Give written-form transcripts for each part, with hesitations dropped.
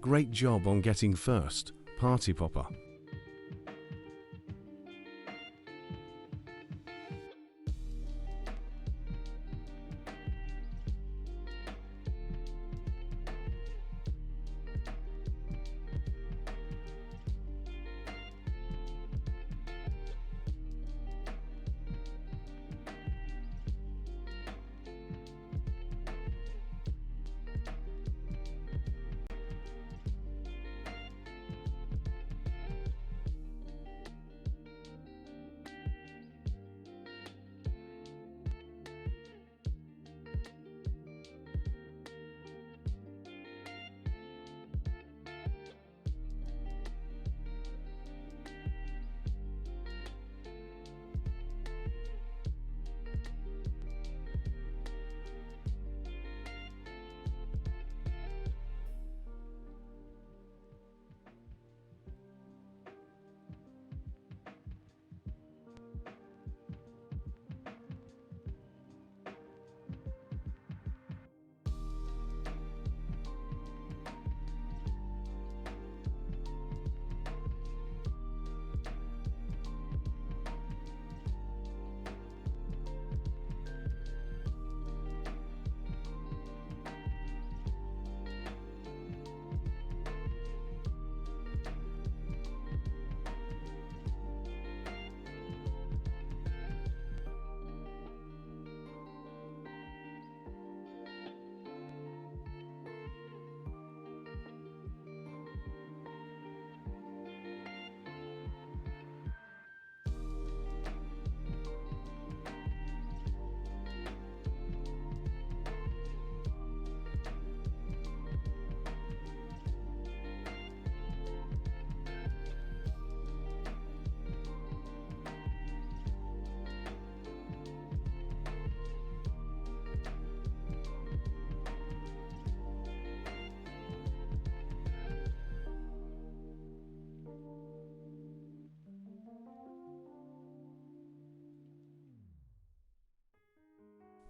Great job on getting first, Party Popper.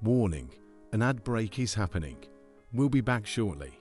Warning, an ad break is happening. We'll be back shortly.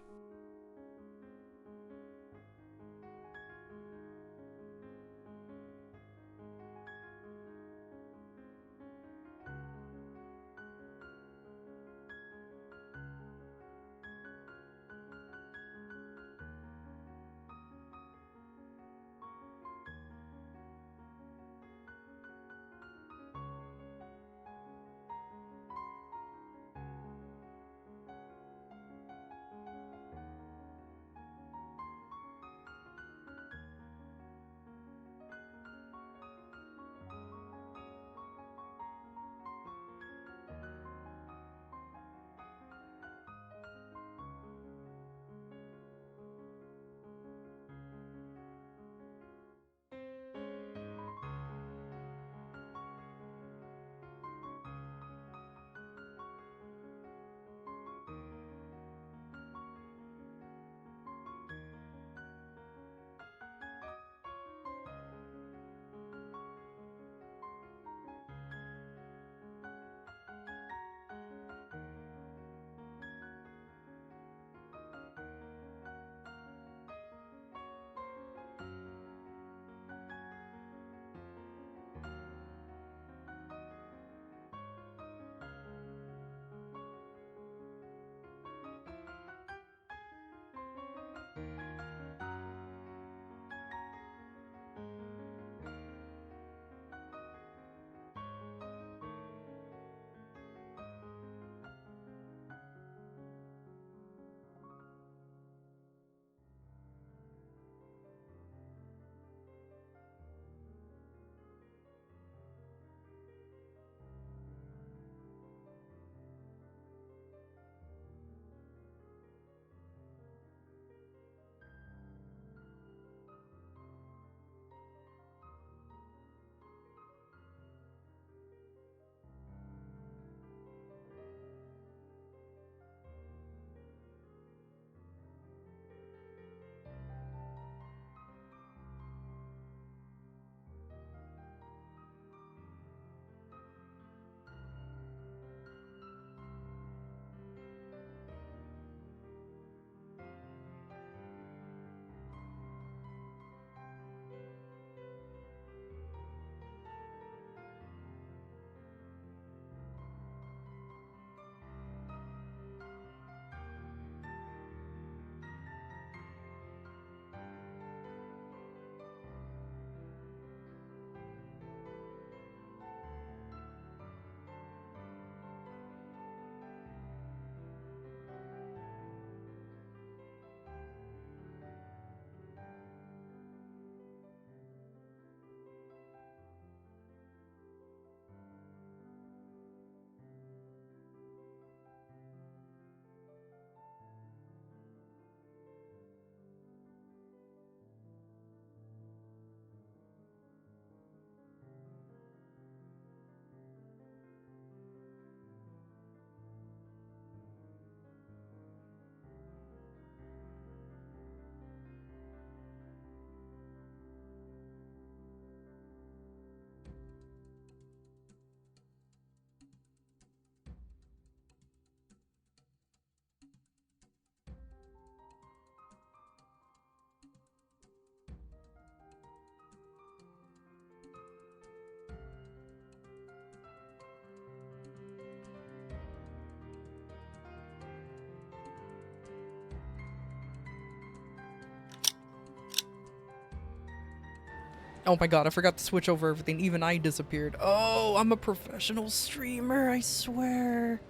Oh my god, I forgot to switch over everything. Even I disappeared. Oh, I'm a professional streamer, I swear.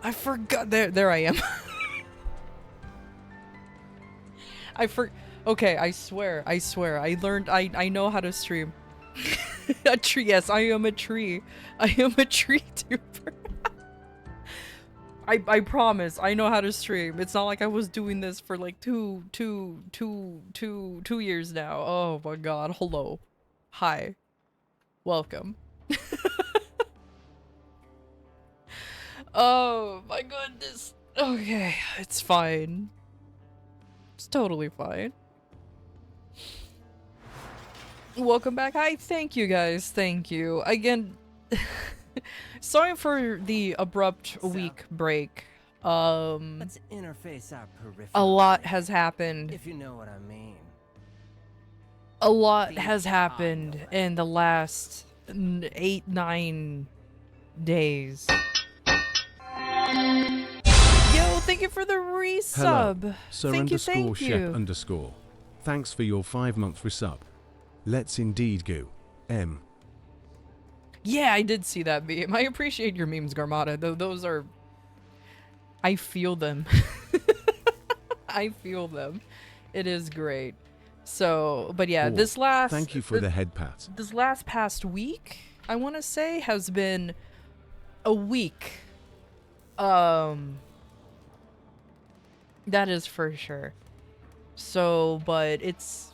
I forgot. There I am. Okay, I swear. I learned, I know how to stream. A tree, yes, I am a tree. I am a tree tuber. I promise, I know how to stream. It's not like I was doing this for like two years now. Oh my god, hello. Hi. Welcome. Oh my goodness. Okay, it's fine. It's totally fine. Welcome back. Hi, thank you guys. Thank you. Again, sorry for the abrupt week break. Let's interface our peripheral. A lot has happened. If you know what I mean. A lot has happened in the last 8-9 days. Yo, thank you for the resub. Hello, Sir Thank you, underscore thank Shep you. underscore. Thanks for your 5-month resub. Let's indeed go. Yeah, I did see that meme. I appreciate your memes, Garmata. Though those are, I feel them. I feel them. It is great. So, but yeah, Oh, this last. Thank you for the head pat. This last past week, I want to say, has been a week. That is for sure. So, but it's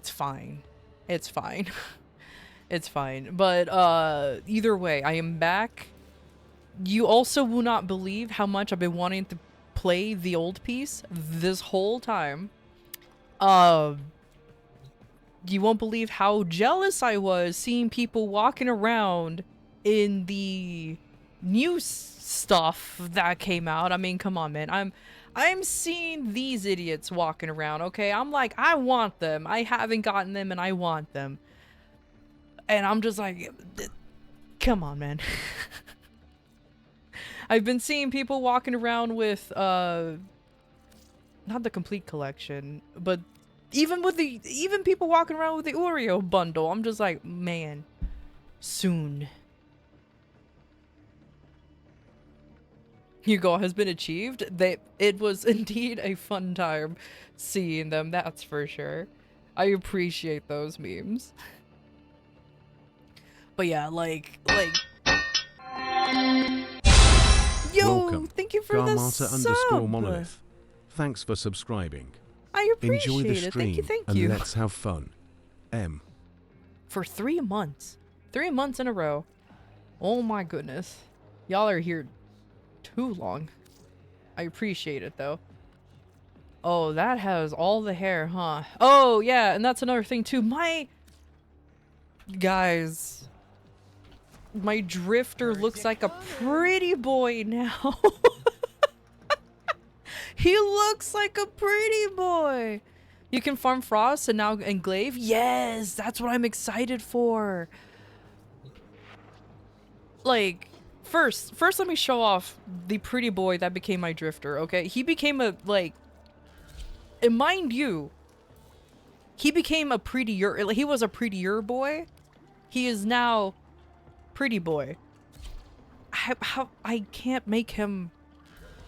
fine. It's fine. It's fine. But either way, I am back. You also will not believe how much I've been wanting to play the old piece this whole time. You won't believe how jealous I was seeing people walking around in the new stuff that came out. I mean, come on, man. I'm seeing these idiots walking around, okay? I'm like, I want them. I haven't gotten them and I want them. And I'm just like, come on, man. I've been seeing people walking around with, not the complete collection, but even people walking around with the Oreo bundle. I'm just like, man, soon. Your goal has been achieved. It was indeed a fun time seeing them, that's for sure. I appreciate those memes. But yeah, like yo, Welcome, thank you for the Garmata underscore sub. monolith. Thanks for subscribing. I appreciate Enjoy the it. stream Thank and you. let's have fun. For 3 months. 3 months in a row. Oh my goodness. Y'all are here too long. I appreciate it though. Oh, that has all the hair, huh? Oh yeah, and that's another thing too. My guys, my drifter looks like a pretty boy now. He looks like a pretty boy. You can farm Frost and now Englaive. Yes, that's what I'm excited for. Like, first let me show off the pretty boy that became my drifter, okay? He became a, like, and mind you, he became a prettier, he was a prettier boy. He is now pretty boy. How I can't make him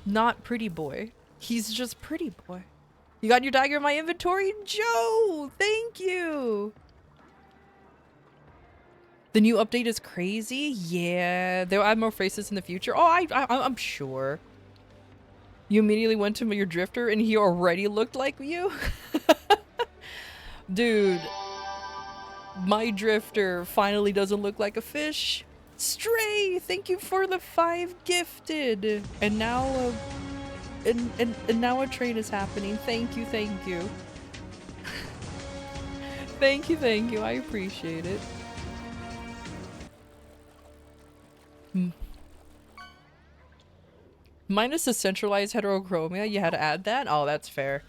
not pretty boy. He's just pretty boy. You got your dagger in my inventory? Joe, thank you. The new update is crazy. Yeah, they'll add more faces in the future. Oh, I'm sure. You immediately went to your drifter and he already looked like you? Dude, my drifter finally doesn't look like a fish. Stray, thank you for the 5 gifted. And now and now a train is happening. Thank you, thank you. Thank you, I appreciate it. Minus the centralized heterochromia, you had to add that? Oh, that's fair.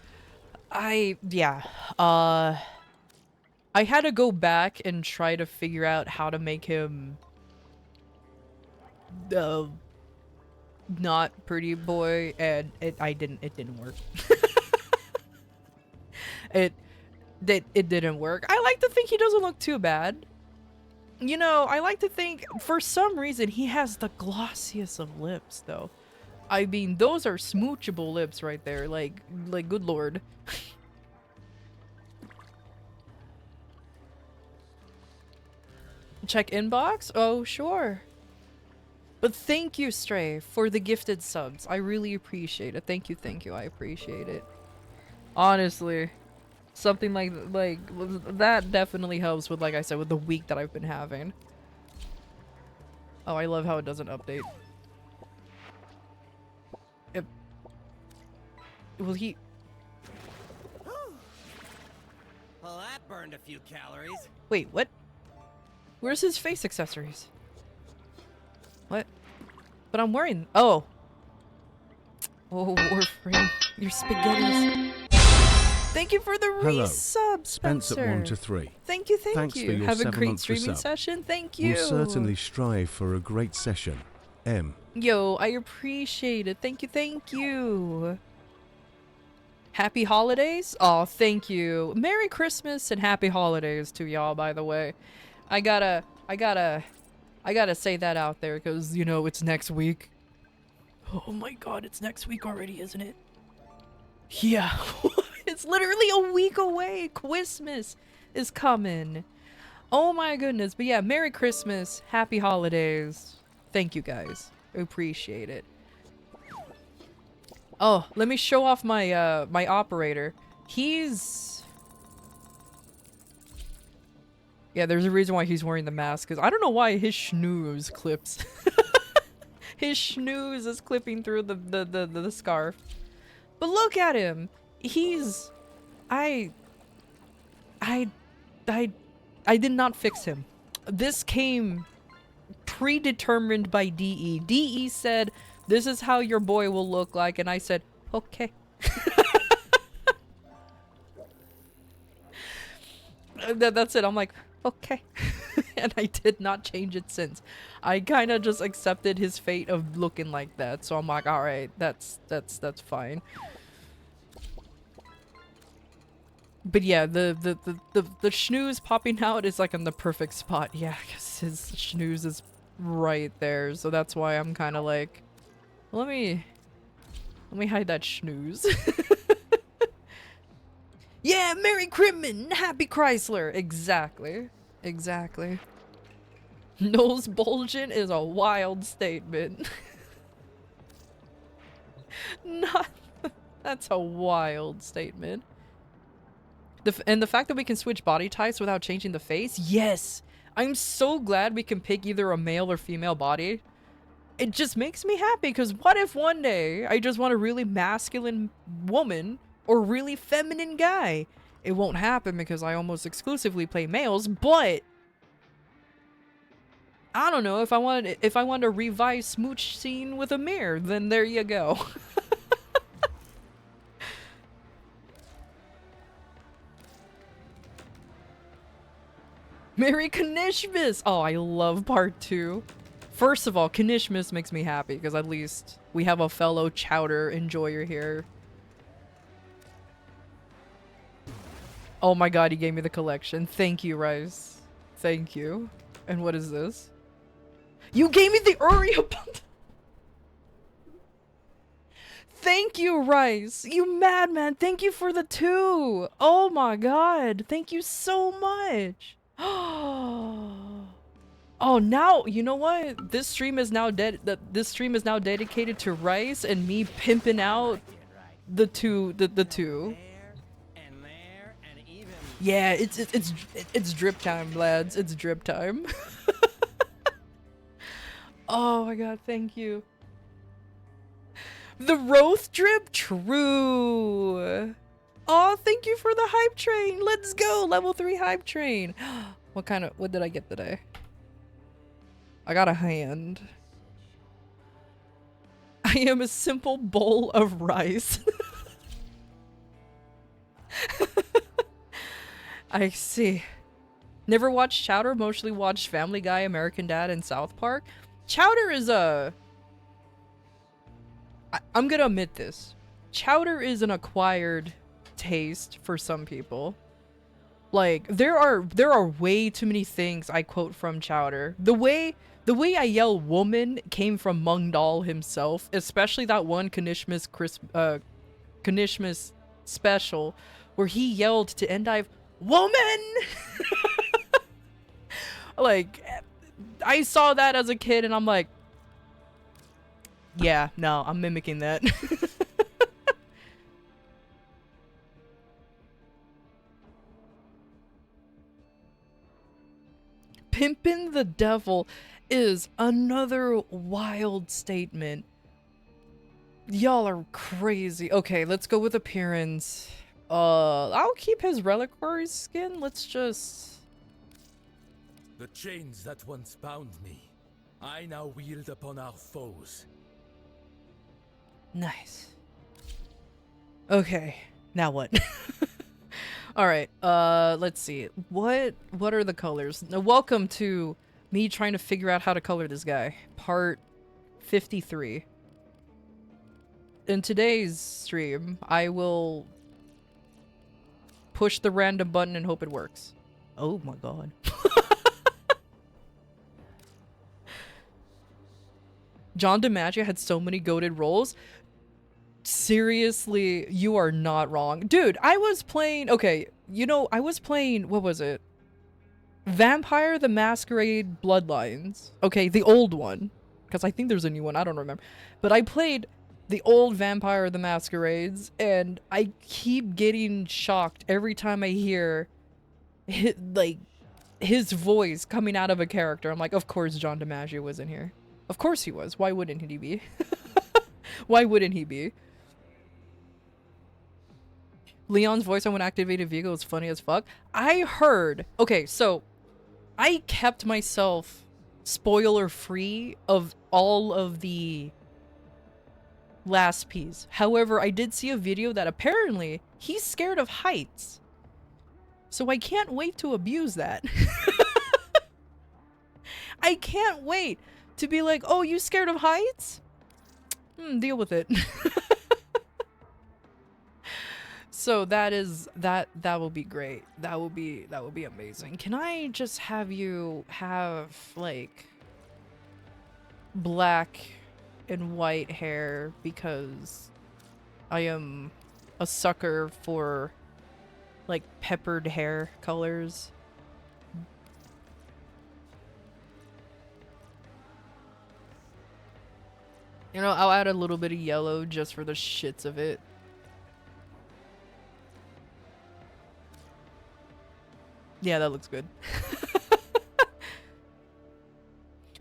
Yeah. I had to go back and try to figure out how to make him not pretty boy, and it didn't work. that it didn't work. I like to think he doesn't look too bad. You know, I like to think for some reason he has the glossiest of lips though. I mean, those are smoochable lips right there. Like good lord. Check inbox? Oh, sure. But thank you, Stray, for the gifted subs. I really appreciate it. Thank you. I appreciate it. Honestly, something like that definitely helps with, like I said, with the week that I've been having. Oh, I love how it doesn't update. Will he... Well, that burned a few calories. Wait, what? Where's his face accessories? What? But I'm wearing... Oh. Oh, Warframe. Your spaghettis. Thank you for the Hello. resub, Spence Spencer. at 1 to 3. Thank you, Thanks you. for your Have a 7 great months streaming resub. session. Thank you. We'll certainly strive for a great session. M. Yo, I appreciate it. Thank you. Happy holidays? Oh, thank you. Merry Christmas and happy holidays to y'all, by the way. I gotta say that out there because, you know, it's next week. Oh my god, it's next week already, isn't it? Yeah. It's literally a week away. Christmas is coming. Oh my goodness. But yeah, Merry Christmas. Happy holidays. Thank you guys. I appreciate it. Oh, let me show off my my operator. He's... Yeah, there's a reason why he's wearing the mask, because I don't know why his schnooze clips. His schnooze is clipping through the scarf. But look at him. He's... I did not fix him. This came predetermined by DE. DE said, this is how your boy will look like, and I said, okay. That's it. I'm like, okay. And I did not change it since. I kind of just accepted his fate of looking like that. So I'm like, all right, that's fine. But yeah, the schnooze popping out is like in the perfect spot. Yeah, because his schnooze is right there. So that's why I'm kind of like, let me hide that schnooze. Yeah, Merry Crimson, Happy Chrysler. Exactly. Nose bulging is a wild statement. That's a wild statement. And the fact that we can switch body types without changing the face? Yes! I'm so glad we can pick either a male or female body. It just makes me happy, because what if one day I just want a really masculine woman or really feminine guy? It won't happen because I almost exclusively play males, but I don't know, if I wanted a revised smooch scene with a mirror, then there you go. Merry Kanishmas! Oh, I love part 2. First of all, Kanishmas makes me happy because at least we have a fellow chowder enjoyer here. Oh my god, he gave me the collection. Thank you, Rice. Thank you. And what is this? You gave me the Oreo bundle! Thank you, Rice! You madman! Thank you for the 2! Oh my god! Thank you so much! Oh, now you know what? This stream is now dedicated to Rice and me pimping out the two. Yeah, it's drip time, lads. It's drip time. Oh my god, thank you. The Roth drip, true. Oh, thank you for the hype train. Let's go. Level 3 hype train. What did I get today? I got a hand. I am a simple bowl of rice. I see. Never watched Chowder, mostly watched Family Guy, American Dad, and South Park. Chowder is I'm gonna admit this. Chowder is an acquired taste for some people. Like there are way too many things I quote from Chowder. The way I yell woman came from Mung Dal himself, especially that one Kanishmas special where he yelled to Endive, "Woman!" Like, I saw that as a kid and I'm like, yeah, no, I'm mimicking that. Pimpin' the devil is another wild statement. Y'all are crazy. Okay, let's go with appearance. I'll keep his reliquary skin. Let's just... The chains that once bound me, I now wield upon our foes. Nice. Okay, now what? All right. Let's see. What are the colors? Now, welcome to me trying to figure out how to color this guy. Part 53. In today's stream, I will push the random button and hope it works. Oh my god. John DiMaggio had so many goated roles. Seriously, you are not wrong. Dude, I was playing... Okay, you know, I was playing... What was it? Vampire the Masquerade Bloodlines. Okay, the old one. Because I think there's a new one. I don't remember. But I played the old Vampire the Masquerades, and I keep getting shocked every time I hear his voice coming out of a character. I'm like, of course John DiMaggio was in here. Of course he was. Why wouldn't he be? Why wouldn't he be? Leon's voice on when activated vehicle is funny as fuck. I heard... Okay, so I kept myself spoiler free of all of the last piece. However, I did see a video that apparently he's scared of heights. So I can't wait to abuse that. I can't wait to be like, oh, you scared of heights? Deal with it. So that will be great. That will be amazing. Can I just have you have like black and white hair, because I am a sucker for like peppered hair colors. You know, I'll add a little bit of yellow just for the shits of it. Yeah, that looks good.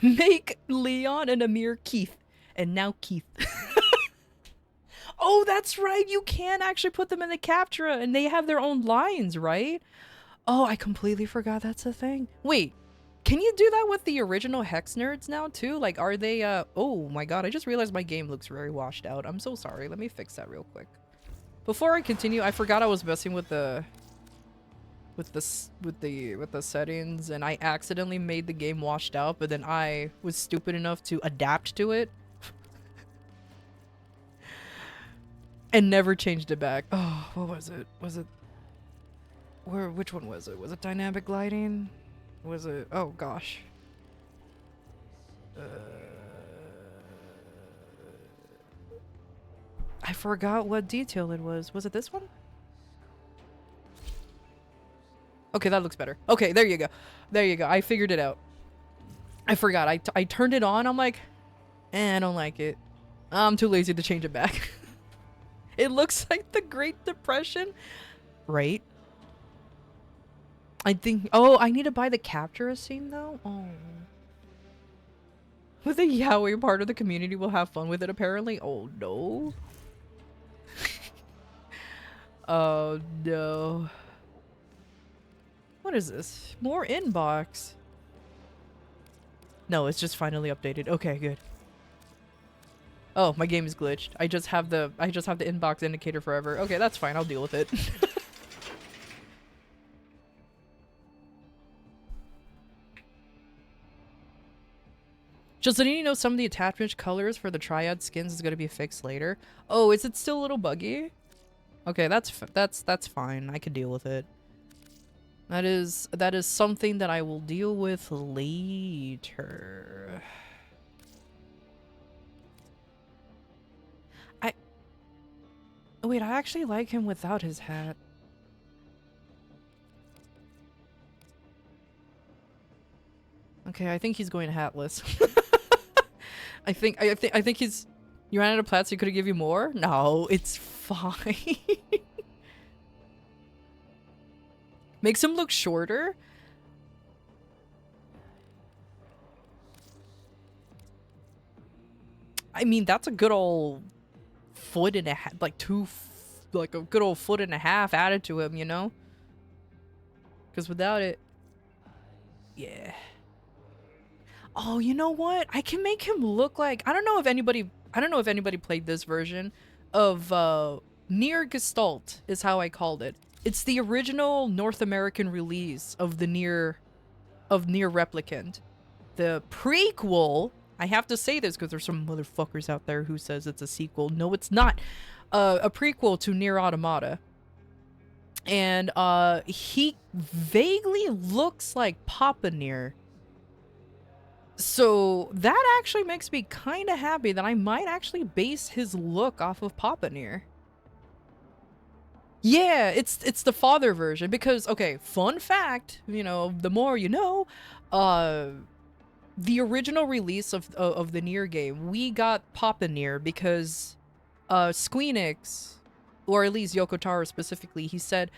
Make Leon and Amir Keith. And now Keith. Oh, that's right. You can actually put them in the Captura and they have their own lines, right? Oh, I completely forgot that's a thing. Wait. Can you do that with the original Hex Nerds now too? Like, are they, oh my god, I just realized my game looks very washed out. I'm so sorry. Let me fix that real quick. Before I continue, I forgot I was messing with the settings, and I accidentally made the game washed out, but then I was stupid enough to adapt to it. And never changed it back. Oh, what was it? Which one was it? Was it dynamic lighting? Was it? Oh gosh. I forgot what detail it was. Was it this one? Okay, that looks better. Okay, there you go. There you go. I figured it out. I forgot. I turned it on. I'm like, I don't like it. I'm too lazy to change it back. It looks like the Great Depression. Right? I think... Oh, I need to buy the Captura scene, though? Oh. With the yaoi part of the community will have fun with it, apparently. Oh, no. Oh, no. What is this? More inbox. No, it's just finally updated. Okay, good. Oh, my game is glitched. I just have the inbox indicator forever. Okay, that's fine. I'll deal with it. Just letting you know, some of the attachment colors for the triad skins is going to be fixed later. Oh, is it still a little buggy? Okay, that's fine. I can deal with it. That is something that I will deal with later. Wait, I actually like him without his hat. Okay, I think he's going hatless. I think he's. You ran out of plats. He could have give you more. No, it's fine. Makes him look shorter. I mean, that's a good old foot and a half, like like a good old foot and a half added to him, you know? Because without it, yeah. Oh, you know what? I can make him look like, I don't know if anybody played this version of Nier Gestalt is how I called it. It's the original North American release of the Nier Replicant. The prequel, I have to say this because there's some motherfuckers out there who says it's a sequel. No, it's not. A prequel to Nier Automata. And he vaguely looks like Papa Nier. So that actually makes me kind of happy that I might actually base his look off of Papa Nier. Yeah, it's the father version because, okay, fun fact, you know, the more you know, the original release of the Nier game, we got Papa Nier because Squeenix, or at least Yoko Taro specifically, he said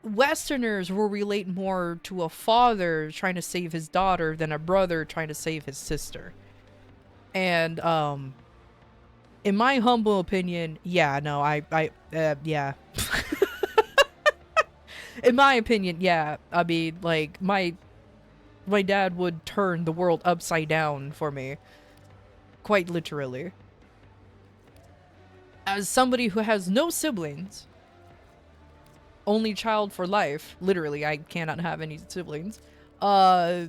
Westerners will relate more to a father trying to save his daughter than a brother trying to save his sister. And in my humble opinion, yeah, no, yeah. In my opinion, yeah. I mean, like, my dad would turn the world upside down for me. Quite literally. As somebody who has no siblings, only child for life, literally, I cannot have any siblings, I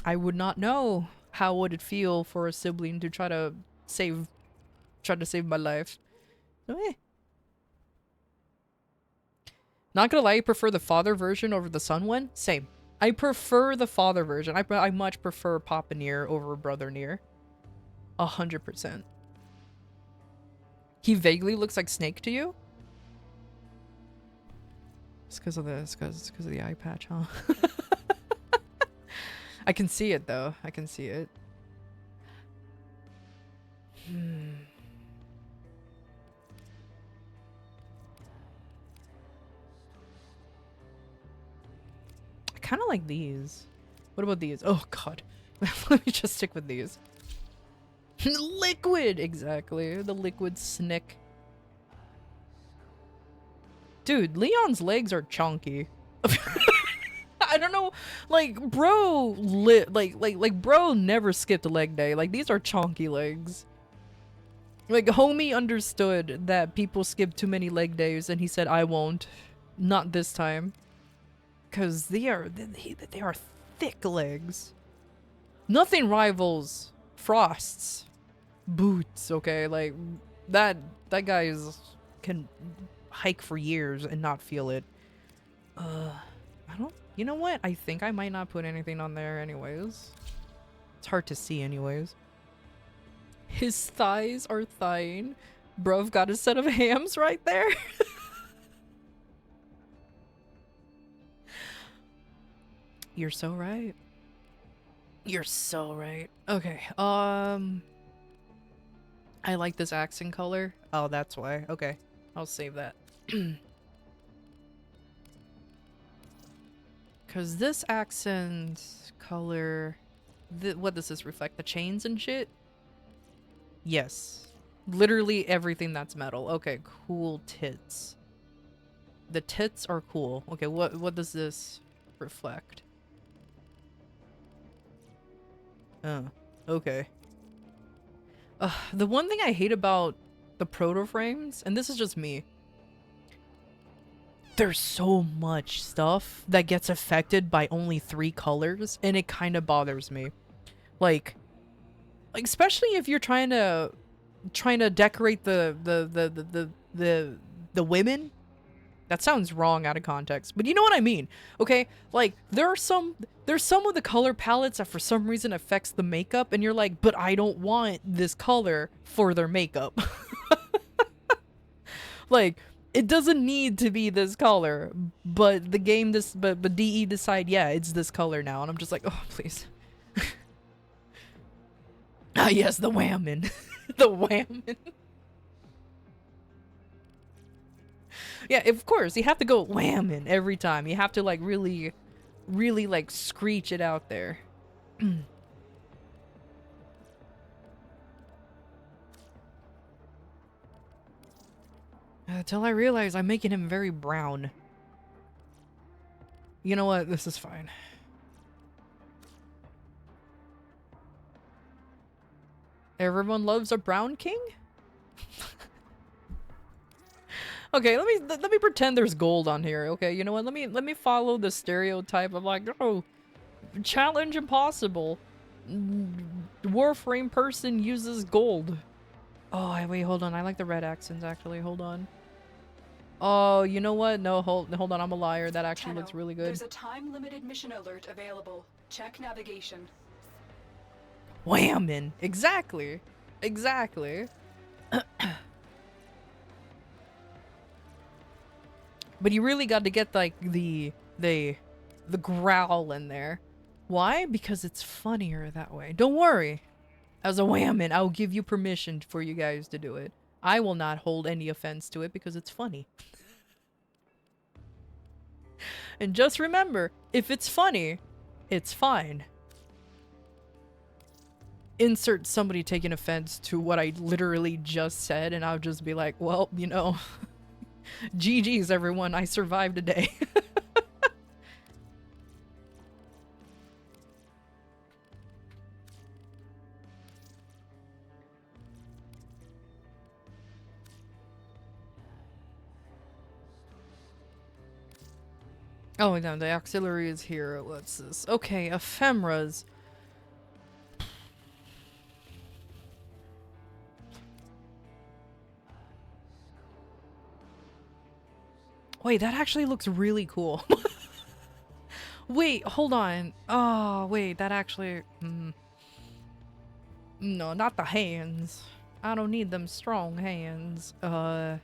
would not know how would it feel for a sibling to try to save my life. So, eh. Not gonna lie, I prefer the father version over the son one. Same. I prefer the father version. I much prefer Papa Nier over Brother Nier. 100%. He vaguely looks like Snake to you? It's because of the eye patch, huh? I can see it though. I can see it. I kind of like these. What about these? Oh god. Let me just stick with these. Liquid! Exactly. The liquid snick. Dude, Leon's legs are chunky. I don't know, like, bro, bro never skipped a leg day. Like, these are chunky legs. Like, homie understood that people skip too many leg days, and he said, I won't. Not this time. Because they are thick legs. Nothing rivals Frost's boots, okay? Like, that guy can hike for years and not feel it. You know what? I think I might not put anything on there anyways. It's hard to see anyways. His thighs are thigh-ing. Bruv got a set of hams right there. You're so right. You're so right. Okay, I like this accent color. Oh, that's why. Okay, I'll save that. Because this accent color... what does this reflect? The chains and shit? Yes. Literally everything that's metal. Okay, cool tits. The tits are cool. Okay, what does this reflect? Oh, okay. The one thing I hate about the proto frames, and this is just me, there's so much stuff that gets affected by only 3 colors, and it kind of bothers me. Like especially if you're trying to decorate the women, That sounds wrong out of context, but you know what I mean, okay? Like, there's some of the color palettes that for some reason affects the makeup, and you're like, but I don't want this color for their makeup. Like, it doesn't need to be this color, but the game but DE decide, yeah, it's this color now, and I'm just like, oh, please. Ah, yes, the whammin'. The whammin'. Yeah, of course, you have to go whammin' every time. You have to, like, really, really, like, screech it out there. Until I realize I'm making him very brown. You know what? This is fine. Everyone loves a brown king? Okay, let me pretend there's gold on here. Okay, you know what? Let me follow the stereotype of like, oh, challenge impossible. Warframe person uses gold. Oh, wait, hold on. I like the red accents actually. Hold on. Oh, you know what? No, hold on. I'm a liar. That actually looks really good. There's a time-limited mission alert available. Check navigation. Whammin'. Exactly. Exactly. But you really got to get like the growl in there. Why? Because it's funnier that way. Don't worry. As a whammin', I'll give you permission for you guys to do it. I will not hold any offense to it because it's funny. And just remember, if it's funny, it's fine. Insert somebody taking offense to what I literally just said, and I'll just be like, well, you know, GG's everyone, I survived a day. Oh, no, the auxiliary is here. What's this? Okay, ephemeras. Wait, that actually looks really cool. Wait, hold on. Oh, wait, that actually... No, not the hands. I don't need them strong hands. I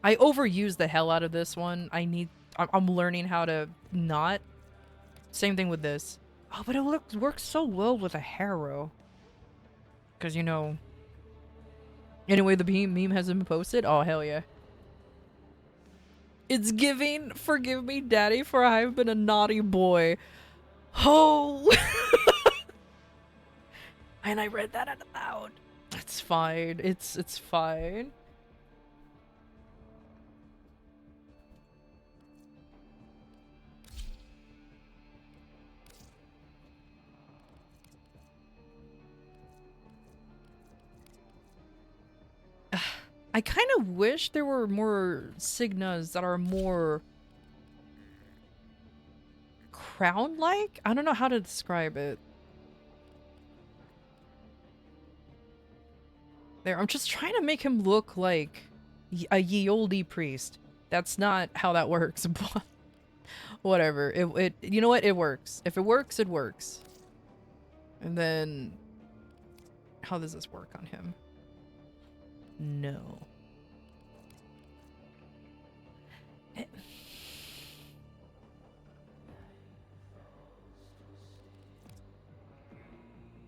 overused the hell out of this one. I'm learning how to not. Same thing with this. Oh, but it works so well with a harrow. Because, you know... Anyway, the meme hasn't been posted? Oh, hell yeah. It's giving, forgive me, daddy, for I have been a naughty boy. Oh! And I read that out loud. It's fine. It's fine. I kind of wish there were more Signas that are more crown-like? I don't know how to describe it. There, I'm just trying to make him look like a ye olde priest. That's not how that works, but whatever. You know what? It works. If it works, it works. And then, how does this work on him? No.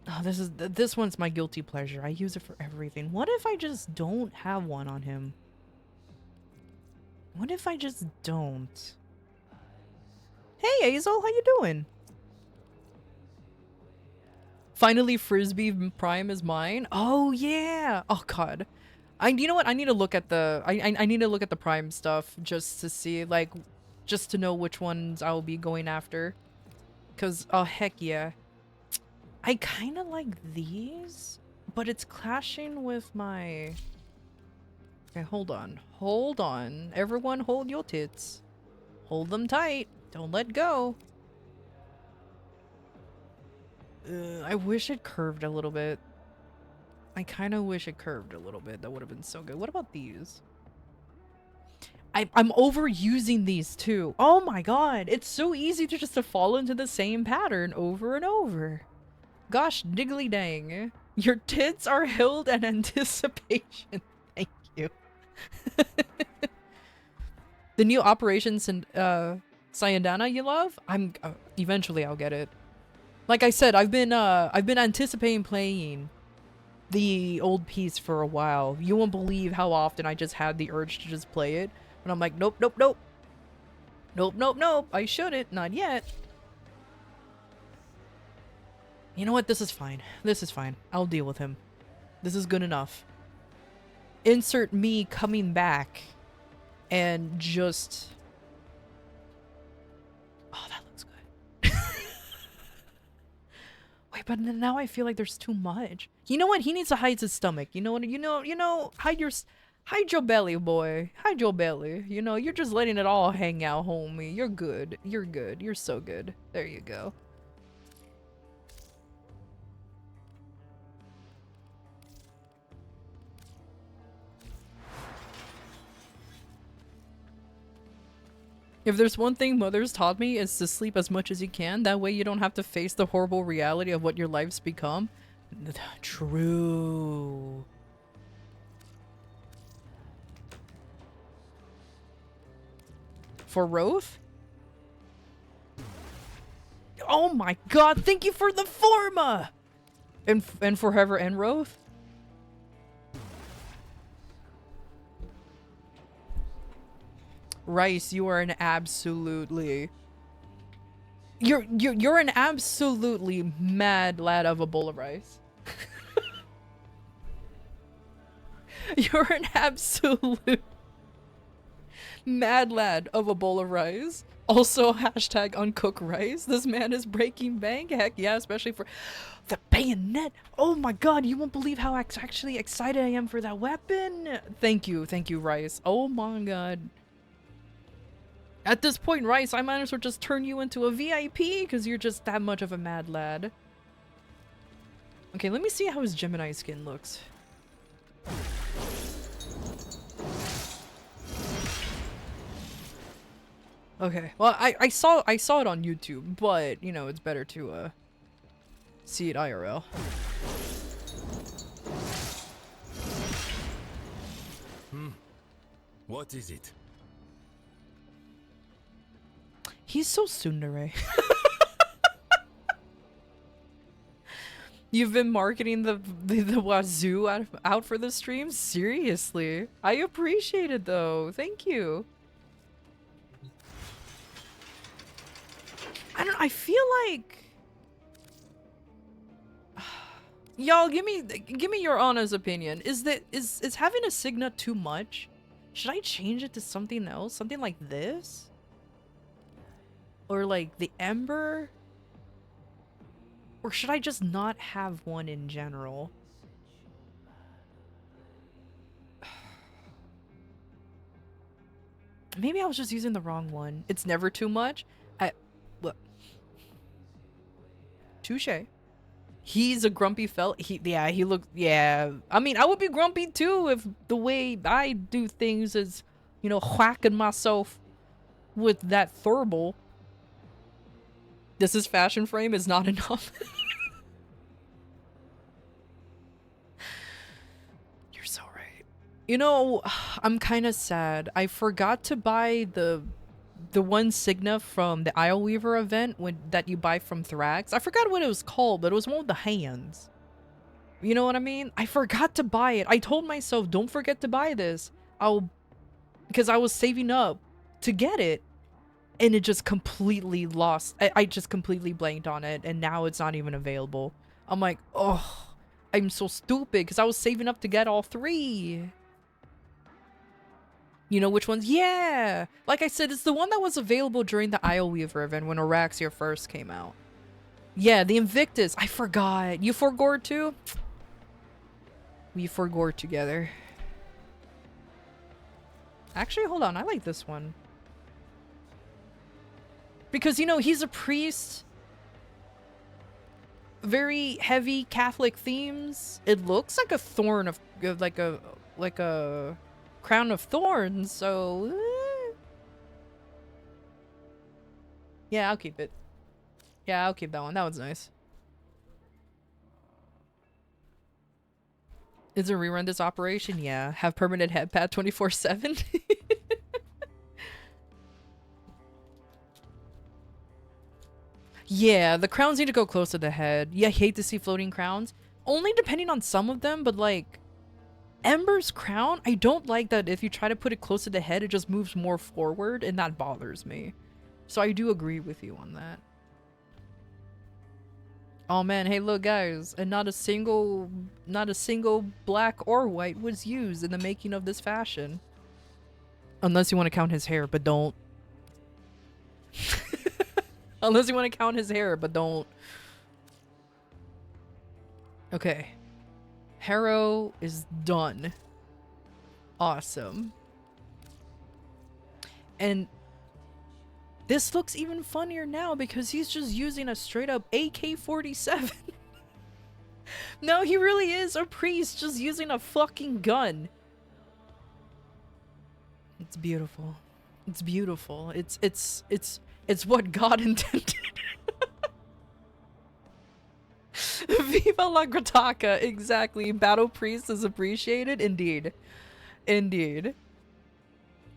Oh, this one's my guilty pleasure. I use it for everything. What if I just don't have one on him? What if I just don't? Hey, Azel, how you doing? Finally, Frisbee Prime is mine. Oh yeah. Oh god. You know what? I need to look at the I need to look at the Prime stuff just to see, like, just to know which ones I'll be going after. Cause oh heck yeah. I kind of like these, but it's clashing with my... Okay, hold on. Hold on. Everyone hold your tits. Hold them tight. Don't let go. I wish it curved a little bit. I kind of wish it curved a little bit. That would have been so good. What about these? I'm overusing these too. Oh my god, it's so easy to just to fall into the same pattern over and over. Gosh diggly dang. Your tits are held in anticipation. Thank you. The new Operations and Sayandana you love? I'm eventually I'll get it. Like I said, I've been anticipating playing the old piece for a while. You won't believe how often I just had the urge to just play it. And I'm like, nope, nope, nope. Nope, nope, nope. I shouldn't. Not yet. You know what? This is fine. This is fine. I'll deal with him. This is good enough. Insert me coming back and just... Oh, that looks good. Wait, but now I feel like there's too much. You know what? He needs to hide his stomach. You know what? You know, hide your belly, boy. Hide your belly. You know, you're just letting it all hang out, homie. You're good. You're good. You're so good. There you go. If there's one thing mothers taught me, is to sleep as much as you can. That way you don't have to face the horrible reality of what your life's become. True. For Roth? Oh my god, thank you for the forma! And forever and Roth? Rice, you are an absolutely... You're an absolutely mad lad of a bowl of rice. You're an absolute mad lad of a bowl of rice. Also, hashtag uncooked rice. This man is breaking bank. Heck yeah, especially for the bayonet. Oh my god, you won't believe how actually excited I am for that weapon. Thank you, Rice. Oh my god. At this point, Rice, I might as well just turn you into a VIP because you're just that much of a mad lad. Okay, let me see how his Gemini skin looks. Okay, well, I saw it on YouTube, but you know it's better to see it IRL. What is it? He's so tsundere. You've been marketing the wazoo out for the stream? Seriously. I appreciate it though. Thank you. I feel like y'all give me your honest opinion. Is having a Signet too much? Should I change it to something else? Something like this? Or like the Ember? Or should I just not have one in general? Maybe I was just using the wrong one. It's never too much. Look. Touche. He's a grumpy fella. He looks, yeah. I mean, I would be grumpy too if the way I do things is, you know, whacking myself with that thurible. This is fashion frame is not enough. You're so right. You know, I'm kind of sad. I forgot to buy the one Signa from the Isle Weaver event that you buy from Thrax. I forgot what it was called, but it was one with the hands. You know what I mean? I forgot to buy it. I told myself, don't forget to buy this. Because I was saving up to get it. And it just completely lost. I just completely blanked on it. And now it's not even available. I'm like, oh, I'm so stupid. Because I was saving up to get all three. You know which ones? Yeah. Like I said, it's the one that was available during the Isle Weaver event when Araxia first came out. Yeah, the Invictus. I forgot. You forgored too? We forgored together. Actually, hold on. I like this one. Because, you know, he's a priest. Very heavy Catholic themes. It looks like a thorn of... like a crown of thorns, so... Yeah, I'll keep it. Yeah, I'll keep that one. That one's nice. Is it rerun this operation? Yeah. Have permanent head pad 24/7? Yeah, the crowns need to go close to the head. Yeah, I hate to see floating crowns. Only depending on some of them, but like Ember's crown, I don't like that if you try to put it close to the head, it just moves more forward, and that bothers me. So I do agree with you on that. Oh man, hey look guys, and not a single black or white was used in the making of this fashion. Unless you want to count his hair, but don't. Unless you want to count his hair, but don't. Okay. Harrow is done. Awesome. And this looks even funnier now because he's just using a straight up AK-47. No, he really is a priest just using a fucking gun. It's beautiful. It's beautiful. It's what God intended. Viva la Grataka, exactly. Battle Priest is appreciated, indeed. Indeed.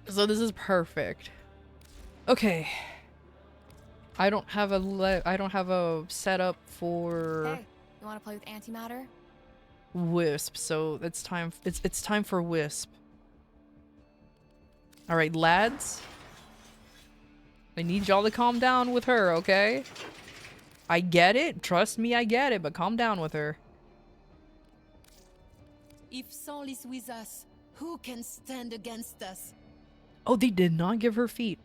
So this is perfect. Okay. I don't have a setup for Hey, you want to play with antimatter? Wisp, so it's time for Wisp. All right, lads. I need y'all to calm down with her, okay? I get it. Trust me, I get it, but calm down with her. If Sol is with us, who can stand against us? Oh, they did not give her feet.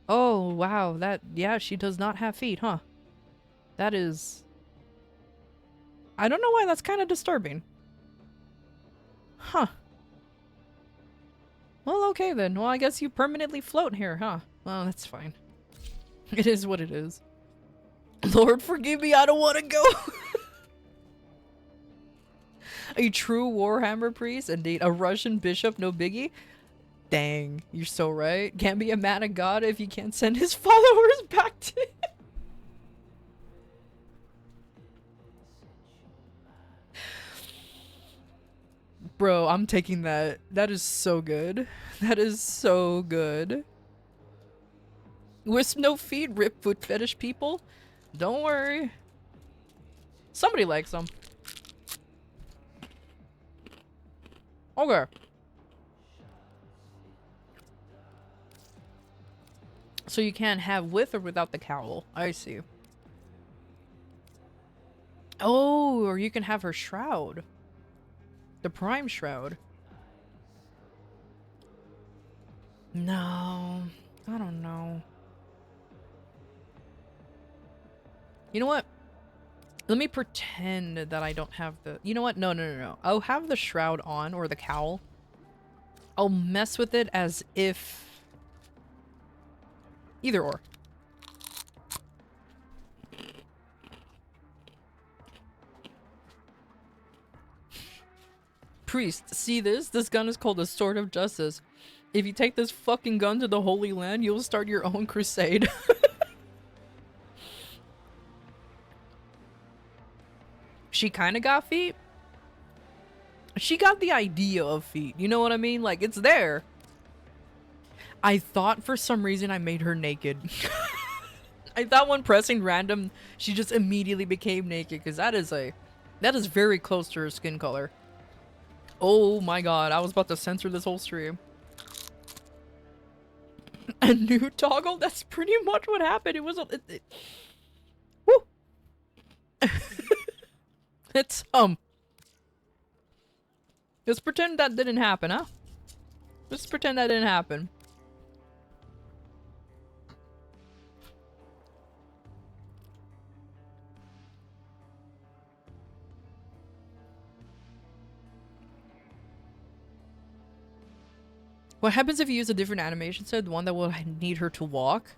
Oh, wow. Yeah, she does not have feet, huh? That is... I don't know why that's kind of disturbing. Huh. Well, okay then. Well, I guess you permanently float here, huh? Well, that's fine. It is what it is. Lord, forgive me, I don't want to go. A true Warhammer priest? Indeed. A Russian bishop, no biggie? Dang, you're so right. Can't be a man of God if you can't send his followers back to him. Bro, I'm taking that. That is so good. That is so good. Wisp no feet, rip foot fetish people. Don't worry. Somebody likes them. Okay. So you can't have with or without the cowl. I see. Oh, or you can have her shroud. The prime shroud. No. I don't know. You know what? Let me pretend that I don't have the... You know what? No. I'll have the shroud on, or the cowl. I'll mess with it as if... Either or. Priest, see this? This gun is called the Sword of Justice. If you take this fucking gun to the Holy Land, you'll start your own crusade. She kind of got feet. She got the idea of feet. You know what I mean? Like, it's there. I thought for some reason I made her naked. I thought when pressing random, she just immediately became naked. Because that is very close to her skin color. Oh my god. I was about to censor this whole stream. A new toggle? That's pretty much what happened. It was a... Woo! It's, let's pretend that didn't happen, huh? Let's pretend that didn't happen. What happens if you use a different animation set? The one that will need her to walk?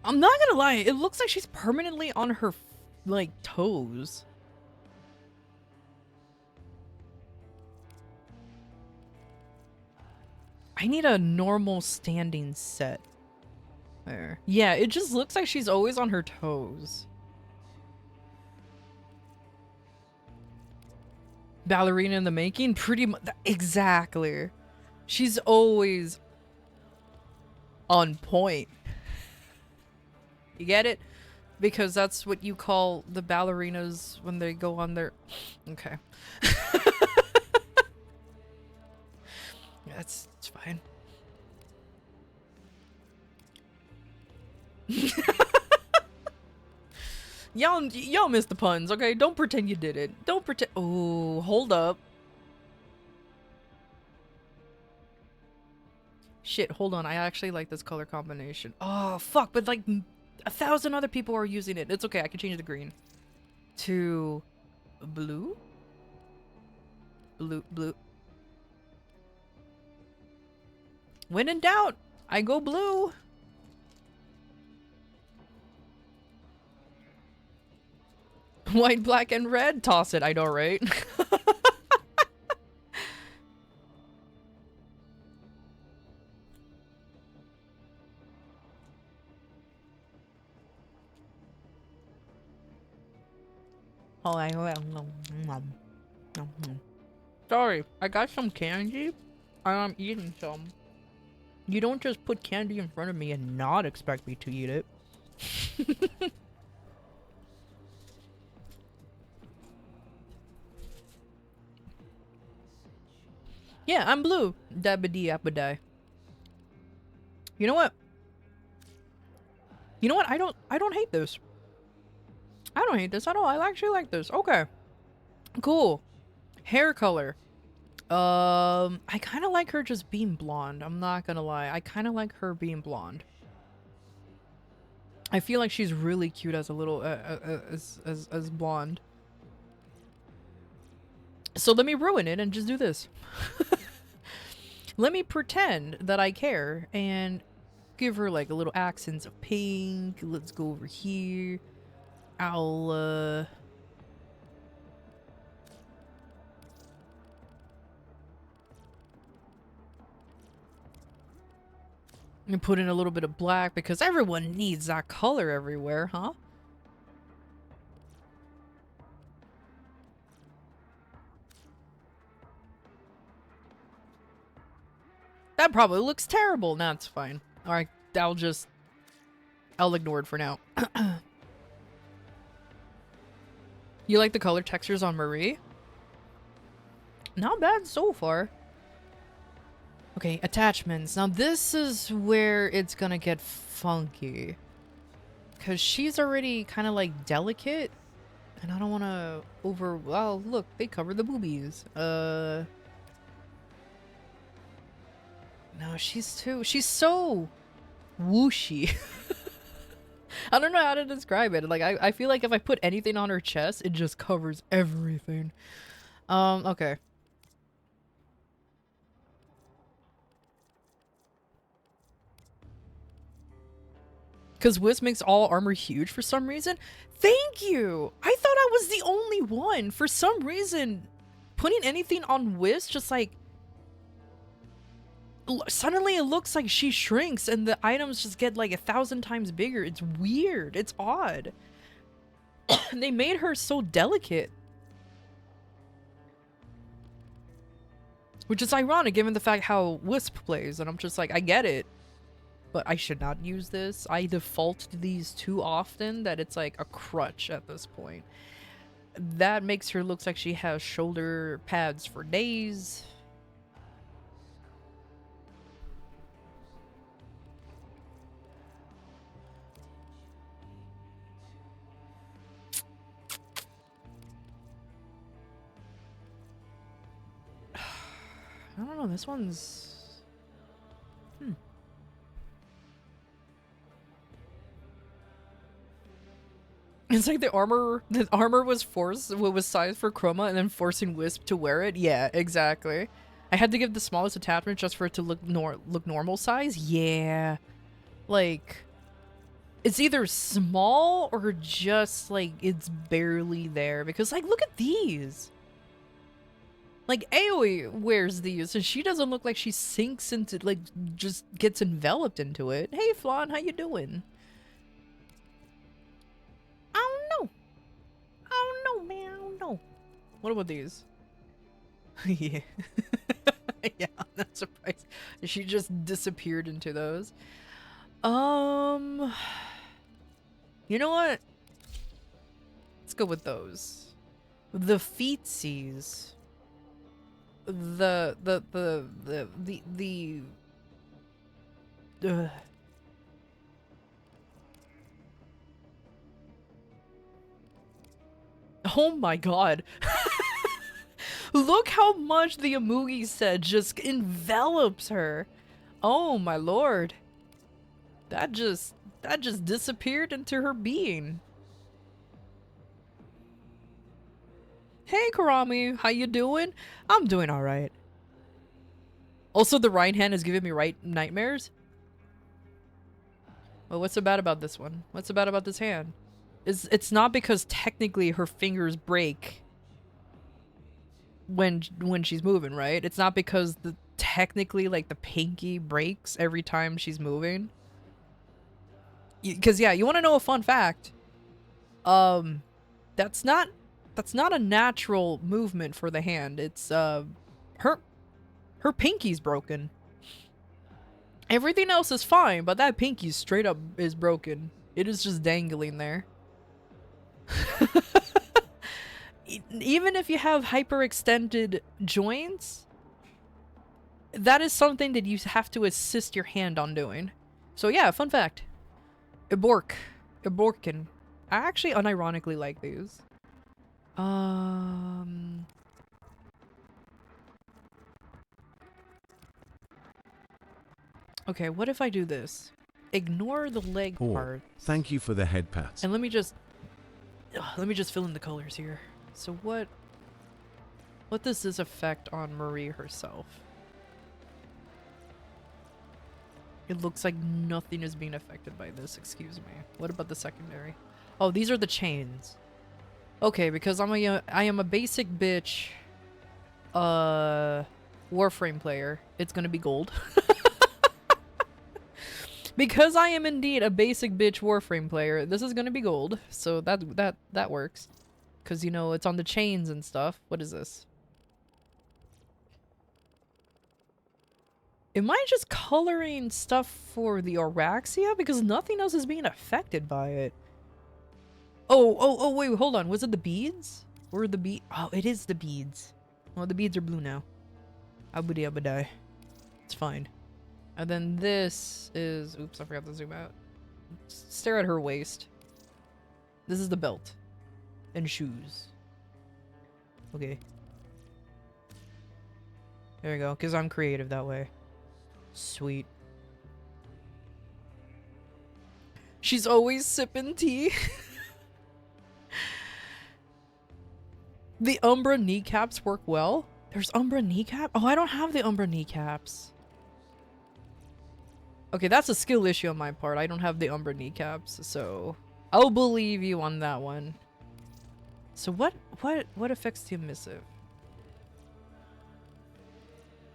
I'm not gonna lie, it looks like she's permanently on her like, toes. I need a normal standing set. There. Yeah, it just looks like she's always on her toes. Ballerina in the making? Pretty much. Exactly. She's always on point. You get it? Because that's what you call the ballerinas when they go on their... Okay. It's fine. Y'all missed the puns, okay? Don't pretend you did it. Don't pretend. Oh, hold up. Shit, hold on. I actually like this color combination. Oh, fuck. But like 1,000 other people are using it. It's okay. I can change the green to blue. Blue. When in doubt, I go blue. White, black, and red. Toss it. I know, right? Sorry, I got some candy and I'm eating some. You don't just put candy in front of me and not expect me to eat it. Yeah, I'm blue. Dabbity appadai. You know what? You know what? I don't hate this. I don't hate this at all. I actually like this. Okay. Cool. Hair color. I kind of like her just being blonde. I'm not gonna lie. I kind of like her being blonde. I feel like she's really cute as a little as blonde. So let me ruin it and just do this. Let me pretend that I care and give her like a little accents of pink. Let's go over here. I'll and put in a little bit of black because everyone needs that color everywhere, huh? That probably looks terrible. Nah, it's fine. Alright, I'll ignore it for now. You like the color textures on Marie? Not bad so far. Okay, attachments. Now this is where it's gonna get funky. Because she's already kind of like delicate. And I don't want to well, look, they cover the boobies. No, she's so whooshy. I don't know how to describe it. Like, I feel like if I put anything on her chest, it just covers everything. Okay. Because Wisp makes all armor huge for some reason. Thank you! I thought I was the only one. For some reason, putting anything on Wisp just like... Suddenly it looks like she shrinks and the items just get like 1,000 times bigger. It's weird. It's odd. They made her so delicate. Which is ironic given the fact how Wisp plays. And I'm just like, I get it. But I should not use this. I default to these too often that it's like a crutch at this point. That makes her look like she has shoulder pads for days. I don't know, this one's... It's like the armor was sized for Chroma and then forcing Wisp to wear it. Yeah, exactly. I had to give the smallest attachment just for it to look normal size. Yeah. Like, It's either small or just like it's barely there, because like look at these. Like Aoi wears these and she doesn't look like she sinks into, like, just gets enveloped into it. Hey Flan, how you doing? I don't know. I don't know, man. I don't know. What about these? Yeah. Yeah, I'm not surprised. She just disappeared into those. You know what? Let's go with those. The feetsies. Ugh. Oh my god. Look how much the Amugi said just envelops her. Oh my lord. That just disappeared into her being. Hey Karami, how you doing? I'm doing alright. Also, the right hand is giving me nightmares. Well, what's so bad about this one? What's so bad about this hand? It's not because technically her fingers break when she's moving, right? It's not because technically like the pinky breaks every time she's moving. Because yeah, you want to know a fun fact? That's not a natural movement for the hand. It's her pinky's broken. Everything else is fine, but that pinky straight up is broken. It is just dangling there. Even if you have hyperextended joints, that is something that you have to assist your hand on doing. So yeah, fun fact. Eborkin. I actually unironically like these. Okay, what if I do this? Ignore the leg Or, part. thank you for the head pat. And let me just fill in the colors here. So what does this affect on Marie herself? It looks like nothing is being affected by this, excuse me. What about the secondary? Oh, these are the chains. Okay, because I am a basic bitch Warframe player. It's gonna be gold. Because I am indeed a basic bitch Warframe player, this is gonna be gold. So that works. Cause you know, it's on the chains and stuff. What is this? Am I just coloring stuff for the Auraxia? Because nothing else is being affected by it. Oh, wait, hold on. Was it the beads? Or the bead? Oh, it is the beads. Well, the beads are blue now. Abudi abadai. It's fine. And then this is... Oops, I forgot to zoom out. Stare at her waist. This is the belt. And shoes. Okay. There we go, because I'm creative that way. Sweet. She's always sipping tea. The Umbra kneecaps work well? There's Umbra kneecap? Oh, I don't have the Umbra kneecaps. Okay, that's a skill issue on my part. I don't have the Umbra kneecaps, so I'll believe you on that one. So what affects the emissive?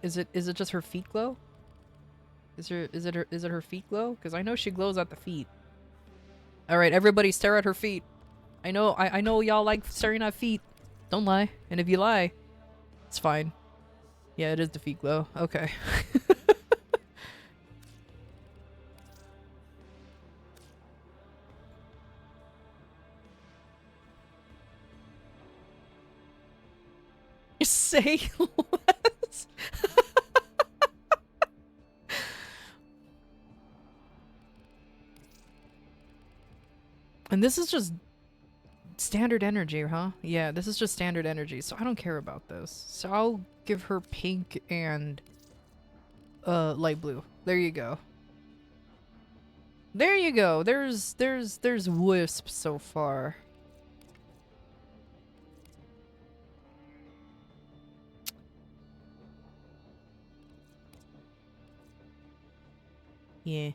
Is it just her feet glow? Is it her feet glow? Because I know she glows at the feet. All right, everybody stare at her feet. I know y'all like staring at feet. Don't lie. And if you lie, it's fine. Yeah, it is the feet glow. Okay. Say less. And this is just standard energy, huh? Yeah, this is just standard energy, so I don't care about this. So I'll give her pink and light blue. There you go. There you go. There's wisp so far. Yeah.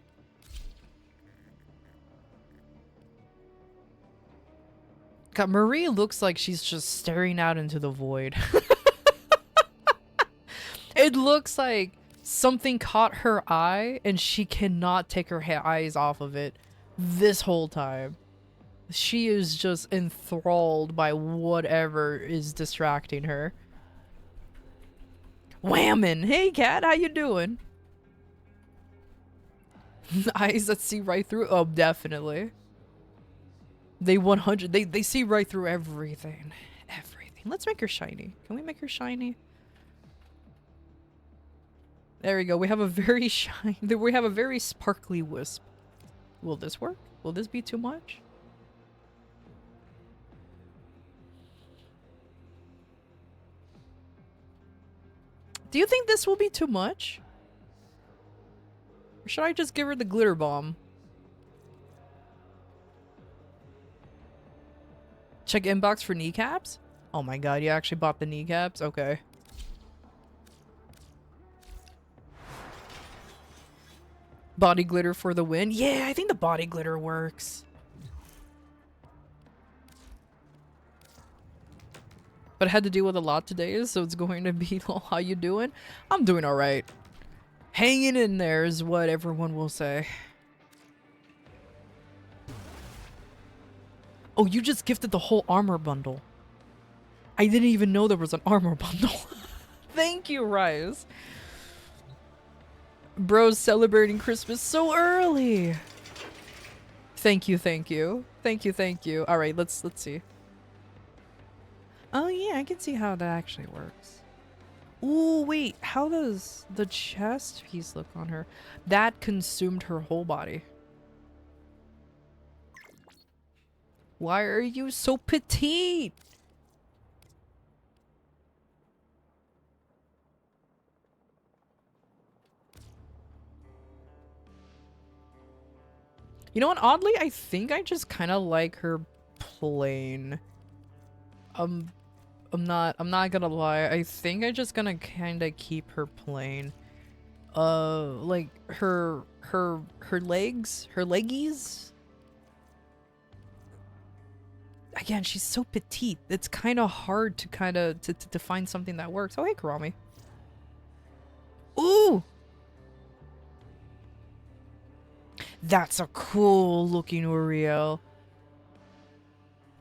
God, Marie looks like she's just staring out into the void. It looks like something caught her eye and she cannot take her eyes off of it this whole time. She is just enthralled by whatever is distracting her. Whammin'! Hey cat, how you doing? Eyes that see right through? Oh, definitely. They 100, they see right through everything. Everything. Let's make her shiny. Can we make her shiny? There we go. We have a very shiny, we have a very sparkly wisp. Will this work? Will this be too much? Do you think this will be too much? Or should I just give her the glitter bomb? Check inbox for kneecaps? Oh my god, you actually bought the kneecaps? Okay. Body glitter for the win? Yeah, I think the body glitter works. But I had to deal with a lot today, so it's going to be, oh, how you doing? I'm doing alright. Hanging in there is what everyone will say. Oh, you just gifted the whole armor bundle. I didn't even know there was an armor bundle. Thank you, Rise. Bro's celebrating Christmas so early. Thank you, thank you. Thank you, thank you. Alright, let's see. Oh yeah, I can see how that actually works. Ooh, wait, how does the chest piece look on her? That consumed her whole body. Why are you so petite? You know what? Oddly, I think I just kind of like her plain. I'm not gonna lie. I think I'm just gonna kind of keep her plain. Like her legs, her leggies. Again, she's so petite. It's kind of hard to to find something that works. Oh, hey, Karami. Ooh! That's a cool looking Uriel.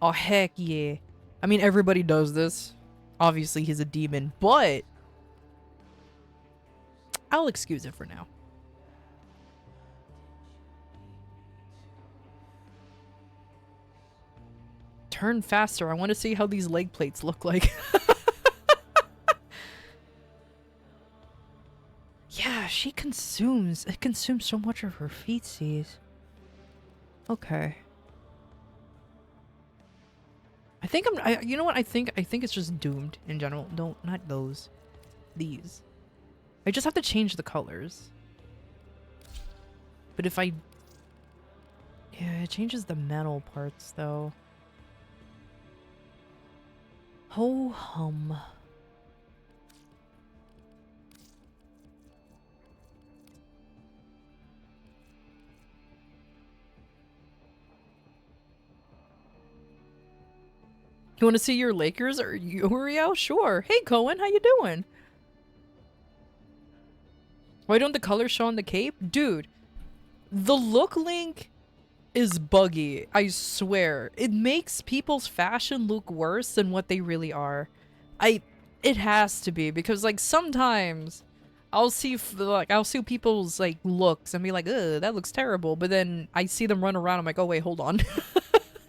Oh, heck yeah. I mean, everybody does this. Obviously, he's a demon, but I'll excuse it for now. Turn faster. I want to see how these leg plates look like. Yeah, it consumes so much of her feetsies. Okay. I think you know what? I think it's just doomed in general. Not those. These. I just have to change the colors. But if I... Yeah, it changes the metal parts though. Ho hum. You want to see your Lakers or Uriel? Sure. Hey, Cohen, how you doing? Why don't the colors show on the cape? Dude, the look link is buggy. I swear. It makes people's fashion look worse than what they really are. It has to be, because like sometimes I'll see people's like looks and be like, ugh, that looks terrible. But then I see them run around. I'm like, oh wait, hold on.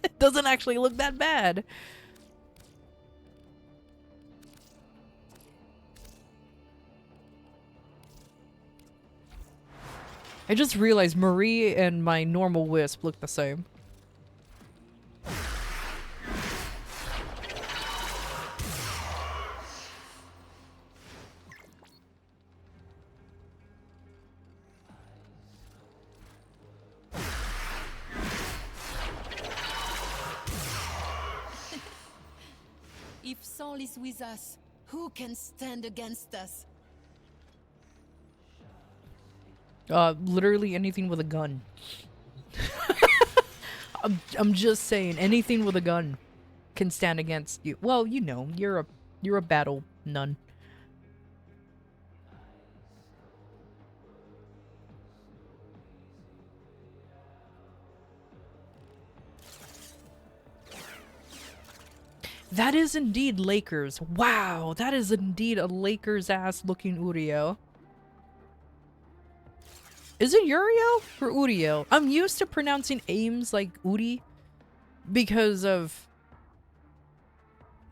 It doesn't actually look that bad. I just realized Marie and my normal wisp look the same. If Saul is with us, who can stand against us? Literally anything with a gun. I'm just saying, anything with a gun. can stand against you. Well, you know, you're a battle nun. That is indeed Lakers. Wow, that is indeed a Lakers ass looking Uriel. Is it Uriel or Uriel? I'm used to pronouncing Ames like Uri because of,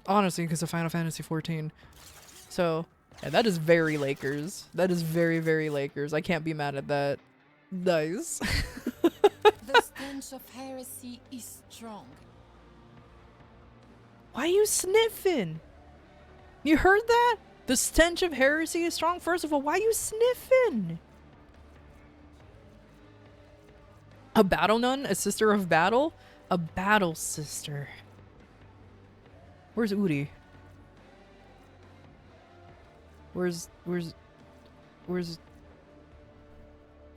honestly, because of Final Fantasy 14. So, yeah, that is very Lakers. That is very, very Lakers. I can't be mad at that. Nice. The stench of heresy is strong. Why are you sniffing? You heard that? The stench of heresy is strong. First of all, why are you sniffing? A battle nun? A sister of battle? A battle sister. Where's Uri? Where's...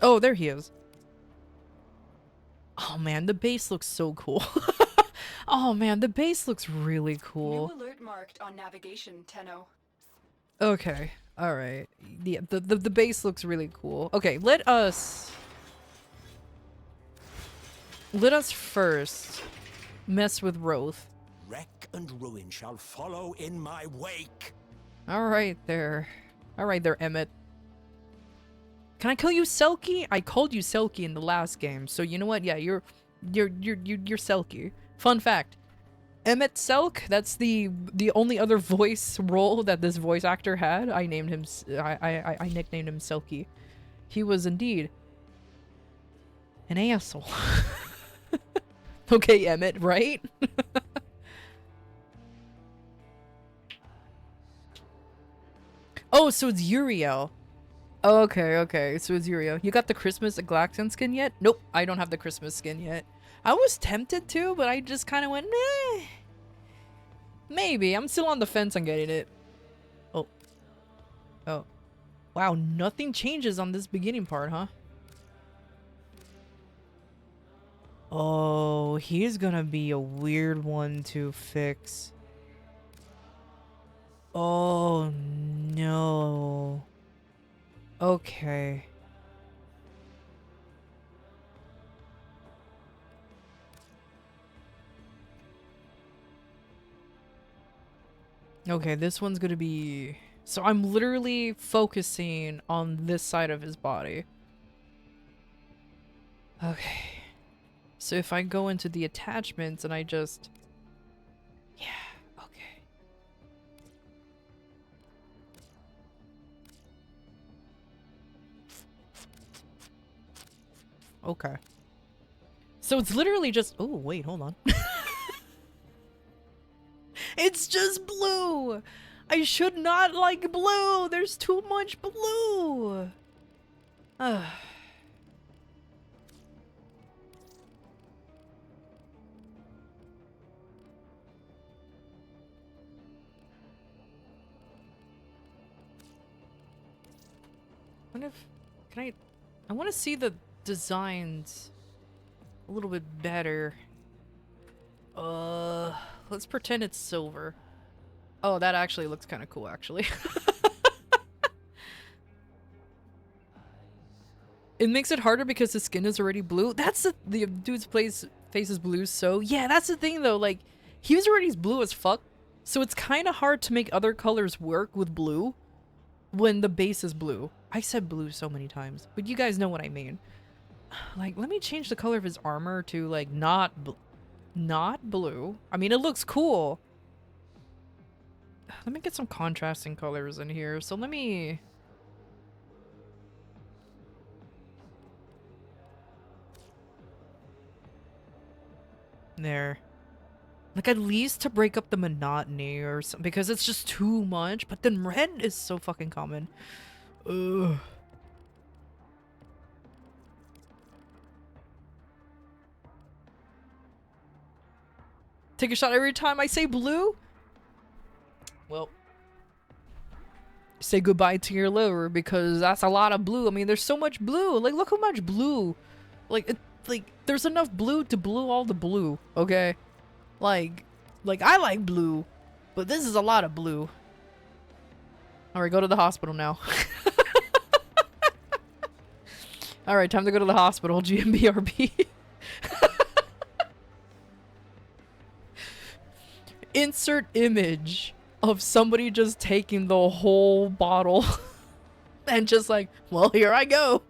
Oh, there he is. Oh man, the base looks so cool. Oh man, the base looks really cool. New alert marked on navigation, Tenno. Okay, alright. Yeah, the base looks really cool. Okay, let us first mess with Roth. Wreck and ruin shall follow in my wake. Alright there. Alright there, Emmett. Can I call you Selkie? I called you Selkie in the last game, so you know what? Yeah, you're Selkie. Fun fact. Emmett Selk, that's the only other voice role that this voice actor had. I named him I nicknamed him Selkie. He was indeed an asshole. Okay, Emmett, right? Oh, so it's Uriel. Okay, okay, so it's Uriel. You got the Christmas Glaxon skin yet? Nope, I don't have the Christmas skin yet. I was tempted to, but I just kind of went, meh. Maybe. I'm still on the fence on getting it. Oh. Oh. Wow, nothing changes on this beginning part, huh? Oh, he's gonna be a weird one to fix. Oh, no. Okay. Okay, this one's gonna be... So I'm literally focusing on this side of his body. Okay. So if I go into the attachments and I just... Yeah, okay. Okay. So it's literally just... Oh, wait, hold on. It's just blue! I should not like blue! There's too much blue! Ugh. What if... Can I want to see the designs a little bit better. Let's pretend it's silver. Oh, that actually looks kind of cool, actually. It makes it harder because the skin is already blue. That's the dude's face is blue, so... Yeah, that's the thing, though. Like, he was already blue as fuck. So it's kind of hard to make other colors work with blue when the base is blue. I said blue so many times, but you guys know what I mean. Like, let me change the color of his armor to, like, not blue. I mean, it looks cool. Let me get some contrasting colors in here. So let me... There. Like, at least to break up the monotony or something, because it's just too much. But then red is so fucking common. Ugh. Take a shot every time I say blue? Well, say goodbye to your liver, because that's a lot of blue. I mean, there's so much blue. Like, look how much blue. Like, there's enough blue to blue all the blue, okay? Like, Like, I like blue, but this is a lot of blue. Alright, go to the hospital now. Alright, time to go to the hospital. GMBRB. Insert image of somebody just taking the whole bottle and just like, well, here I go.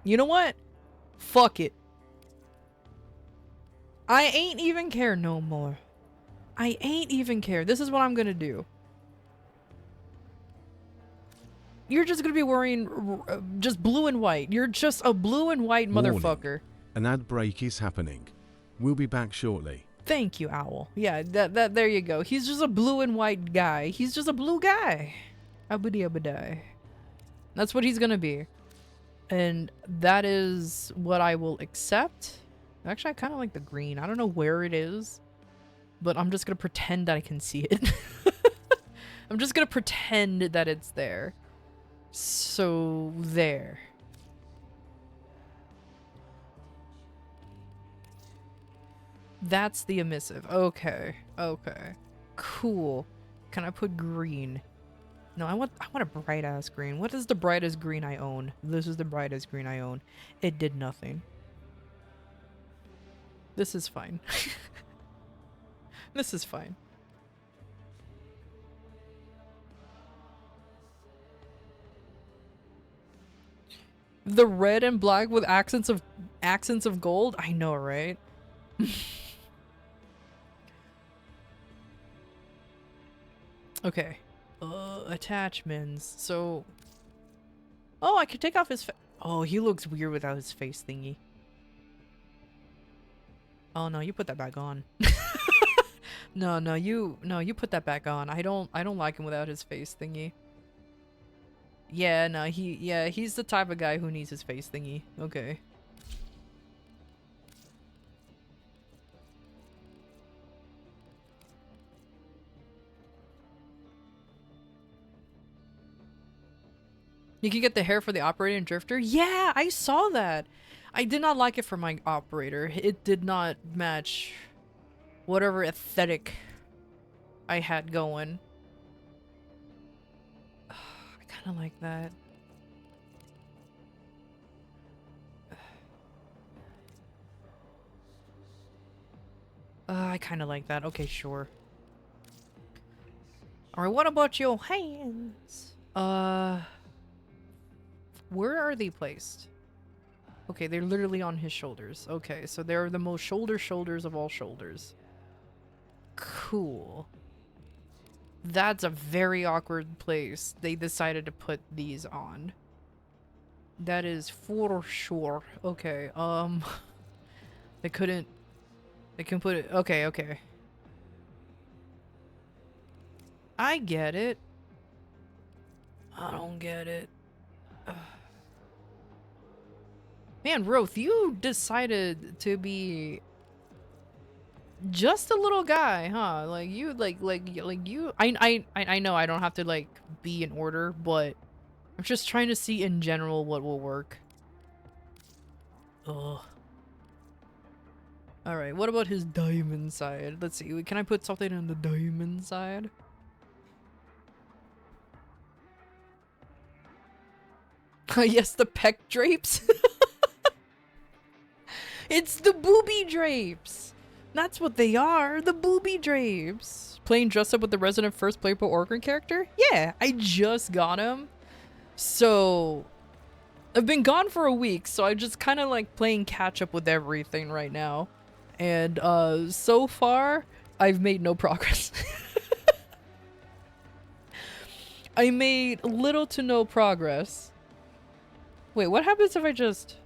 You know what? Fuck it. I ain't even care no more. I ain't even care. This is what I'm gonna do. You're just gonna be wearing just blue and white. You're just a blue and white Warning. motherfucker. An ad break is happening. We'll be back shortly. Thank you, Owl. Yeah, that there you go. He's just a blue and white guy. He's just a blue guy. Abadi abadai. That's what he's gonna be. And that is what I will accept. Actually, I kind of like the green. I don't know where it is, but I'm just gonna pretend that I can see it. I'm just gonna pretend that it's there. So, there. That's the emissive. Okay. Okay. Cool. Can I put green? No, I want a bright ass green. What is the brightest green I own? This is the brightest green I own. It did nothing. This is fine. This is fine. The red and black with accents of gold? I know, right? Okay. Attachments. So... Oh, I could take off his oh, he looks weird without his face thingy. Oh no, you put that back on. No, you put that back on. I don't like him without his face thingy. Yeah, no, he's the type of guy who needs his face thingy. Okay. You can get the hair for the operator and drifter? Yeah, I saw that. I did not like it for my operator. It did not match whatever aesthetic I had going. I kind of like that. I kind of like that. Okay, sure. Alright, what about your hands? Where are they placed? Okay, they're literally on his shoulders. Okay, so they're the most shoulders of all shoulders. Cool. That's a very awkward place they decided to put these on. That is for sure. Okay, they can put it, okay. I get it. I don't get it. Man, Roth, you decided to be just a little guy, huh? Like you, like you. I know I don't have to like be in order, but I'm just trying to see in general what will work. Ugh. All right, what about his diamond side? Let's see. Can I put something on the diamond side? Yes, the pec drapes. It's the booby drapes. That's what they are. The booby drapes. Playing dressed up with the resident first playable Organ character? Yeah, I just got him. So, I've been gone for a week, so I just kind of like playing catch up with everything right now. And so far, I've made no progress. I made little to no progress. Wait, what happens if I just...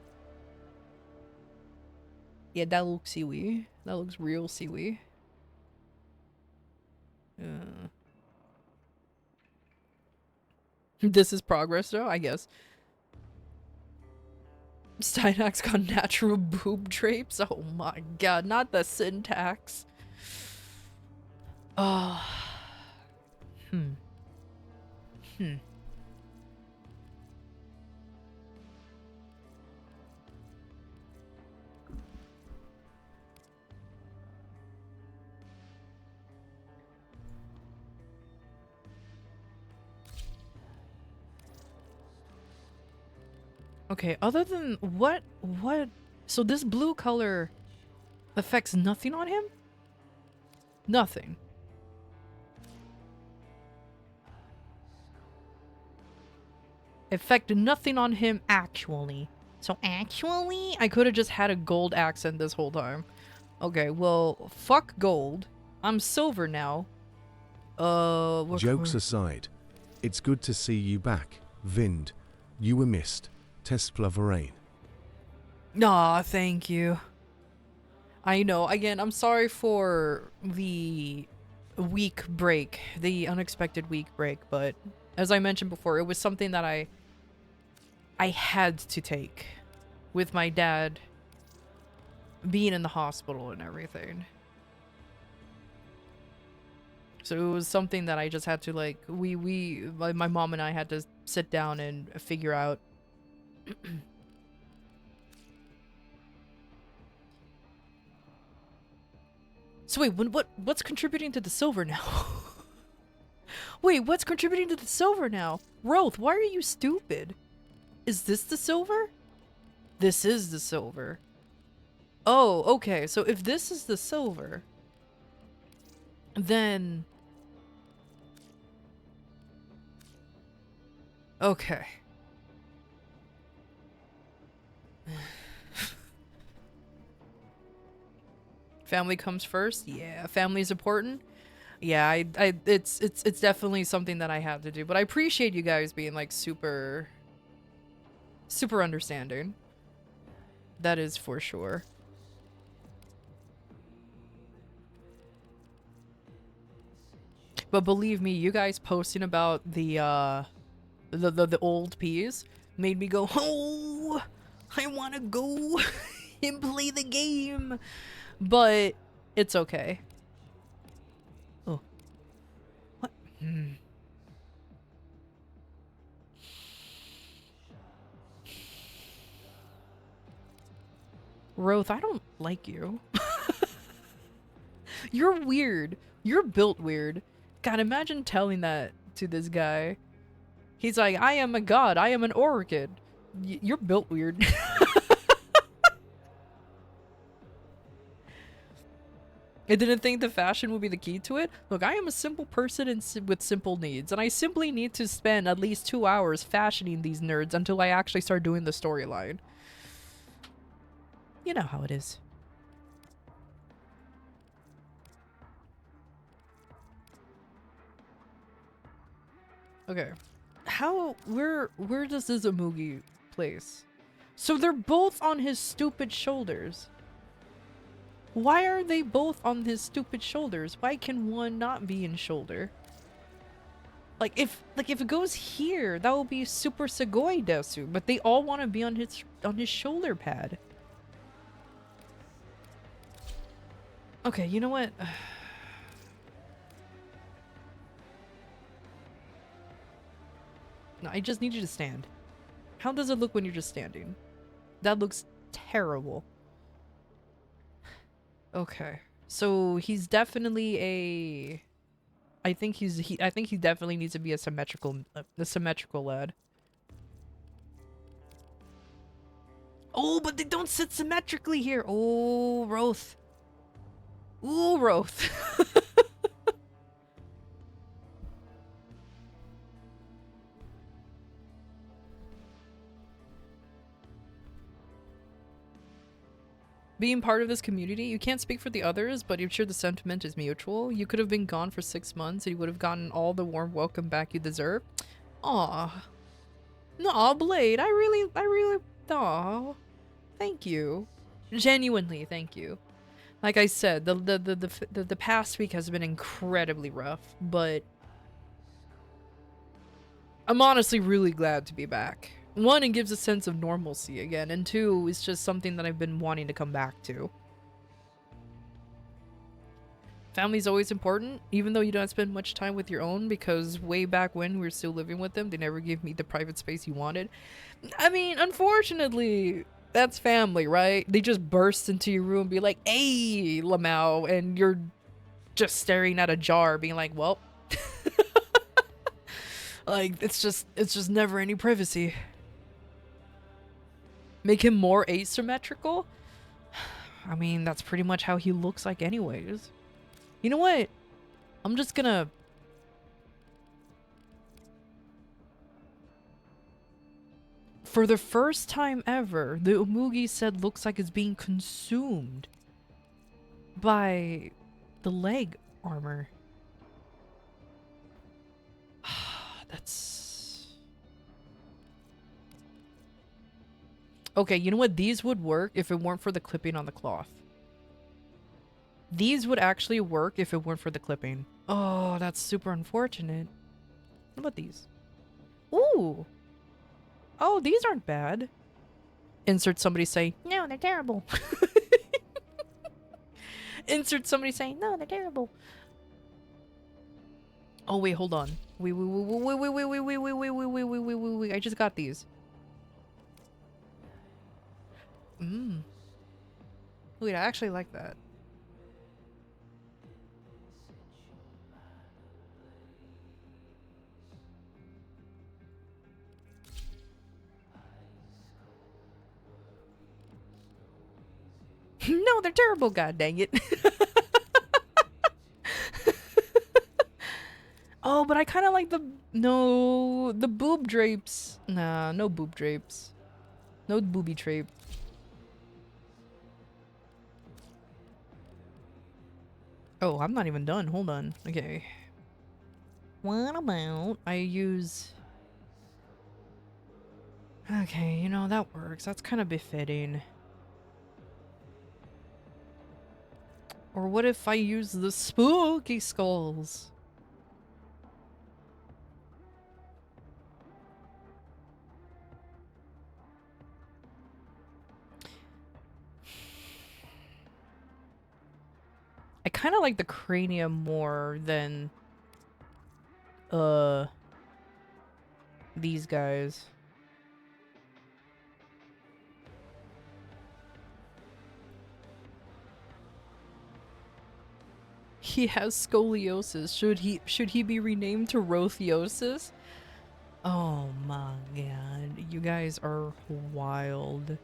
Yeah, that looks seaweed. That looks real seaweed. This is progress though, I guess. Steinhack's got natural boob drapes. Oh my god, not the syntax. Oh. Okay, other than what? So this blue color affects nothing on him? Nothing. Affect nothing on him actually. So actually, I could have just had a gold accent this whole time. Okay, well, fuck gold. I'm silver now. What Jokes aside, it's good to see you back, Vind. You were missed. Tesplaverain. Aw, thank you. I know. Again, I'm sorry for the week break, the unexpected week break, but as I mentioned before, it was something that I had to take with my dad being in the hospital and everything. So it was something that I just had to like my mom and I had to sit down and figure out. So wait, what's contributing to the silver now? Wait, what's contributing to the silver now? Roth, why are you stupid? Is this the silver? This is the silver. Oh, okay. So if this is the silver, then okay. Family comes first? Yeah, family's important. Yeah, it's definitely something that I have to do, but I appreciate you guys being like super understanding. That is for sure. But believe me, you guys posting about the old peas made me go, "Oh, I want to go and play the game." But it's okay. Oh. What? Roth, I don't like you. You're weird. You're built weird. God, imagine telling that to this guy. He's like, I am a god. I am an orchid. You're built weird. I didn't think the fashion would be the key to it. Look, I am a simple person with simple needs, and I simply need to spend at least 2 hours fashioning these nerds until I actually start doing the storyline. You know how it is. Okay. Where does this Amugi place? So they're both on his stupid shoulders. Why are they both on his stupid shoulders? Why can one not be in shoulder? Like if it goes here, that will be Super Sugoi Desu, but they all want to be on his shoulder pad. Okay, you know what? No, I just need you to stand. How does it look when you're just standing? That looks terrible. Okay. So he's definitely a I think he definitely needs to be a symmetrical lad. Oh, but they don't sit symmetrically here. Oh, Roth. Ooh, Roth. Being part of this community, you can't speak for the others, but I'm sure the sentiment is mutual. You could have been gone for 6 months and you would have gotten all the warm welcome back you deserve. Aw. Aw, Blade, I really, aw. Thank you. Genuinely, thank you. Like I said, the past week has been incredibly rough, but I'm honestly really glad to be back. 1, it gives a sense of normalcy again, and 2, it's just something that I've been wanting to come back to. Family's always important, even though you don't spend much time with your own, because way back when we were still living with them, they never gave me the private space you wanted. I mean, unfortunately, that's family, right? They just burst into your room and be like, hey, Lamau, and you're just staring at a jar being like, well, like, it's just never any privacy. Make him more asymmetrical? I mean, that's pretty much how he looks like anyways. You know what? I'm just gonna... For the first time ever, the Umugi said looks like it's being consumed by the leg armor. That's... Okay, you know what? These would work if it weren't for the clipping on the cloth. These would actually work if it weren't for the clipping. Oh, that's super unfortunate. What about these? Ooh! Oh, these aren't bad. Insert somebody say, no, they're terrible. Insert somebody saying, no, they're terrible. Oh, wait, hold on. Wait. I just got these. Wait, I actually like that. No, they're terrible, god dang it. Oh, but I kind of like the boob drapes. Nah, no boob drapes. No booby drape. Oh, I'm not even done. Hold on. Okay. What about I use... Okay, you know, that works. That's kind of befitting. Or what if I use the spooky skulls? I kind of like the cranium more than these guys. He has scoliosis. Should he be renamed to Rothiosis? Oh my god, you guys are wild.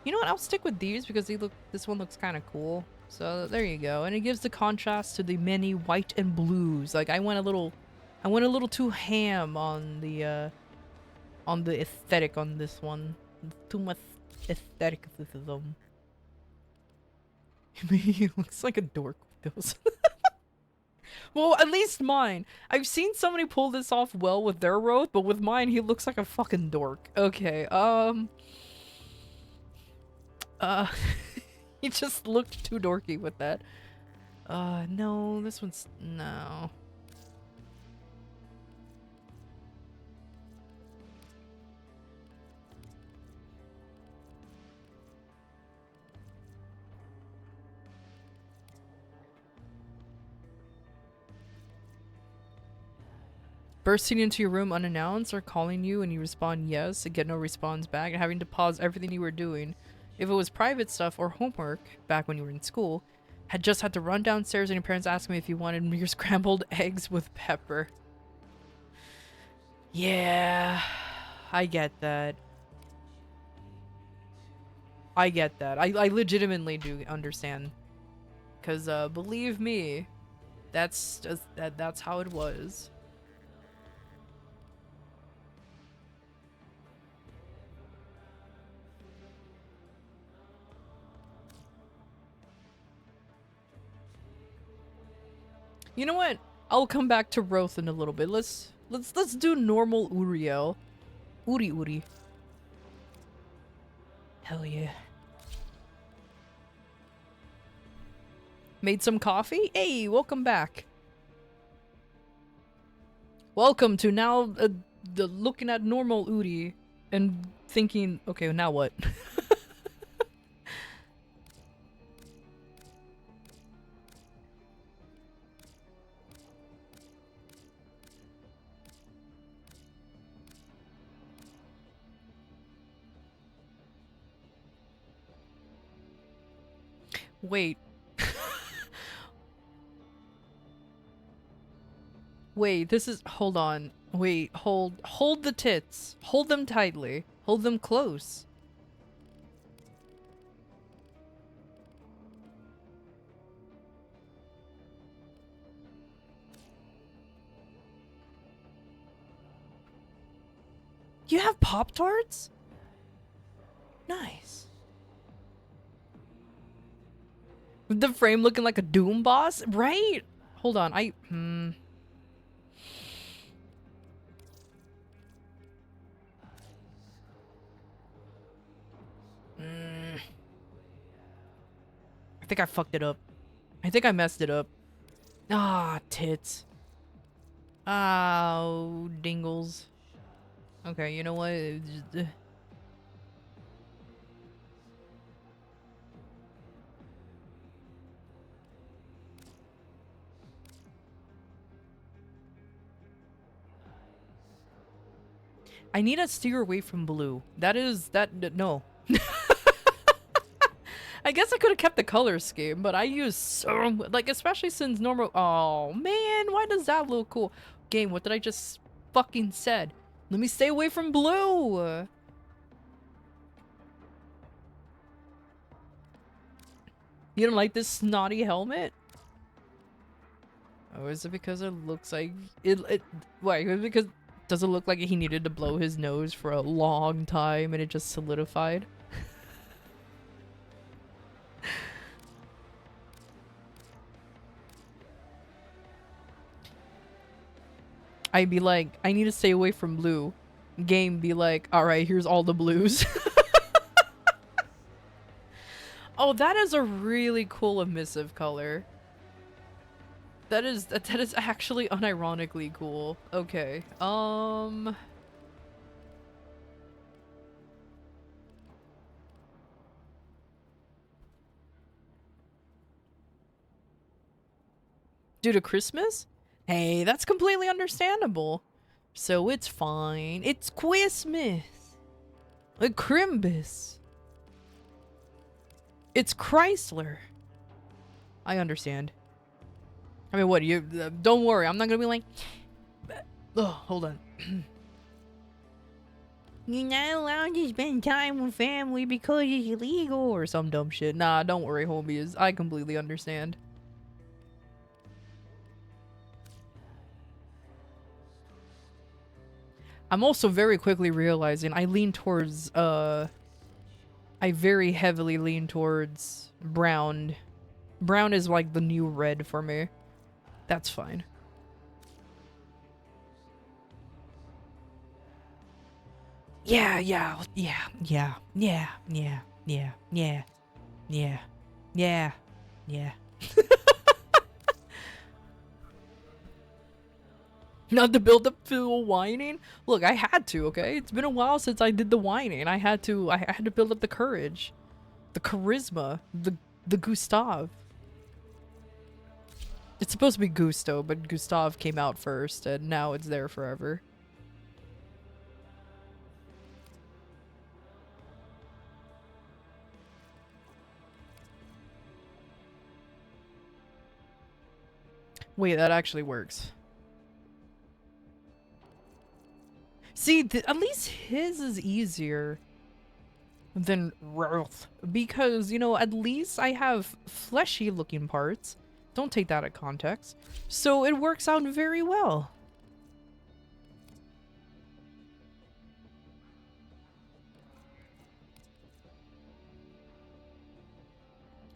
You know what? I'll stick with these because this one looks kind of cool. So there you go, and it gives the contrast to the many white and blues. Like I went a little too ham on the aesthetic on this one. Too much aestheticism. He looks like a dork with those. Well, at least mine. I've seen somebody pull this off well with their Roth, but with mine, he looks like a fucking dork. Okay, he just looked too dorky with that. No, this one's... no. Bursting into your room unannounced or calling you and you respond yes and get no response back and having to pause everything you were doing. If it was private stuff or homework, back when you were in school, had to run downstairs and your parents asked me if you wanted your scrambled eggs with pepper. Yeah, I get that. I get that. I legitimately do understand. Because, believe me, that's just, that's how it was. You know what? I'll come back to Roth in a little bit. Let's do normal Uriel. Uri. Hell yeah. Made some coffee? Hey, welcome back. Welcome to now looking at normal Uri and thinking, okay, now what? Wait. Wait, this is... Hold on. Wait, hold the tits. Hold them tightly. Hold them close. You have Pop-Tarts? Nice. With the frame looking like a Doom boss? Right? Hold on, I think I fucked it up. I think I messed it up. Ah, tits. Oh, dingles. Okay, you know what? I need to steer away from blue. No. I guess I could have kept the color scheme, but I use so, like, especially since normal, oh man, why does that look cool? Game, what did I just fucking said? Let me stay away from blue. You don't like this snotty helmet? Oh, is it because it looks like wait, is it because does it look like he needed to blow his nose for a long time and it just solidified? I'd be like, I need to stay away from blue. Game be like, alright, here's all the blues. Oh, that is a really cool emissive color. That is actually unironically cool. Okay. Due to Christmas? Hey, that's completely understandable. So it's fine. It's Christmas. A Crimbus. It's Chrysler. I understand. I mean, what, you... don't worry, I'm not gonna be like... Oh, hold on. You're not allowed to spend time with family because it's illegal or some dumb shit. Nah, don't worry, homies. I completely understand. I'm also very quickly realizing I lean towards, I very heavily lean towards brown. Brown is like the new red for me. That's fine. Yeah. Not to build up to whining? Look, I had to, okay? It's been a while since I did the whining. I had to build up the courage. The charisma. The Gustav. It's supposed to be Gusto, but Gustav came out first, and now it's there forever. Wait, that actually works. See, at least his is easier than Roth. Because, you know, at least I have fleshy looking parts. Don't take that at context. So it works out very well.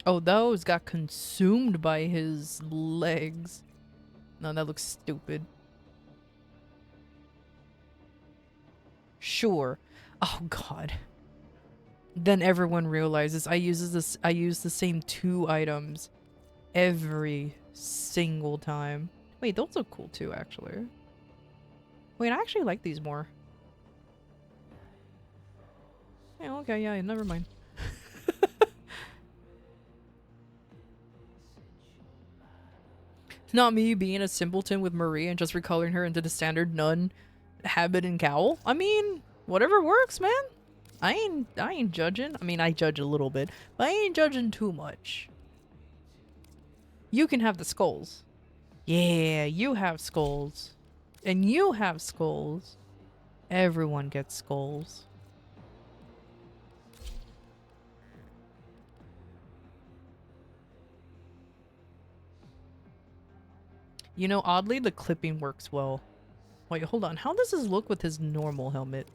Oh, those got consumed by his legs. No, that looks stupid. Sure. Oh god. Then everyone realizes I use the same 2 items every single time. Wait, those look cool too, actually. Wait, I actually like these more. Yeah, okay, yeah, never mind. Not me being a simpleton with Marie and just recoloring her into the standard nun habit and cowl. I mean, whatever works, man. I ain't judging. I mean, I judge a little bit, but I ain't judging too much. You can have the skulls. Yeah, you have skulls. And you have skulls. Everyone gets skulls. You know, oddly, the clipping works well. Wait, hold on. How does this look with his normal helmet?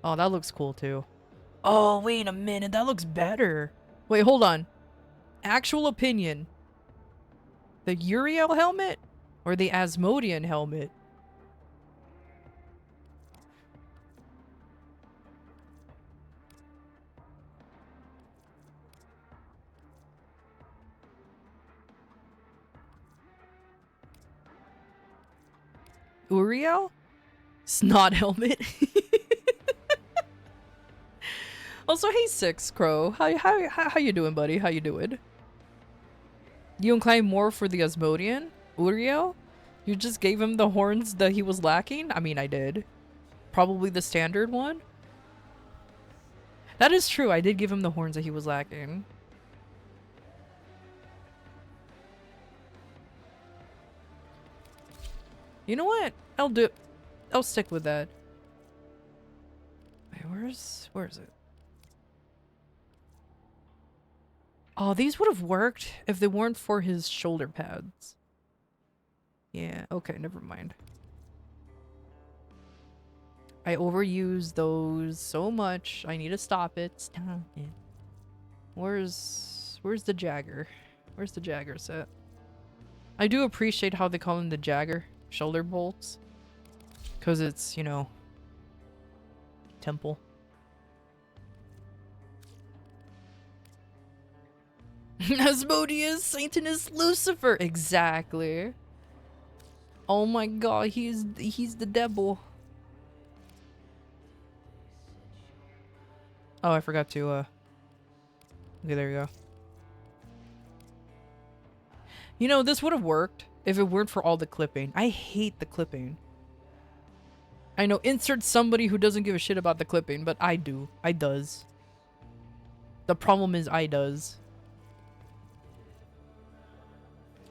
Oh, that looks cool too. Oh, wait a minute. That looks better. Wait, hold on. Actual opinion. The Uriel helmet or the Asmodean helmet? Uriel? Snot helmet. Also, hey Six Crow. How you doing, buddy? How you doing? You inclined more for the Asmodean? Uriel? You just gave him the horns that he was lacking? I mean, I did. Probably the standard one? That is true. I did give him the horns that he was lacking. You know what? I'll stick with that. Wait, where is it? Oh, these would have worked if they weren't for his shoulder pads. Yeah, okay, never mind. I overuse those so much. I need to stop it. Stop it. Where's the Jagger? Where's the Jagger set? I do appreciate how they call him the Jagger shoulder bolts. Because it's, you know, temple. Asmodeus, Satanus, Lucifer. Exactly. Oh my god, he's the devil. Oh, I forgot to okay, there you go. You know, this would have worked if it weren't for all the clipping. I hate the clipping. I know, insert somebody who doesn't give a shit about the clipping, but I do. I does. The problem is I does.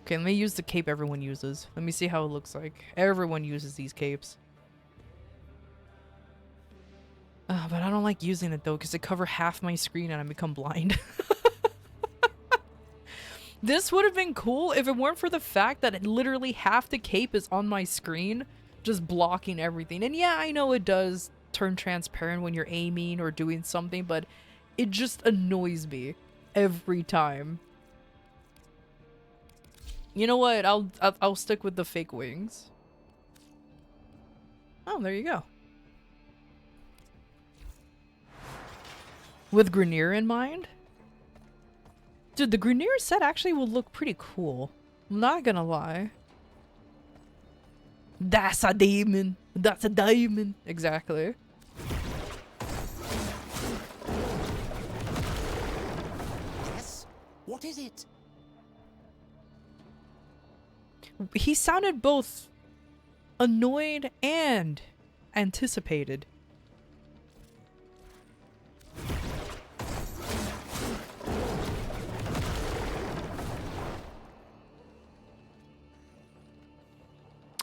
Okay, let me use the cape everyone uses. Let me see how it looks like. Everyone uses these capes. But I don't like using it though, because they cover half my screen and I become blind. This would have been cool if it weren't for the fact that literally half the cape is on my screen, just blocking everything. And yeah, I know it does turn transparent when you're aiming or doing something, but it just annoys me every time. You know what? I'll stick with the fake wings. Oh, there you go. With Grenier in mind? Dude, the Grenier set actually will look pretty cool. I'm not gonna lie. That's a demon. That's a diamond. Exactly. Yes? What is it? He sounded both annoyed and anticipated.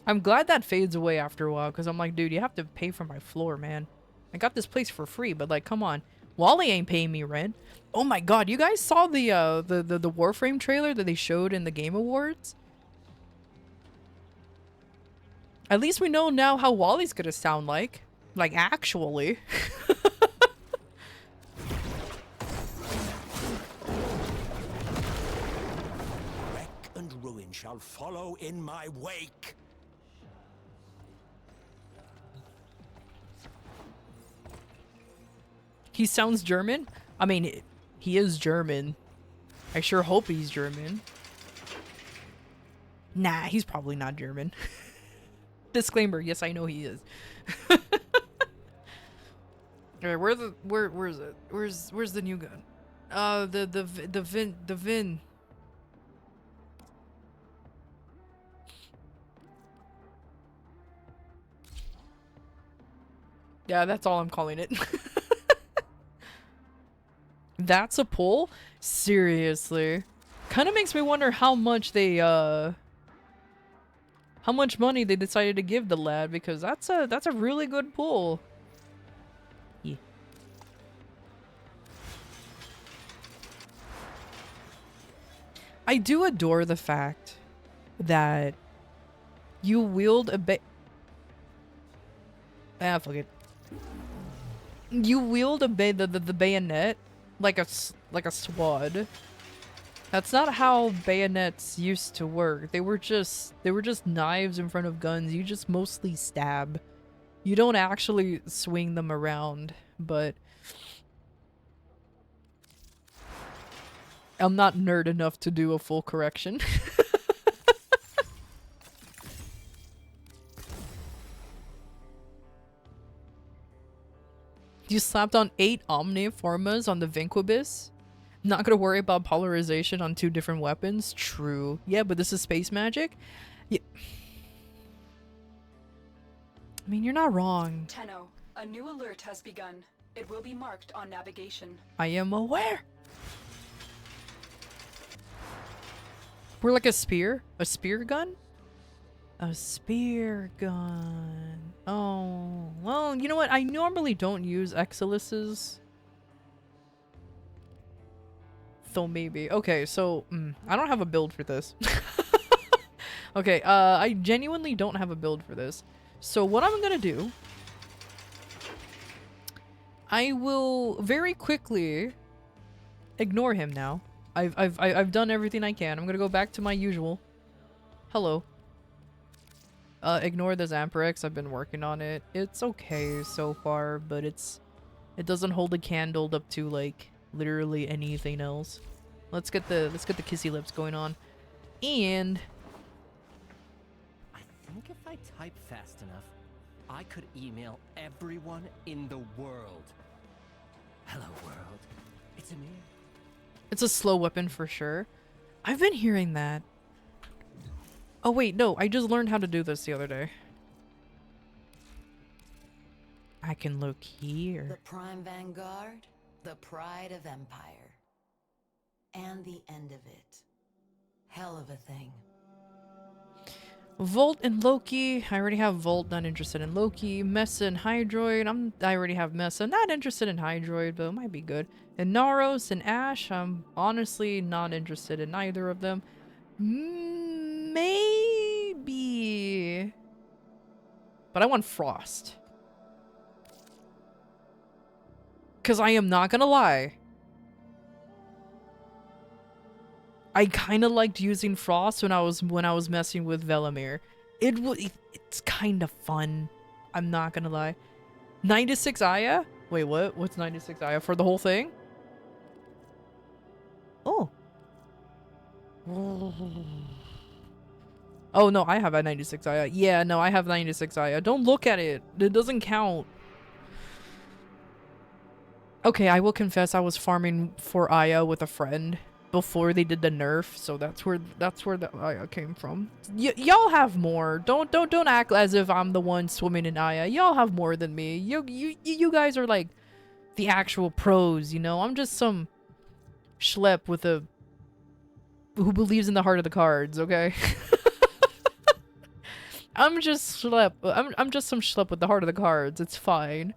I'm glad that fades away after a while, because I'm like, dude, you have to pay for my floor, man. I got this place for free, but like, come on. Wally ain't paying me rent. Oh my god, you guys saw the Warframe trailer that they showed in the Game Awards? At least we know now how Wally's gonna sound like. Like, actually. Wreck and ruin shall follow in my wake. He sounds German? I mean, he is German. I sure hope he's German. Nah, he's probably not German. Disclaimer, yes, I know he is. Alright, where is it? Where's the new gun? The VIN. Yeah, that's all I'm calling it. That's a pull? Seriously. Kind of makes me wonder how much they, how much money they decided to give the lad, because that's a really good pull. Yeah. I do adore the fact that you wield a fuck it. You wield a the bayonet like a sword. That's not how bayonets used to work. They were just knives in front of guns. You just mostly stab. You don't actually swing them around, but I'm not nerd enough to do a full correction. You slapped on 8 Omniformas on the Vinquibus? Not gonna worry about polarization on 2 different weapons? True. Yeah, but this is space magic? Yeah. I mean, you're not wrong. Tenno, a new alert has begun. It will be marked on navigation. I am aware. We're like a spear? A spear gun? A spear gun. Oh, well, you know what? I normally don't use Exilises. So maybe. Okay, so I don't have a build for this. Okay, I genuinely don't have a build for this. So what I'm gonna do, I will very quickly ignore him now. I've done everything I can. I'm gonna go back to my usual. Hello. Ignore the Zamperex. I've been working on it. It's okay so far, but it doesn't hold a candle up to like literally anything else. Let's get the kissy lips going on. And I think if I type fast enough, I could email everyone in the world. Hello, world. It's me. it's a slow weapon for sure. I've been hearing that. Oh wait, no, I just learned how to do this the other day. I can look here. The Prime Vanguard, the pride of Empire. And the end of it. Hell of a thing. Volt and Loki. I already have Volt, not interested in Loki. Mesa and Hydroid. I already have Mesa, not interested in Hydroid, but it might be good. And Naros and Ash. I'm honestly not interested in either of them. Maybe. But I want Frost. Because I am not gonna lie. I kind of liked using Frost when I was messing with Velamir. It's kind of fun. I'm not gonna lie. 96 Aya? Wait, what? What's 96 Aya for the whole thing? Oh. Oh no, I have a 96 Aya. Yeah, no, I have 96 Aya. Don't look at it. It doesn't count. Okay, I will confess I was farming for Aya with a friend before they did the nerf, so that's where the Aya came from. Y'all have more. Don't act as if I'm the one swimming in Aya. Y'all have more than me. You guys are like the actual pros, you know? I'm just some schlep with a who believes in the heart of the cards, okay? I'm just schlep. I'm just some schlep with the heart of the cards. It's fine.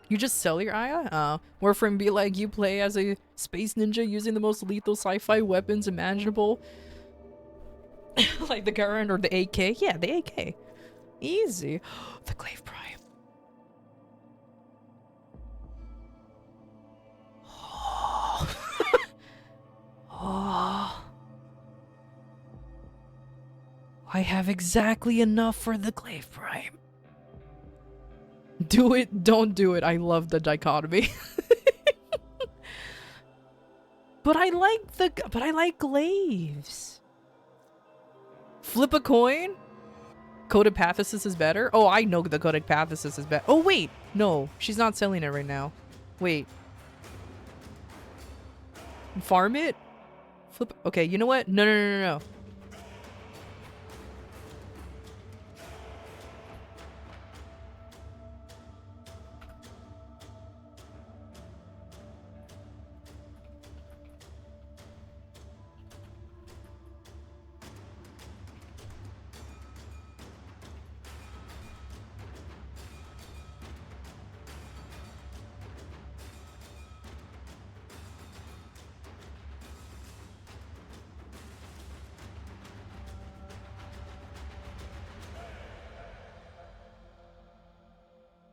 You just sell your Aya? Warframe be like, you play as a space ninja using the most lethal sci-fi weapons imaginable. Like the Garand or the AK? Yeah, the AK. Easy. The Glaive Prime. Oh. I have exactly enough for the Glaive Prime. Do it, don't do it. I love the dichotomy. But I like glaives. Flip a coin? Coded Pathesis is better? Oh, I know the Coded Pathesis is better. Oh, wait. No, she's not selling it right now. Wait. Farm it? Flip. Okay, you know what? No.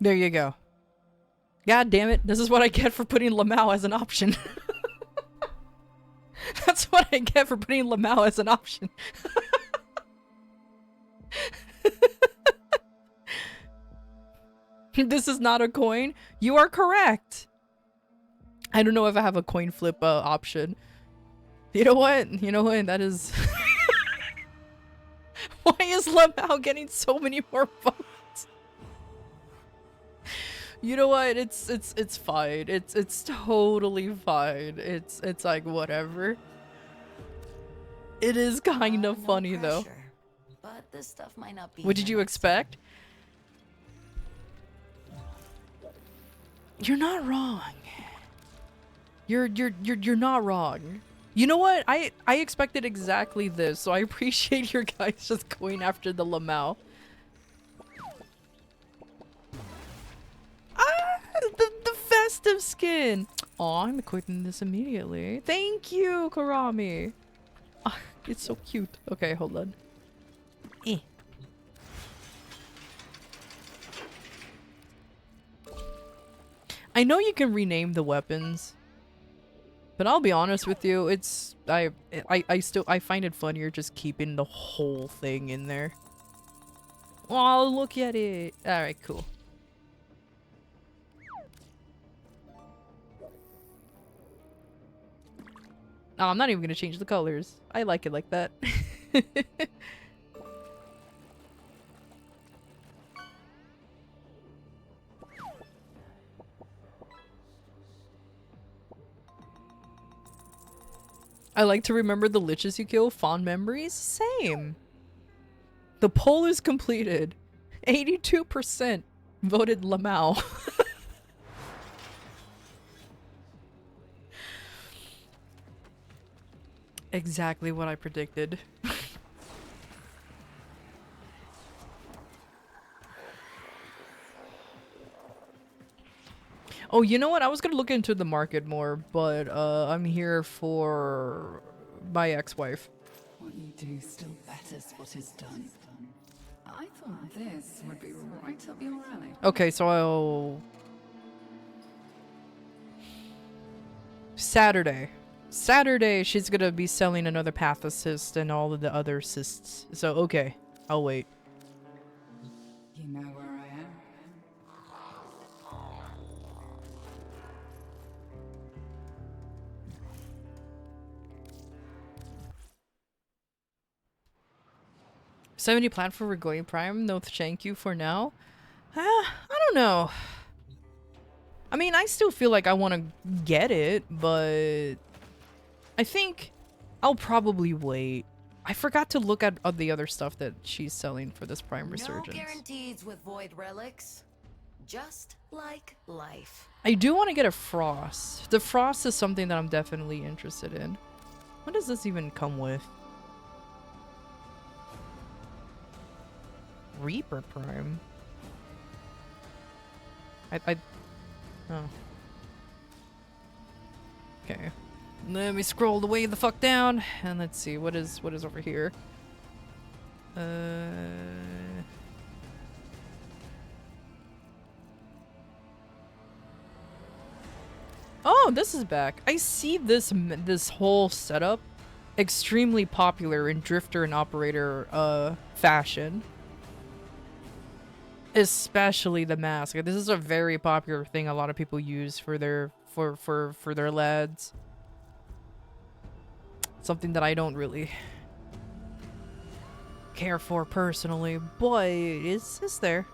There you go. God damn it. This is what I get for putting Lamau as an option. That's what I get for putting Lamau as an option. This is not a coin. You are correct. I don't know if I have a coin flip option. You know what? You know what? That is... Why is Lamau getting so many more votes? You know what? It's fine. It's totally fine. It's like whatever. It is kind of funny though. But this stuff might not be. What did you expect? You're not wrong. You're not wrong. You know what? I expected exactly this, so I appreciate your guys just going after the Lamau. Ah, the festive skin. Oh, I'm equipping this immediately. Thank you, Karami. Ah, it's so cute. Okay, hold on. Eh. I know you can rename the weapons, but I'll be honest with you, it's I find it funnier just keeping the whole thing in there. Oh, look at it. All right, cool. Oh, I'm not even gonna change the colors. I like it like that. I like to remember the liches you kill. Fond memories? Same. The poll is completed. 82% voted Lamau. Exactly what I predicted. Oh, you know what? I was gonna look into the market more, but I'm here for my ex-wife. What you do still betters what is done. I thought this would be right up your alley. Okay, so I'll... Saturday, she's gonna be selling another path assist and all of the other assists. So, okay. I'll wait. You know where I am? 70 plan for Regoy Prime? No thank you for now. I don't know. I mean, I still feel like I want to get it, but I think I'll probably wait. I forgot to look at the other stuff that she's selling for this Prime Resurgence. No guarantees with Void Relics. Just like life. I do want to get a Frost. The Frost is something that I'm definitely interested in. What does this even come with? Reaper Prime. Oh. Okay. Let me scroll the way the fuck down and let's see what is over here. Oh, this is back. I see this whole setup extremely popular in Drifter and Operator fashion. Especially the mask. This is a very popular thing a lot of people use for their their lads. Something that I don't really care for personally, but it's there.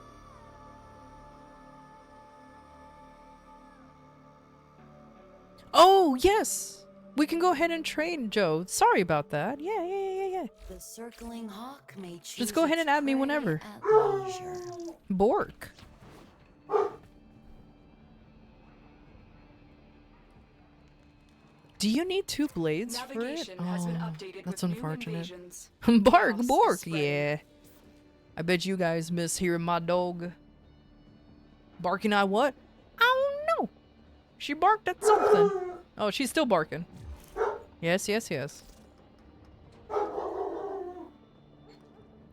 Oh, yes! We can go ahead and trade, Joe. Sorry about that. Yeah. The circling hawk may choose. Just go ahead and add me whenever. Bork. Do you need 2 blades for it? Oh, that's unfortunate. Bork, yeah. I bet you guys miss hearing my dog barking at what? I don't know. She barked at something. Oh, she's still barking. Yes.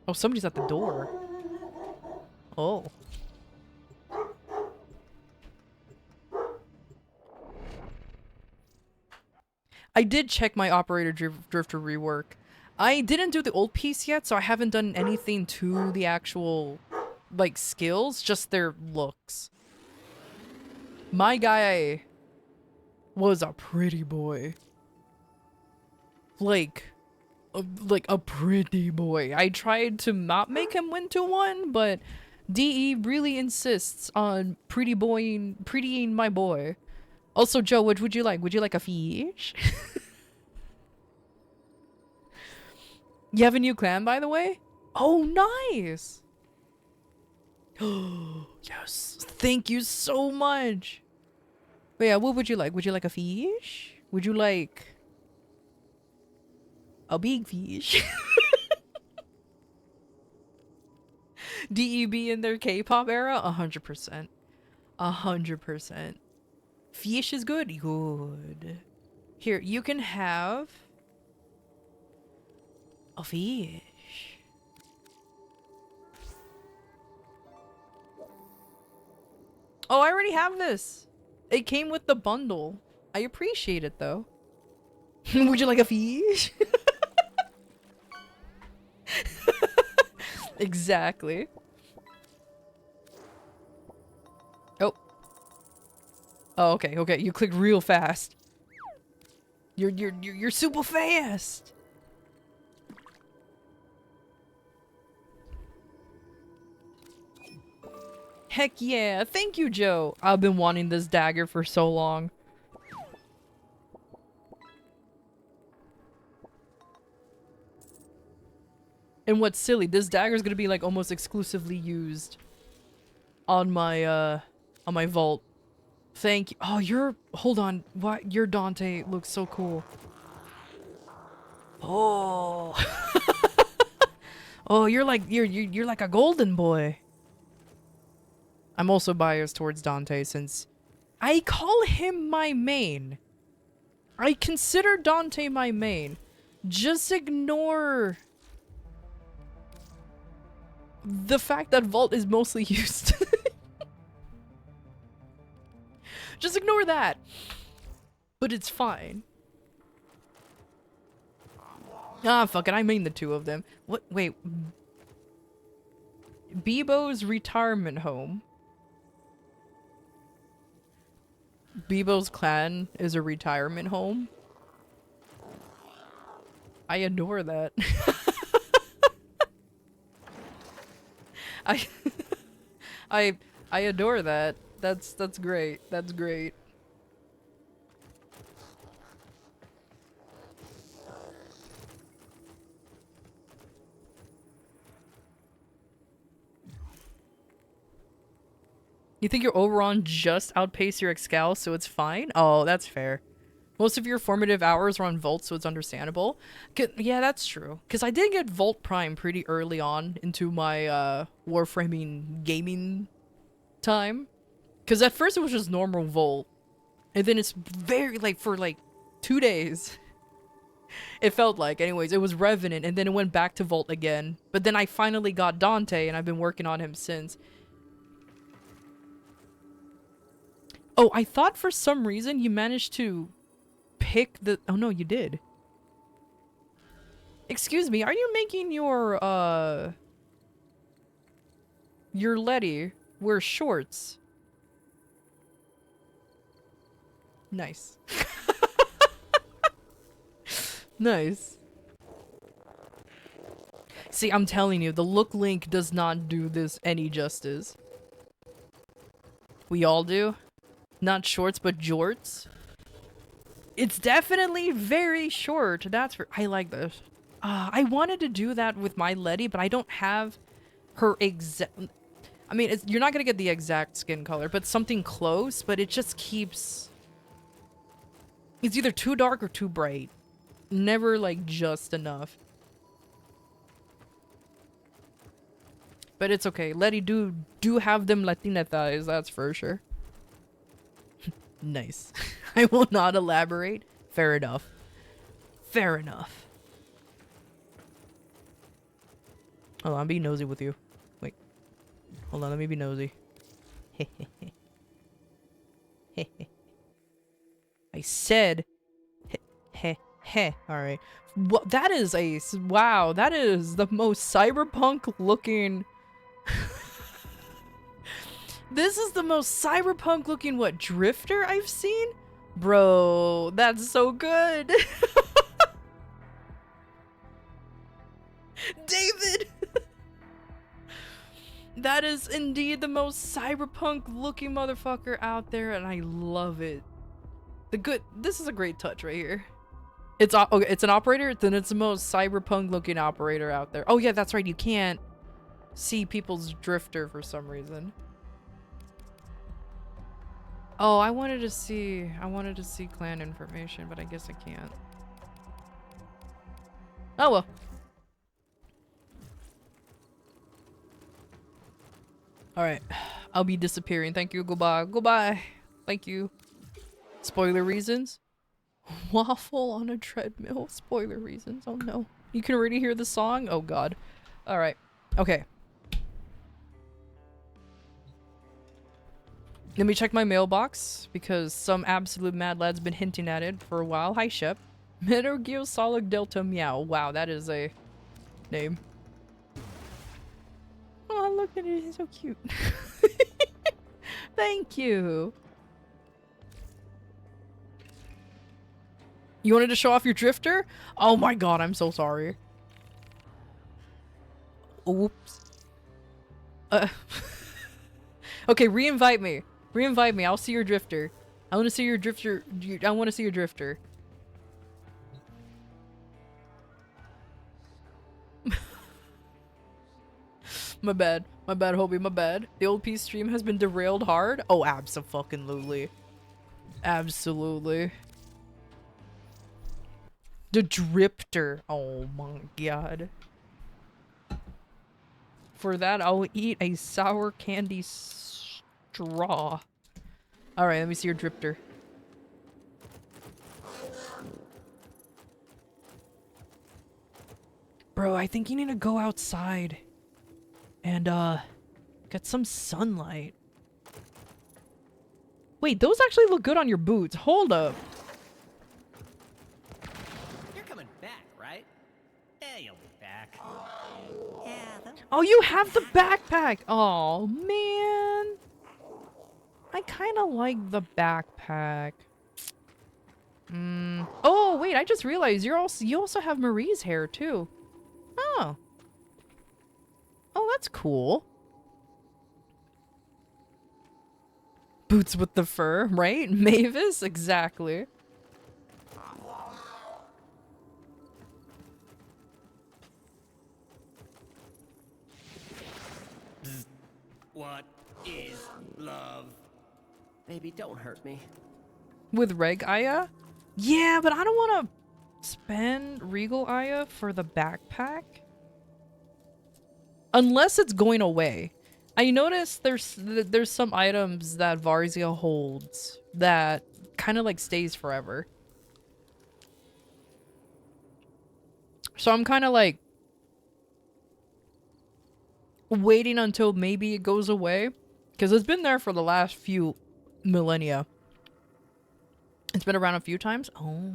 Oh, somebody's at the door. Oh. I did check my operator drifter rework. I didn't do the old piece yet, so I haven't done anything to the actual, like, skills, just their looks. My guy was a pretty boy. Like a pretty boy. I tried to not make him into one, but DE really insists on prettying my boy. Also, Joe, what would you like? Would you like a fish? You have a new clan, by the way? Oh, nice! Yes, thank you so much. But yeah, what would you like? Would you like a fish? Would you like a big fish? DEB in their K-pop era? 100%. 100%. Fish is good? Good. Here, you can have a fish. Oh, I already have this. It came with the bundle. I appreciate it though. Would you like a fish? Exactly. Oh. Oh, okay, okay. You clicked real fast. You're super fast. Heck yeah. Thank you, Joe. I've been wanting this dagger for so long. And what's silly, this dagger is gonna be like almost exclusively used on my vault. Thank you. Oh, hold on. What? Your Dante looks so cool. Oh. Oh, you're like a golden boy. I'm also biased towards Dante since I call him my main. I consider Dante my main. Just ignore the fact that Vault is mostly used. Just ignore that. But it's fine. Ah, fuck it. I main the two of them. What? Wait. Bebo's retirement home. Bebo's clan is a retirement home. I adore that. I adore that. That's great. That's great. You think your Oberon just outpaced your Excal, so it's fine? Oh, that's fair. Most of your formative hours are on Volt, so it's understandable. Yeah, that's true. Because I did get Volt Prime pretty early on into my Warframing gaming time. Because at first it was just normal Volt. And then it's very, like, for like 2 days. It felt like, anyways, it was Revenant, and then it went back to Volt again. But then I finally got Dante, and I've been working on him since. Oh, I thought for some reason you managed to pick the... Oh, no, you did. Excuse me, are you making your Letty wear shorts? Nice. Nice. See, I'm telling you, the look link does not do this any justice. We all do. Not shorts, but jorts. It's definitely very short. That's for... I like this. I wanted to do that with my Letty, but I don't have her exact... I mean, you're not gonna get the exact skin color, but something close, but it just keeps... It's either too dark or too bright. Never, like, just enough. But it's okay. Letty do have them Latina thighs, that's for sure. Nice. I will not elaborate. Fair enough. Fair enough. Hold on, I'm being nosy with you. Wait. Hold on, let me be nosy. I said... Heh, heh. Alright. What, that is a... Wow, that is the most cyberpunk looking... This is the most cyberpunk looking, what, drifter I've seen? Bro, that's so good. David! That is indeed the most cyberpunk looking motherfucker out there, and I love it. This is a great touch right here. It's okay, it's an operator, then it's the most cyberpunk looking operator out there. Oh yeah, that's right, you can't see people's drifter for some reason. Oh, I wanted to see clan information, but I guess I can't. Oh well. Alright, I'll be disappearing. Thank you, goodbye. Goodbye. Thank you. Spoiler reasons? Waffle on a treadmill. Spoiler reasons. Oh no. You can already hear the song? Oh god. Alright. Okay. Let me check my mailbox, because some absolute mad lad's been hinting at it for a while. Hi, Shep. Metal Gear Solid Delta Meow. Wow, that is a name. Oh, look at it. He's so cute. Thank you. You wanted to show off your drifter? Oh my god, I'm so sorry. Oops. Okay, re-invite me. Re-invite me. I'll see your drifter. I want to see your drifter. I want to see your drifter. My bad. My bad, Hobie. My bad. The old P stream has been derailed hard. Oh, abso-fucking-lutely. Absolutely. The drifter. Oh my god. For that, I'll eat a sour candy straw. Alright, let me see your drifter. Bro, I think you need to go outside and get some sunlight. Wait, those actually look good on your boots. Hold up. You're coming back, right? Yeah, you'll be back. Oh, you have the backpack. Oh, man. I kind of like the backpack. Oh, wait, I just realized you also have Marie's hair too. Oh. Oh, that's cool. Boots with the fur, right? Mavis, exactly. What is love? Baby, don't hurt me. With Reg Aya? Yeah, but I don't want to spend Regal Aya for the backpack. Unless it's going away. I noticed there's some items that Varzia holds that kind of like stays forever. So I'm kind of like waiting until maybe it goes away, because it's been there for the last few millennia. It's been around a few times. Oh.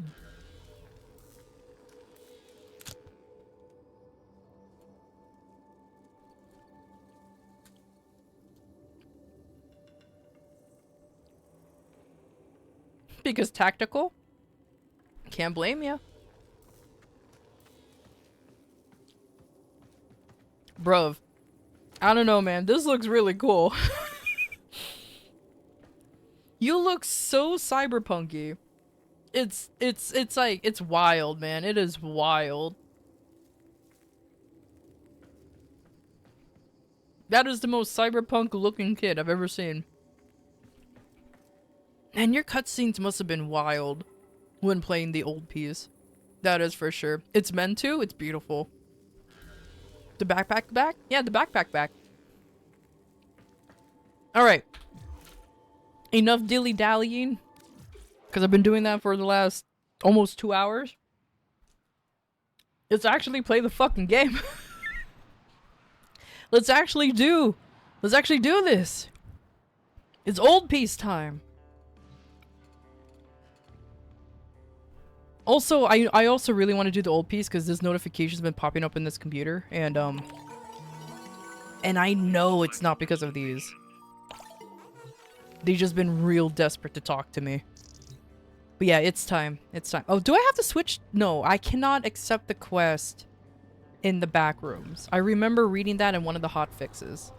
Because tactical? Can't blame you. Bruv. I don't know, man. This looks really cool. You look so cyberpunky. It's like, it's wild, man. It is wild. That is the most cyberpunk looking kid I've ever seen. And your cutscenes must have been wild when playing the old piece. That is for sure. It's meant to. It's beautiful. The backpack back? Yeah, the backpack back. Alright. Enough dilly-dallying. Because I've been doing that for the last almost 2 hours. Let's actually play the fucking game. Let's actually do this. It's old piece time. Also, I also really want to do the old piece because this notification's been popping up in this computer, and I know it's not because of these. They've just been real desperate to talk to me. But yeah, it's time. It's time. Oh, do I have to switch? No, I cannot accept the quest in the back rooms. I remember reading that in one of the hot fixes.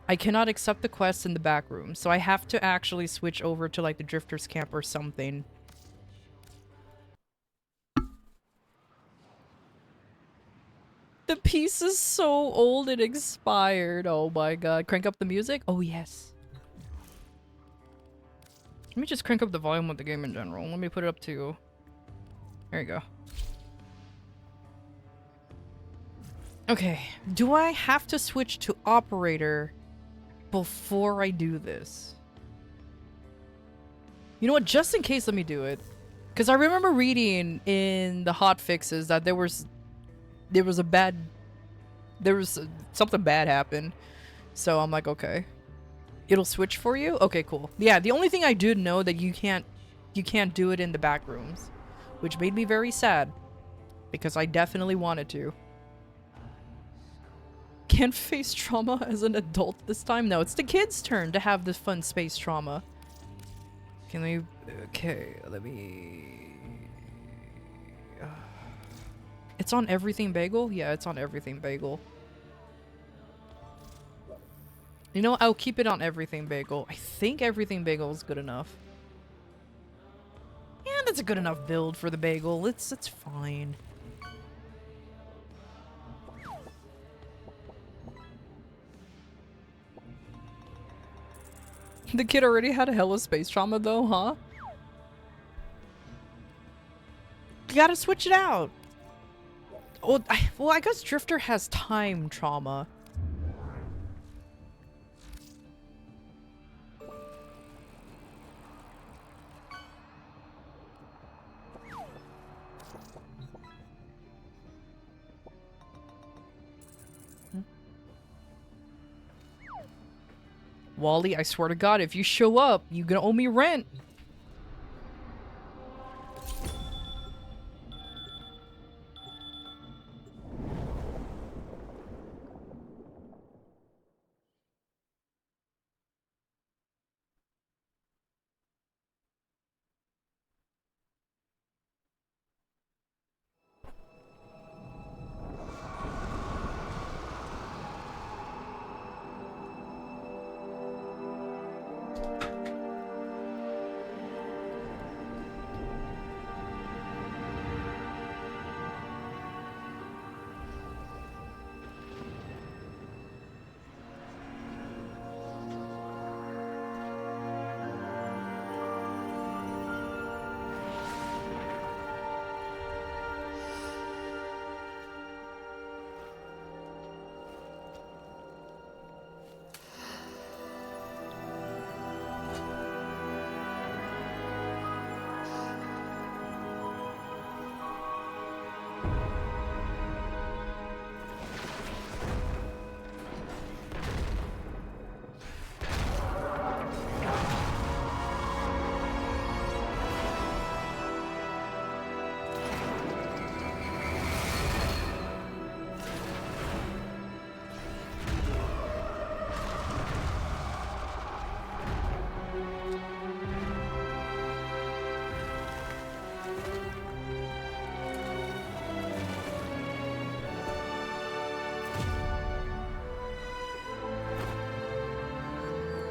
I cannot accept the quest in the back room, so I have to actually switch over to like the Drifters camp or something. The piece is so old and expired. Oh my god. Crank up the music? Oh yes. Let me just crank up the volume of the game in general. Let me put it up to... There you go. Okay. Do I have to switch to operator before I do this? You know what? Just in case, let me do it. Because I remember reading in the hot fixes that there was something bad happened. So I'm like, okay. It'll switch for you? Okay, cool. Yeah, the only thing I did know that you can't do it in the back rooms, which made me very sad because I definitely wanted to. Can't face trauma as an adult this time? No, it's the kids' turn to have this fun space trauma. Can we... Okay, let me... It's on Everything Bagel? Yeah, it's on Everything Bagel. You know, I'll keep it on Everything Bagel. I think Everything Bagel is good enough. Yeah, that's a good enough build for the bagel. It's fine. The kid already had a hella space trauma though, huh? You gotta switch it out. Well, I guess Drifter has time trauma. Wally, I swear to God, if you show up, you're gonna owe me rent.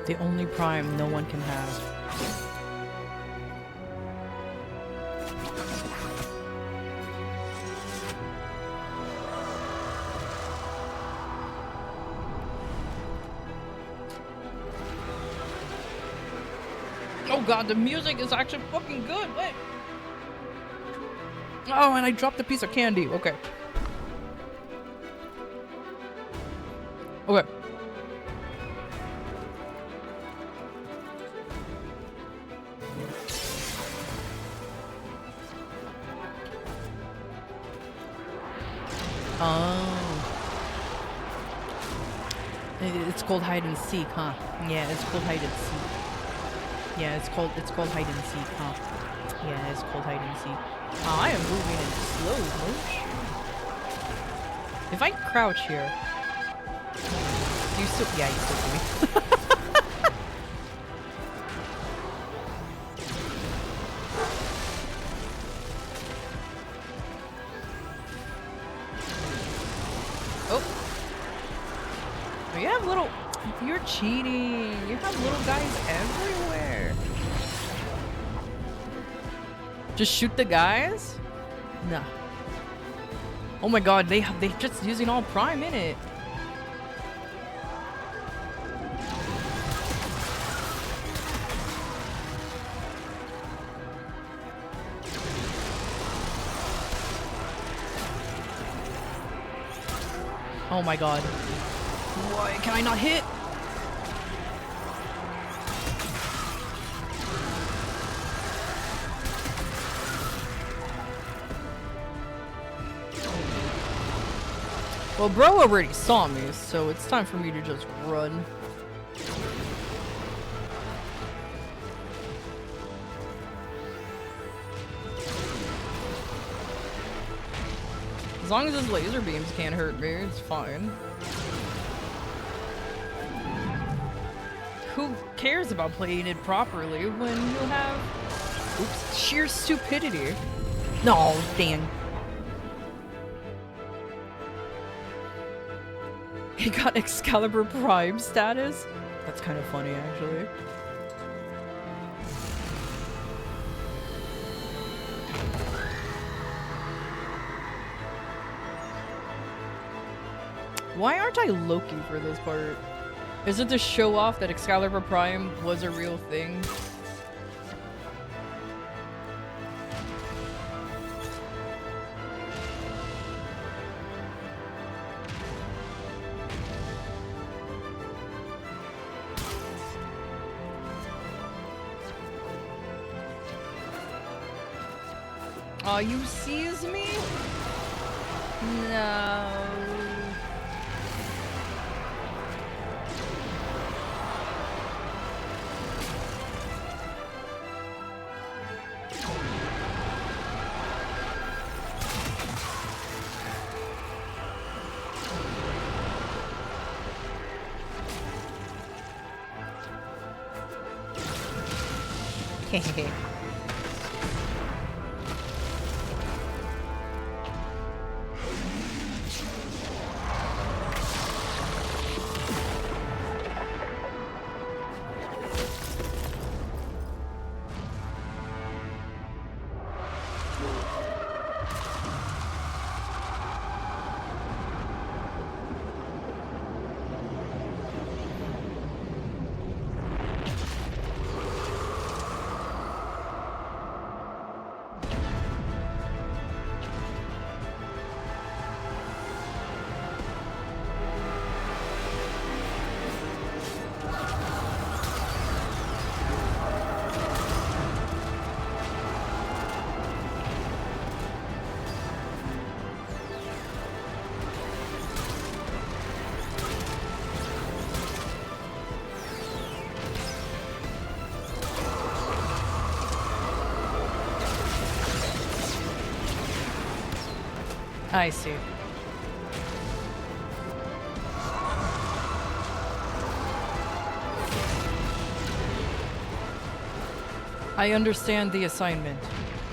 The only prime no one can have. Oh god, the music is actually fucking good. Wait. Oh, and I dropped a piece of candy. Okay. Okay. It's called hide and seek, huh? Yeah, it's called hide and seek. Yeah, it's called hide and seek, huh? Yeah, it's called hide and seek. I am moving in slow motion. If I crouch here, do you still? Yeah, you still see me. Oh, you have little. You're cheating. You have little guys everywhere. Just shoot the guys? Nah. Oh my god, they just using all prime in it. Oh my god. Why can I not hit? Well, bro already saw me, so it's time for me to just run. As long as his laser beams can't hurt me, it's fine. Who cares about playing it properly when you have, oops, sheer stupidity? No, dang. He got Excalibur Prime status? That's kind of funny, actually. Why aren't I Loki for this part? Is it to show off that Excalibur Prime was a real thing? Oh, you sees me? No. Hehehe. I see. I understand the assignment.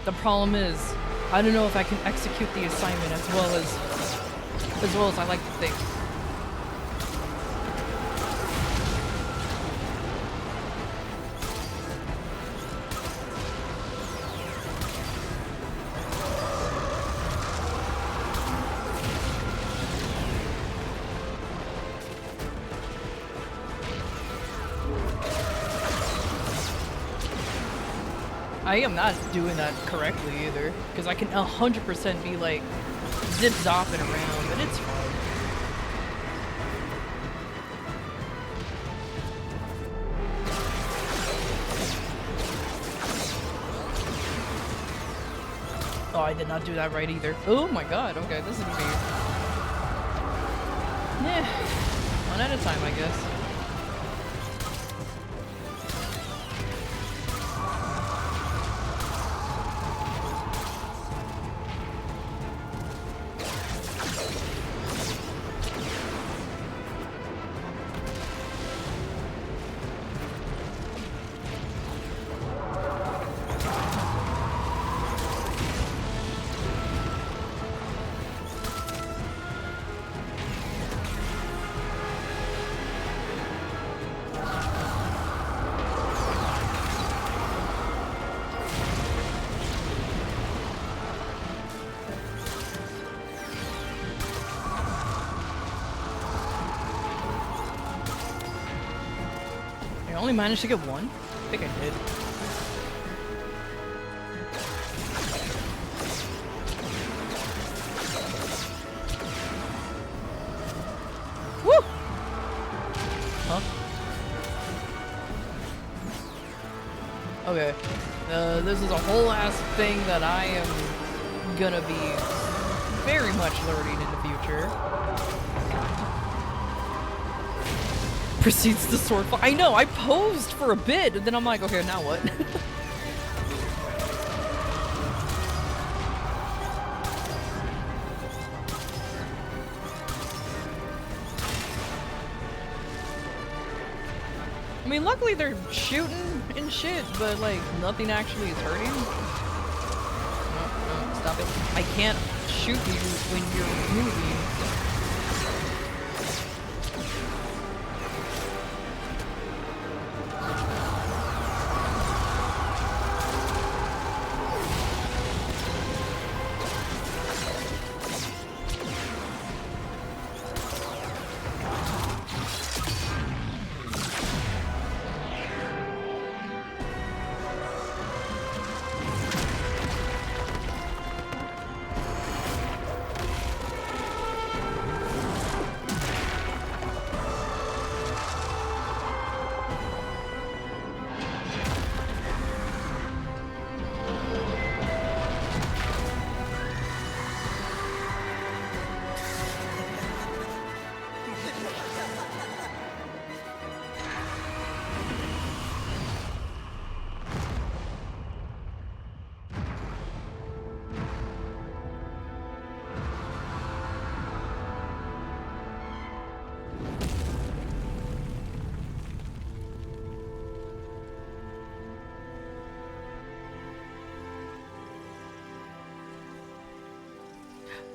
The problem is, I don't know if I can execute the assignment as well as I like to think. I am not doing that correctly either, because I can 100% be like zip-zopping around, but it's fine. Oh, I did not do that right either. Oh my god, okay, this is gonna be... Yeah, one at a time, I guess. I only managed to get one? I think I did. Woo! Huh? Okay. This is a whole ass thing that I am gonna be very much learning in the future. Proceeds to sword fight. I know, I posed for a bit, and then I'm like, okay, now what? I mean, luckily they're shooting and shit, but like, nothing actually is hurting. No, stop it. I can't shoot you when you're moving.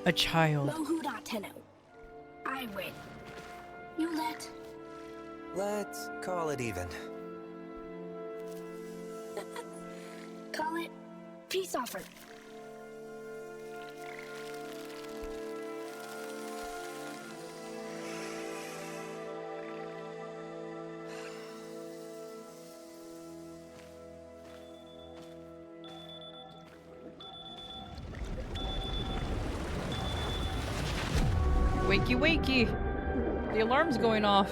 A child. I win. You let. Let's call it even. Call it peace offer. Wakey wakey! The alarm's going off.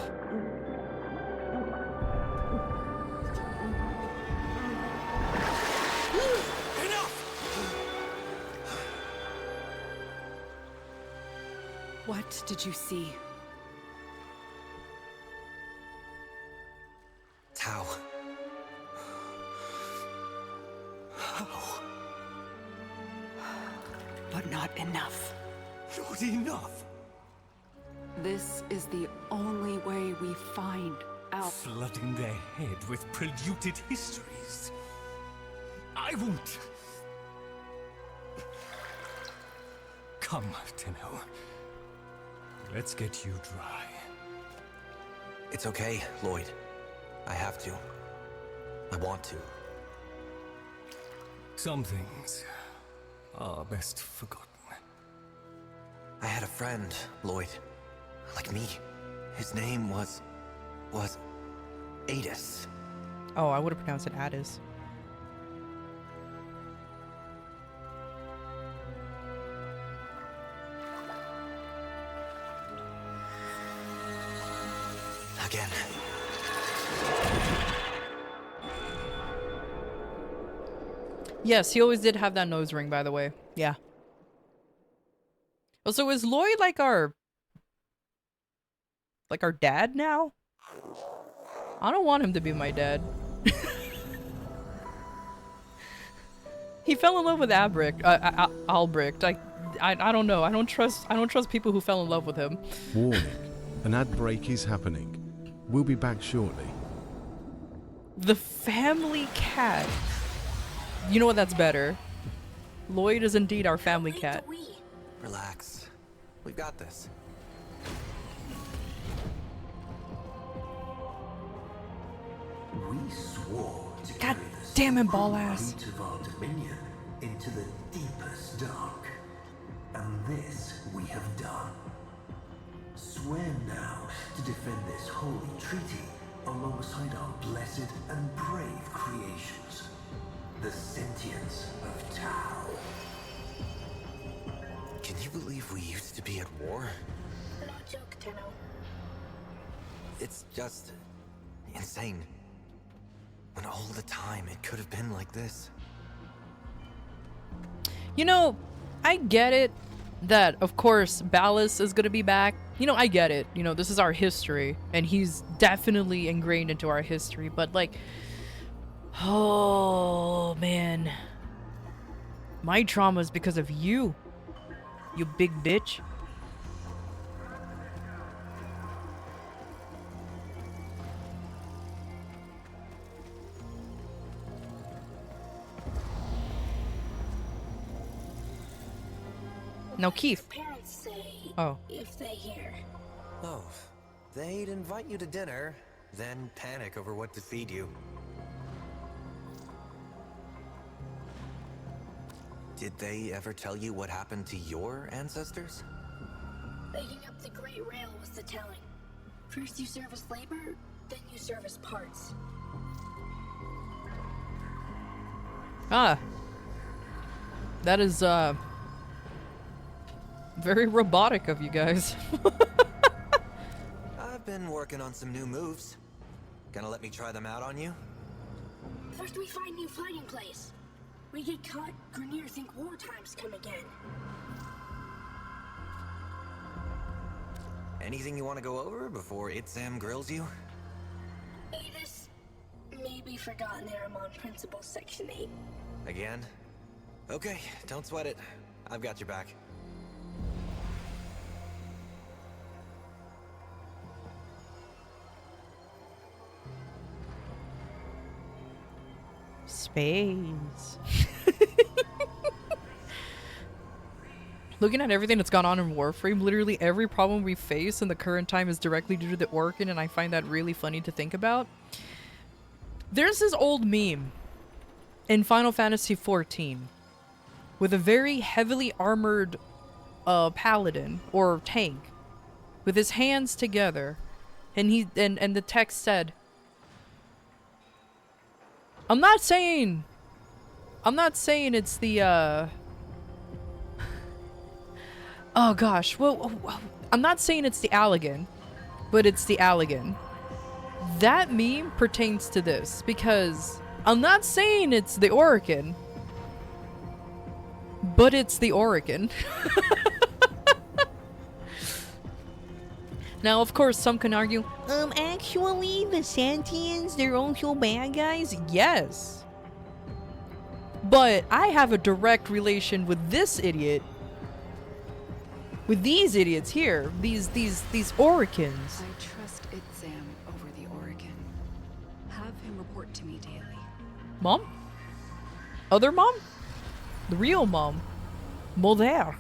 What did you see? How? How? But not enough. Not enough! This is the only way we find out. Flooding their head with polluted histories. I won't. Come, Tenno. Let's get you dry. It's okay, Lloyd. I have to. I want to. Some things are best forgotten. I had a friend, Lloyd. Like me. His name was Adis. Oh, I would have pronounced it Addis. Again. Yes, he always did have that nose ring, by the way. Yeah. Oh, so is Lloyd like our dad now? I don't want him to be my dad. He fell in love with Albrecht. I don't know. I don't trust people who fell in love with him. Warning. An ad break is happening. We'll be back shortly. The family cat. You know what? That's better. Lloyd is indeed our family cat. Relax. We've got this. We swore to God carry the damn it, ball sacred ass. root of our dominion into the deepest dark. And this we have done. Swear now to defend this holy treaty alongside our blessed and brave creations, the sentience of Tau. Can you believe we used to be at war? No joke, Tenno. It's just insane. When all the time it could have been like this. You know, I get it that, of course, Ballas is gonna be back. You know, I get it. You know, this is our history, and he's definitely ingrained into our history, but like, oh man. My trauma is because of you, you big bitch. Now, Keith. Parents say Oh. if they hear. Oh, they'd invite you to dinner, then panic over what to feed you. Did they ever tell you what happened to your ancestors? Making up the Great Rail was the telling. First you serve as labor, then you serve as parts. Ah. That is, very robotic of you guys. I've been working on some new moves. Gonna let me try them out on you? First we find new fighting place. We get caught, Grineer think wartime's come again. Anything you want to go over before Sam grills you? Avis, maybe forgotten there I'm on Principle Section 8. Again? Okay, don't sweat it. I've got your back. Space. Looking at everything that's gone on in Warframe, literally every problem we face in the current time is directly due to the Orkin, and I find that really funny to think about. There's this old meme in Final Fantasy XIV with a very heavily armored paladin or tank with his hands together, and the text said, I'm not saying it's the oh gosh, well, I'm not saying it's the Allegan, but it's the Allegan. That meme pertains to this because I'm not saying it's the Orokin, but it's the Orokin. Now, of course, some can argue, actually, the Sentients, they're also bad guys? Yes. But I have a direct relation with this idiot. With these idiots here. These Orikins. I trust Sam over the Orokin. Have him report to me daily. Mom? Other mom? The real mom. Mulder.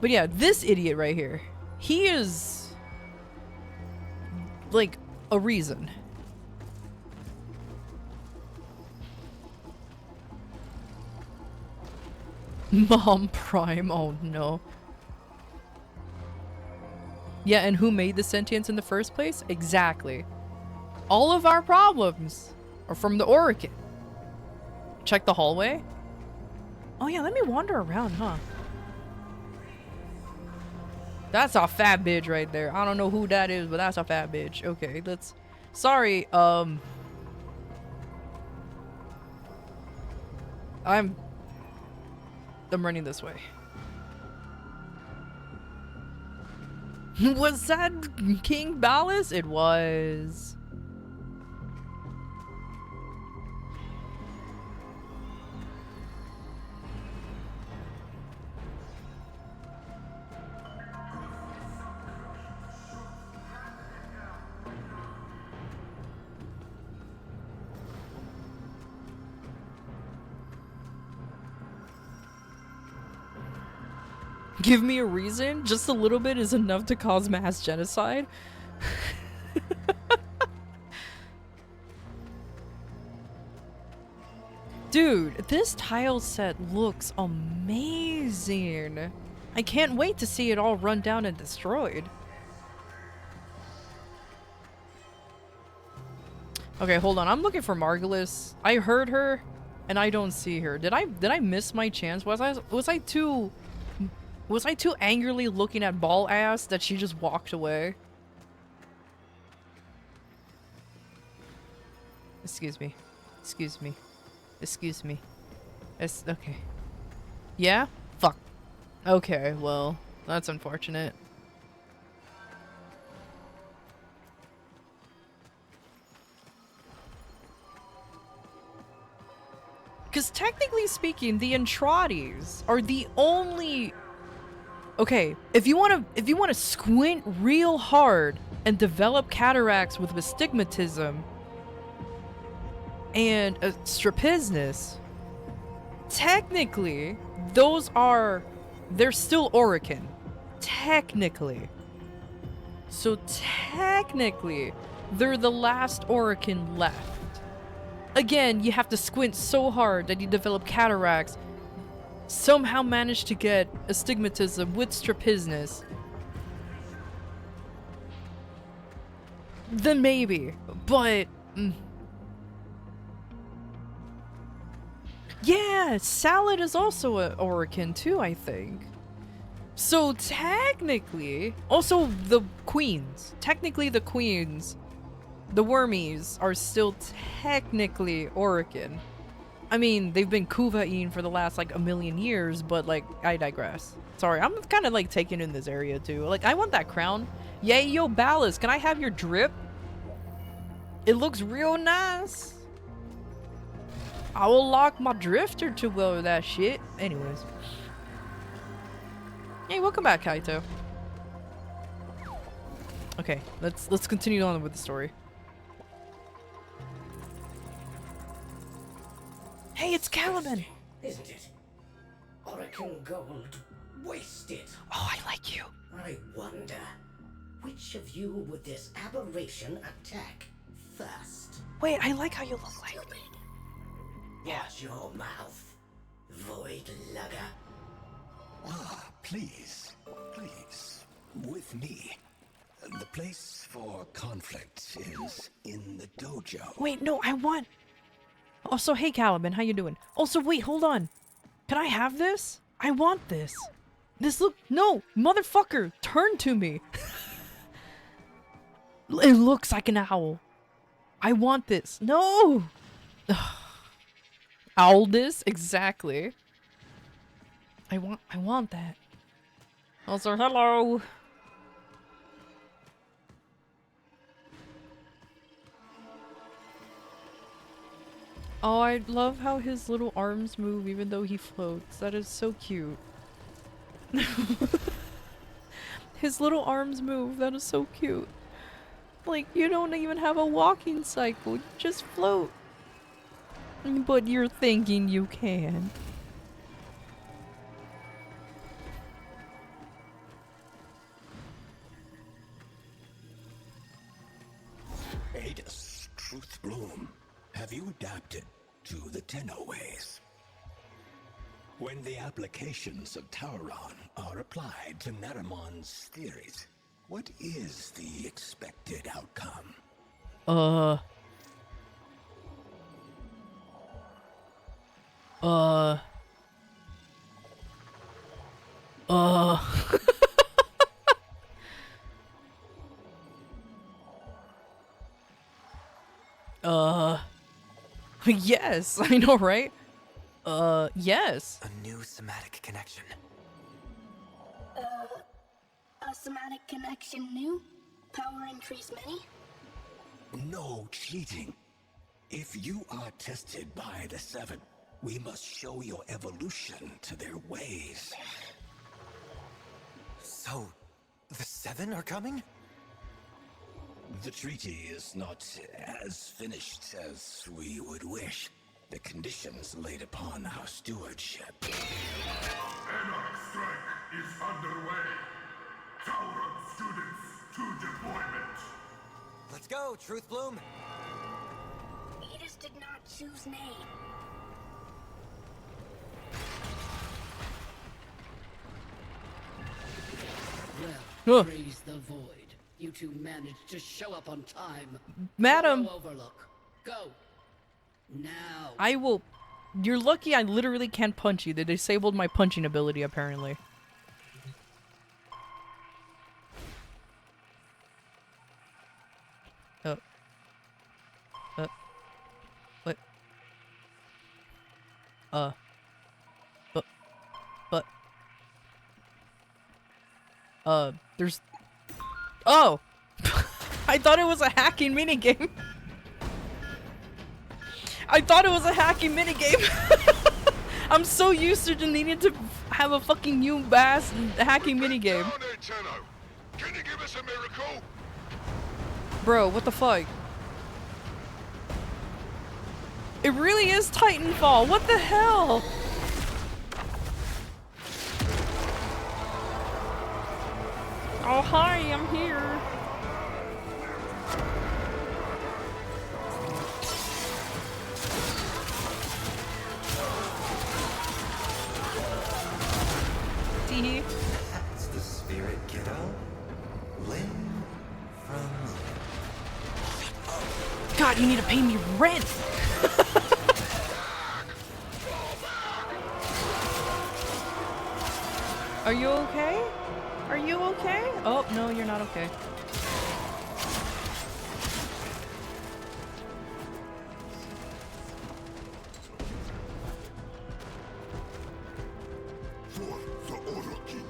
But yeah, this idiot right here. He is like a reason. Mom Prime, oh no. Yeah, and who made the sentience in the first place? Exactly. All of our problems are from the Orokin. Check the hallway. Oh yeah, let me wander around, huh? That's a fat bitch right there. I don't know who that is, but that's a fat bitch. Okay, let's... Sorry, I'm running this way. Was that King Ballas? It was. Give me a reason? Just a little bit is enough to cause mass genocide? Dude, this tile set looks amazing. I can't wait to see it all run down and destroyed. Okay, hold on. I'm looking for Margulis. I heard her, and I don't see her. Did I miss my chance? Was I too angrily looking at ball ass that she just walked away? Excuse me. Excuse me. Excuse me. It's okay. Yeah? Fuck. Okay, well, that's unfortunate. Because technically speaking, the Andrades are the only... Okay, if you wanna squint real hard and develop cataracts with astigmatism and a strabismus, technically, they're still Orokin. Technically. So technically, they're the last Orokin left. Again, you have to squint so hard that you develop cataracts, somehow manage to get astigmatism with strabismus. Then maybe, but... Yeah, Salad is also an Orokin too, I think. So technically, also the queens. Technically the queens, the wormies, are still technically Orokin. I mean, they've been Kuvain for the last like a million years, but like, I digress. Sorry, I'm kind of like taken in this area too. Like, I want that crown. Yay, yo, Ballas, can I have your drip? It looks real nice. I will lock my drifter to wear that shit. Anyways. Hey, welcome back, Kaito. Okay, let's continue on with the story. Hey, it's Caliban! Isn't it? Orokin gold wasted. Oh, I like you. I wonder, which of you would this aberration attack first? Wait, I like how you look like. Watch your mouth, void lugger. Ah, please, please, with me. The place for conflict is in the dojo. Wait, no, I want... Also, hey, Caliban, how you doing? Also, wait, hold on. Can I have this? I want this. This look... No, motherfucker, turn to me. It looks like an owl. I want this. No! Owldus? Exactly. I want that. Also, hello! Oh, I love how his little arms move even though he floats. That is so cute. His little arms move. That is so cute. Like, you don't even have a walking cycle. You just float. But you're thinking you can. Adus, Truth Bloom, have you adapted to the Tenno ways? When the applications of Tauron are applied to Naramon's theories, what is the expected outcome? Yes, I know, right? Yes. A new somatic connection. A somatic connection new? Power increase many? No cheating. If you are tested by the Seven, we must show your evolution to their ways. So, the Seven are coming? The treaty is not as finished as we would wish. The conditions laid upon our stewardship. Anarch strike is underway. Tauron students to deployment. Let's go, Truth Bloom. Edis did not choose name. Well, praise the void. You two managed to show up on time. Madam. Overlook. Go. Now. I will... You're lucky I literally can't punch you. They disabled my punching ability, apparently. What? There's... Oh! I thought it was a hacking minigame. I thought it was a hacking minigame. I'm so used to needing to have a fucking new bass hacking minigame. Can you give us a miracle? Bro, what the fuck? It really is Titanfall. What the hell? Oh, hi, I'm here. Teehee. That's the spirit, kiddo. Limb from limb. God, you need to pay me rent. Are you okay? Are you okay? Oh, no, you're not okay. For the Orochi.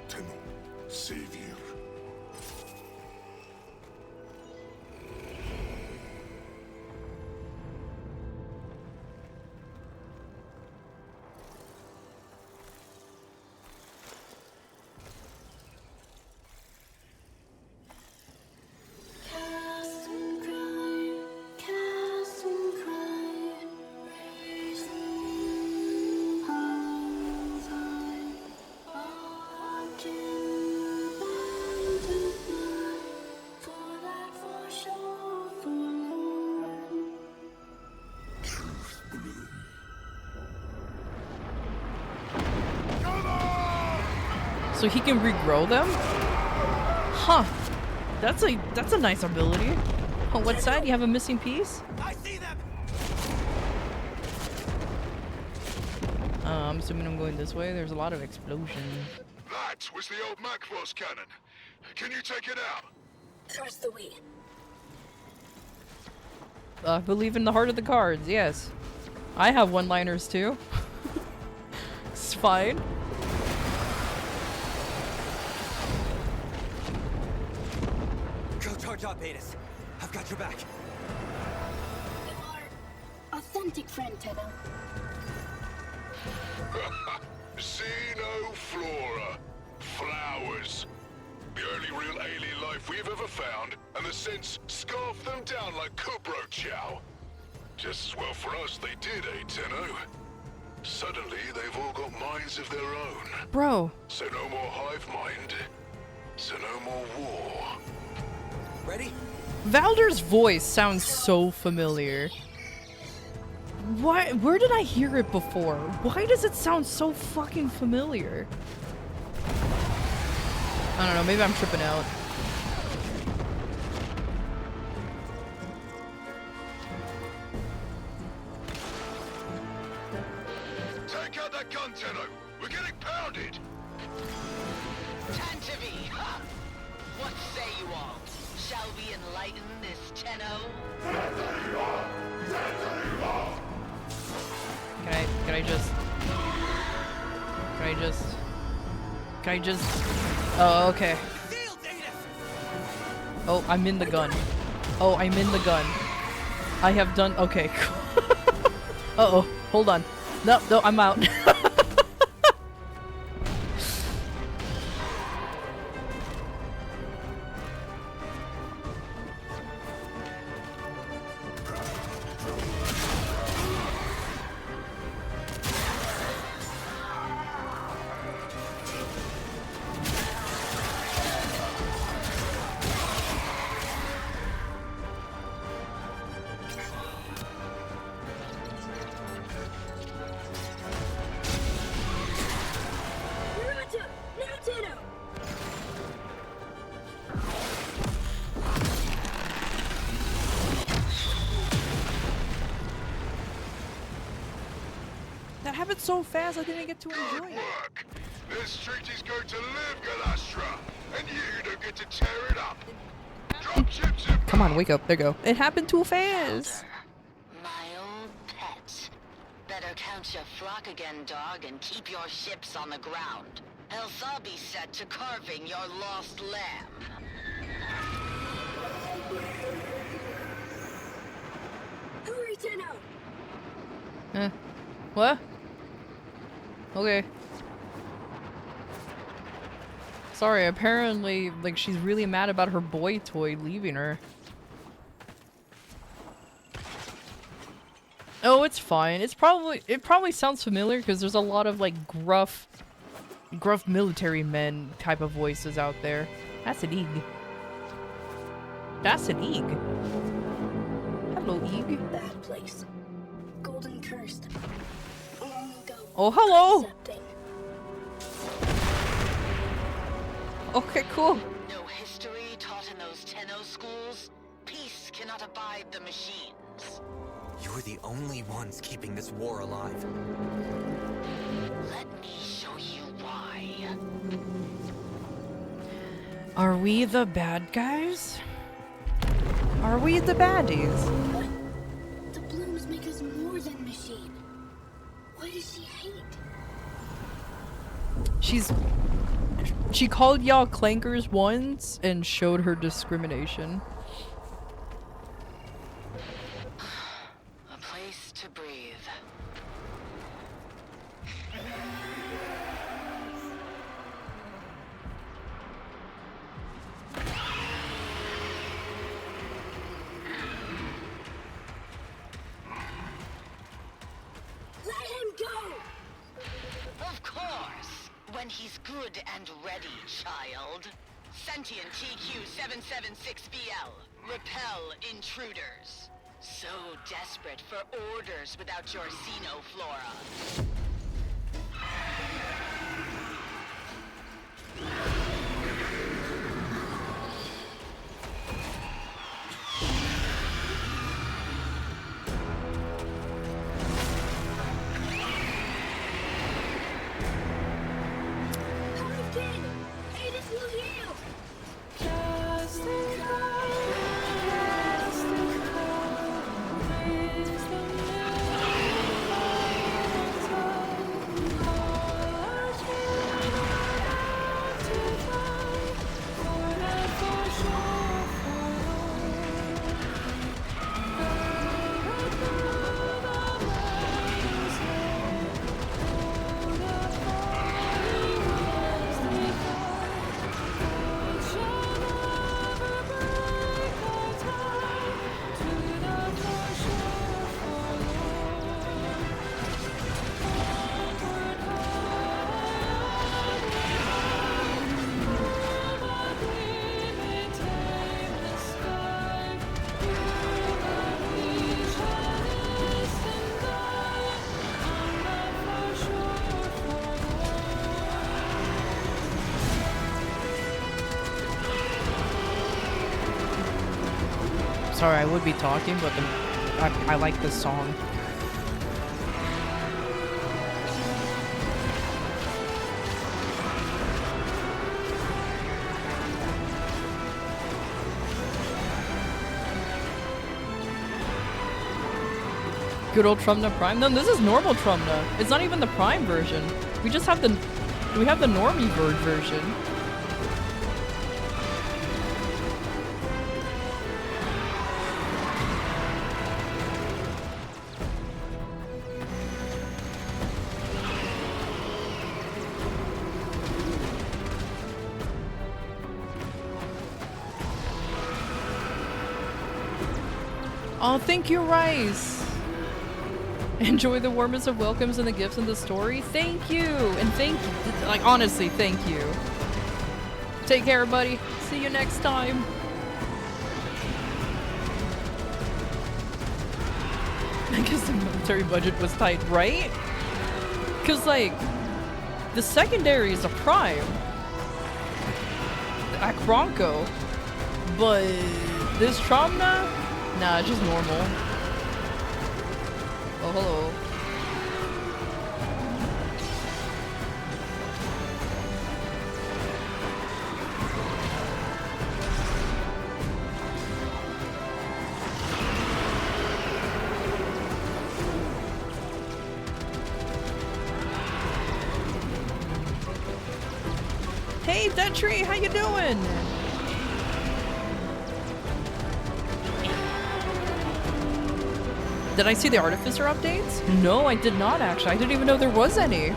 Tenno, savior. So he can regrow them? Huh. That's a nice ability. On what side? You have a missing piece? I see them. I'm assuming I'm going this way. There's a lot of explosions. That was the old Macross cannon. Can you take it out? Trust the Wii. I believe in the heart of the cards, yes. I have one-liners too. It's fine. Go charge up, Betis. I've got your back. You are authentic friend, Tenno. Xenoflora. Flowers. The only real alien life we've ever found, and the synths scarfed them down like Kubro Chow. Just as well for us they did, eh, Tenno? Suddenly, they've all got minds of their own. Bro. So no more hive mind. So no more war. Ready? Valder's voice sounds so familiar. Why? Where did I hear it before? Why does it sound so fucking familiar? I don't know, maybe I'm tripping out. Take out that gun, Tenno. We're getting pounded. Tantivy! Ha! What say you all? Shall we enlighten this Tenno? Can I just... Oh, okay. Oh, I'm in the gun. Oh, I'm in the gun. I have done... Okay, cool. Uh-oh, hold on. No, I'm out. happened so fast I didn't get to enjoy it. Work. This street is going to live, Galastra, and you don't get to tear it up. Drop chips in. Come on, wake up. There you go. It happened too fast. My old pet. Better count your flock again, dog, and keep your ships on the ground. Else I'll be set to carving your lost lamb. Hurry, Tenno! What? Okay. Sorry, apparently, like, she's really mad about her boy toy leaving her. Oh, it's fine. It probably sounds familiar because there's a lot of, like, gruff military men type of voices out there. That's an Eeg. That's an Eeg. Hello, Eeg. Bad place. Golden cursed. Long ago. Oh, hello! Accepting. Okay, cool. No history taught in those Tenno schools. Peace cannot abide the machines. You're the only ones keeping this war alive. Let me show you why. Are we the bad guys? Are we the baddies? But the blooms make us more than machine. Why does she hate? She called y'all clankers once and showed her discrimination. A place to breathe. Let him go! Of course. When he's good and ready, child. Sentient TQ-776BL. Repel intruders. So desperate for orders without your xenoflora. Sorry, I would be talking, but I like this song. Good old Trumna Prime. No, this is normal Trumna. It's not even the Prime version. We just have the normie version. Oh, thank you, Rice. Enjoy the warmest of welcomes and the gifts and the story. Thank you. And like, honestly, thank you. Take care, buddy. See you next time. I guess the military budget was tight, right? Because, like, the secondary is a prime. A Bronco. But this Tromna? Nah, it's just normal. Oh, hello. Hey, Dead Tree, how you doing? Did I see the Artificer updates? No, I did not actually. I didn't even know there was any.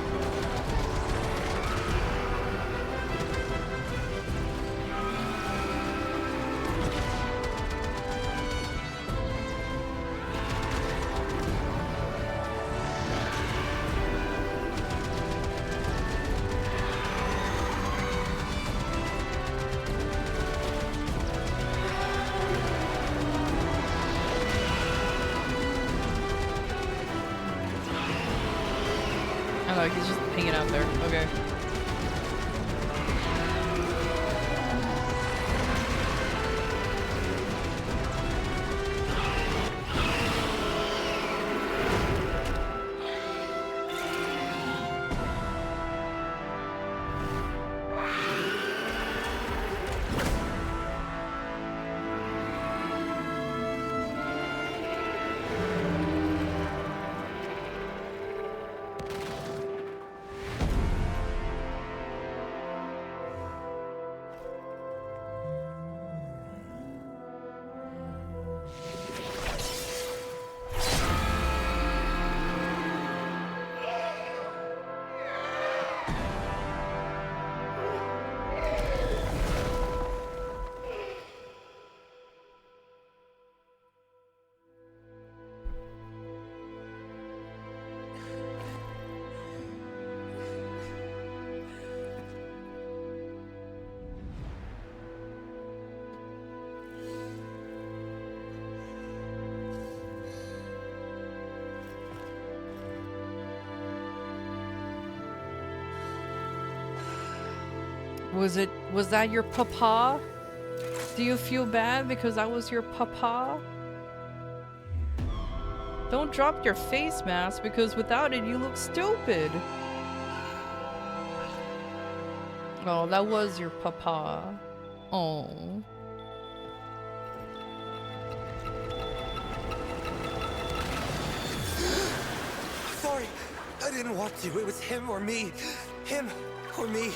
Oh, he's just hanging out there. Okay. Was that your papa? Do you feel bad because I was your papa? Don't drop your face mask because without it you look stupid. Oh, that was your papa. Oh. Sorry, I didn't want to. It was him or me. Him or me.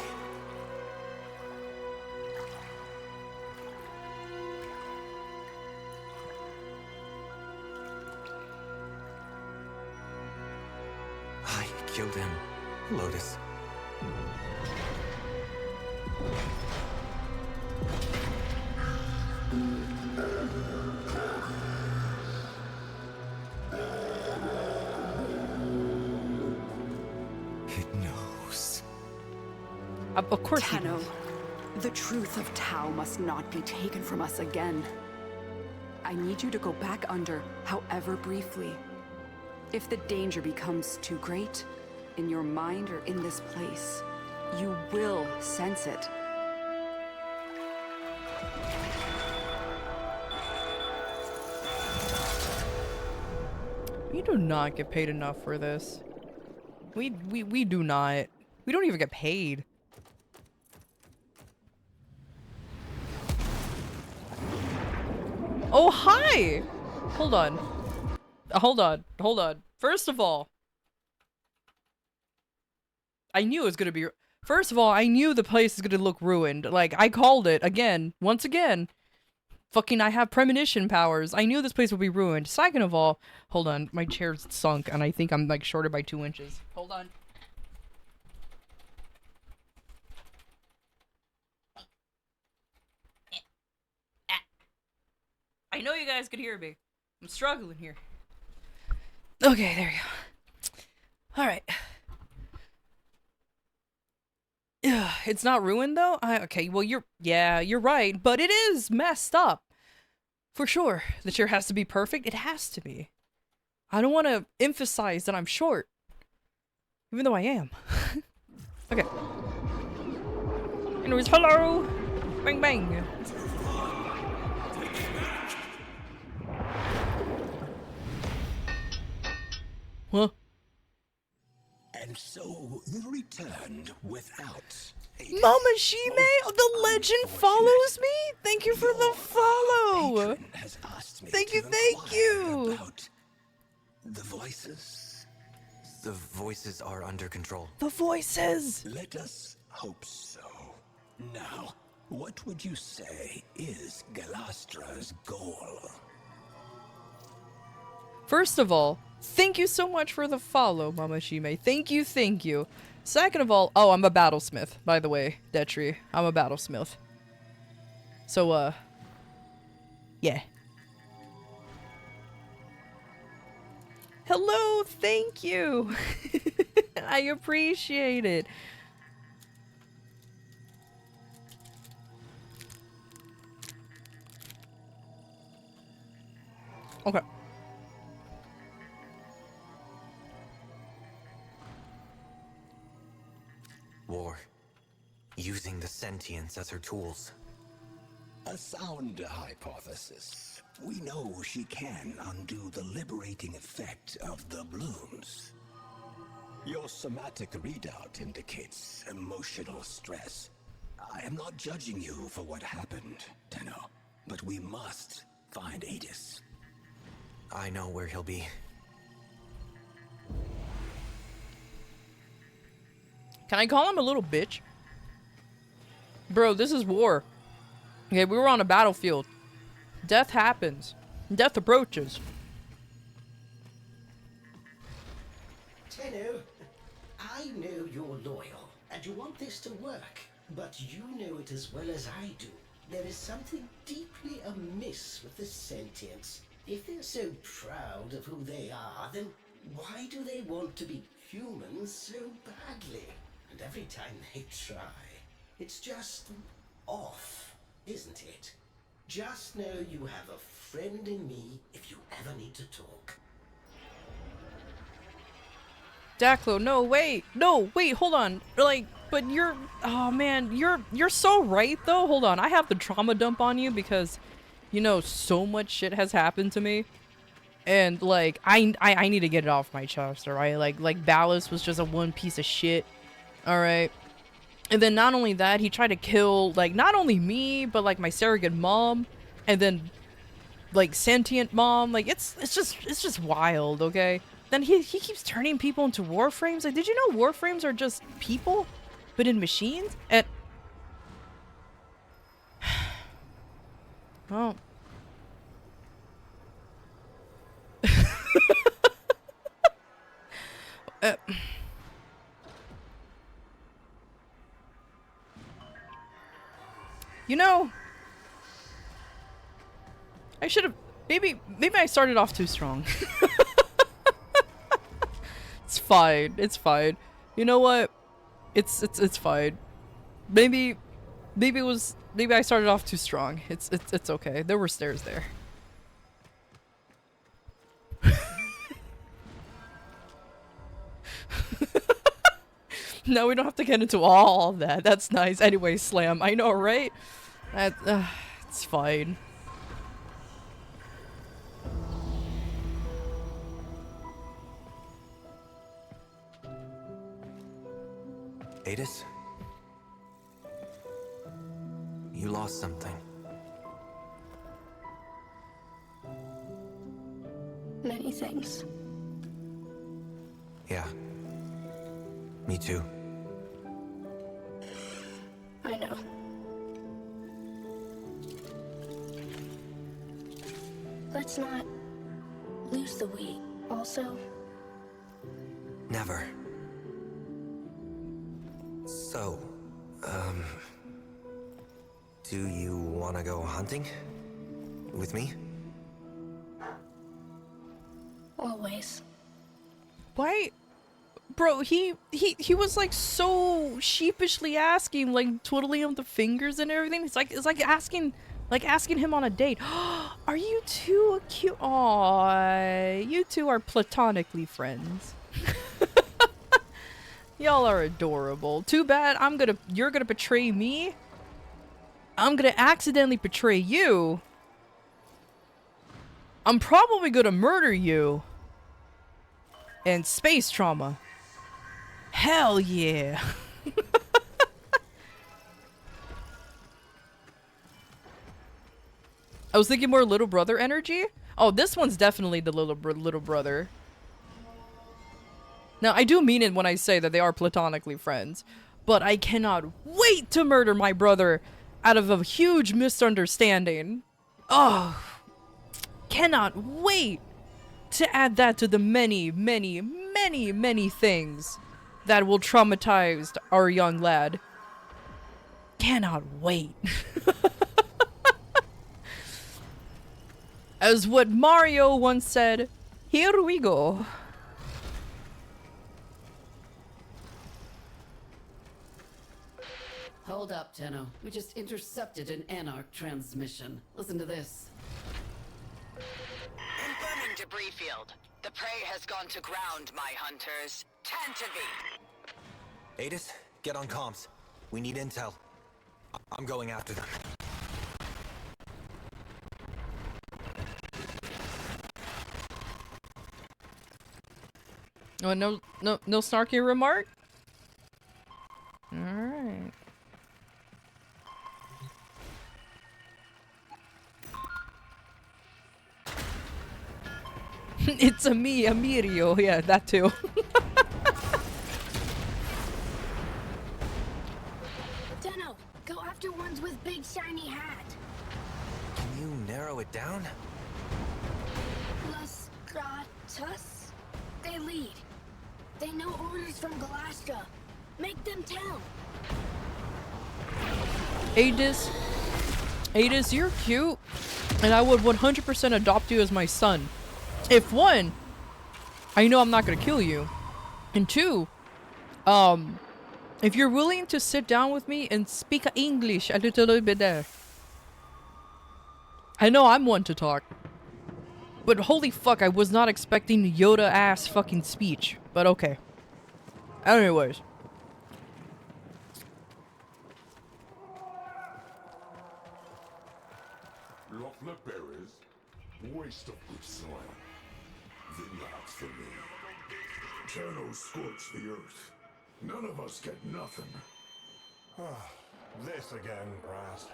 I killed him, Lotus. It knows. Of course. Tenno, the truth of Tau must not be taken from us again. I need you to go back under, however briefly. If the danger becomes too great, in your mind or in this place, you will sense it. We do not get paid enough for this. We do not. We don't even get paid. Oh, hi! Hold on. Hold on. Hold on. First of all, I knew it was gonna be... First of all, I knew the place is gonna look ruined. Like, I called it again. Once again. Fucking, I have premonition powers. I knew this place would be ruined. Second of all, hold on. My chair's sunk, and I think I'm, like, shorter by 2 inches. Hold on. I know you guys could hear me. I'm struggling here. Okay, there you go. Alright. It's not ruined, though? Okay, well, you're right. But it is messed up. For sure. The chair has to be perfect. It has to be. I don't want to emphasize that I'm short. Even though I am. Okay. Anyways, hello! Bang, bang. Huh? And so they returned without. Mama Shime, the legend follows me. Thank you for the follow. Thank you, thank you. About the voices. The voices are under control. The voices. Let us hope so. Now, what would you say is Galastra's goal? First of all, thank you so much for the follow, Mama Shime. Thank you, thank you. Second of all, oh, I'm a battlesmith, by the way, Detri. I'm a battlesmith. So, yeah. Hello, thank you. I appreciate it. Okay. War. Using the sentience as her tools. A sound hypothesis. We know she can undo the liberating effect of the blooms. Your somatic readout indicates emotional stress. I am not judging you for what happened, Tenno, but we must find Adis. I know where he'll be. Can I call him a little bitch? Bro, this is war. Okay, we were on a battlefield. Death happens. Death approaches. Tenno, I know you're loyal and you want this to work, but you know it as well as I do. There is something deeply amiss with the sentients. If they're so proud of who they are, then why do they want to be humans so badly? And every time they try, it's just off, isn't it? Just know you have a friend in me if you ever need to talk. Daklo, no, wait, hold on. Like, but you're, oh man, you're so right though. Hold on, I have the trauma dump on you because, you know, so much shit has happened to me, and like, I need to get it off my chest, alright? Like Ballast was just a one piece of shit, alright? And then not only that, he tried to kill, like, not only me, but like my surrogate mom, and then like sentient mom. Like, it's just wild, okay? Then he keeps turning people into warframes. Like, did you know warframes are just people, but in machines? And well, you know, I should have, maybe I started off too strong. It's fine. You know what? It's fine. Maybe I started off too strong. It's okay. There were stairs there. No, we don't have to get into all that. That's nice. Anyway, Slam. I know, right? It's fine. Adis? You lost something. Many things. Yeah. Me too. I know. Let's not lose the we. Also, Never. So, do you want to go hunting? With me? always. Why? Bro, he was like so sheepishly asking, like twiddling of the fingers and everything. It's like asking him on a date. Are you two cute? Aww, you two are platonically friends. Y'all are adorable. Too bad you're gonna betray me. I'm gonna accidentally betray you. I'm probably gonna murder you. And space trauma. Hell yeah. I was thinking more little brother energy. Oh, this one's definitely the little brother. Now, I do mean it when I say that they are platonically friends. But I cannot wait to murder my brother out of a huge misunderstanding. Oh, cannot wait to add that to the many, many, many, many things that will traumatize our young lad. Cannot wait. As what Mario once said, here we go. Hold up, Tenno. We just intercepted an Anarch transmission. Listen to this. Confirming debris field. The prey has gone to ground, my hunters. Tantivy. Adis, get on comms. We need intel. I'm going after them. Oh, no snarky remark? Alright. It's a me, Amirio. Yeah, that too. Tenno, go after ones with big shiny hat. Can you narrow it down? Los Gratus? They lead. They know orders from Galastra. Make them tell. Adis, you're cute, and I would 100% adopt you as my son. If one, I know I'm not gonna kill you, and two, if you're willing to sit down with me and speak English a little bit there. I know I'm one to talk, but holy fuck, I was not expecting Yoda-ass fucking speech, but okay. Anyways. Lochner berries, waste of good soil. Vineyards for me. Tenno scorch the earth. None of us get nothing. This again, Brass.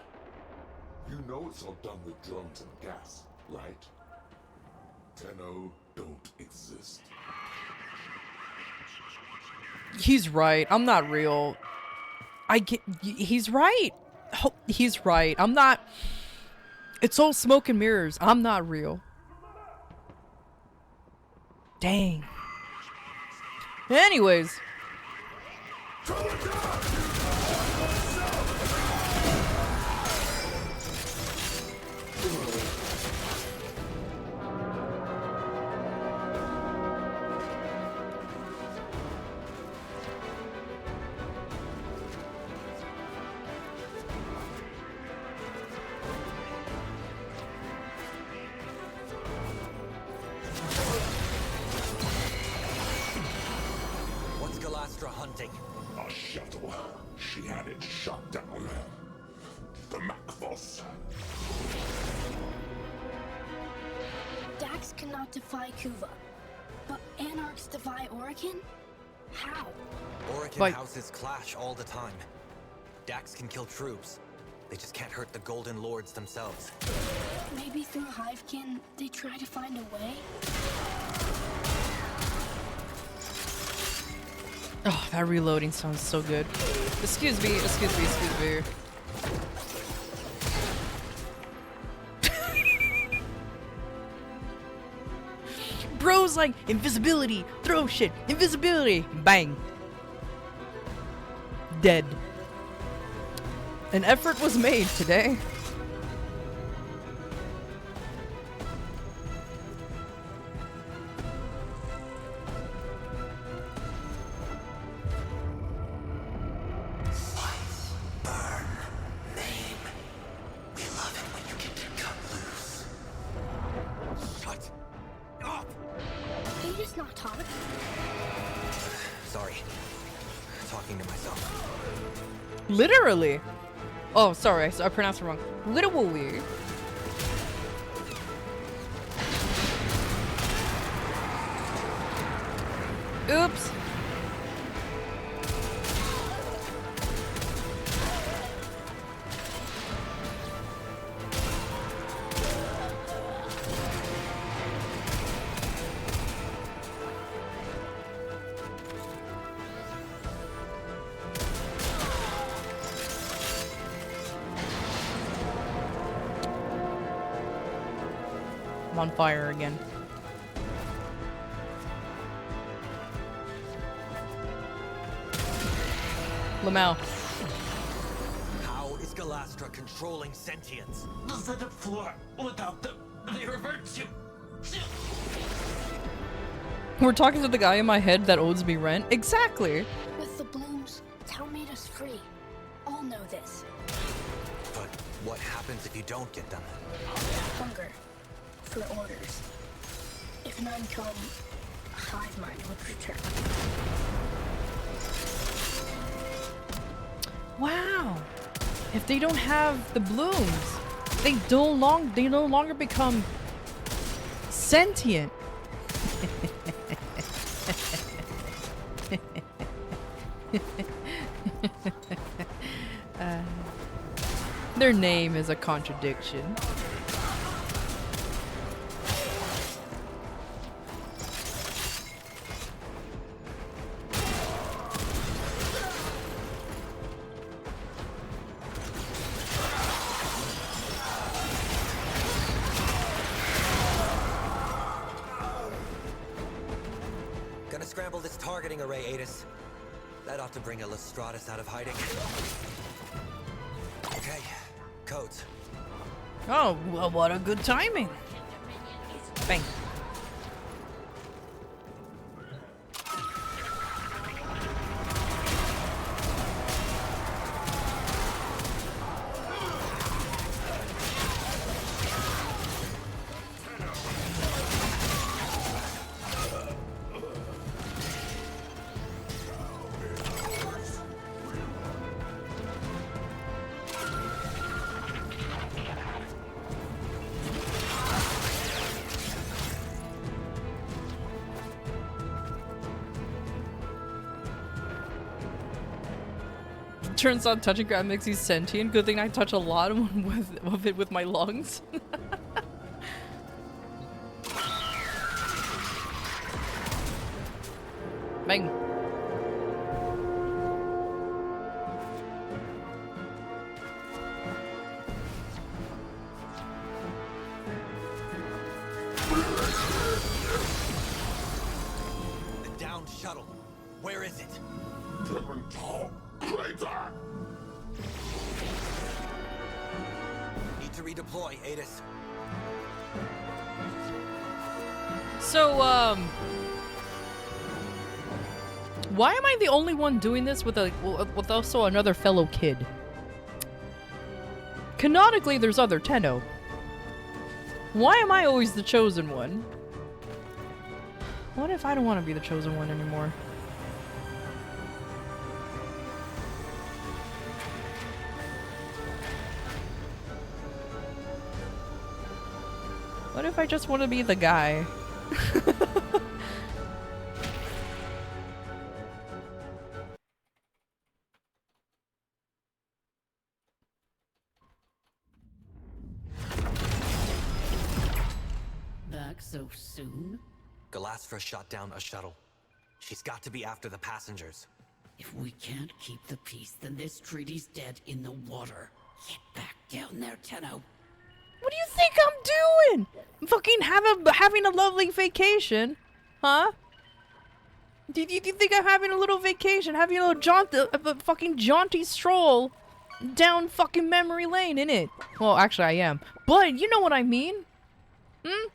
You know it's all done with drones and gas, right? Tenno don't exist. He's right. I'm not real. He's right. He's right. I'm not. It's all smoke and mirrors. I'm not real. Dang. Anyways. What's Galastra hunting? A shuttle. She had it shot down. The Macvos. Dax cannot defy Kuva, but Anarchs defy Orokin? How? Orokin houses clash all the time. Dax can kill troops. They just can't hurt the Golden Lords themselves. Maybe through Hivekin, they try to find a way? Oh, that reloading sounds so good. Excuse me. Bro's like, invisibility, throw shit, invisibility, bang. Dead. An effort was made today. Not talk. Sorry. Talking to myself. Literally. Oh, sorry, I pronounced it wrong. Literally. Oops. I'm on fire again. Lamau. How is Galastra controlling sentience? The setup floor without them, they revert to. We're talking to the guy in my head that owes me rent. Exactly. With the blooms, Tao made us free. All know this. But what happens if you don't get them? Hunger. For orders. If none come, hive mind would return. Wow. If they don't have the blooms, they no longer become sentient. Their name is a contradiction. Gonna scramble this targeting array, Adis. That ought to bring a Lestratus out of hiding. Okay, codes. Oh, well, what a good timing. Bang. Turns out touching grab makes you sentient. Good thing I touch a lot of it with my lungs. Bang. The downed shuttle. Where is it? Need to redeploy, Adis. So, why am I the only one doing this with also another fellow kid? Canonically, there's other Tenno. Why am I always the chosen one? What if I don't want to be the chosen one anymore? What if I just want to be the guy? Back so soon? Galastra shot down a shuttle. She's got to be after the passengers. If we can't keep the peace, then this treaty's dead in the water. Get back down there, Tenno. What do you think I'm doing? Fucking having a lovely vacation, huh? Do you think I'm having a little vacation, having a little fucking jaunty stroll down fucking memory lane, innit? Well, actually, I am, but you know what I mean? Hmm?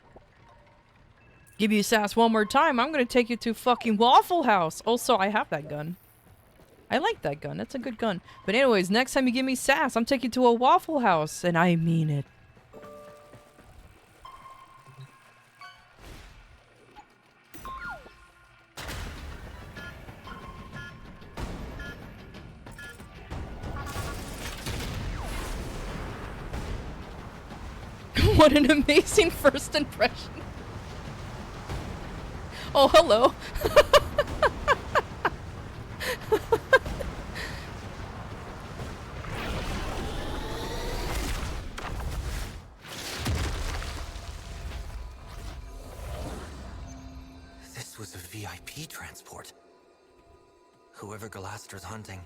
Give you sass one more time, I'm gonna take you to fucking Waffle House. Also, I have that gun. I like that gun. That's a good gun. But anyways, next time you give me sass, I'm taking you to a Waffle House, and I mean it. What an amazing first impression. Oh, hello. This was a VIP transport. Whoever Galastra's hunting,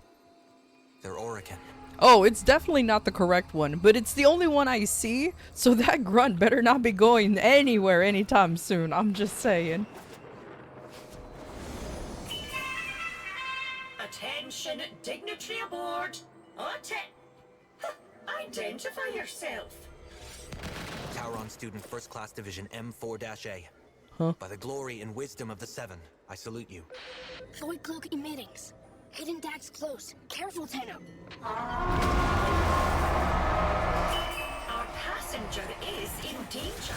They're Orican. Oh, it's definitely not the correct one, but it's the only one I see, so that grunt better not be going anywhere anytime soon. I'm just saying. Attention, dignitary aboard. Identify yourself. Tauron student, first class division M4-A. Huh? By the glory and wisdom of the Seven, I salute you. Void cloak emittings. Hidden Dax close. Careful, Tenno. Our passenger is in danger.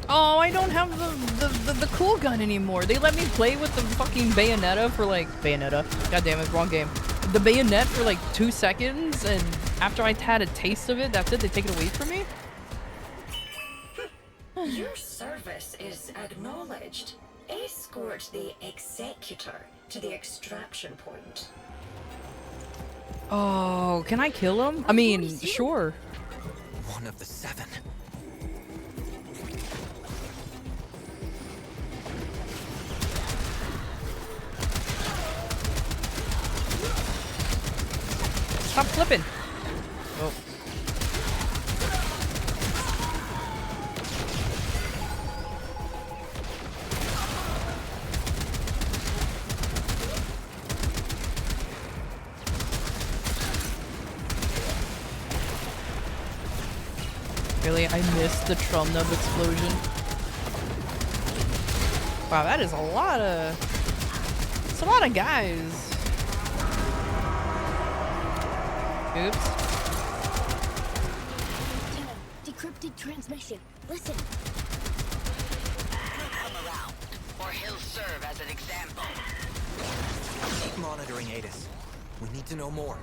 Oh, I don't have the cool gun anymore. They let me play with the fucking Bayonetta for like God damn it, wrong game. The bayonet for like 2 seconds, and after I had a taste of it, that's it. They take it away from me. Your service is acknowledged. Escort the Executor to the extraction point. Oh, can I kill him? I mean, sure. One of the Seven. Stop flipping. Oh. Really, I missed the Trumnub explosion. Wow, that is a lot of... It's a lot of guys. Oops. Tenno, decrypted transmission. Listen. Come around, or he'll serve as an example. Keep monitoring Adis. We need to know more.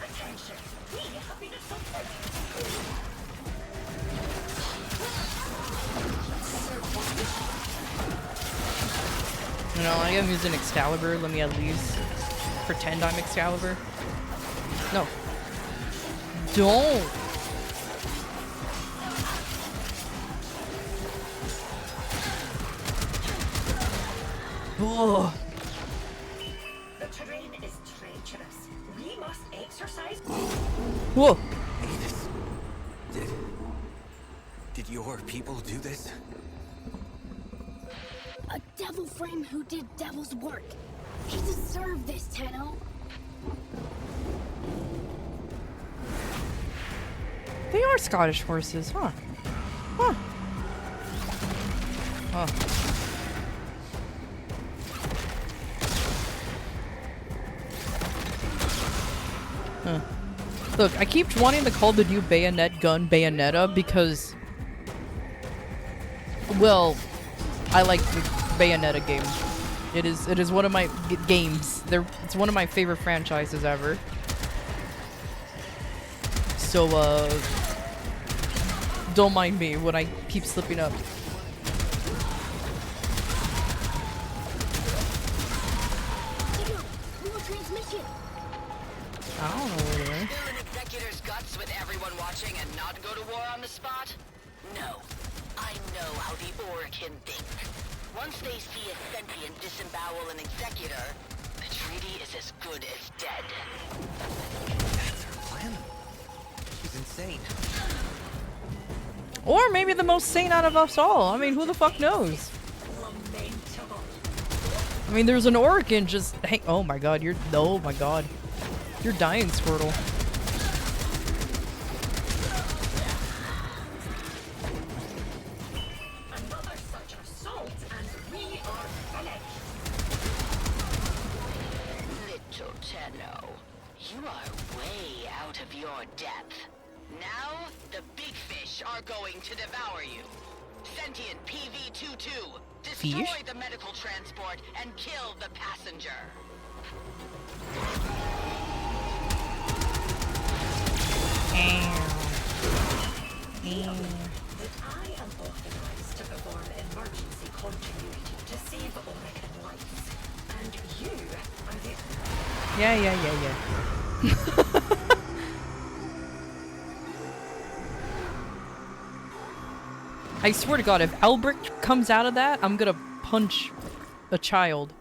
Attention, we have been You know, I am using Excalibur. Let me at least pretend I'm Excalibur. No. Don't. Ugh. The terrain is treacherous. We must exercise. Whoa. Adis. Did your people do this? A devil frame who did devil's work. He deserved this, Tenno. They are Scottish horses, huh? Huh. Huh. Huh. Look, I keep wanting to call the new bayonet gun Bayonetta because, well, I like the Bayonetta game. It is one of my games. It's one of my favorite franchises ever. So don't mind me when I keep slipping up. Tenno, more transmission. I don't know where they are. Spill an executor's guts with everyone watching and not go to war on the spot? No. I know how the Orican think. Once they see a sentient disembowel an executor, the treaty is as good as dead. That's her plan? She's insane. Or maybe the most sane out of us all. I mean, who the fuck knows? I mean, there's an Orican just hang. Oh my god, you're. Oh my god. You're dying, Squirtle. Another such assault, and we are finished. Little Tenno, you are way out of your depth. Now, the big fish are going to devour you. Sentient PV-22, destroy Fish? the medical transport and kill the passenger. That I am authorized to perform emergency continuity to save Orican lives. And you are the... Yeah. I I swear to God, if Albrecht comes out of that, I'm gonna punch a child.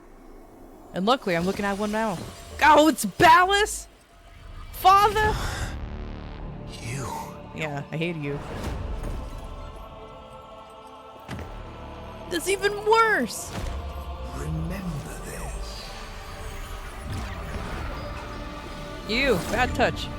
And luckily, I'm looking at one now. Oh, it's Ballas! Father! You. Yeah, I hate you. That's even worse! Remember this. You, bad touch.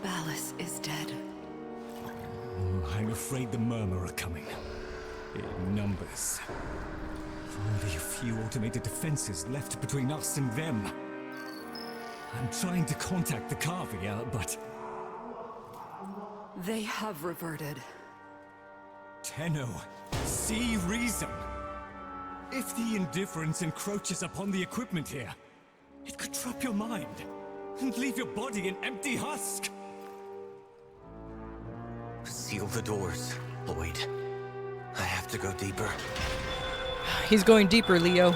Ballas is dead. I'm afraid the Murmur are coming. In numbers. Only a few automated defenses left between us and them. I'm trying to contact the Kavia, but... They have reverted. Tenno, see reason. If the indifference encroaches upon the equipment here, it could trap your mind and leave your body an empty husk. Seal the doors, Lloyd. I have to go deeper. He's going deeper, Leo.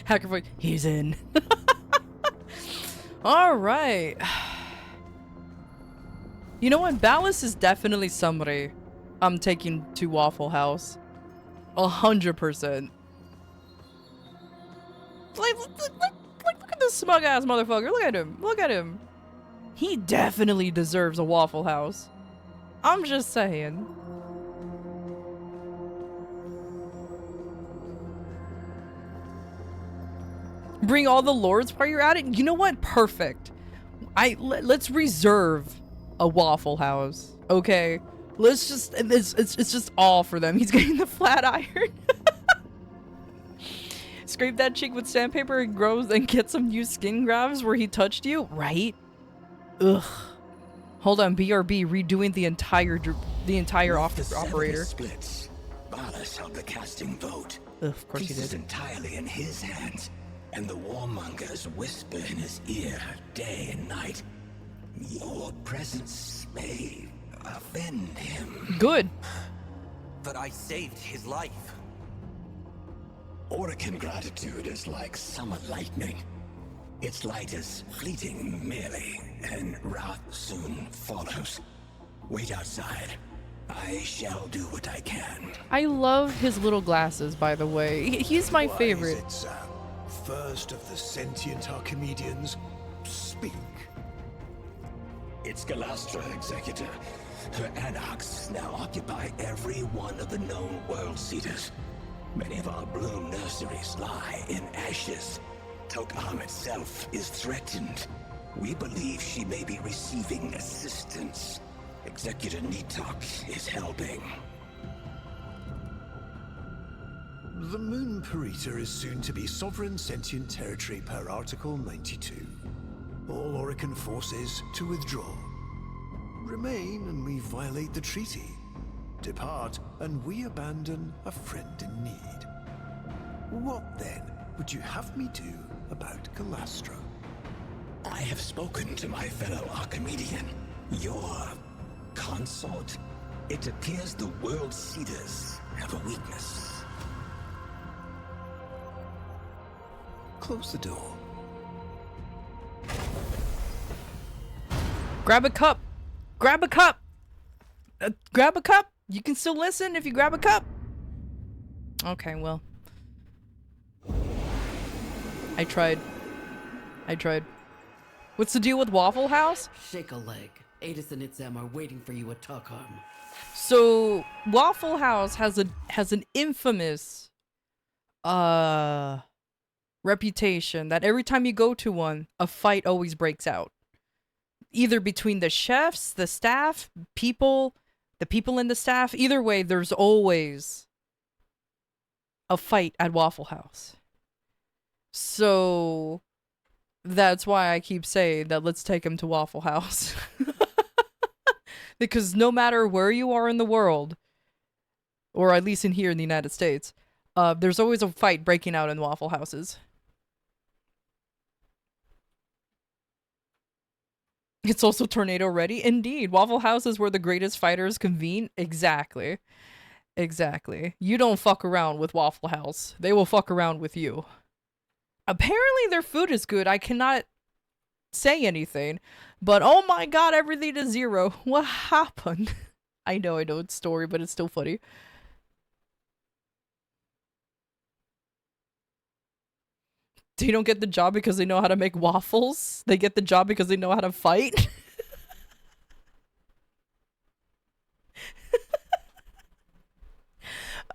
Hacker voice, he's in. Alright. You know what? Ballas is definitely somebody I'm taking to Waffle House. 100%. Look at this smug ass motherfucker. Look at him. Look at him. He definitely deserves a Waffle House. I'm just saying. Bring all the lords while you're at it. You know what? Perfect. Let's reserve a Waffle House. Okay. Let's just it's just all for them. He's getting the flat iron. Scrape that cheek with sandpaper and grows and get some new skin grafts where he touched you, right? Ugh. Hold on, BRB redoing the entire operator. Splits. Ballas held the casting vote. Ugh, of course Peace he is did. entirely in his hands, and the warmongers whisper in his ear day and night. Your presence may offend him. Good. But I saved his life. Orican gratitude is like summer lightning. Its light is fleeting merely, and wrath soon follows. Wait outside. I shall do what I can. I love his little glasses, by the way. He's my Why favorite. Is it, Sam? First of the sentient Archimedeans, speak. It's Galastra, Executor. Her anarchs now occupy every one of the known world seeders. Many of our bloom nurseries lie in ashes. Tok'am itself is threatened. We believe she may be receiving assistance. Executor Nitok is helping. The Moon Parita is soon to be sovereign sentient territory per Article 92. All Orican forces to withdraw. Remain and we violate the treaty. Depart and we abandon a friend in need. What then would you have me do about Galastra? I have spoken to my fellow Archimedean. Your consort? It appears the world seeders have a weakness. Close the door. Grab a cup. Grab a cup. Grab a cup. You can still listen if you grab a cup. Okay, well. I tried. What's the deal with Waffle House? Shake a leg. Adis and Itzem are waiting for you at Tok'am. So Waffle House has an infamous reputation that every time you go to one, a fight always breaks out. Either between the chefs, the staff, the people in the staff. Either way, there's always a fight at Waffle House. So that's why I keep saying that let's take him to Waffle House. Because no matter where you are in the world, or at least in here in the United States, there's always a fight breaking out in Waffle Houses. It's also tornado ready. Indeed, Waffle House is where the greatest fighters convene. Exactly. Exactly. You don't fuck around with Waffle House. They will fuck around with you. Apparently their food is good. I cannot say anything. But oh my god, everything is zero. What happened? I know it's story, but it's still funny. They don't get the job because they know how to make waffles. They get the job because they know how to fight.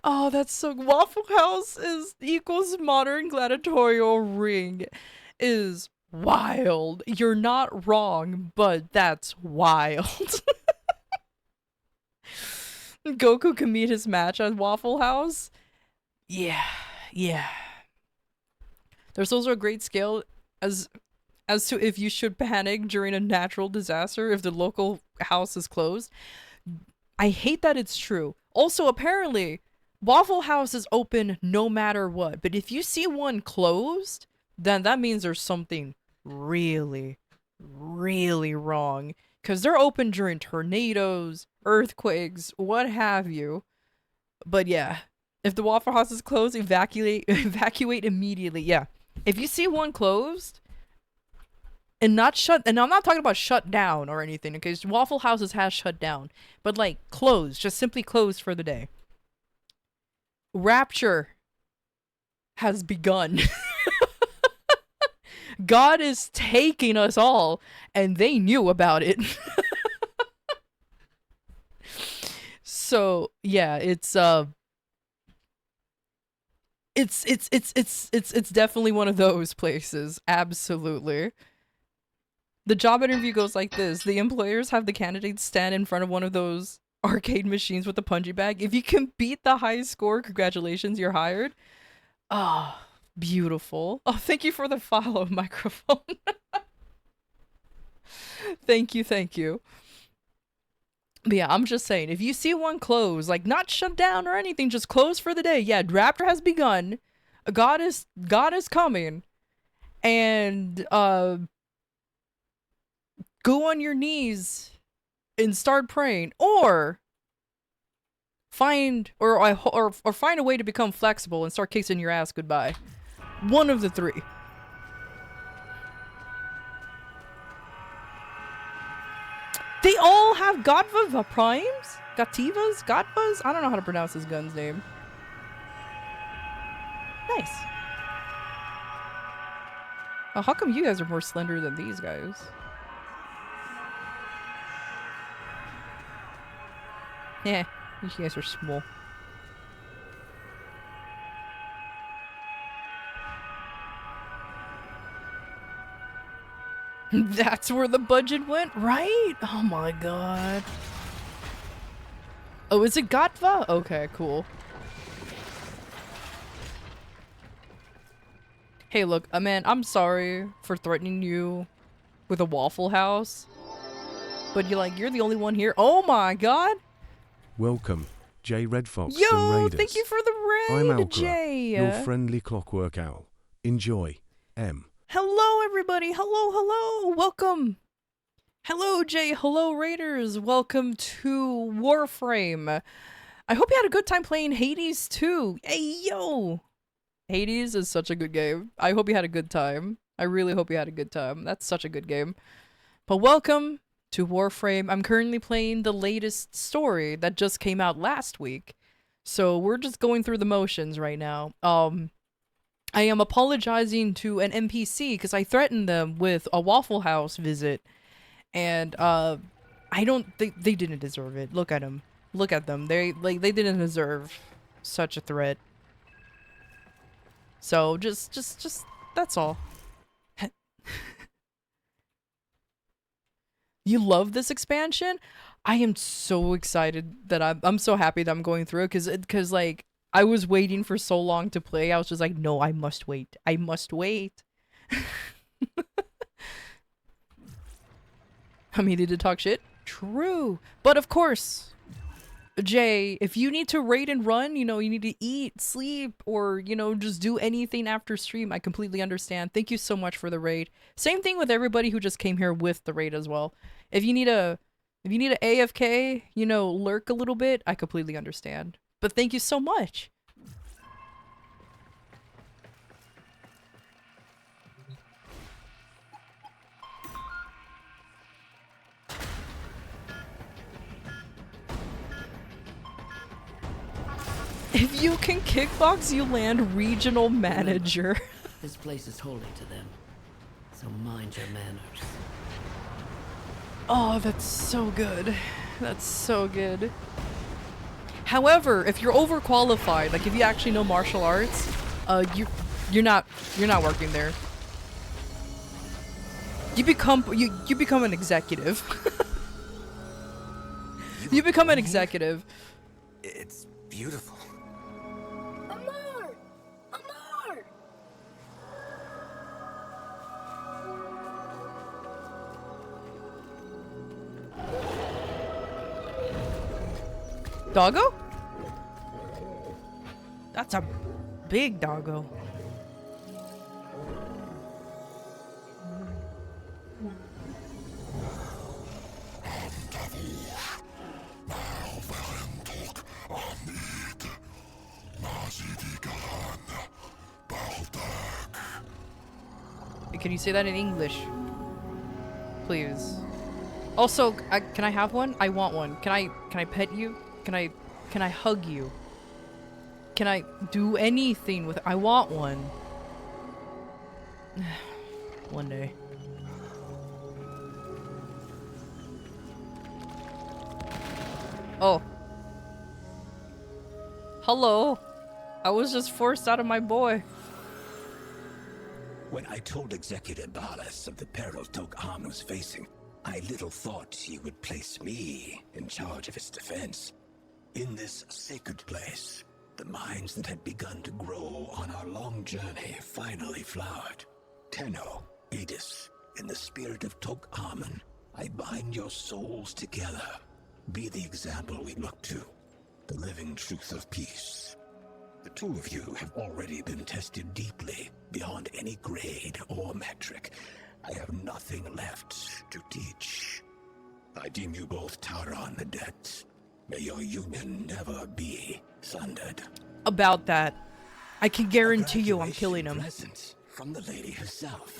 Oh, that's so... Waffle House is equals modern gladiatorial ring is wild. You're not wrong, but that's wild. Goku can meet his match at Waffle House. Yeah. There's also a great scale as to if you should panic during a natural disaster if the local house is closed. I hate that it's true. Also, apparently, Waffle House is open no matter what. But if you see one closed, then that means there's something really, really wrong. Because they're open during tornadoes, earthquakes, what have you. But yeah, if the Waffle House is closed, evacuate immediately. Yeah. If you see one closed and not shut, and I'm not talking about shut down or anything, okay? Waffle Houses has shut down, but like closed, just simply closed for the day. Rapture has begun. God is taking us all, and they knew about it. So yeah, it's definitely one of those places. Absolutely. The job interview goes like this. The employers have the candidates stand in front of one of those arcade machines with a punching bag. If you can beat the high score, congratulations, you're hired. Ah, oh, beautiful. Oh, thank you for the follow microphone. Thank you. But yeah, I'm just saying, if you see one close, like not shut down or anything, just close for the day. Yeah, Raptor has begun. God is coming. And go on your knees and start praying, or find find a way to become flexible and start kissing your ass goodbye. One of the three. They all have Godva primes? Gativas? Godvas? I don't know how to pronounce this gun's name. Nice. Oh, how come you guys are more slender than these guys? Yeah, you guys are small. That's where the budget went, right? Oh my god. Oh, is it Gatva? Okay, cool. Hey, look, man, I'm sorry for threatening you with a Waffle House. But you're the only one here. Oh my god. Welcome, Jay Red Fox Yo, and Raiders. Thank you for the raid, I'm Alcra, Jay. your friendly clockwork owl. Enjoy, M. Hello, everybody. Hello. Welcome. Hello, Jay. Hello, Raiders. Welcome to Warframe. I hope you had a good time playing Hades too. Hey, yo. Hades is such a good game. I hope you had a good time. I really hope you had a good time. That's such a good game. But welcome to Warframe. I'm currently playing the latest story that just came out last week. So we're just going through the motions right now. I am apologizing to an NPC because I threatened them with a Waffle House visit. And I don't think they didn't deserve it. Look at them. Look at them. They didn't deserve such a threat. So just that's all. You love this expansion? I am so excited that I'm so happy that I'm going through it cuz like I was waiting for so long to play. I was just like, "No, I must wait. I must wait." I mean, they did talk shit. True. But of course, Jay, if you need to raid and run, you know, you need to eat, sleep, or, you know, just do anything after stream, I completely understand. Thank you so much for the raid. Same thing with everybody who just came here with the raid as well. If you need a AFK, you know, lurk a little bit, I completely understand. But thank you so much. If you can kickbox, you land regional manager. This place is holy to them, so mind your manners. Oh, that's so good. That's so good. However, if you're overqualified, like if you actually know martial arts, you're not working there. You become an executive. You become an executive. It's beautiful. Amar! Amar! Doggo? That's a big doggo. Can you say that in English? Please. Also, can I have one? I want one. Can I pet you? Can I hug you? Can I do anything with it? I want one. One day. Oh. Hello. I was just forced out of my boy. When I told Executive Balas of the peril Tok-An was facing, I little thought he would place me in charge of its defense. In this sacred place, the minds that had begun to grow on our long journey finally flowered. Tenno, Adis, in the spirit of Tok-Amen, I bind your souls together. Be the example we look to, the living truth of peace. The two of you have already been tested deeply, beyond any grade or metric. I have nothing left to teach. I deem you both Tauron adepts. May your union never be sundered. About that, I can guarantee you I'm killing him. Present from the lady herself.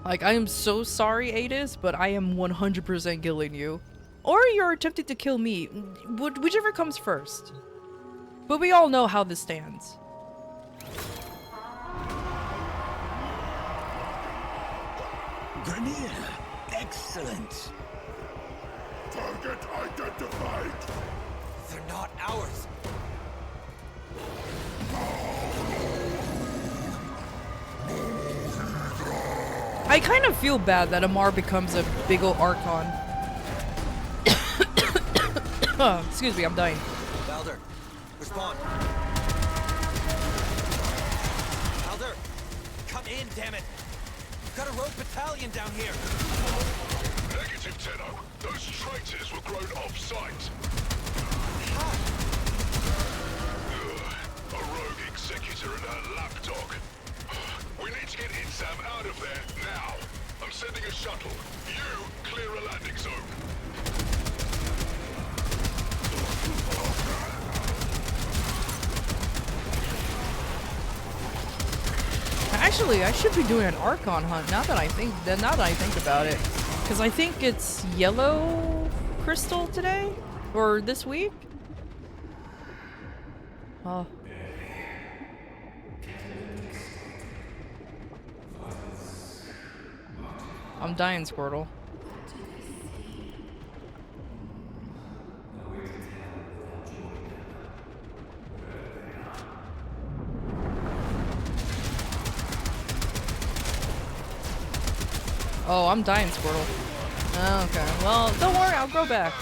Like, I am so sorry, Adis, but I am 100% killing you. Or you're attempting to kill me. Whichever comes first. But we all know how this stands. Grenier, excellent. Target identified. They're not ours. I kind of feel bad that Amar becomes a big ol' Archon. Oh, excuse me, I'm dying. Balder, respond. Balder, come in, damn it. We've got a rogue battalion down here. Negative, Tenno. Those traitors were grown off-site. A rogue executor and her lapdog. We need to get Insam out of there now. I'm sending a shuttle. You clear a landing zone. Actually, I should be doing an Archon hunt now that I think about it. Because I think it's yellow crystal today? Or this week? Oh. I'm dying, Squirtle. Oh, I'm dying, Squirtle. Okay, well, don't worry, I'll grow back.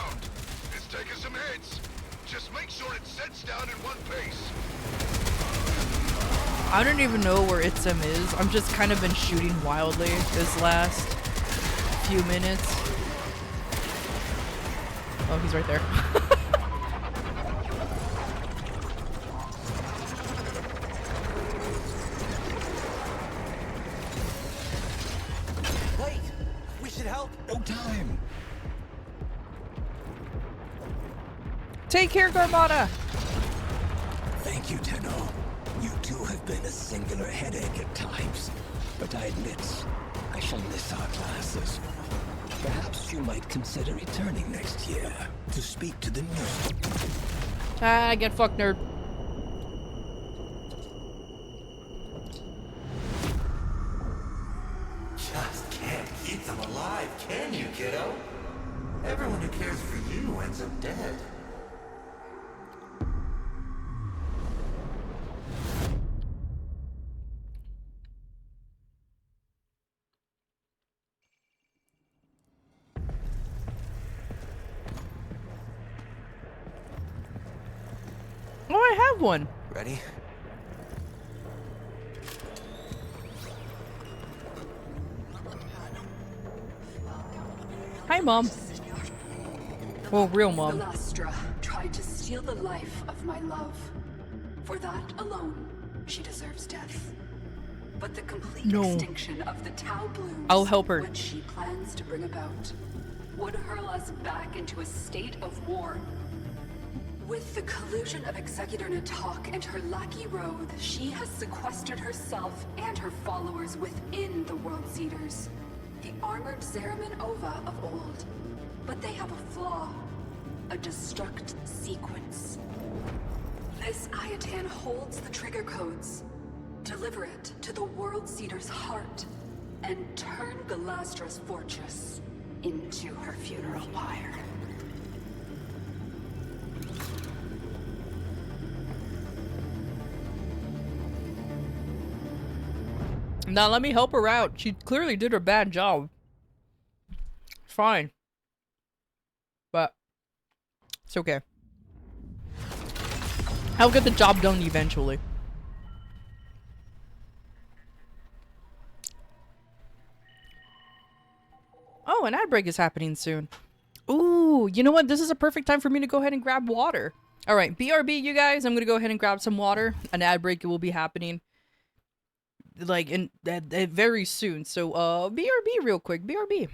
It's taking some hits. Just make sure it sets down in one piece. I don't even know where Itsem is. I'm just kind of been shooting wildly this last few minutes. Oh, he's right there. Wait! We should help! No time! Take care, Garmata! Thank you, Tenno. You too have been a singular headache at times. But I admit, I shall miss our classes. Perhaps you might consider returning next year to speak to the new... Ah, get fucked, nerd. Just can't keep them alive, can you, kiddo? Everyone who cares for you ends up dead. Oh, I have one. Ready? Hi, Mom. Well, real Mom. Velastra tried to steal the life of my love. For that alone, she deserves death. But the complete extinction of the Tau blooms, I'll help her. which she plans to bring about, would hurl us back into a state of war. With the collusion of Executor Natak and her lackey Roth, she has sequestered herself and her followers within the World Seeders. The armored Zeraman Ova of old. But they have a flaw. A destruct sequence. This Ayatan holds the trigger codes. Deliver it to the World Seeder's heart, and turn Galastra's fortress into her funeral pyre. Now let me help her out. She clearly did her bad job. Fine. But it's okay. I'll get the job done eventually. Oh, an ad break is happening soon. Ooh, you know what? This is a perfect time for me to go ahead and grab water. All right, BRB, you guys. I'm going to go ahead and grab some water. An ad break will be happening like in very soon. So, BRB real quick. BRB.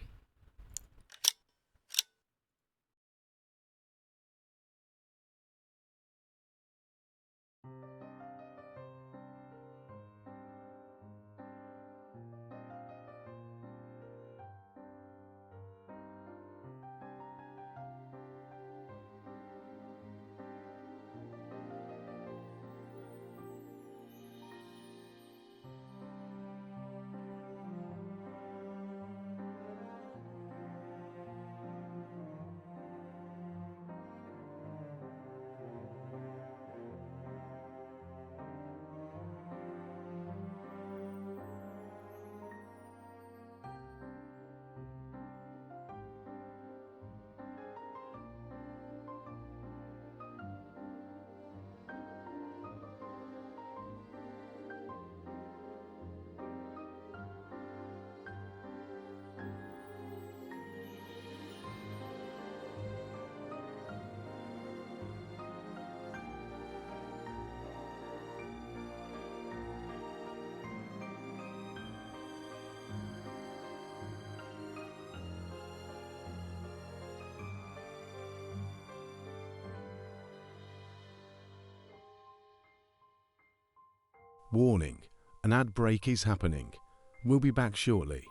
Warning, an ad break is happening. We'll be back shortly.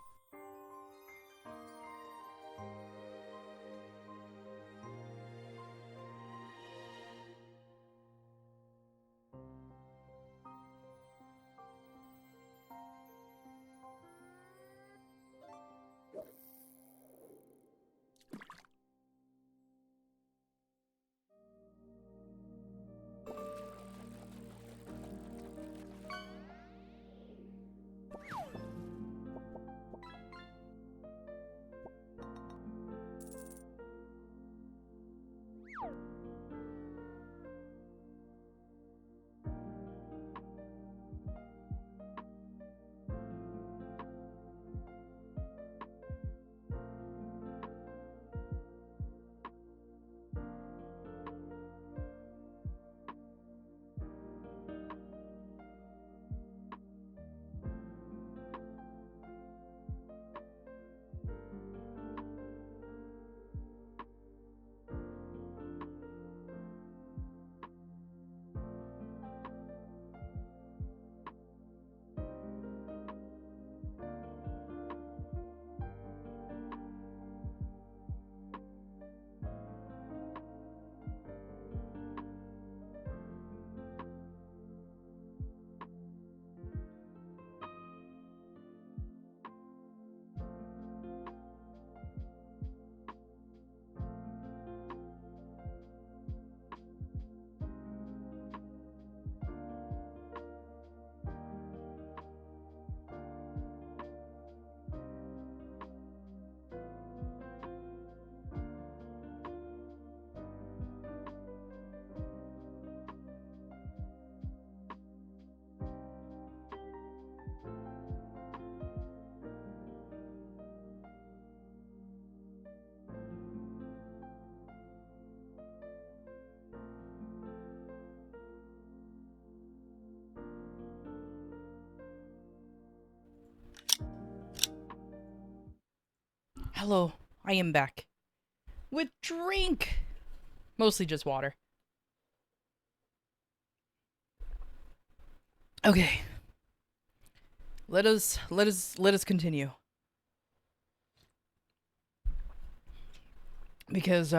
Hello, I am back. With drink! Mostly just water. Okay. Let us continue. Because,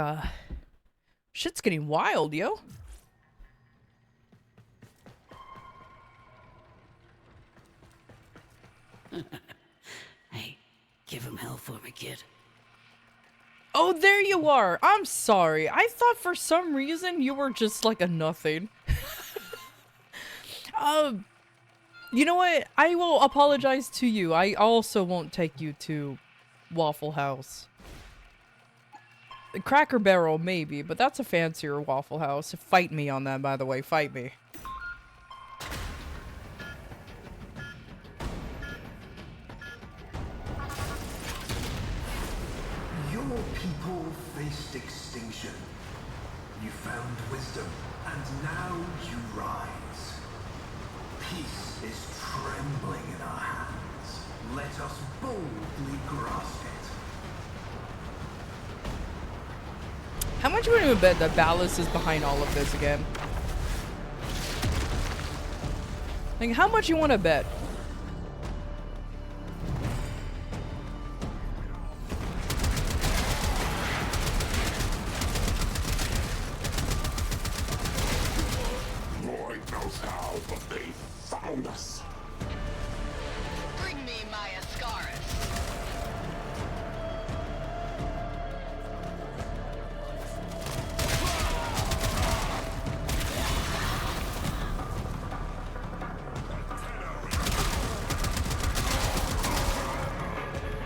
shit's getting wild, yo. Hey, give him hell for me, kid. Oh, there you are. I'm sorry. I thought for some reason you were just like a nothing. You know what? I will apologize to you. I also won't take you to Waffle House. Cracker Barrel, maybe, but that's a fancier Waffle House. Fight me on that, by the way. Fight me. Your people faced extinction. You found wisdom, and now you rise. Peace is trembling in our hands. Let us boldly grasp it. How much would you bet that Ballas is behind all of this again? Like, how much you want to bet? Lord knows how, but they found us. Bring me my Ascaris.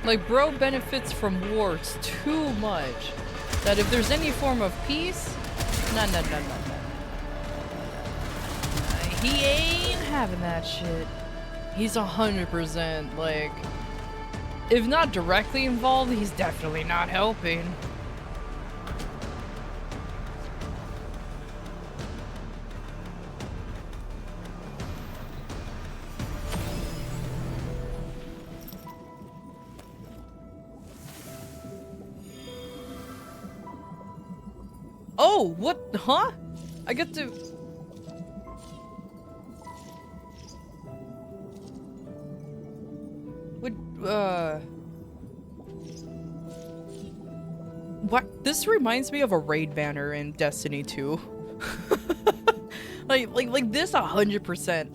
Like, bro benefits from wars too much. That if there's any form of peace, no. He ain't having that shit. He's 100%, like, if not directly involved, he's definitely not helping. Oh, what? Huh? I get to... What? This reminds me of a raid banner in Destiny 2. like this 100%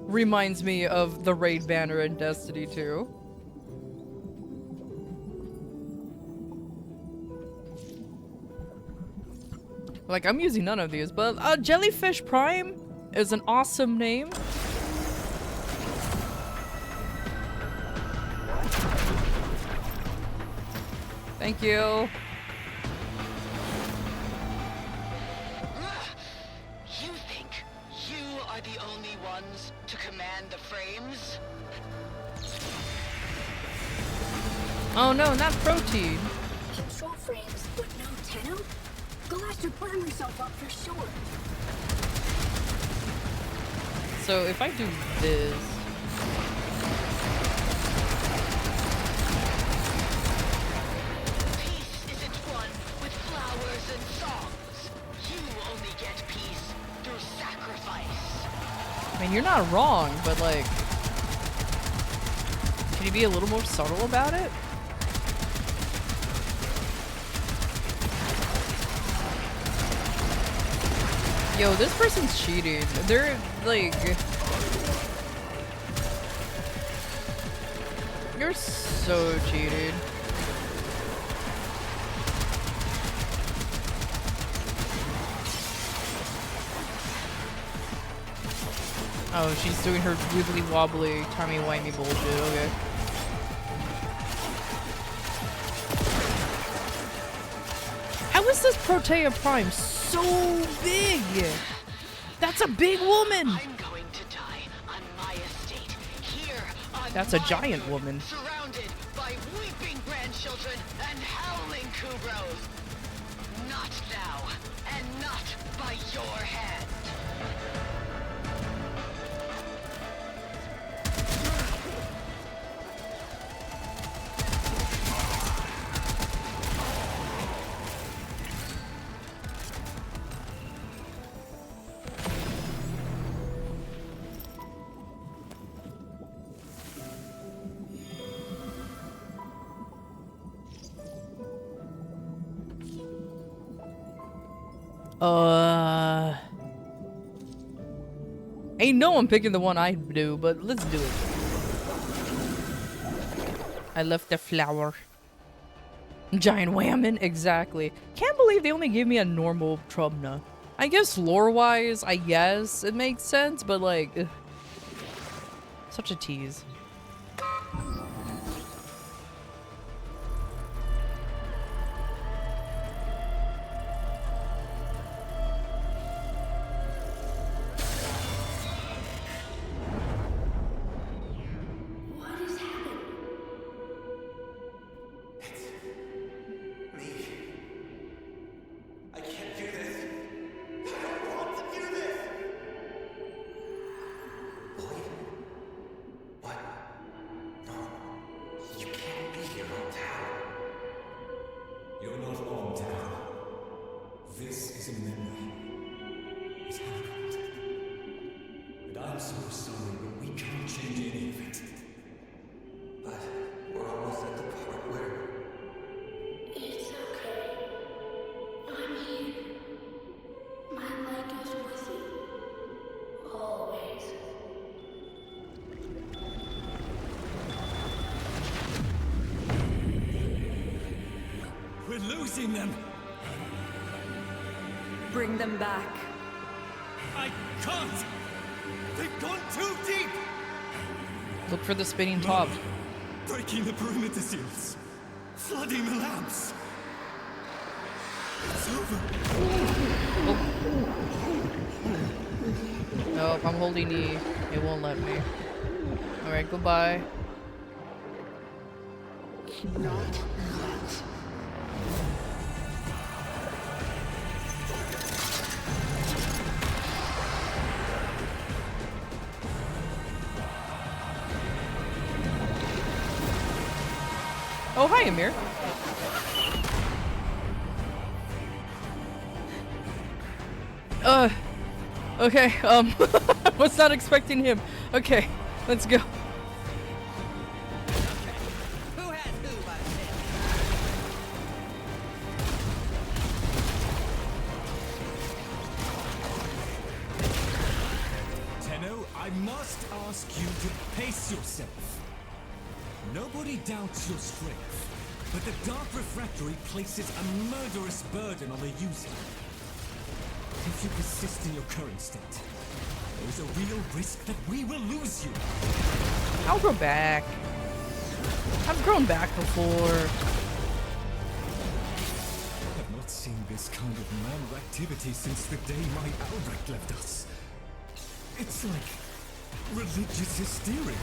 reminds me of the raid banner in Destiny 2. Like, I'm using none of these, but Jellyfish Prime is an awesome name. Thank you. You think you are the only ones to command the frames? Oh no, not protein. Control frames, but no Tenno? Glass should burn herself up for sure. So if I do this... Peace isn't won with flowers and songs. You only get peace through sacrifice. I mean, you're not wrong, but like... Can you be a little more subtle about it? Yo, this person's cheating. They're, like... You're so cheated. Oh, she's doing her wibbly wobbly, timey-wimey bullshit, okay. How is this Protea Prime so big? That's a big woman! I'm going to die on my estate, here on That's a my giant roof, woman. surrounded by weeping grandchildren and howling Kubros. Not now, and not by your hand. Ain't no one picking the one I do, but let's do it. I left the flower. Giant whammon, exactly. Can't believe they only gave me a normal Trubna. I guess lore-wise, I guess it makes sense, but like, ugh. Such a tease. I can't do this. I don't want to do this. Lloyd? What? No. You can't be here on tower. You're not on tower. This is a memory. It happened. And I'm so sorry, but we can't change any of it. But we're almost at the part where... It's okay. I'm here. My light is with you. Always. We're losing them! Bring them back. I can't! They've gone too deep! Look for the spinning top. Breaking the perimeter seals! Flooding the lamps! It's over! Nope, I'm holding E. It won't let me. Alright, goodbye. Not yet. Oh, hi, Amir. Okay, I was not expecting him. Okay, let's go. Tenno, I must ask you to pace yourself. Nobody doubts your strength, but the Dark Refractory places a murderous burden on the user. If you persist in your current state, there is a real risk that we will lose you. I'll grow back. I've grown back before. I've not seen this kind of mammal activity since the day my Albrecht left us. It's like religious hysteria.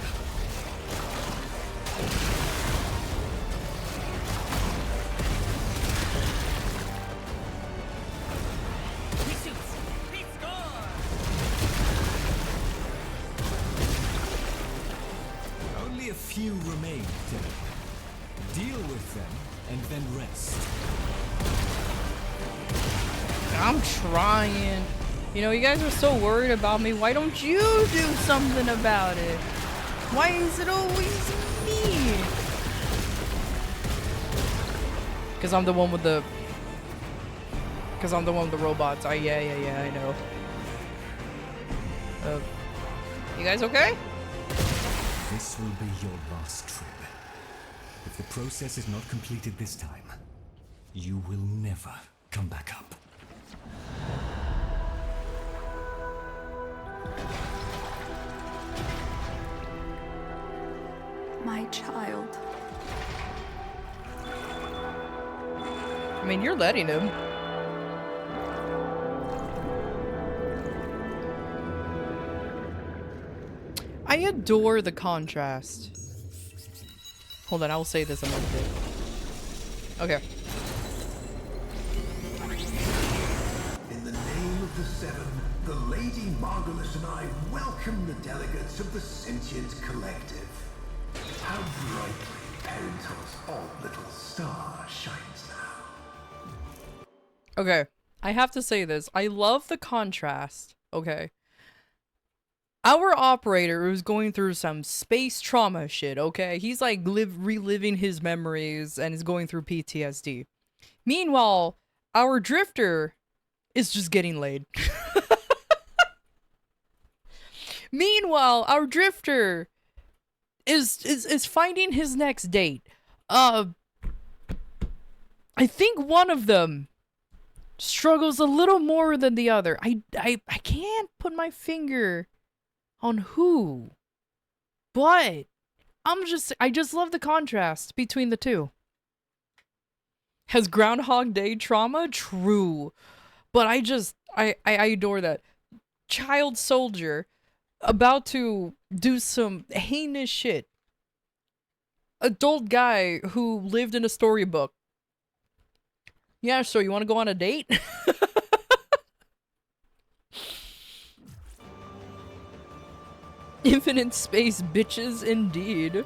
Only a few remain, Tenno. Deal with them and then rest. I'm trying. You know, you guys are so worried about me. Why don't you do something about it? Why is it always me? Because I'm the one with the... Because I'm the one with the robots. Yeah, I know. You guys okay? This will be your last trip. If the process is not completed this time, you will never come back up. My child. I mean, you're letting him. I adore the contrast. Hold on, I will say this a little bit. Okay. In the name of the Seven, the Lady Margulis and I welcome the delegates of the Sentient Collective. How brightly Parental's odd little star shines now. Okay, I have to say this. I love the contrast. Okay. Our operator is going through some space trauma shit, okay? He's like reliving his memories and is going through PTSD. Meanwhile, our drifter is just getting laid. Meanwhile, our drifter is finding his next date. I think one of them struggles a little more than the other. I can't put my finger on who, but I just love the contrast between the two. Has Groundhog Day trauma? True, but I adore that. Child soldier about to do some heinous shit. Adult guy who lived in a storybook. Yeah, so you want to go on a date? Infinite space bitches indeed.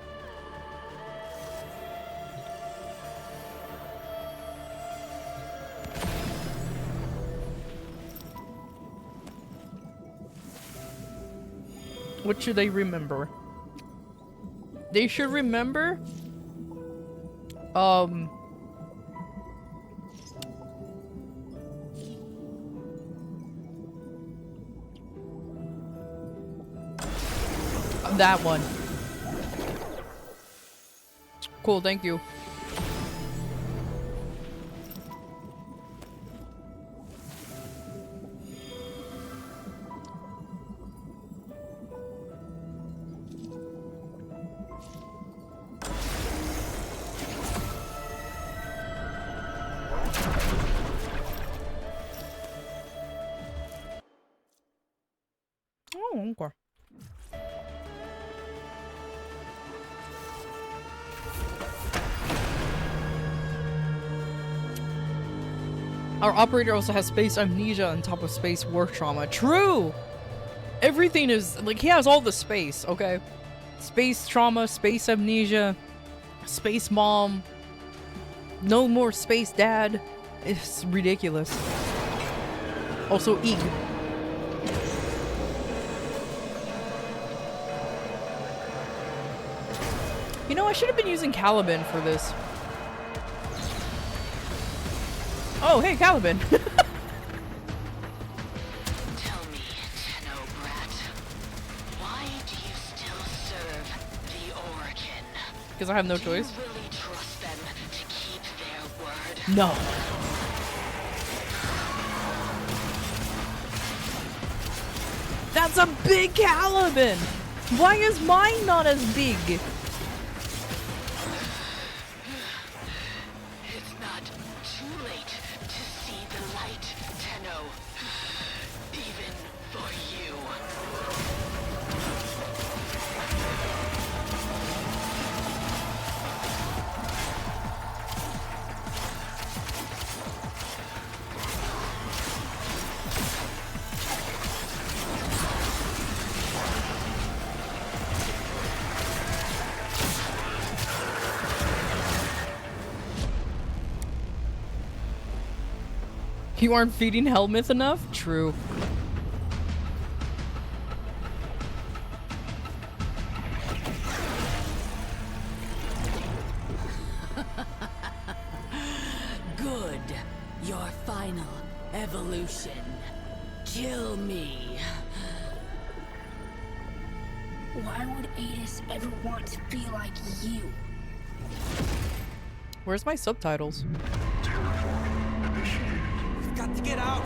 What should they remember? They should remember that one. Cool, thank you. Oh, okay. Our operator also has space amnesia on top of space work trauma. True! Everything is, like, he has all the space, okay? Space trauma, space amnesia, space mom, no more space dad. It's ridiculous. Also, Eeg. You know, I should have been using Caliban for this. Oh, hey, Caliban. Tell me, Tenno Brat, why do you still serve the Orokin? Because I have no choice. Do you really trust them to keep their word? No. That's a big Caliban! Why is mine not as big? It's not too late to see the light, Tenno. Even for you. You aren't feeding Helmuth enough? True. Good. Your final evolution. Kill me. Why would Adis ever want to be like you? Where's my subtitles? We've got to get out!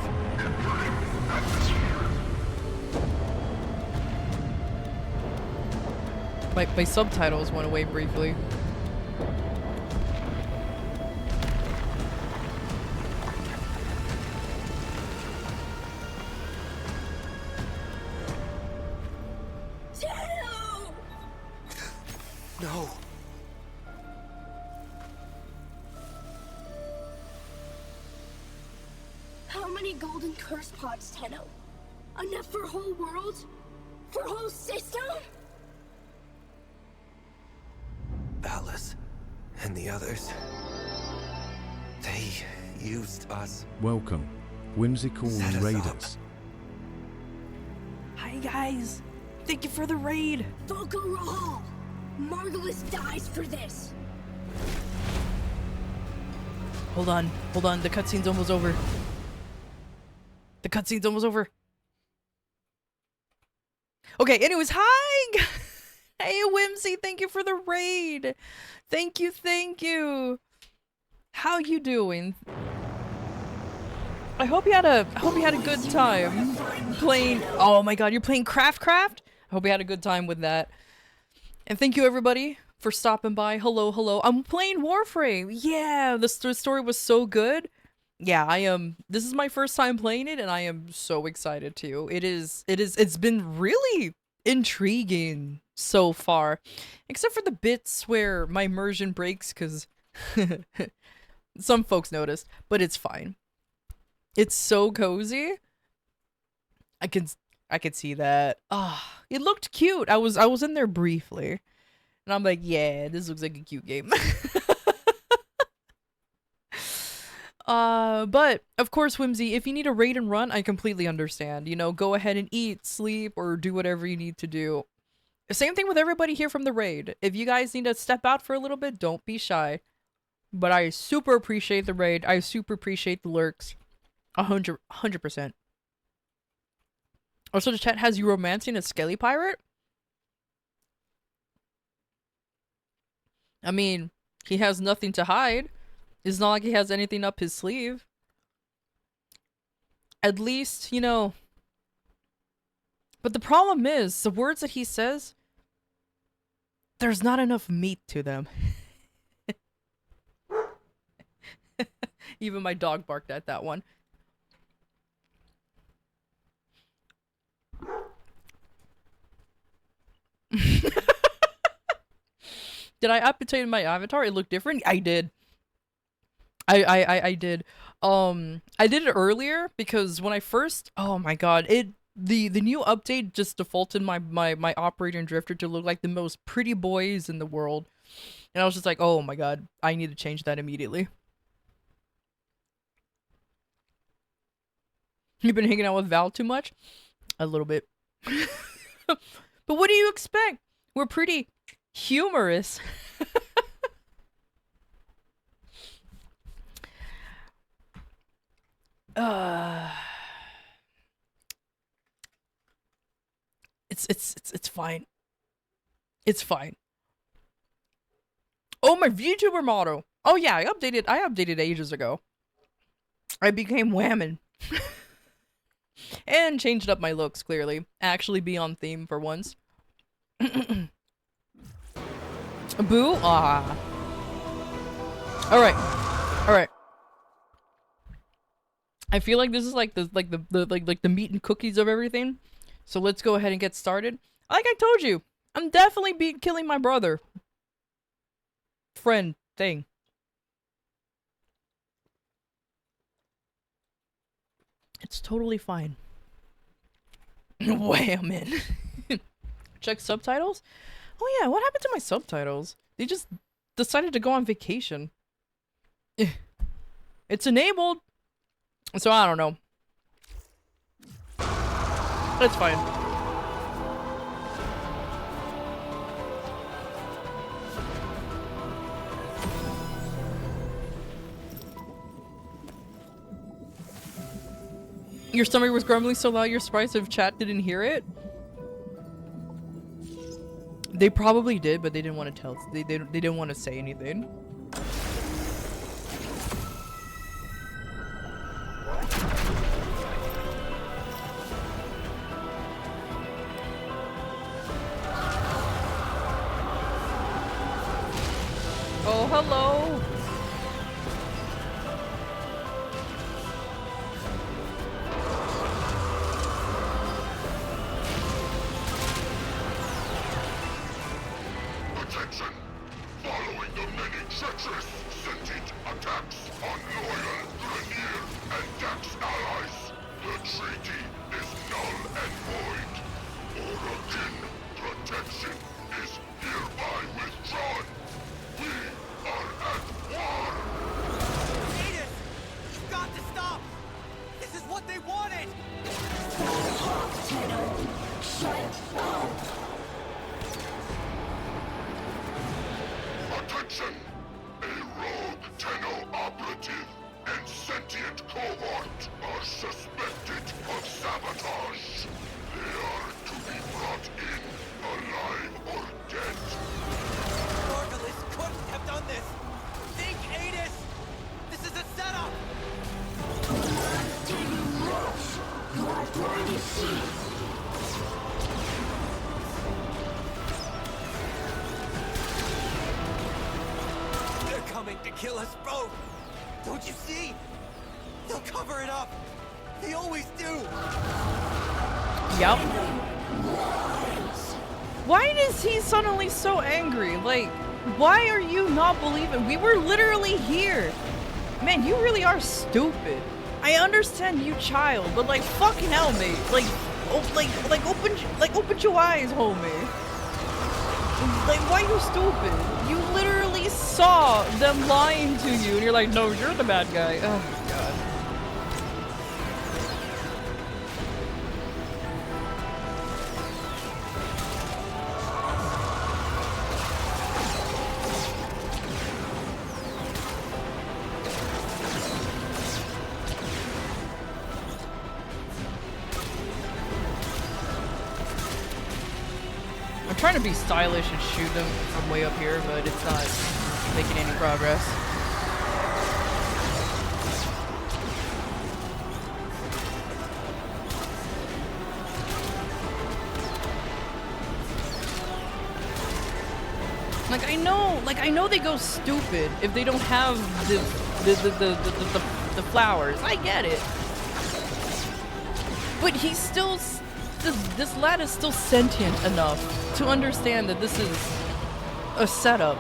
My subtitles went away briefly. No. How many golden curse pods, Tenno? Enough for a whole world? For a whole system? Alice and the others. They used us. Welcome, whimsical Set us raiders. up. Hi guys! Thank you for the raid! Volko Rahal! Margulis dies for this! Hold on, the cutscene's almost over. The cutscene's almost over. Okay, anyways, hi! Hey, Whimsy, thank you for the raid. Thank you, thank you. How you doing? I hope you had a good time playing. Oh my god, you're playing Craft? I hope you had a good time with that. And thank you everybody for stopping by. Hello, hello. I'm playing Warframe. Yeah, the story was so good. Yeah, I am. This is my first time playing it, and I am so excited too. It's been really intriguing so far, except for the bits where my immersion breaks, because some folks noticed, but it's fine. It's so cozy. I could see that. Ah, it looked cute. I was in there briefly, and I'm like, yeah, this looks like a cute game. But of course, Whimsy, if you need a raid and run, I completely understand. You know, go ahead and eat, sleep, or do whatever you need to do. Same thing with everybody here from the raid. If you guys need to step out for a little bit, don't be shy. But I super appreciate the raid. I super appreciate the lurks. 100%. Also, the chat has you romancing a skelly pirate? I mean, he has nothing to hide. It's not like he has anything up his sleeve. At least, you know. But the problem is, the words that he says, there's not enough meat to them. Even my dog barked at that one. Did I update my avatar? It looked different? I did. I did. I did it earlier because when I first, oh my god, the new update just defaulted my operator and drifter to look like the most pretty boys in the world. And I was just like, oh my god, I need to change that immediately. You've been hanging out with Val too much? A little bit. But what do you expect? We're pretty humorous. It's fine. It's fine. Oh, my VTuber motto. Oh yeah, I updated ages ago. I became whammon. And changed up my looks, clearly. Actually be on theme for once. Boo? Ah. Alright. Alright. I feel like this is like the meat and cookies of everything. So let's go ahead and get started. Like I told you, I'm definitely killing my brother. Friend thing. It's totally fine. Wham in. Check subtitles? Oh yeah, what happened to my subtitles? They just decided to go on vacation. It's enabled. So I don't know. That's fine. Your stomach was grumbling so loud you're surprised if chat didn't hear it? They probably did, but they didn't want to tell. They didn't want to say anything. Oh, hello. Attention! Following the many treacherous sentient attacks on loyal Grenier and Dax allies, the treaty is null and void. Orokin protection is hereby withdrawn. We are at war! Adis! You've got to stop! This is what they wanted! Attention! A rogue Tenno operative and sentient cohort are suspected kill us both! Don't you see? They'll cover it up! They always do! Yep. Why is he suddenly so angry? Like, why are you not believing? We were literally here. Man, you really are stupid. I understand you, child, but like, fucking hell, mate. Like, open your eyes, homie. Like, why are you stupid? You literally saw them lying to you, and you're like, no, you're the bad guy. Oh, God. I'm trying to be stylish and shoot them from way up here, but it's not making any progress. I know they go stupid if they don't have the flowers. I get it. But he's still, this lad is still sentient enough to understand that this is a setup.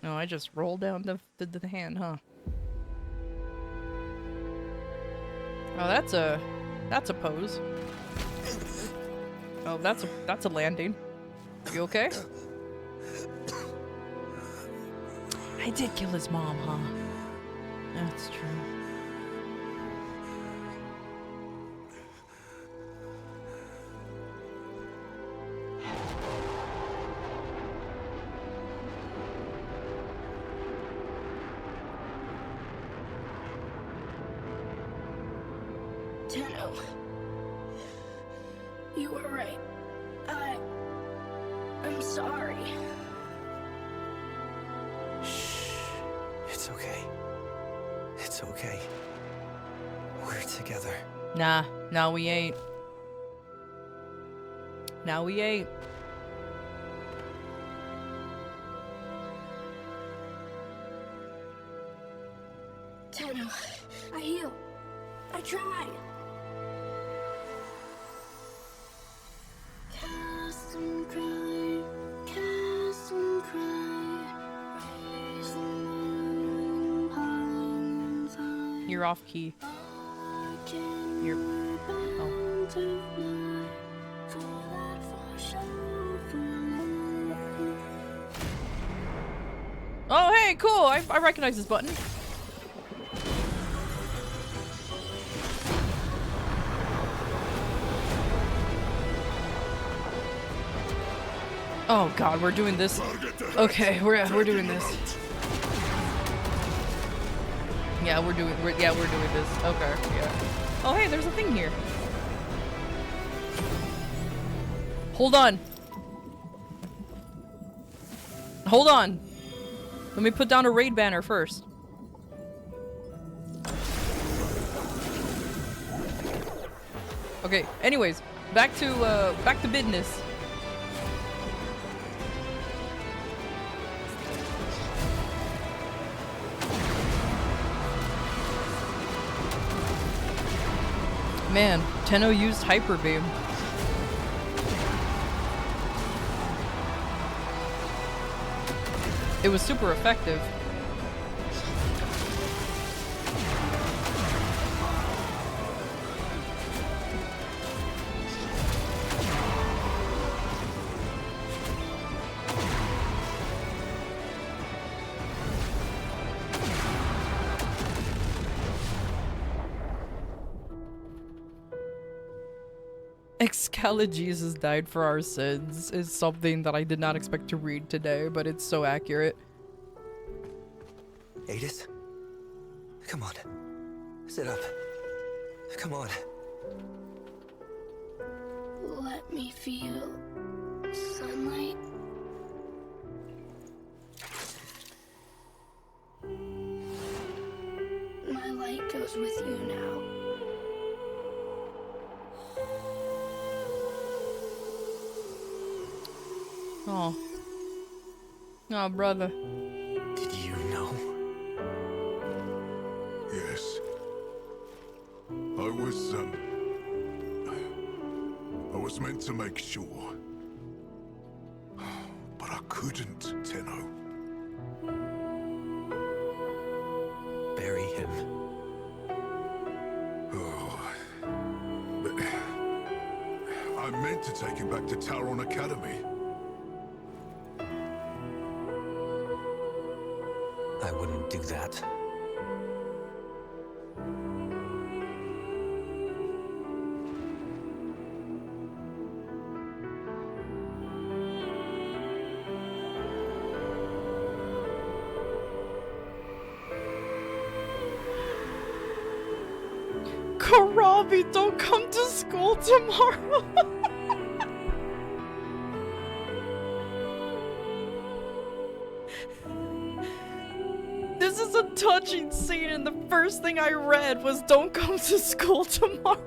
No, I just rolled down the hand, huh? Oh, that's a pose. Oh, that's a landing. You okay? I did kill his mom, huh? That's true. Tenno, you were right. I'm sorry. It's okay. It's okay. We're together. Nah, no we ain't. Now we ain't. Tenno, I heal. I tried. Cast and cry, cast and cry, raise the moon, pine inside. You're off key. You're. Oh. Oh, hey, cool. I recognize this button. Oh God, we're doing this. Okay, we're doing this. Yeah, we're doing this. Okay, yeah. Oh hey, there's a thing here. Hold on. Hold on. Let me put down a raid banner first. Okay, anyways, back to business. Man, Tenno used Hyper Beam. It was super effective. Jesus died for our sins is something that I did not expect to read today, but it's so accurate. Adis? Come on. Sit up. Come on. Let me feel sunlight. My light goes with you now. Oh. Oh, brother. Did you know? Yes. I was meant to make sure. But I couldn't, Tenno. Bury him. Oh. But I meant to take him back to Tauron Academy. I wouldn't do that. Karabi, don't come to school tomorrow. This is a touching scene, and the first thing I read was "Don't come to school tomorrow."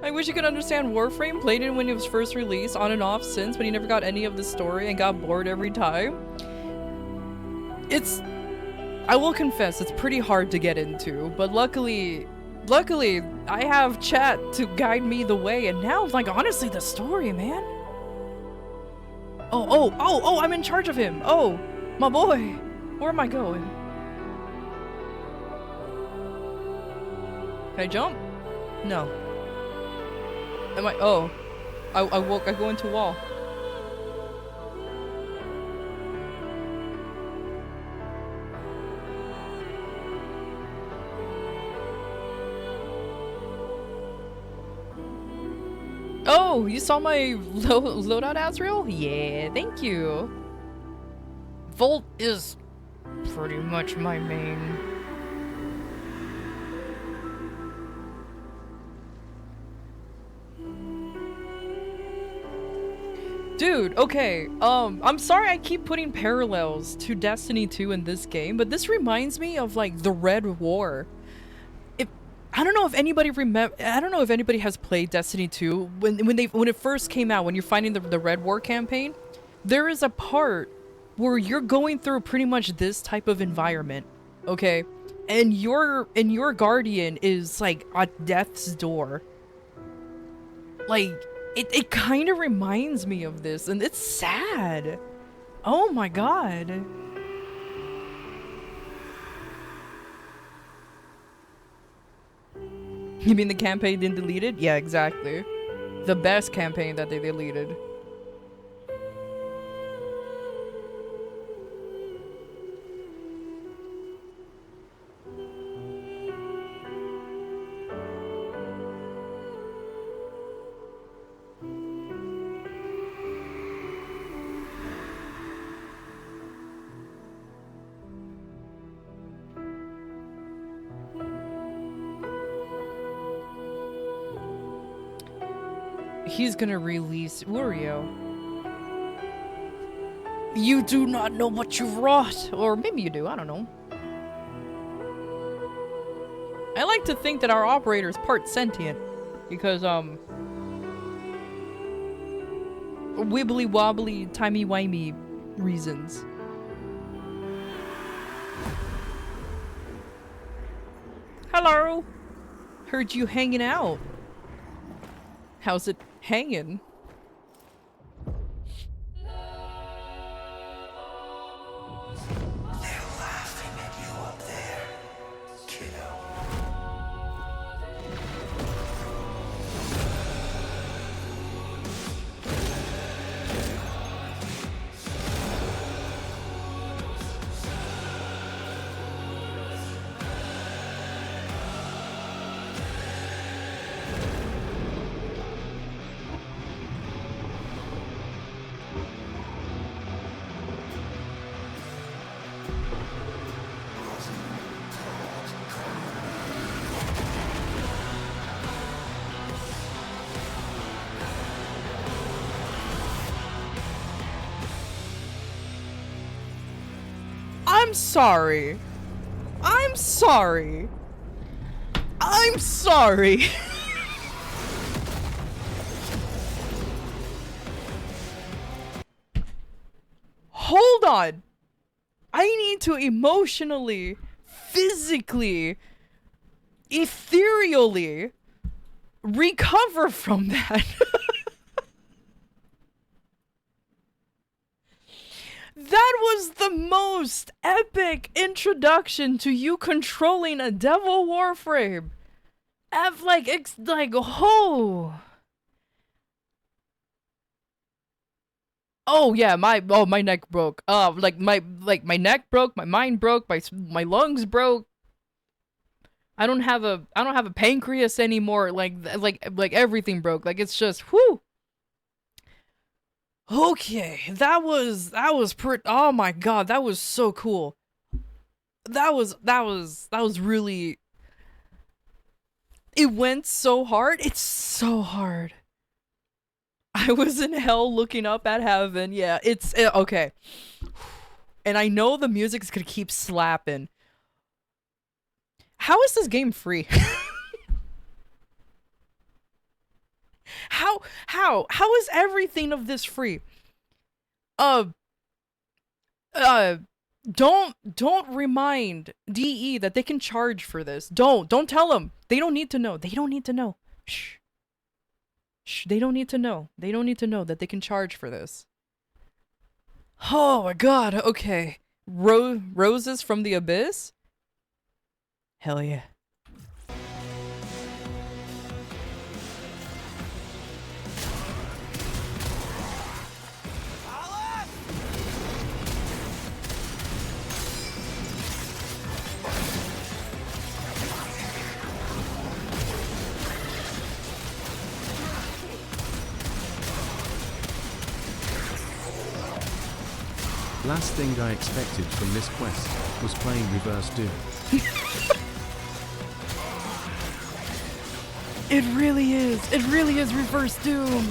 I wish you could understand Warframe. Played it when it was first released, on and off since, but he never got any of the story and got bored every time. I will confess, it's pretty hard to get into, but luckily, I have chat to guide me the way, and now, like, honestly, the story, man. Oh, I'm in charge of him. Oh, my boy. Where am I going? Can I jump? No. Am I? Oh. I go into wall. Oh, you saw my loadout, Azrael? Yeah, thank you. Volt is pretty much my main. Dude, okay, I'm sorry I keep putting parallels to Destiny 2 in this game, but this reminds me of, like, the Red War. I don't know if anybody has played Destiny 2 when it first came out, when you're fighting the Red War campaign. There is a part where you're going through pretty much this type of environment, okay? And your guardian is like at death's door. Like it kind of reminds me of this, and it's sad. Oh my god. You mean the campaign didn't delete it? Yeah, exactly. The best campaign that they deleted. He's gonna release Urio. You do not know what you've wrought. Or maybe you do, I don't know. I like to think that our operator is part sentient. Because, wibbly wobbly, timey wimey reasons. Hello! Heard you hanging out. How's it hanging? I'm sorry. I'm sorry. I'm sorry. on. I need to emotionally, physically, ethereally recover from that. That was the most epic introduction to you controlling a Devil Warframe. Oh. Oh yeah, my neck broke. My neck broke, my mind broke, my lungs broke. I don't have a pancreas anymore. Like everything broke. Like it's just whew. Okay, that was pretty. Oh my god, that was so cool. That was really. It went so hard. It's so hard. I was in hell looking up at heaven. Yeah, it's okay. And I know the music's gonna keep slapping. How is this game free? How is everything of this free? Don't remind DE that they can charge for this. Don't tell them. They don't need to know. They don't need to know. Shh. Shh, they don't need to know. They don't need to know that they can charge for this. Oh my god, okay. Roses from the Abyss? Hell yeah. Last thing I expected from this quest was playing Reverse Doom. It really is. It really is Reverse Doom.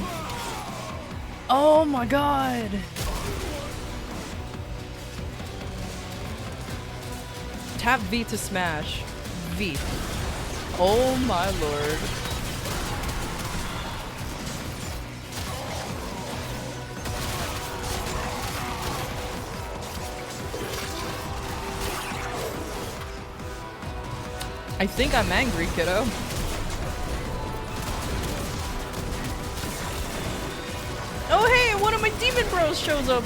Oh my god. Tap V to smash. V. Oh my lord. I think I'm angry, kiddo. Oh hey, one of my demon bros showed up.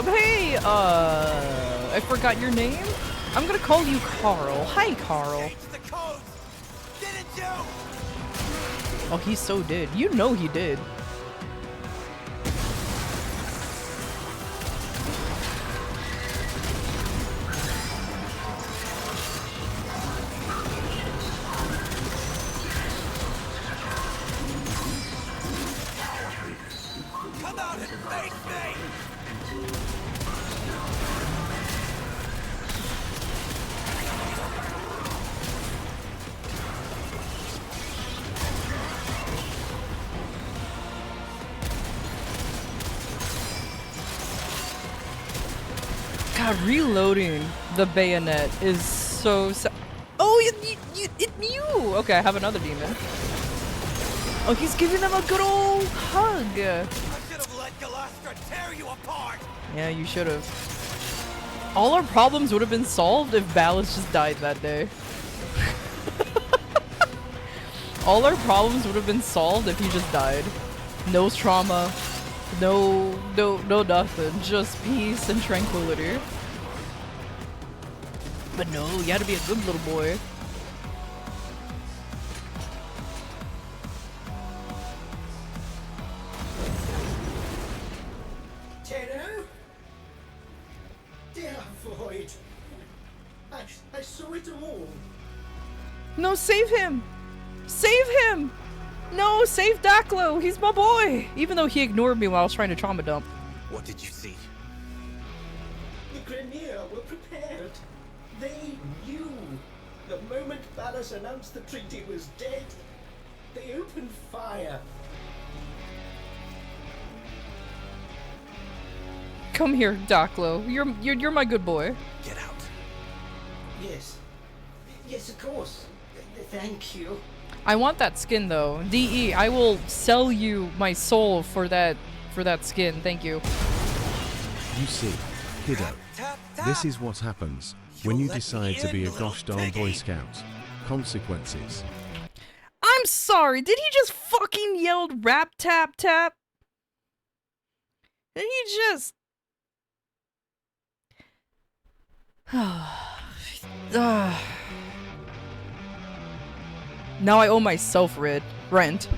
Hey, I forgot your name. I'm gonna call you Carl. Hi, Carl. Oh, he so did. You know he did. God, reloading the bayonet is so oh, it knew! Okay, I have another demon. Oh, he's giving them a good old hug. I should have let Galastra tear you apart. Yeah, you should have. All our problems would have been solved if Ballas just died that day. All our problems would have been solved if he just died. No trauma. No nothing. Just peace and tranquility. But no, you had to be a good little boy. Tenno? Dear Void. I saw it all. No, save him! Save him! No, save Daklo! He's my boy! Even though he ignored me while I was trying to trauma dump. What did you see? The Grenier were prepared. They knew. The moment Ballas announced the treaty was dead, they opened fire. Come here, Daklo. You're my good boy. Get out. Yes. Yes, of course. Thank you. I want that skin though. DE, I will sell you my soul for that skin. Thank you. You see, Kiddo, this is what happens when you decide to be a gosh darn Boy Scout. Consequences. I'm sorry, did he just fucking yelled rap tap tap? Did he just... Now I owe myself rent.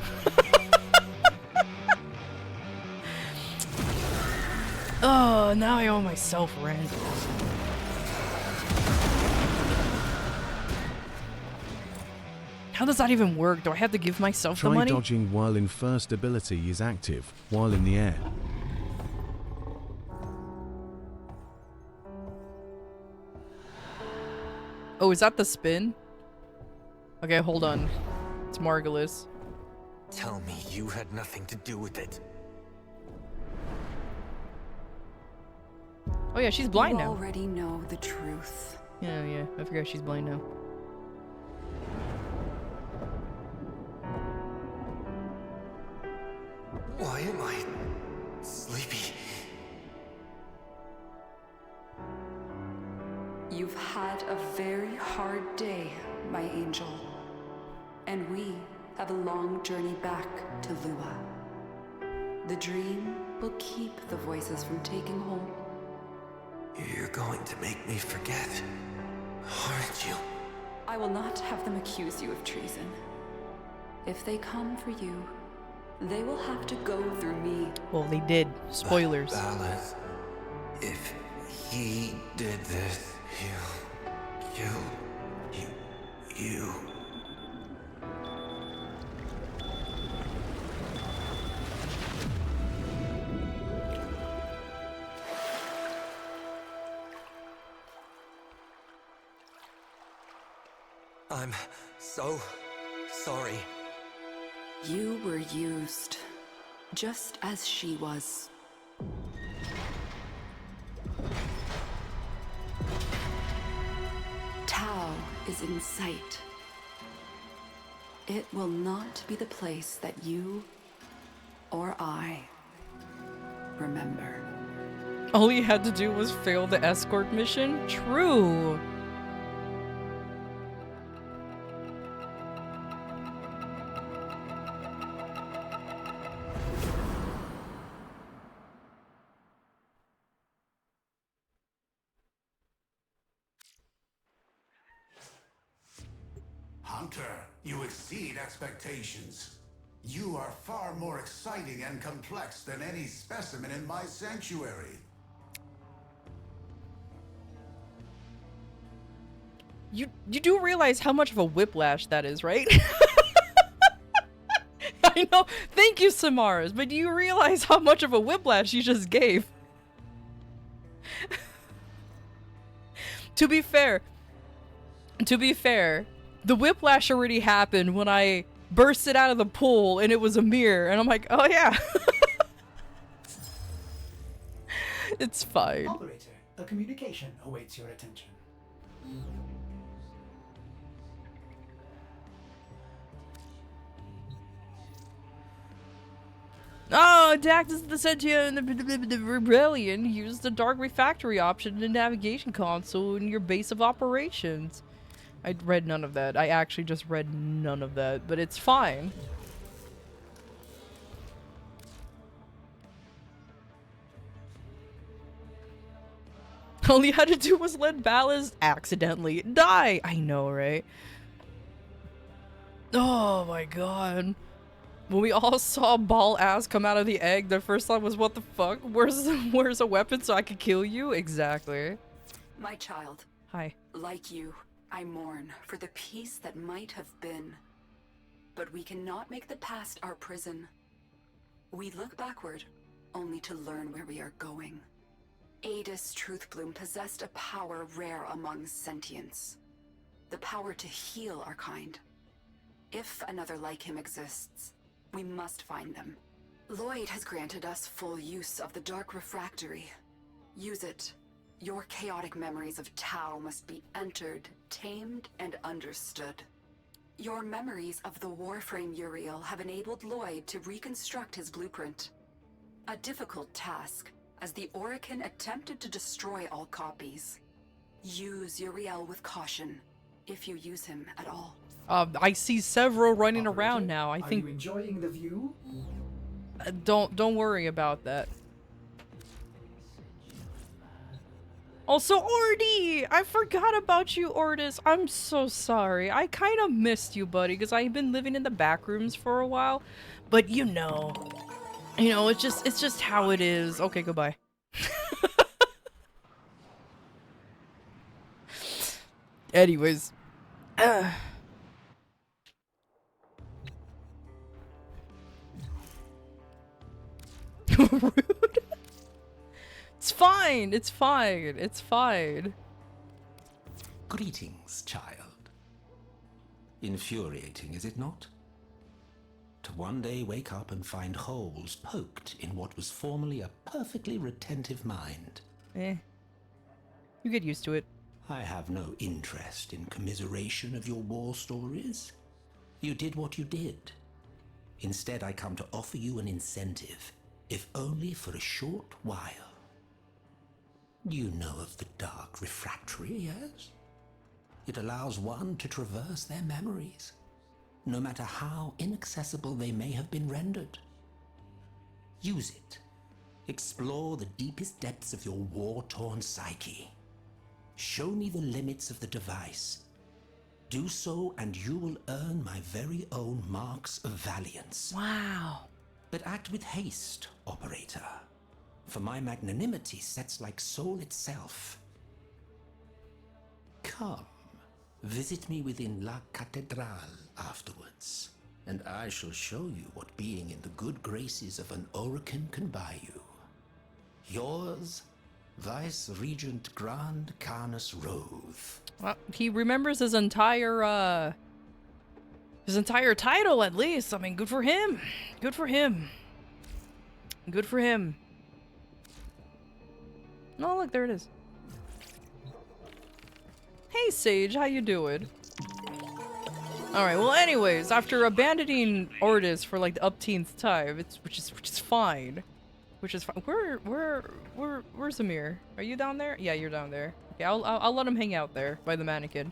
Oh, now I owe myself rent. How does that even work? Do I have to give myself the Try money? dodging while in first ability is active, while in the air. Oh, is that the spin? Okay, hold on. It's Margulis. Tell me you had nothing to do with it. Oh yeah, she's blind You now. already know the truth. Yeah, I forgot she's blind now. Why am I sleepy? You've had a very hard day, my angel. And we have a long journey back to Lua. The dream will keep the voices from taking hold. You're going to make me forget, aren't you? I will not have them accuse you of treason. If they come for you, they will have to go through me. Well, they did. Spoilers. Balance. If he did this, he'll kill you. I'm so sorry. You were used, just as she was. Tau is in sight. It will not be the place that you or I remember. All he had to do was fail the escort mission? True. Hunter, you exceed expectations. You are far more exciting and complex than any specimen in my sanctuary. You do realize how much of a whiplash that is, right? I know. Thank you, Samaras, but do you realize how much of a whiplash you just gave? To be fair, the whiplash already happened when I bursted out of the pool and it was a mirror, and I'm like, oh yeah. It's fine. Operator, a communication awaits your attention. Oh, Dactus the Sentient and the Rebellion used the Dark Refactory option in the navigation console in your base of operations. I read none of that. I actually just read none of that, but it's fine. All you had to do was let Ballas accidentally die. I know, right? Oh my god. When we all saw ball ass come out of the egg, the first thought was, what the fuck? Where's a weapon so I could kill you? Exactly. My child. Hi. Like you, I mourn for the peace that might have been. But we cannot make the past our prison. We look backward, only to learn where we are going. Adis Truthbloom possessed a power rare among sentients. The power to heal our kind. If another like him exists, we must find them. Lloyd has granted us full use of the Dark Refractory. Use it. Your chaotic memories of Tau must be entered, tamed, and understood. Your memories of the Warframe Uriel have enabled Lloyd to reconstruct his blueprint. A difficult task, as the Orokin attempted to destroy all copies. Use Uriel with caution, if you use him at all. I see several running Operator, around now. I are think. you enjoying the view? Don't worry about that. Also, Ordy! I forgot about you, Ordis. I'm so sorry. I kind of missed you, buddy, because I've been living in the back rooms for a while. But you know, it's just how it is. Okay, goodbye. Anyways. Rude. It's fine. It's fine. It's fine. Greetings, child. Infuriating, is it not? To one day wake up and find holes poked in what was formerly a perfectly retentive mind. You get used to it. I have no interest in commiseration of your war stories. You did what you did. Instead, I come to offer you an incentive, if only for a short while. You know of the Dark Refractory, yes? It allows one to traverse their memories, no matter how inaccessible they may have been rendered. Use it. Explore the deepest depths of your war-torn psyche. Show me the limits of the device. Do so and you will earn my very own marks of valiance. Wow. But act with haste, operator, for my magnanimity sets like soul itself. Come, visit me within La Cathédrale afterwards, and I shall show you what being in the good graces of an Orokin can buy you. Yours, Vice Regent Grand Carnus Roth. Well, he remembers his entire title at least. I mean, good for him. Good for him. Good for him. Oh, look, there it is. Hey, Sage, how you doing? Alright, well anyways, after abandoning Ordis for like the upteenth time, which is fine. Which is fine. Where's Amir? Are you down there? Yeah, you're down there. Okay, I'll let him hang out there by the mannequin.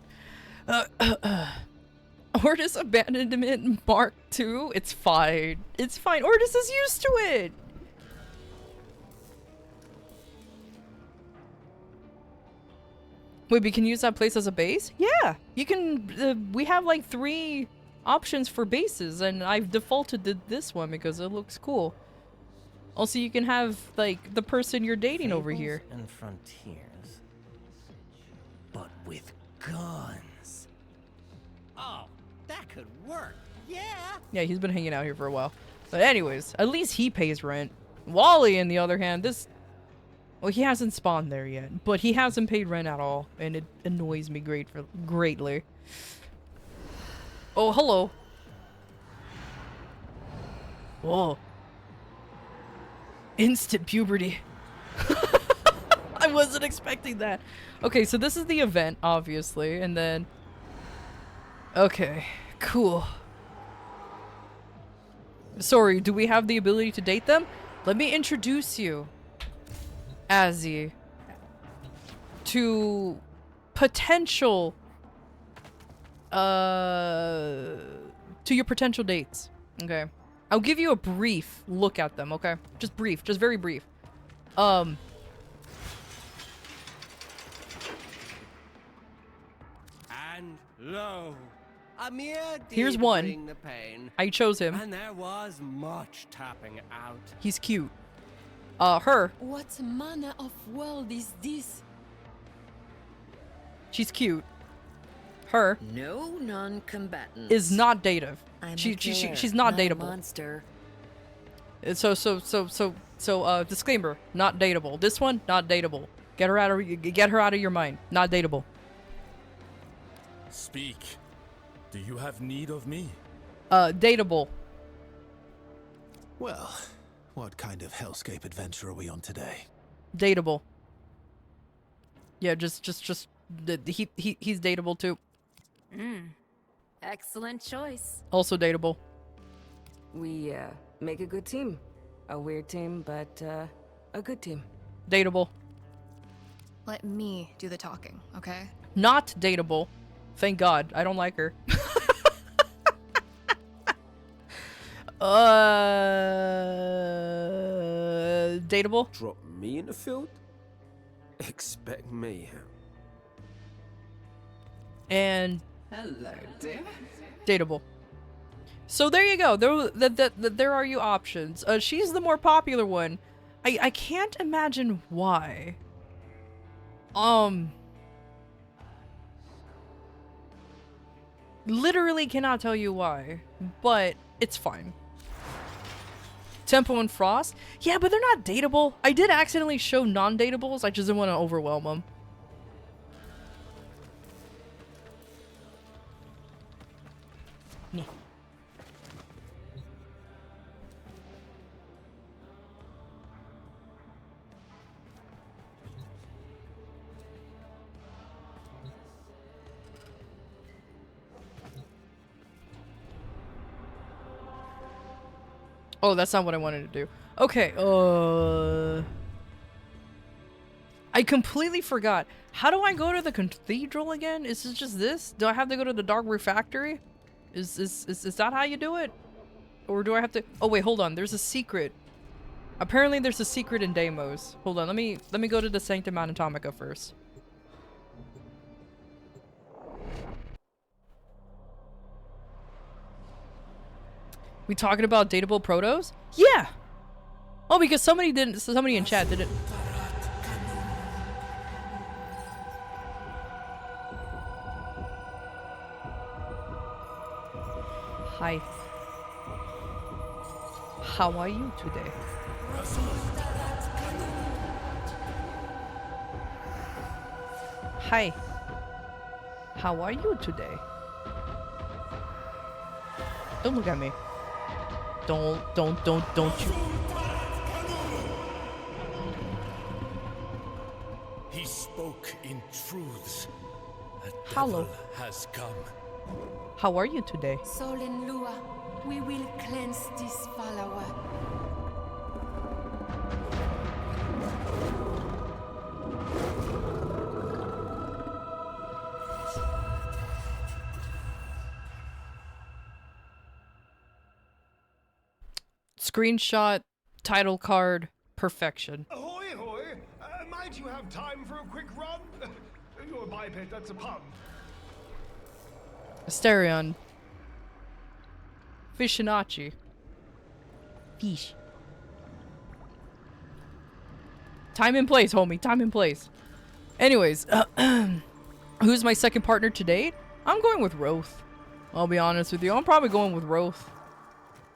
Ordis abandonment Mark II? It's fine. It's fine. Ordis is used to it! Wait, we can use that place as a base? Yeah! You can, we have like 3 options for bases, and I've defaulted to this one because it looks cool. Also, you can have, like, the person you're dating over here. And frontiers. But with guns. Oh, that could work. Yeah! Yeah, he's been hanging out here for a while. But anyways, at least he pays rent. Wally, on the other hand, well, he hasn't spawned there yet, but he hasn't paid rent at all, and it annoys me greatly. Oh, hello. Whoa. Instant puberty. I wasn't expecting that. Okay, so this is the event, obviously, and then... Okay, cool. Sorry, do we have the ability to date them? Let me introduce you, Azzy, to potential, to your potential dates, okay? I'll give you a brief look at them, okay? Just brief, just very brief. And lo, Amir did here's one. bring the pain, I chose him. and there was much tapping out. He's cute. Her. What manner of world is this? She's cute. Her. No non-combatant. Is not dative. I'm She's not dateable. Monster. So, disclaimer, not dateable. This one, not dateable. Get her out of your mind. Not dateable. Speak. Do you have need of me? Dateable. Well, what kind of hellscape adventure are we on today? Dateable. Yeah, just he's dateable too. Excellent choice. Also dateable. We make a good team. A weird team, but a good team. Dateable. Let me do the talking, okay? Not dateable. Thank God. I don't like her. Dateable? Drop me in the field? Expect mayhem. And Hello, dear. dateable. So there you go. There are your options. She's the more popular one. I can't imagine why. Literally cannot tell you why, but it's fine. Tempo and Frost? Yeah, but they're not dateable. I did accidentally show non-dateables. I just didn't want to overwhelm them. Yeah. Oh, that's not what I wanted to do. Okay, I completely forgot. How do I go to the cathedral again? Is it just this? Do I have to go to the Dark Refactory? Is that how you do it? Or do I have to— oh wait, hold on. There's a secret. Apparently there's a secret in Deimos. Hold on, let me go to the Sanctum Anatomica first. We talking about dateable protos? Yeah. Oh, because somebody in chat didn't. Hi. How are you today? Hi. How are you today? Don't look at me. Don't you. He spoke in truths. A Hello. devil has come. How are you today? Solen Lua, we will cleanse this follower. Screenshot, title card, perfection. Ahoy, ahoy! Might you have time for a quick run? You're a biped, that's a pun. Asterion. Fishinachi. Fish. Time and place, homie. Time and place. Anyways, who's my second partner to date? I'm going with Roth. I'll be honest with you. I'm probably going with Roth.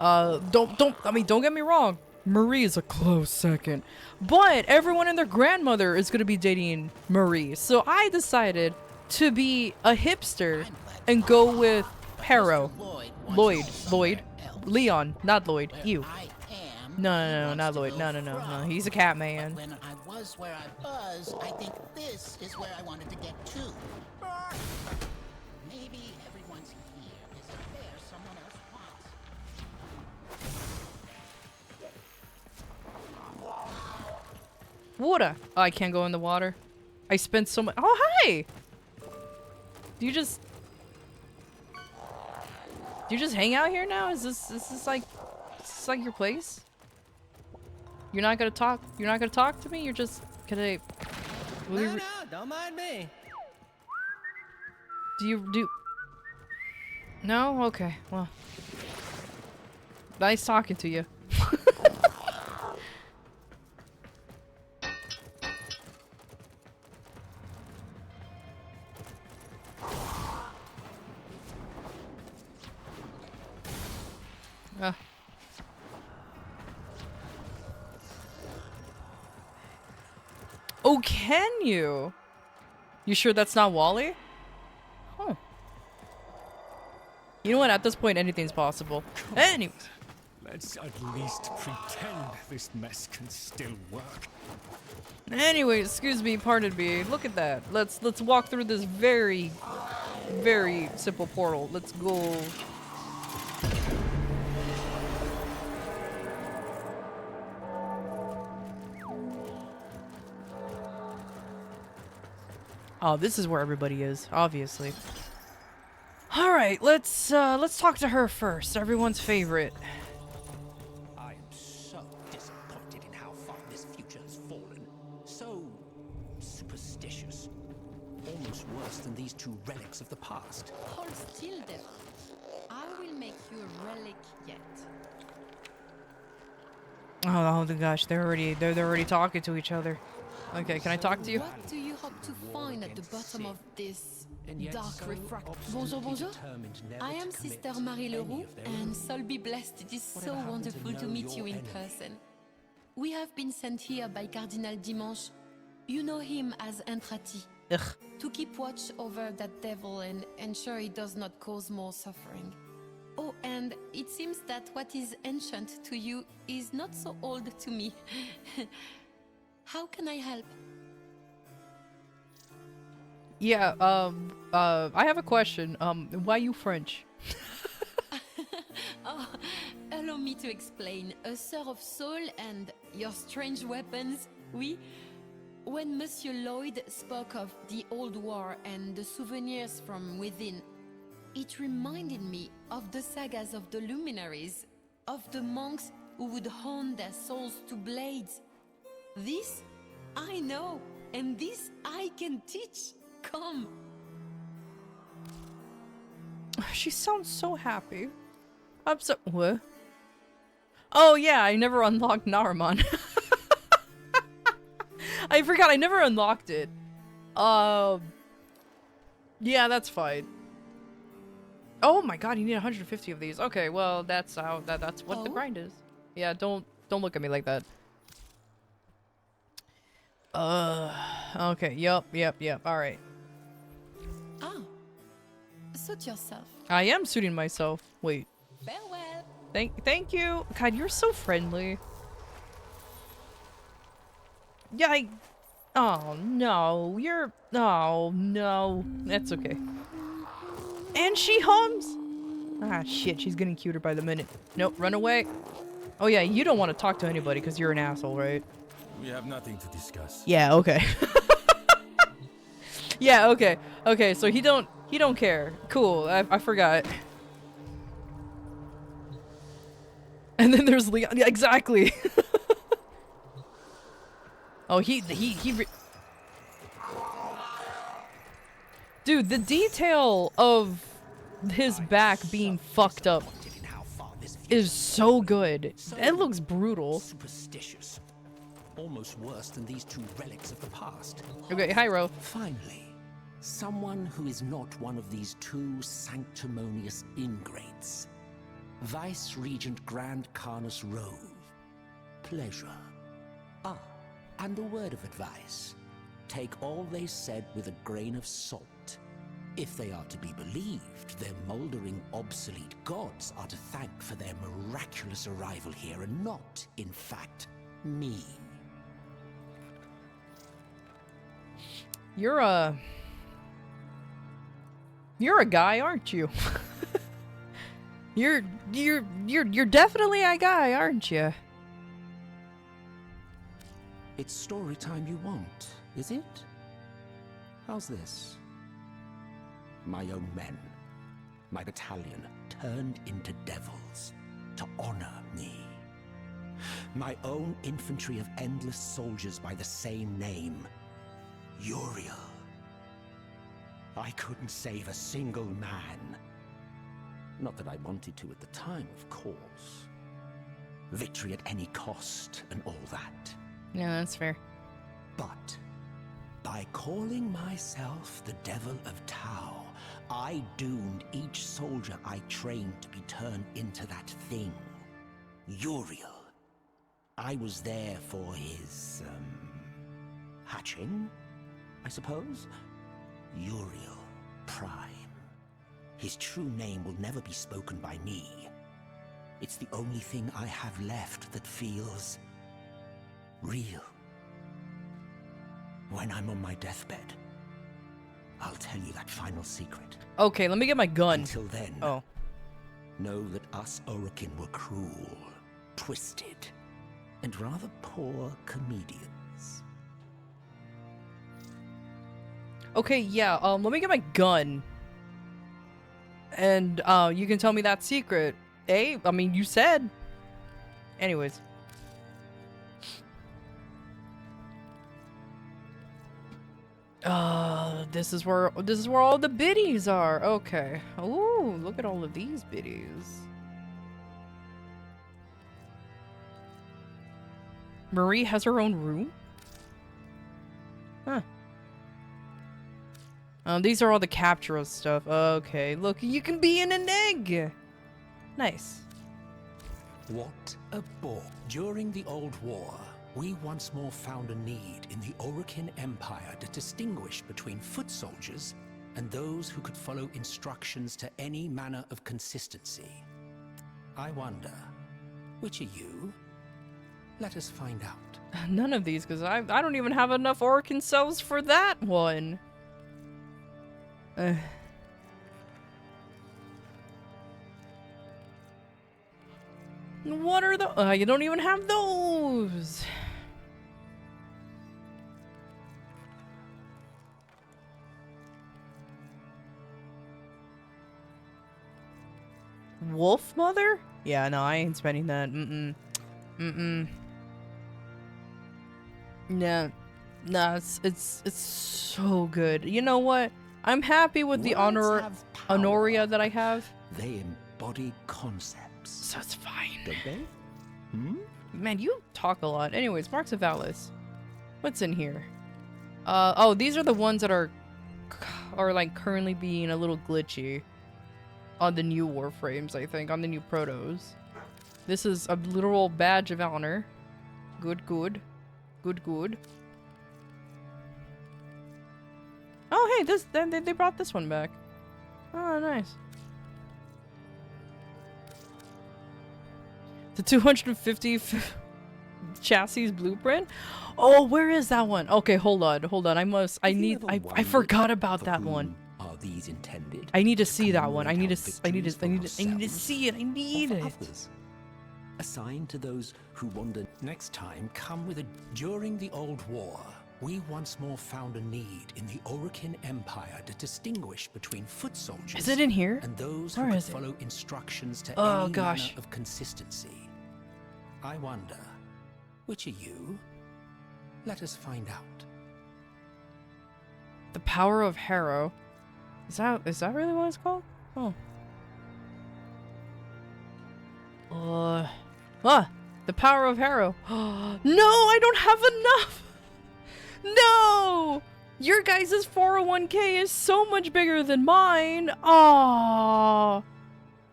Don't get me wrong. Marie is a close second. But everyone and their grandmother is going to be dating Marie. So I decided to be a hipster and go with Harrow. Lloyd. Leon, not Lloyd. You. No, not Lloyd. No. He's a cat man. When I was where I was, I think this is where I wanted to get to. Maybe everyone's here is there someone else wants. Water. Oh, I can't go in the water. I spent so much— oh, hi! Do you just hang out here now? Is this like your place? You're not gonna talk to me? You're just gonna— No, don't mind me. Do no? Okay, well. Nice talking to you. Oh, can you? You sure that's not Wally? Huh. You know what? At this point, anything's possible. Anyways. Let's at least pretend this mess can still work. Anyway, excuse me, pardon me. Look at that. Let's walk through this very, very simple portal. Let's go. Oh, this is where everybody is, obviously. All right, let's talk to her first. Everyone's favorite. I am so disappointed in how far this future has fallen. So superstitious. Almost worse than these two relics of the past. Hold still, devil. I will make you a relic yet. Oh gosh, they're already talking to each other. Okay, can I talk to you? What do you hope to find at the bottom of this dark refract? Bonjour, bonjour. I am Sister Marie Leroux, and soul be blessed, it is so wonderful to meet you in person. We have been sent here by Cardinal Dimanche. You know him as Entrati. Ugh. To keep watch over that devil and ensure he does not cause more suffering. Oh, and it seems that what is ancient to you is not so old to me. How can I help? Yeah, I have a question. Why you French? Oh, allow me to explain. A sœur of soul and your strange weapons, oui? When Monsieur Lloyd spoke of the old war and the souvenirs from within, it reminded me of the sagas of the luminaries, of the monks who would hone their souls to blades. This, I know, and this I can teach. Come. She sounds so happy. I'm so what? Oh yeah, I never unlocked Naruman. I forgot I never unlocked it. Yeah, that's fine. Oh my god, you need 150 of these. Okay, well that's how that's what the grind is. Yeah, don't look at me like that. Okay, yep. Alright. Ah. Suit yourself. I am suiting myself. Wait. Farewell. Thank you. God, you're so friendly. Yeah, oh no, oh no. That's okay. And she hums. Ah shit, she's getting cuter by the minute. Nope, run away. Oh yeah, you don't want to talk to anybody because you're an asshole, right? We have nothing to discuss. Yeah, okay. Yeah, okay. Okay, so he don't care. Cool, I forgot. And then there's Leon. Yeah, exactly. Oh, dude, the detail of his back being fucked up is so good. It looks brutal. Superstitious. Almost worse than these two relics of the past. Okay, Hyro. Finally, someone who is not one of these two sanctimonious ingrates. Vice Regent Grand Carnus Rove. Pleasure. Ah, and a word of advice. Take all they said with a grain of salt. If they are to be believed, their mouldering, obsolete gods are to thank for their miraculous arrival here, and not, in fact, me. You're a guy, aren't you? You're definitely a guy, aren't you? It's story time you want, is it? How's this? My own men, my battalion, turned into devils to honor me. My own infantry of endless soldiers by the same name, Uriel. I couldn't save a single man. Not that I wanted to at the time, of course. Victory at any cost and all that. Yeah, that's fair. But by calling myself the Devil of Tau, I doomed each soldier I trained to be turned into that thing. Uriel. I was there for his, hatching, I suppose? Uriel Prime. His true name will never be spoken by me. It's the only thing I have left that feels real. When I'm on my deathbed, I'll tell you that final secret. Okay, let me get my gun. Until then, know that us Orokin were cruel, twisted, and rather poor comedians. Okay, yeah, let me get my gun. And, you can tell me that secret. Eh? I mean, you said. Anyways. This is where all the biddies are. Okay. Ooh, look at all of these biddies. Marie has her own room? Huh. These are all the capture stuff. Okay, look, you can be in an egg! Nice. What a bore. During the Old War, we once more found a need in the Orokin Empire to distinguish between foot soldiers and those who could follow instructions to any manner of consistency. I wonder, which are you? Let us find out. None of these, because I don't even have enough Orokin cells for that one. What are the... you don't even have those! Wolf Mother? Yeah, no, I ain't spending that. Nah, it's so good. You know what? I'm happy with the Honoria that I have. They embody concepts. So it's fine. Don't they? Hmm? Man, you talk a lot. Anyways, Marks of Valis. What's in here? Oh, these are the ones that are like currently being a little glitchy on the new Warframes, I think, on the new Protos. This is a literal badge of honor. Good, good. Good, good. Oh, hey, this they brought this one back. Oh, nice. The 250 chassis blueprint? Oh, where is that one? Okay, hold on. I forgot about that one. Are these intended? I need to see that one. I need to see it. I need it. Assigned to those who wander. Next time, come with a... During the Old War, we once more found a need in the Orokin Empire to distinguish between foot soldiers... Is it in here? ...and those Where who could is it? follow instructions to Oh, any gosh. manner of consistency. I wonder, which are you? Let us find out. The Power of Harrow. Is that really what it's called? Oh. The Power of Harrow. No, I don't have enough. No! Your guys' 401k is so much bigger than mine. Aww.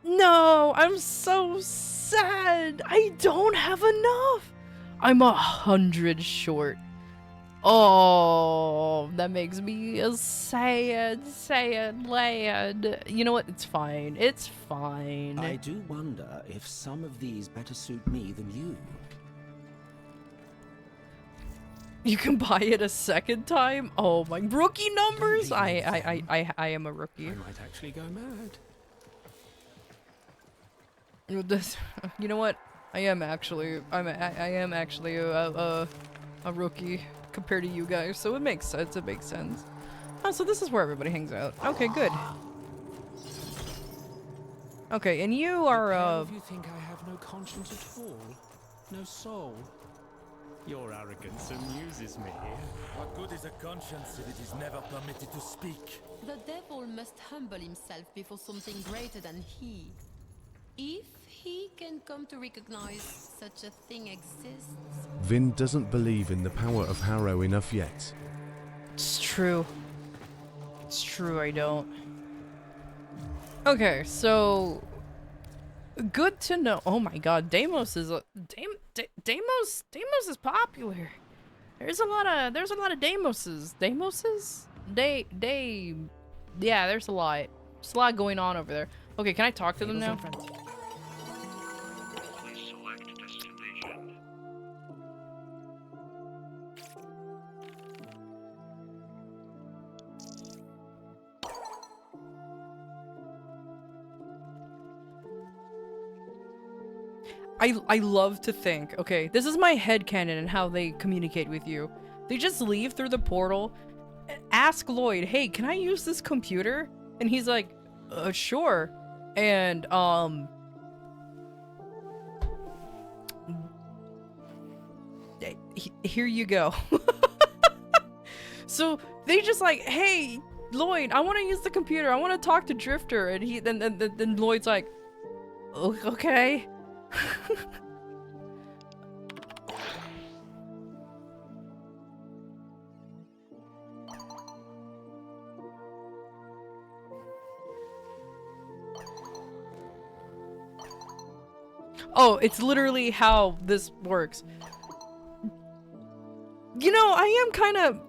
No, I'm so sad. I don't have enough. I'm 100 short. Oh, that makes me a sad lad. You know what? It's fine. It's fine. I do wonder if some of these better suit me than you. You can buy it a second time? Oh my, rookie numbers? I am a rookie. I might actually go mad. You know what? I am actually a rookie compared to you guys, so it makes sense. It makes sense. Oh, so this is where everybody hangs out. Okay, good. Okay, and you are You think I have no conscience at all? No soul? Your arrogance amuses me. What good is a conscience if it is never permitted to speak? The devil must humble himself before something greater than he. If he can come to recognize such a thing exists. Vin doesn't believe in the power of Harrow enough yet. It's true. It's true, I don't. Okay, so good to know. Oh my god, Deimos is a Deimos is popular. There's a lot of Deimoses. Deimoses? Yeah, there's a lot. There's a lot going on over there. Okay, can I talk to them now? I love to think, okay, this is my headcanon and how they communicate with you. They just leave through the portal. ask Lloyd, hey, can I use this computer? And he's like, sure. And, here you go. So they just like, hey, Lloyd, I want to use the computer. I want to talk to Drifter. And then Lloyd's like, okay. Oh, it's literally how this works. You know, I am kind of...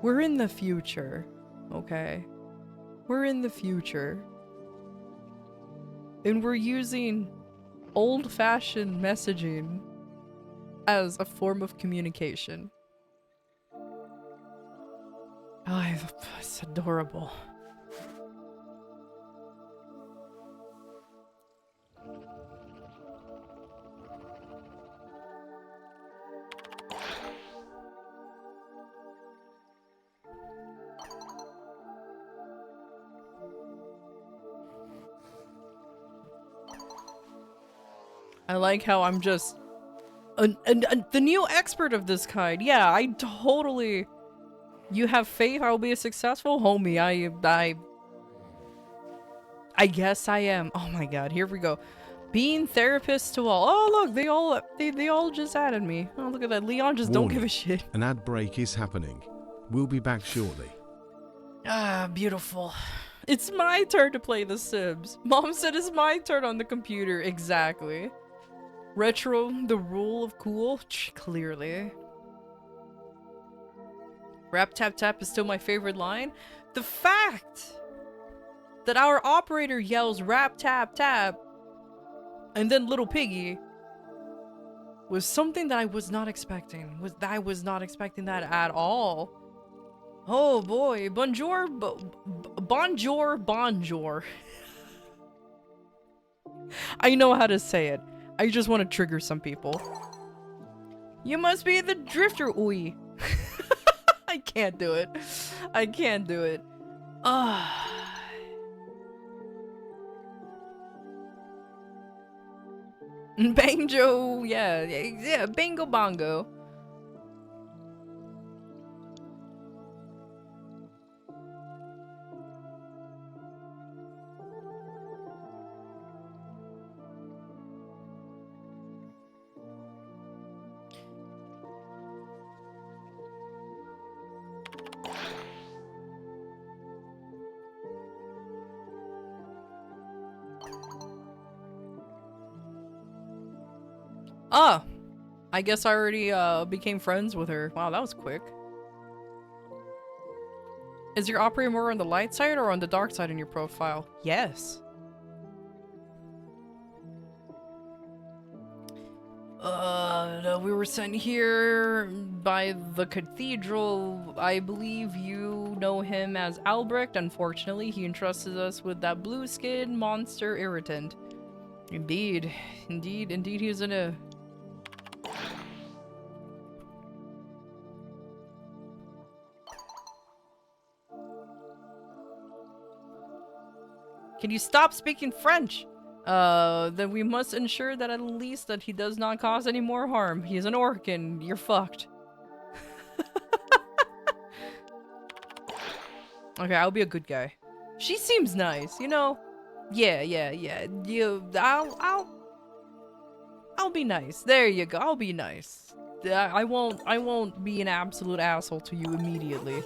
We're in the future, okay? We're in the future. And we're using old-fashioned messaging as a form of communication. Oh, it's adorable. I like how I'm just the new expert of this kind. Yeah, I totally... You have faith I'll be a successful homie. I guess I am. Oh my god, here we go. Being therapist to all. Oh look, they all just added me. Oh look at that. Leon just don't give a shit. An ad break is happening. We'll be back shortly. Ah, beautiful. It's my turn to play The Sims. Mom said it's my turn on the computer. Exactly. Retro, the rule of cool? Clearly. Rap tap tap is still my favorite line. The fact that our operator yells rap tap tap and then little piggy was something that I was not expecting. I was not expecting that at all. Oh boy, bonjour, bonjour, bonjour. I know how to say it. I just want to trigger some people. You must be the drifter, oi. I can't do it. I can't do it. Banjo, yeah, bingo bongo. Ah, I guess I already became friends with her. Wow, that was quick. Is your operator more on the light side or on the dark side in your profile? Yes. We were sent here by the cathedral. I believe you know him as Albrecht. Unfortunately, he entrusted us with that blue skin monster irritant. Indeed, he was in a... Can you stop speaking French? Then we must ensure that at least that he does not cause any more harm. He's an orc and you're fucked. Okay, I'll be a good guy. She seems nice, you know? Yeah. I'll be nice. There you go. I'll be nice. I won't be an absolute asshole to you immediately.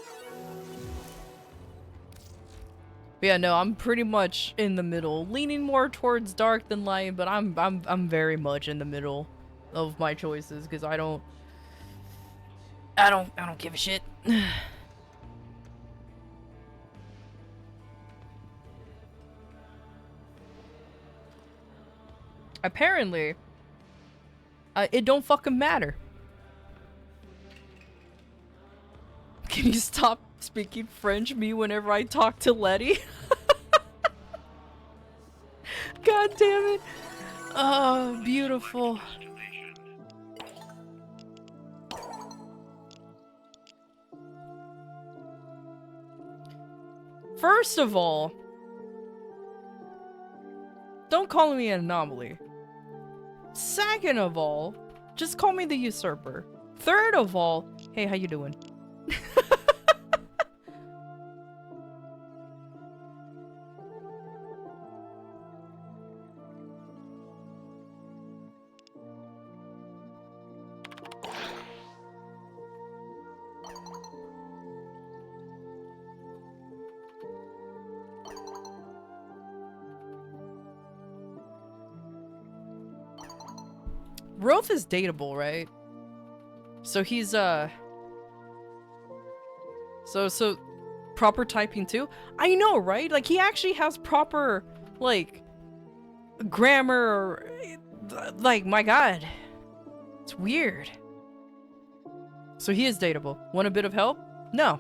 But yeah, no, I'm pretty much in the middle, leaning more towards dark than light, but I'm very much in the middle of my choices because I don't give a shit. Apparently, it don't fucking matter. Can you stop speaking French me whenever I talk to Letty? God damn it. Oh, beautiful. First of all, don't call me an anomaly. Second of all, just call me the usurper. Third of all, hey, how you doing? Roth is dateable, right? So he's so proper typing too? I know, right? Like he actually has proper like grammar, like my god. It's weird. So he is dateable. Want a bit of help? No.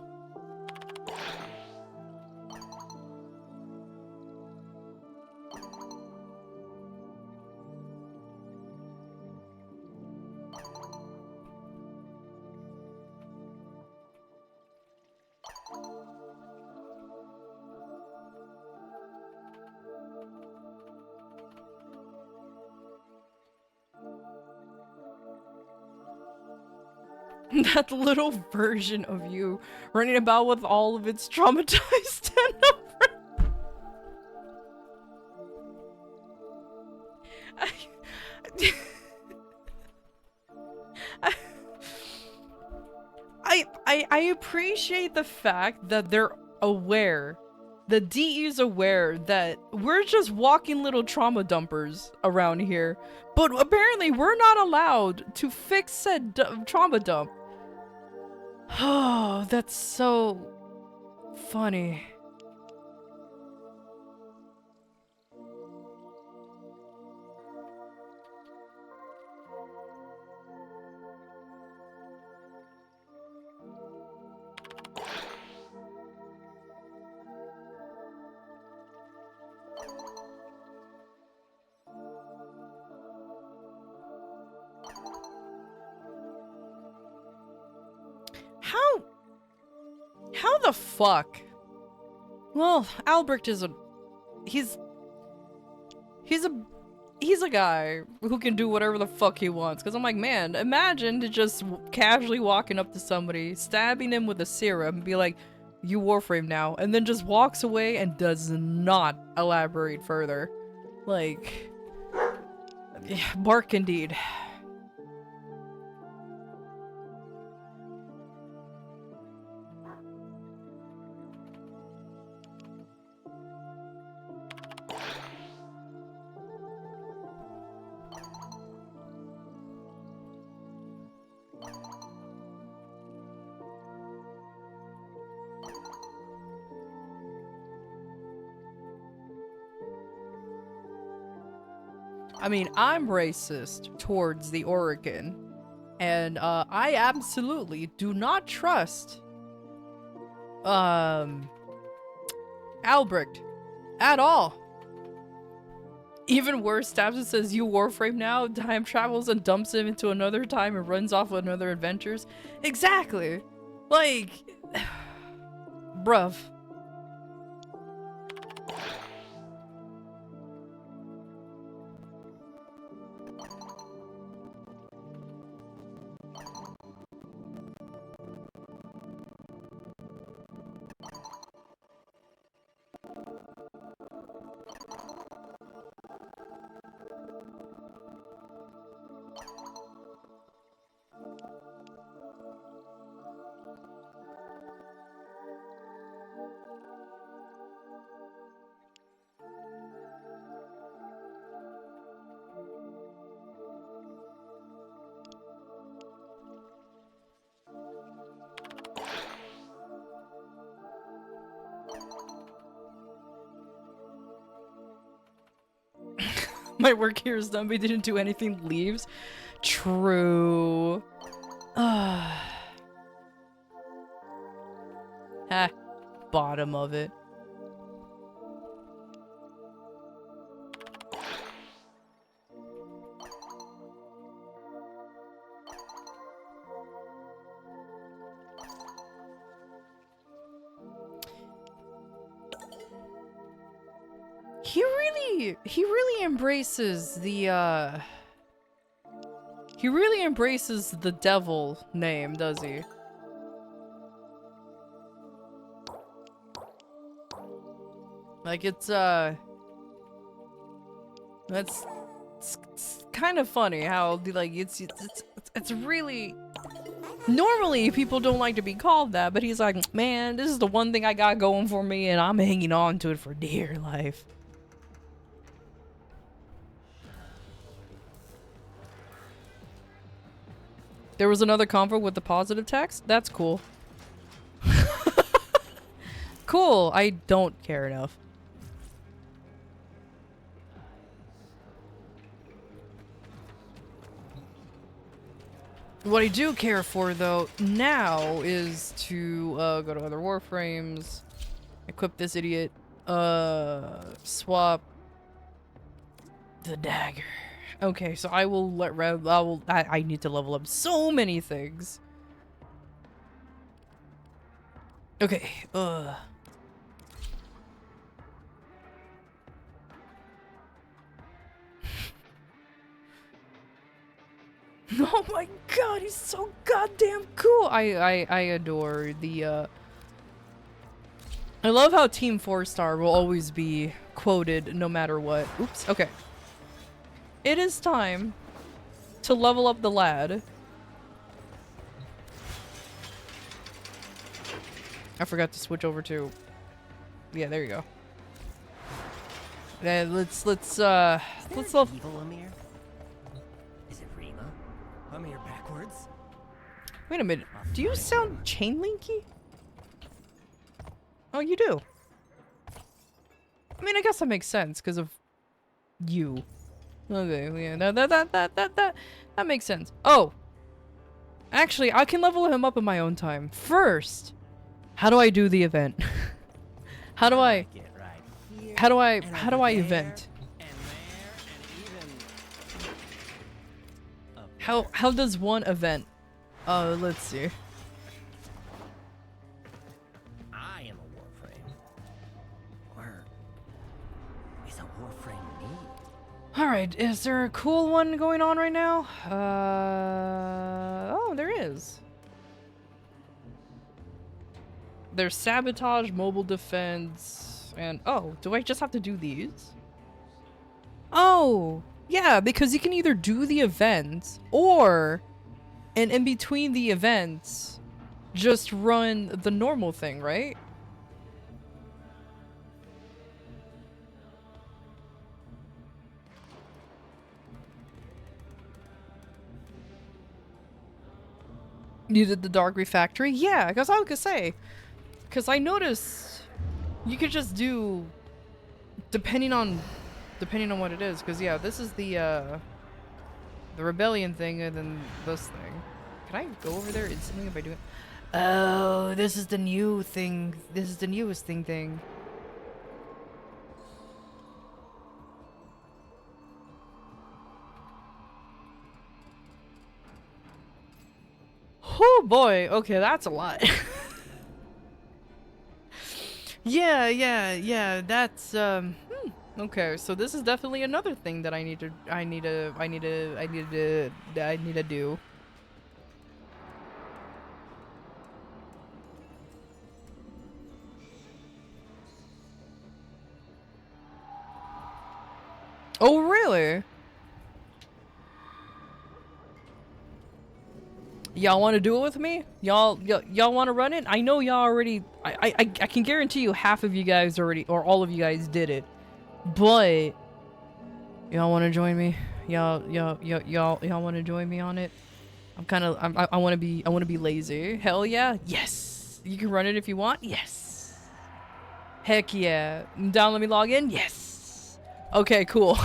That little version of you running about with all of its traumatized I appreciate the fact that they're aware, the DE is aware that we're just walking little trauma dumpers around here, but apparently we're not allowed to fix said trauma dump. Oh, that's so funny. How the fuck? Well, Albrecht is he's a guy who can do whatever the fuck he wants. Cause I'm like, man, imagine to just casually walking up to somebody, stabbing him with a serum, and be like, "You Warframe now," and then just walks away and does not elaborate further. Like, bark indeed. I mean, I'm racist towards the Oregon, and I absolutely do not trust Albrecht at all. Even worse, stabs and says, "You Warframe now," time travels and dumps him into another time and runs off with another adventures. Exactly. Like, bruv. My work here is done, but didn't do anything. Leaves. True. Ha. Bottom of it. He really embraces the he really embraces the devil name, does he? Like it's it's kind of funny how like it's really normally people don't like to be called that, but he's like, man, this is the one thing I got going for me and I'm hanging on to it for dear life. There was another convo with the positive text? That's cool. Cool, I don't care enough. What I do care for, though, now is to go to other warframes, equip this idiot, swap the dagger. Okay, so I will let Rev. I need to level up so many things. Okay, Oh my god, he's so goddamn cool! I adore the, I love how Team 4-star will always be quoted no matter what. Oops, okay. It is time to level up the lad. I forgot to switch over to... Yeah, there you go. Yeah, let's level... Evil Amir? Is it Rima? Amir backwards? Wait a minute. Do you sound chain linky? Oh, you do. I mean, I guess that makes sense because of you. Okay, yeah, that makes sense. Oh, actually, I can level him up in my own time. First, how do I do the event? How do I event? How does one event? Let's see. I am a warframe. Or is a warframe me? Alright, is there a cool one going on right now? Oh, there is. There's sabotage, mobile defense, and oh, do I just have to do these? Oh, yeah, because you can either do the event or, and in between the events, just run the normal thing, right? You did the Dark Refactory? Yeah, because I was gonna say, because I noticed you could just do, depending on what it is. Because yeah, this is the Rebellion thing, and then this thing. Can I go over there instantly if I do it? Oh, this is the new thing. This is the newest thing. Oh boy, okay, that's a lot. yeah, that's okay, so this is definitely another thing that I need to do. Oh, really? Y'all want to do it with me? Y'all want to run it? I know y'all already. I can guarantee you half of you guys already, or all of you guys did it. But y'all want to join me? Y'all want to join me on it? I want to be lazy. Hell yeah, yes. You can run it if you want. Yes. Heck yeah. Down. Let me log in. Yes. Okay. Cool.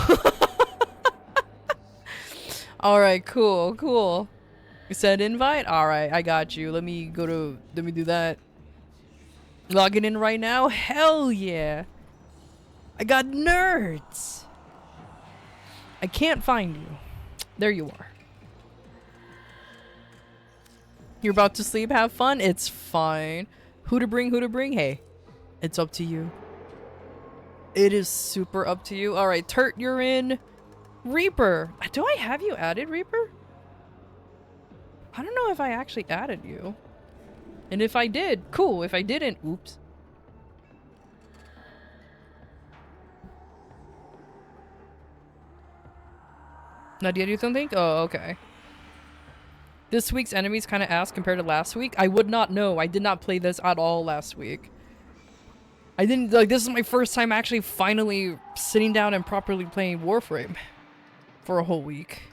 All right. Cool. Send invite? Alright, I got you. Let me do that. Logging in right now? Hell yeah. I got nerds. I can't find you. There you are. You're about to sleep? Have fun? It's fine. Who to bring? Hey, it's up to you. It is super up to you. Alright, Turt, you're in. Reaper. Do I have you added, Reaper? I don't know if I actually added you. And if I did, cool. If I didn't, oops. Nadia, do you think? Oh, okay. This week's enemies kind of ass compared to last week. I would not know. I did not play this at all last week. I didn't, like, this is my first time actually finally sitting down and properly playing Warframe for a whole week.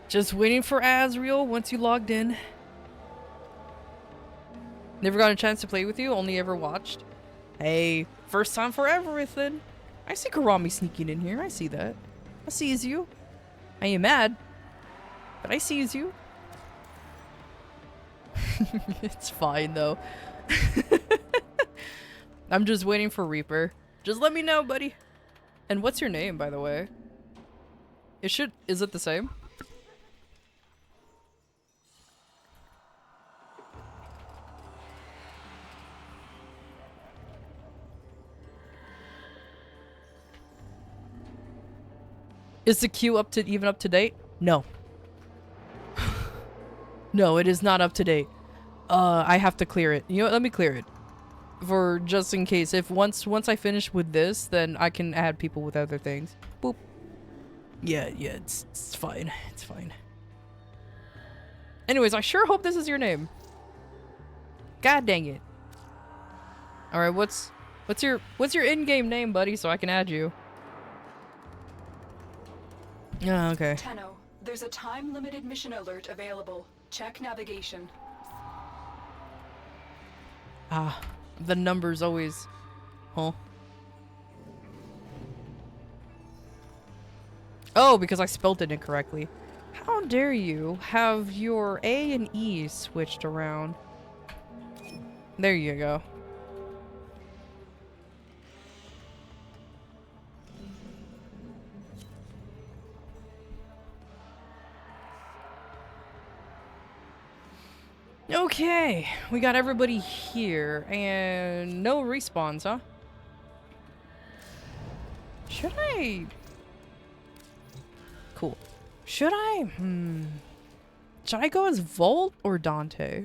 Just waiting for Azriel once you logged in. Never got a chance to play with you, only ever watched. Hey, first time for everything. I see Karami sneaking in here, I see that. I sees you. I ain't mad, but I sees you. It's fine though. I'm just waiting for Reaper. Just let me know, buddy. And what's your name, by the way? Is it the same? Is the queue even up to date? No. No, it is not up to date. I have to clear it. You know what? Let me clear it. For just in case. If once I finish with this, then I can add people with other things. Boop. Yeah, it's fine. It's fine. Anyways, I sure hope this is your name. God dang it. Alright, what's your in-game name, buddy, so I can add you? Oh, okay. Tenno, there's a time-limited mission alert available. Check navigation. Ah, the numbers always... Huh? Oh, because I spelled it incorrectly. How dare you have your A and E switched around? There you go. Okay, we got everybody here, and no respawns, huh? Should I? Cool. Should I? Should I go as Volt or Dante?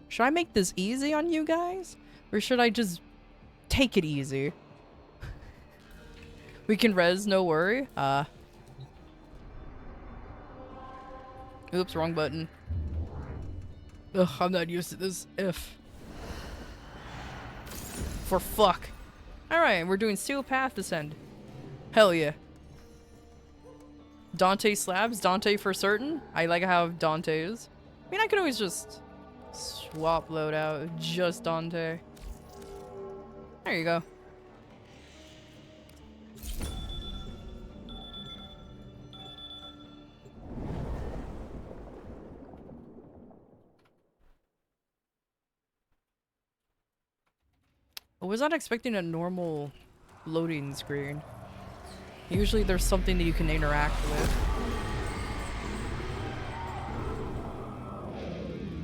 Should I make this easy on you guys? Or should I just take it easy? We can res, no worry. Oops, wrong button. Ugh, I'm not used to this. If. For fuck. Alright, we're doing Steel Path Descend. Hell yeah. Dante slabs? Dante for certain? I like how Dante is. I mean, I could always just swap loadout. Just Dante. There you go. I was not expecting a normal loading screen. Usually there's something that you can interact with.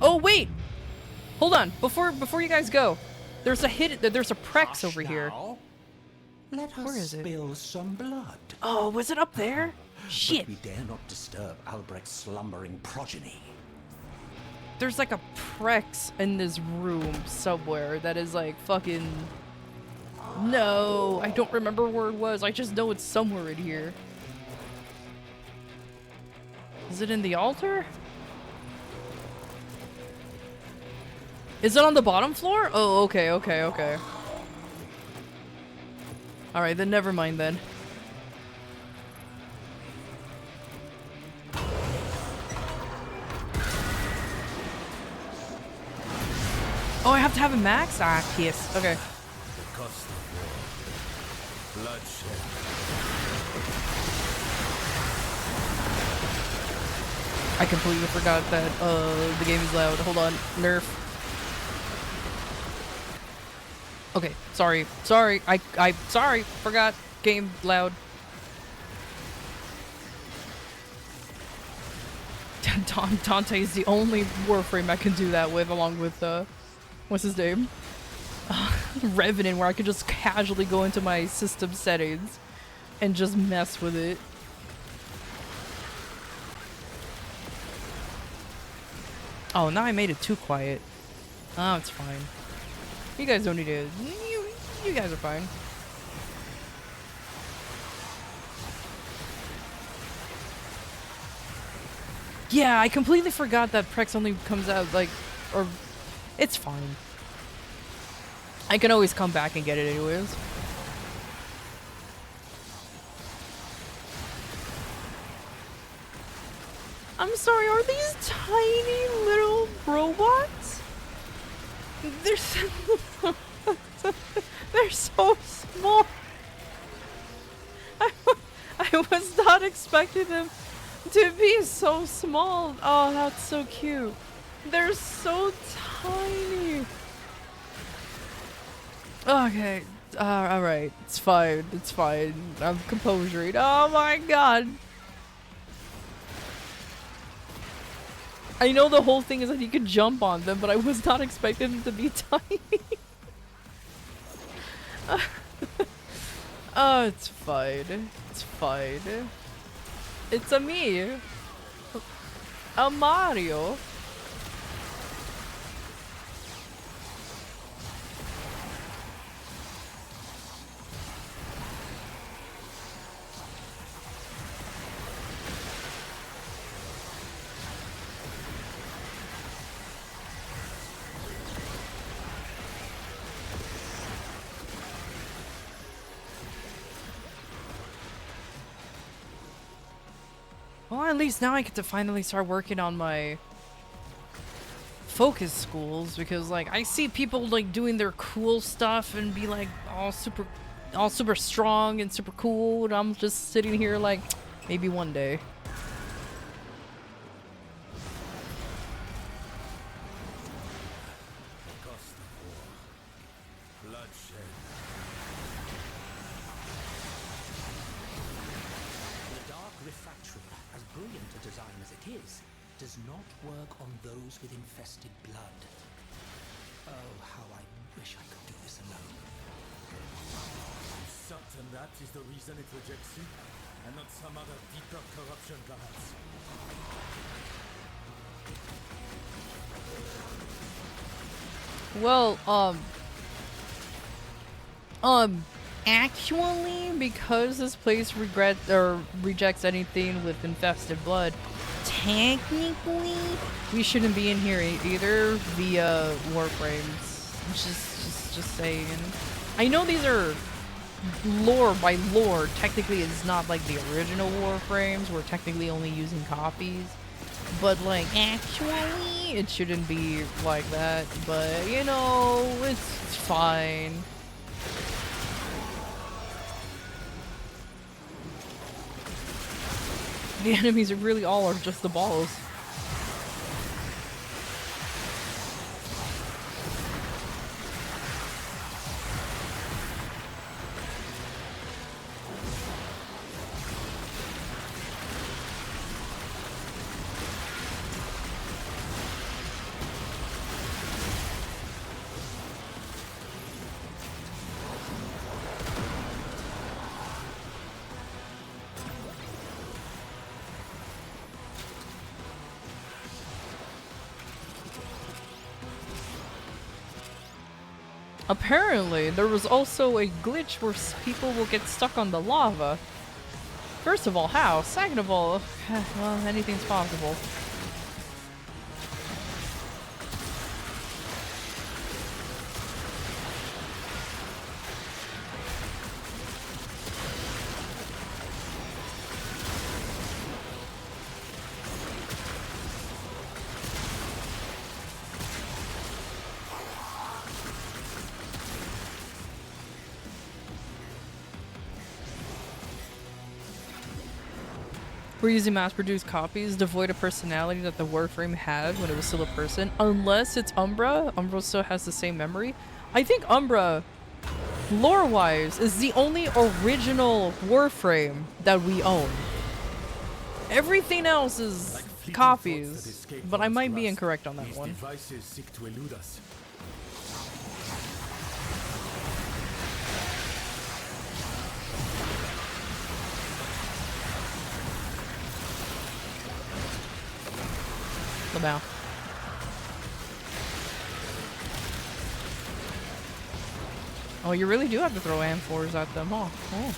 Oh wait! Hold on, before you guys go. There's a Prex over here. Let us Where is it? spill some blood. Oh, was it up there? Shit. But we dare not disturb Albrecht's slumbering progeny. There's like a Prex in this room somewhere that is like fucking... No, I don't remember where it was. I just know it's somewhere in here. Is it in the altar? Is it on the bottom floor? Oh, okay. Alright, then never mind then. Oh, I have to have a max? Ah, yes. Okay. The cost of war. Bloodshed. I completely forgot that the game is loud. Hold on. Nerf. Okay, sorry. I sorry. Forgot. Game loud. Dante is the only Warframe I can do that with, along with, what's his name? Revenant, where I could just casually go into my system settings and just mess with it. Oh, now I made it too quiet. Oh, it's fine. You guys don't need to... You guys are fine. Yeah, I completely forgot that Prex only comes out, like... Or... It's fine. I can always come back and get it anyways. I'm sorry, are these tiny little robots? They're so, they're so small. I was not expecting them to be so small. Oh, that's so cute. They're so tiny. Okay, alright. It's fine. It's fine. I'm composing. Oh my god. I know the whole thing is that you can jump on them, but I was not expecting them to be tiny. Oh, it's fine. It's fine. It's a me. A Mario. Well, at least now I get to finally start working on my focus schools, because like I see people like doing their cool stuff and be like all super strong and super cool, and I'm just sitting here like maybe one day. Does not work on those with infested blood. Oh, how I wish I could do this alone. Certain that is the reason it rejects you, and not some other deeper corruption, perhaps. Well, actually, because this place rejects anything with infested blood, technically, we shouldn't be in here either via Warframes. Just saying. I know these are lore by lore. Technically, it's not like the original Warframes. We're technically only using copies. But, like, actually, it shouldn't be like that. But, you know, it's fine. The enemies are really all are just the balls. Apparently, there was also a glitch where people will get stuck on the lava. First of all, how? Second of all, well, anything's possible. We're using mass-produced copies devoid of personality that the Warframe had when it was still a person. Unless it's Umbra. Umbra still has the same memory. I think Umbra, lore-wise, is the only original Warframe that we own. Everything else is copies, but I might be incorrect on that These one. devices seek to elude us. Lamau. Oh, you really do have to throw amphors at them, huh? Oh.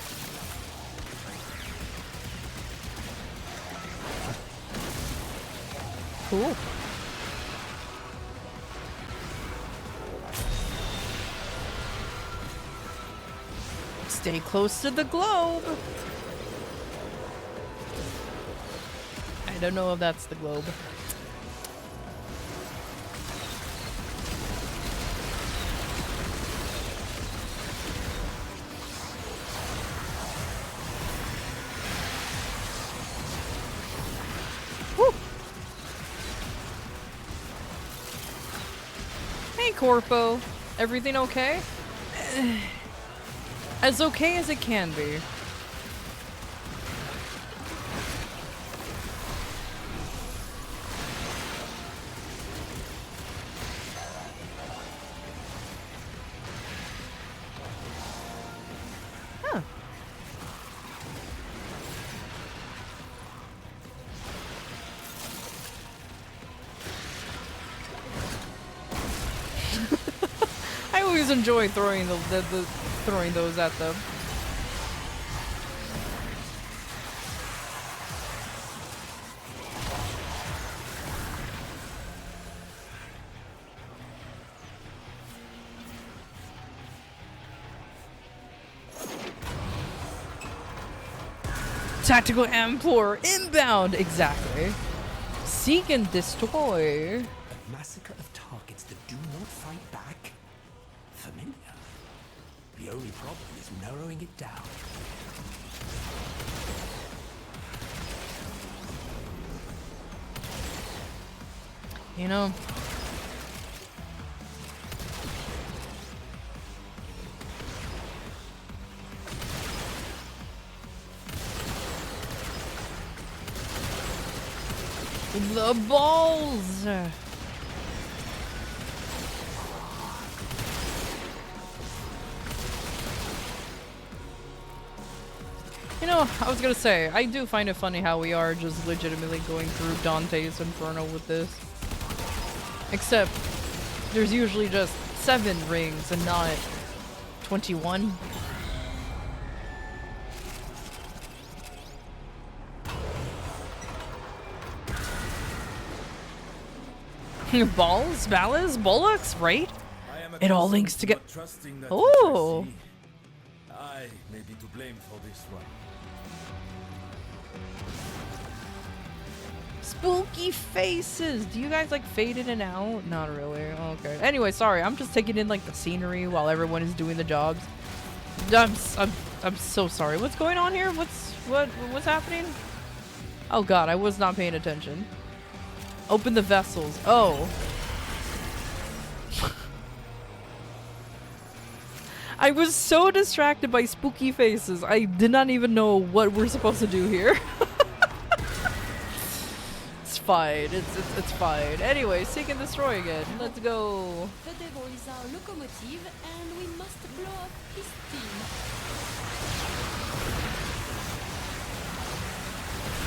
Cool. Stay close to the globe. I don't know if that's the globe. Woo. Hey, Corpo. Everything okay? As okay as it can be. Huh. I always enjoy throwing throwing those at them. Tactical amphor inbound, exactly. Seek and destroy. A massacre of targets that do not fight back. Familiar. The only problem is narrowing it down. You know. The balls. You know, I was gonna say, I do find it funny how we are just legitimately going through Dante's Inferno with this. Except, there's usually just 7 rings and not 21. Balls, ballas, bullocks, right? It all links together. Oh! I may be to blame for this one. Spooky faces! Do you guys like fade in and out? Not really. Okay. Anyway, sorry. I'm just taking in like the scenery while everyone is doing the jobs. I'm so sorry. What's going on here? What's happening? Oh god, I was not paying attention. Open the vessels. Oh. I was so distracted by spooky faces. I did not even know what we're supposed to do here. It's fine. It's fine. Anyway, seek and destroy again. Let's go. The devil is our locomotive, and we must blow up his steam.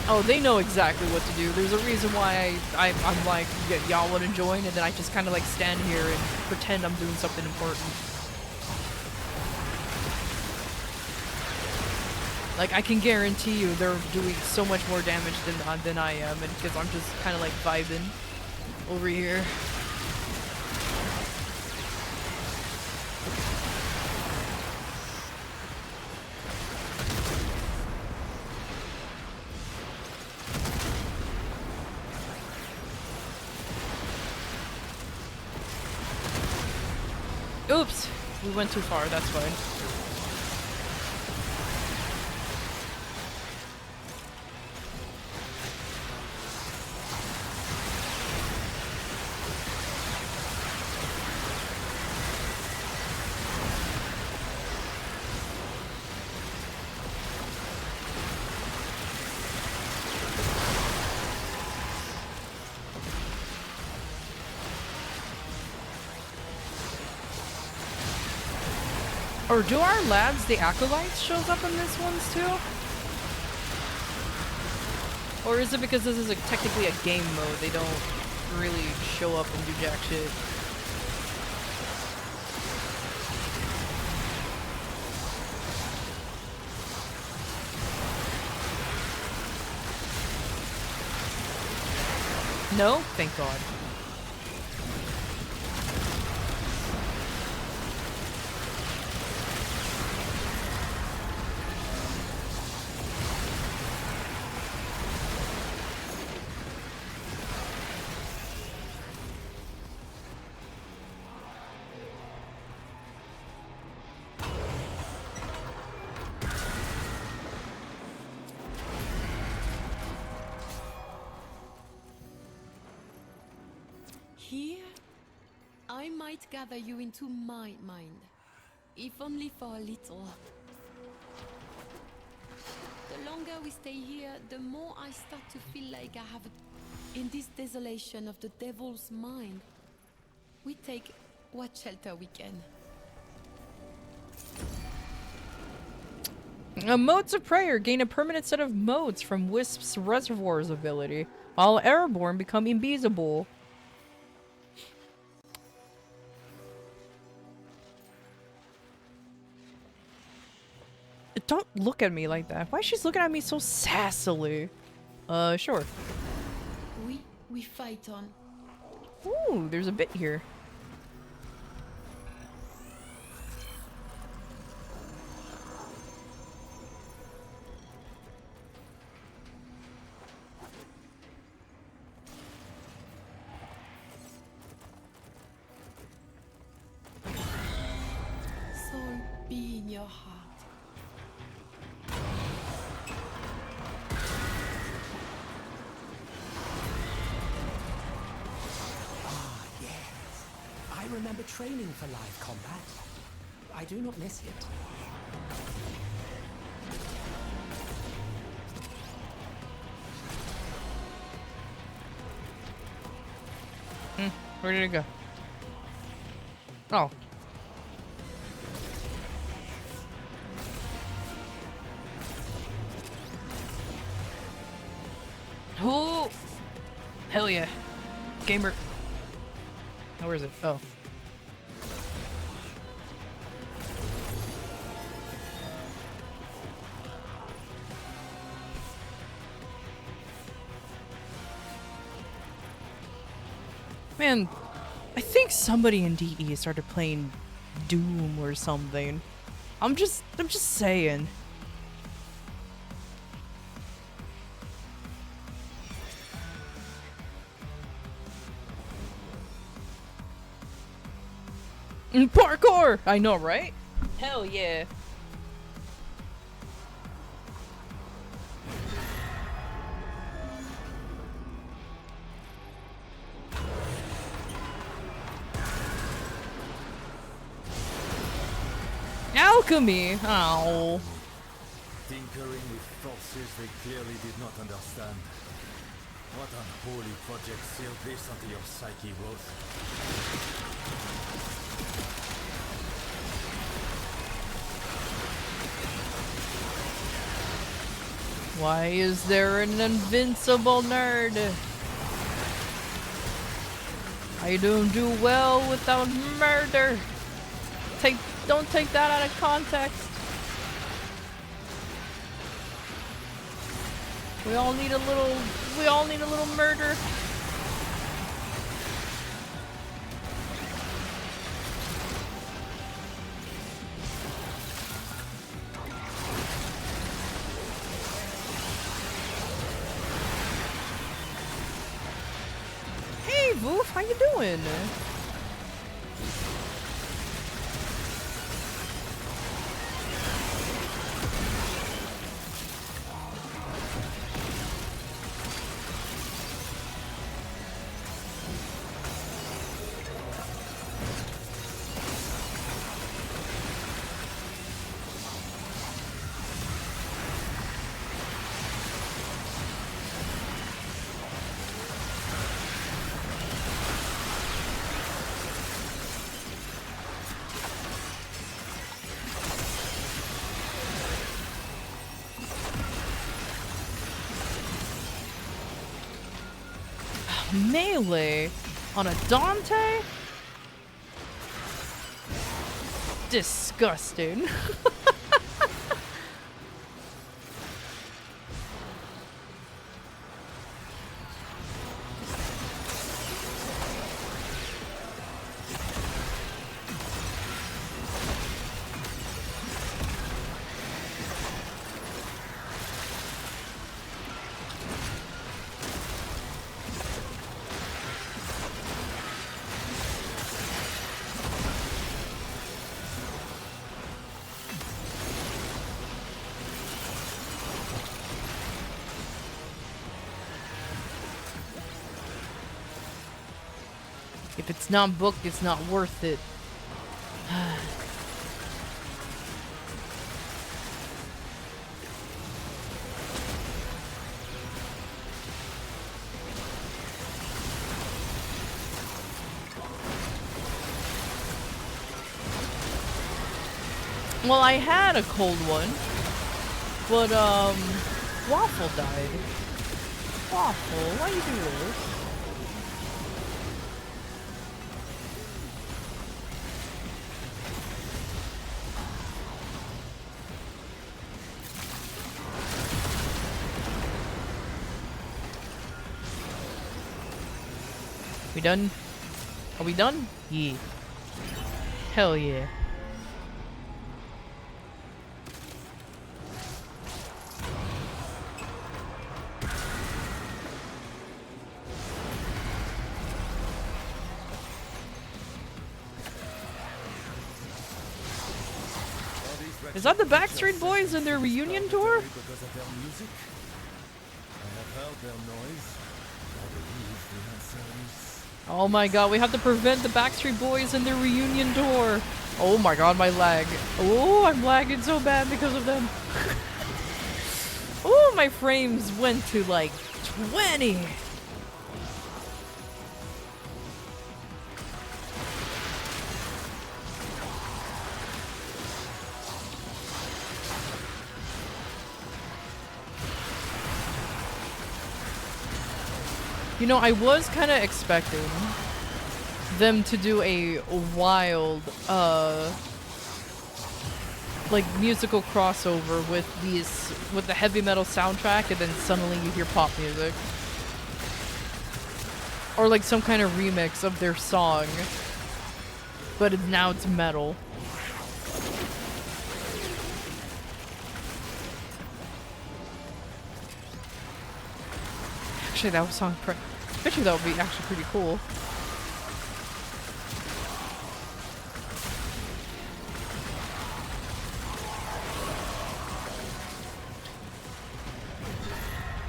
Oh, they know exactly what to do. There's a reason why I'm like, y'all want to join, and then I just kind of like stand here and pretend I'm doing something important. Like, I can guarantee you they're doing so much more damage than I am, and because I'm just kind of like vibing over here. Oops, we went too far, that's fine. Or do our lads, the acolytes, shows up in this ones too? Or is it because this is technically a game mode, they don't really show up and do jack shit? No? Thank God. Here, I might gather you into my mind, if only for a little. The longer we stay here, the more I start to feel like I have in this desolation of the devil's mind. We take what shelter we can. Modes of Prayer gain a permanent set of modes from Wisp's Reservoirs ability, while Airborne become invisible. Don't look at me like that. Why is she looking at me so sassily? Sure. We fight on. Ooh, there's a bit here. Soul be in your heart. I remember training for live combat. I do not miss it. Where did it go? Oh. Oh! Hell yeah. Gamer. Oh, where is it? Oh. Man, I think somebody in DE started playing Doom or something. I'm just saying. Parkour! I know, right? Hell yeah. Alchemy! Ow. Tinkering with forces they clearly did not understand. What unholy project sealed this onto your psyche, Rose? Why is there an invincible nerd? I don't do well without murder. Don't take that out of context. We all need a little murder. Hey, Voof, how you doing? Melee on a Dante? Disgusting. If it's not booked, it's not worth it. Well, I had a cold one, but Waffle died. Waffle, why you do this? We done? Are we done? Yeah. Hell yeah. Is that the Backstreet Boys and their reunion tour? Because of their music? I have heard their noise. I believe the answer is... Oh my god, we have to prevent the Backstreet Boys and their reunion tour. Oh my god, my lag. Oh, I'm lagging so bad because of them. Oh, my frames went to like 20. You know, I was kind of expecting them to do a wild, like musical crossover with the heavy metal soundtrack, and then suddenly you hear pop music, or like some kind of remix of their song, but now it's metal. Actually, that was song. I bet you that would be actually pretty cool.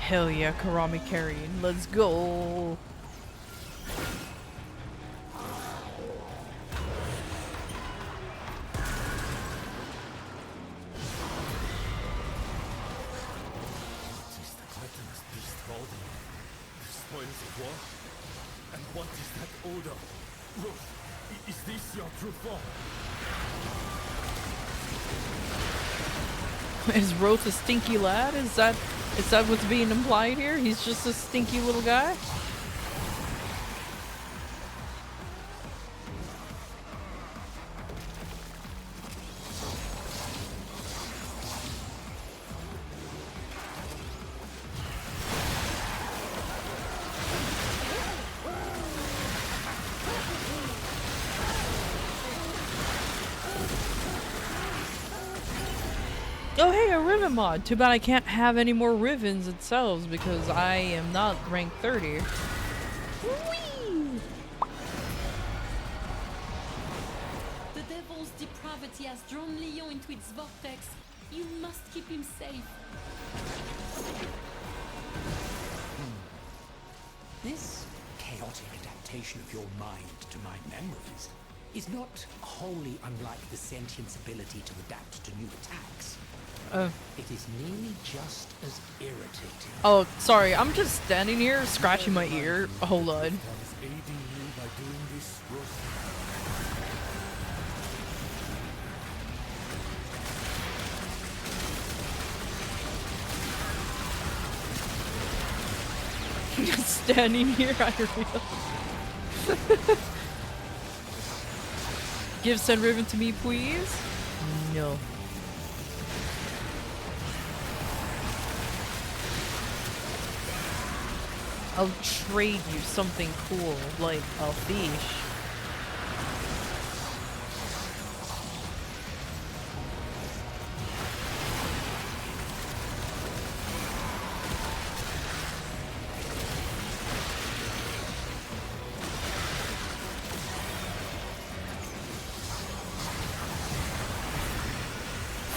Hell yeah, Karami carrying. Let's go. And what is that odor? Ruth, is this your true form? Is Roth a stinky lad? Is that what's being implied here? He's just a stinky little guy? Oh hey, a Riven mod. Too bad I can't have any more Rivens itself because I am not rank 30. Whee! The devil's depravity has drawn Leon into its vortex. You must keep him safe. This chaotic adaptation of your mind to my memories is not wholly unlike the sentient's ability to adapt to new attacks. It is nearly just as irritating. Oh, sorry. I'm just standing here scratching my ear. Hold on. Just standing here, I real. Give Sun Ribbon to me, please. No. I'll trade you something cool, like a fish.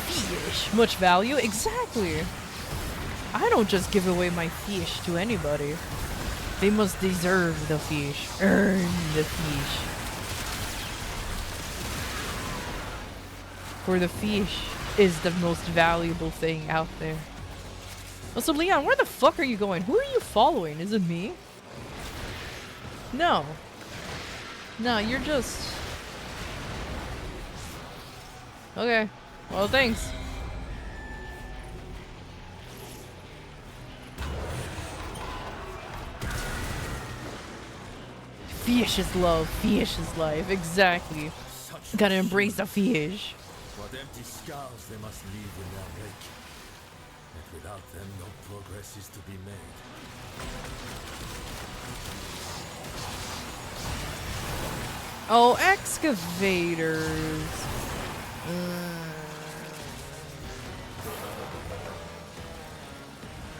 Fish. Much value? Exactly. I don't just give away my fish to anybody. They must deserve the fish. Earn the fish. For the fish is the most valuable thing out there. Also, Leon, where the fuck are you going? Who are you following? Is it me? No. No, you're just... Okay. Well, thanks. Fish is love, fish is life, exactly. Gotta embrace the fish. What empty scars they must leave in their wake. But without them, no progress is to be made. Oh, excavators.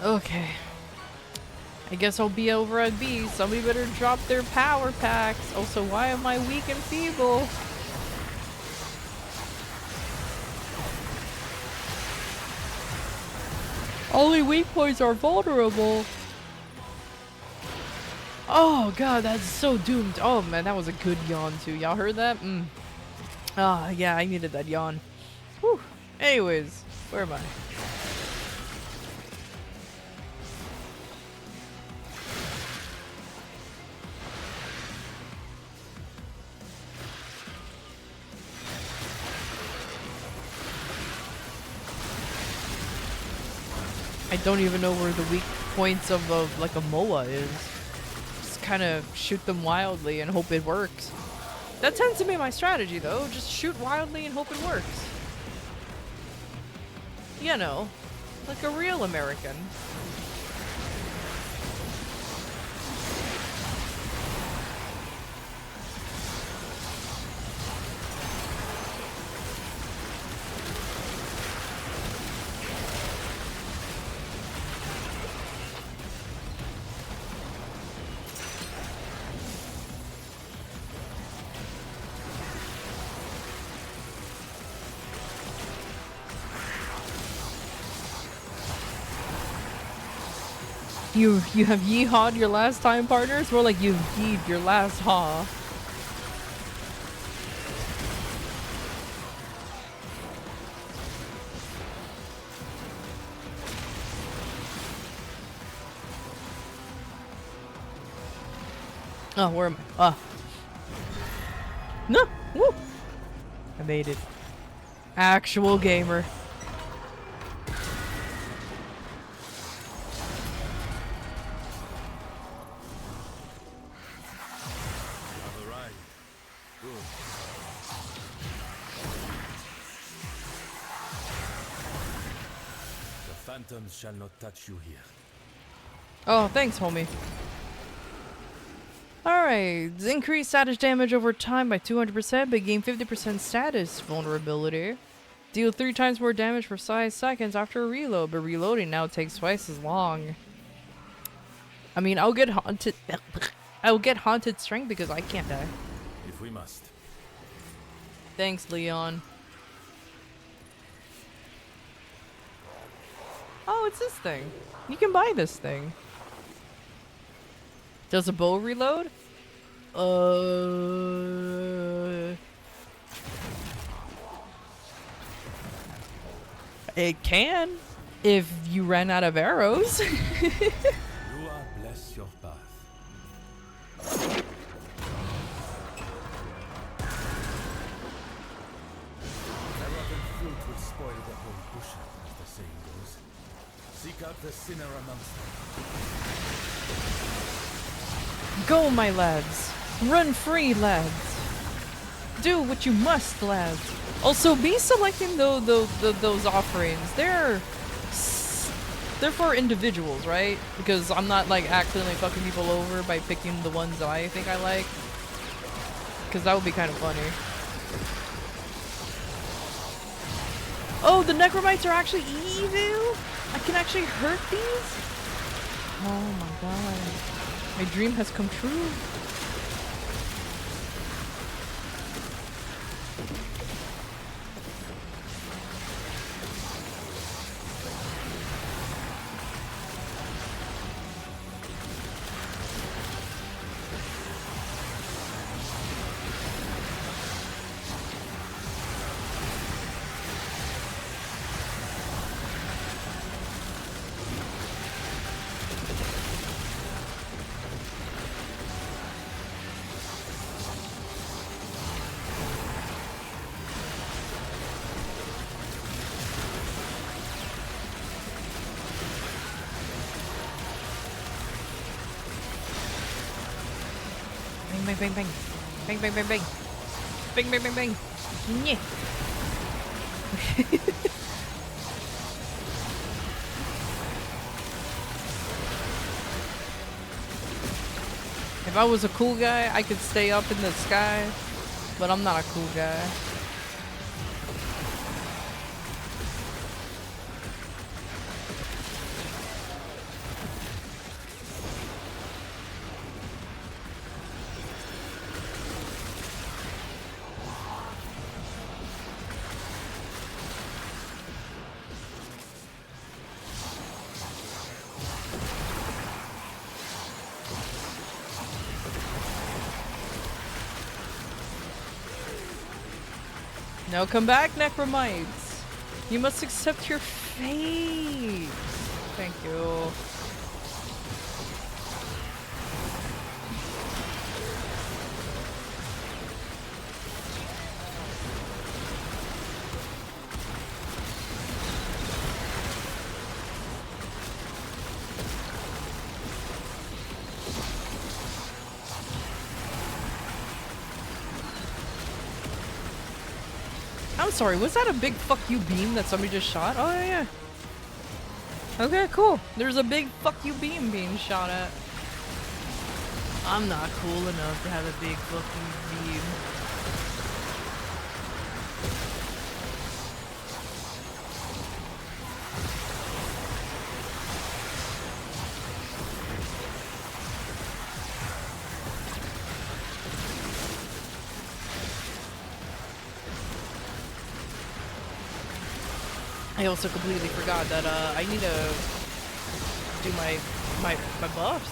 Okay. I guess I'll be over at B. Somebody better drop their power packs. Also, why am I weak and feeble? Only weak points are vulnerable. Oh god, that's so doomed. Oh man, that was a good yawn too. Y'all heard that? Ah, yeah, I needed that yawn. Whew. Anyways, where am I? I don't even know where the weak points of like a MOA is. Just kind of shoot them wildly and hope it works. That tends to be my strategy though, just shoot wildly and hope it works. You know, like a real American. You have yeehawed your last time, partners? More like you've yeed your last haw. Oh, where am I? Ah. No! Woo! I made it. Actual gamer. Phantoms shall not touch you here. Oh, thanks, homie. Alright, increase status damage over time by 200%, but gain 50% status vulnerability. Deal 3 times more damage for 5 seconds after a reload, but reloading now takes twice as long. I mean, I'll get haunted. I'll get haunted strength because I can't die. If we must. Thanks, Leon. Oh, it's this thing. You can buy this thing. Does a bow reload? It can, if you ran out of arrows. You are bless your path. A rotten fruit will spoil the whole bushel, as the saying goes. Seek out the sinner amongst them. Go, my lads. Run free, lads. Do what you must, lads. Also, be selecting those offerings. They're for individuals, right? Because I'm not like accidentally fucking people over by picking the ones that I think I like. Because that would be kind of funny. Oh, the Necromites are actually evil? I can actually hurt these? Oh my god. My dream has come true. Bang, bang, bang. Bang, bang, bang, bang. Bang, bang, bang, bang. Yeah. If I was a cool guy, I could stay up in the sky, but I'm not a cool guy. Now come back, Necromites! You must accept your fate! Thank you. I'm sorry, was that a big fuck you beam that somebody just shot? Oh yeah. Okay, cool. There's a big fuck you beam being shot at. I'm not cool enough to have a big fucking beam. I also completely forgot that I need to do my buffs.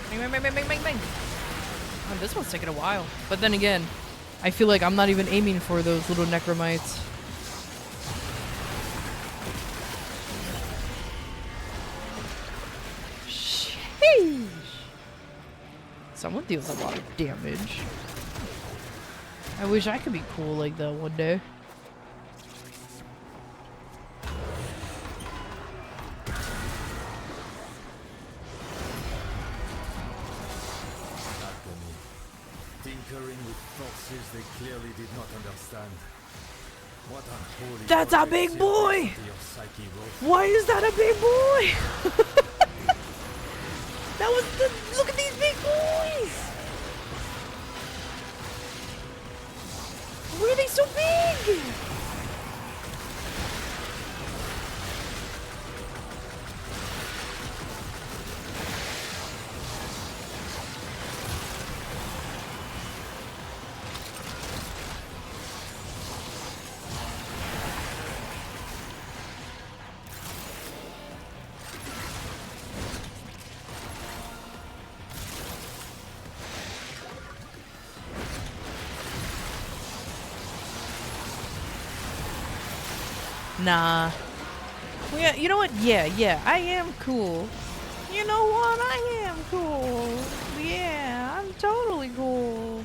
Bang, bang, bang, bang, bang, bang, bang. Oh, this one's taking a while. But then again, I feel like I'm not even aiming for those little Necromites. Sheesh. Someone deals a lot of damage. I wish I could be cool like that one day. Tinkering with forces they clearly did not understand. What unholy That's a big boy! Why is that a big boy? That was the... Look at these big boys! Why are they so big? Nah. Well, yeah, you know what? Yeah, I am cool. You know what? I am cool. Yeah, I'm totally cool.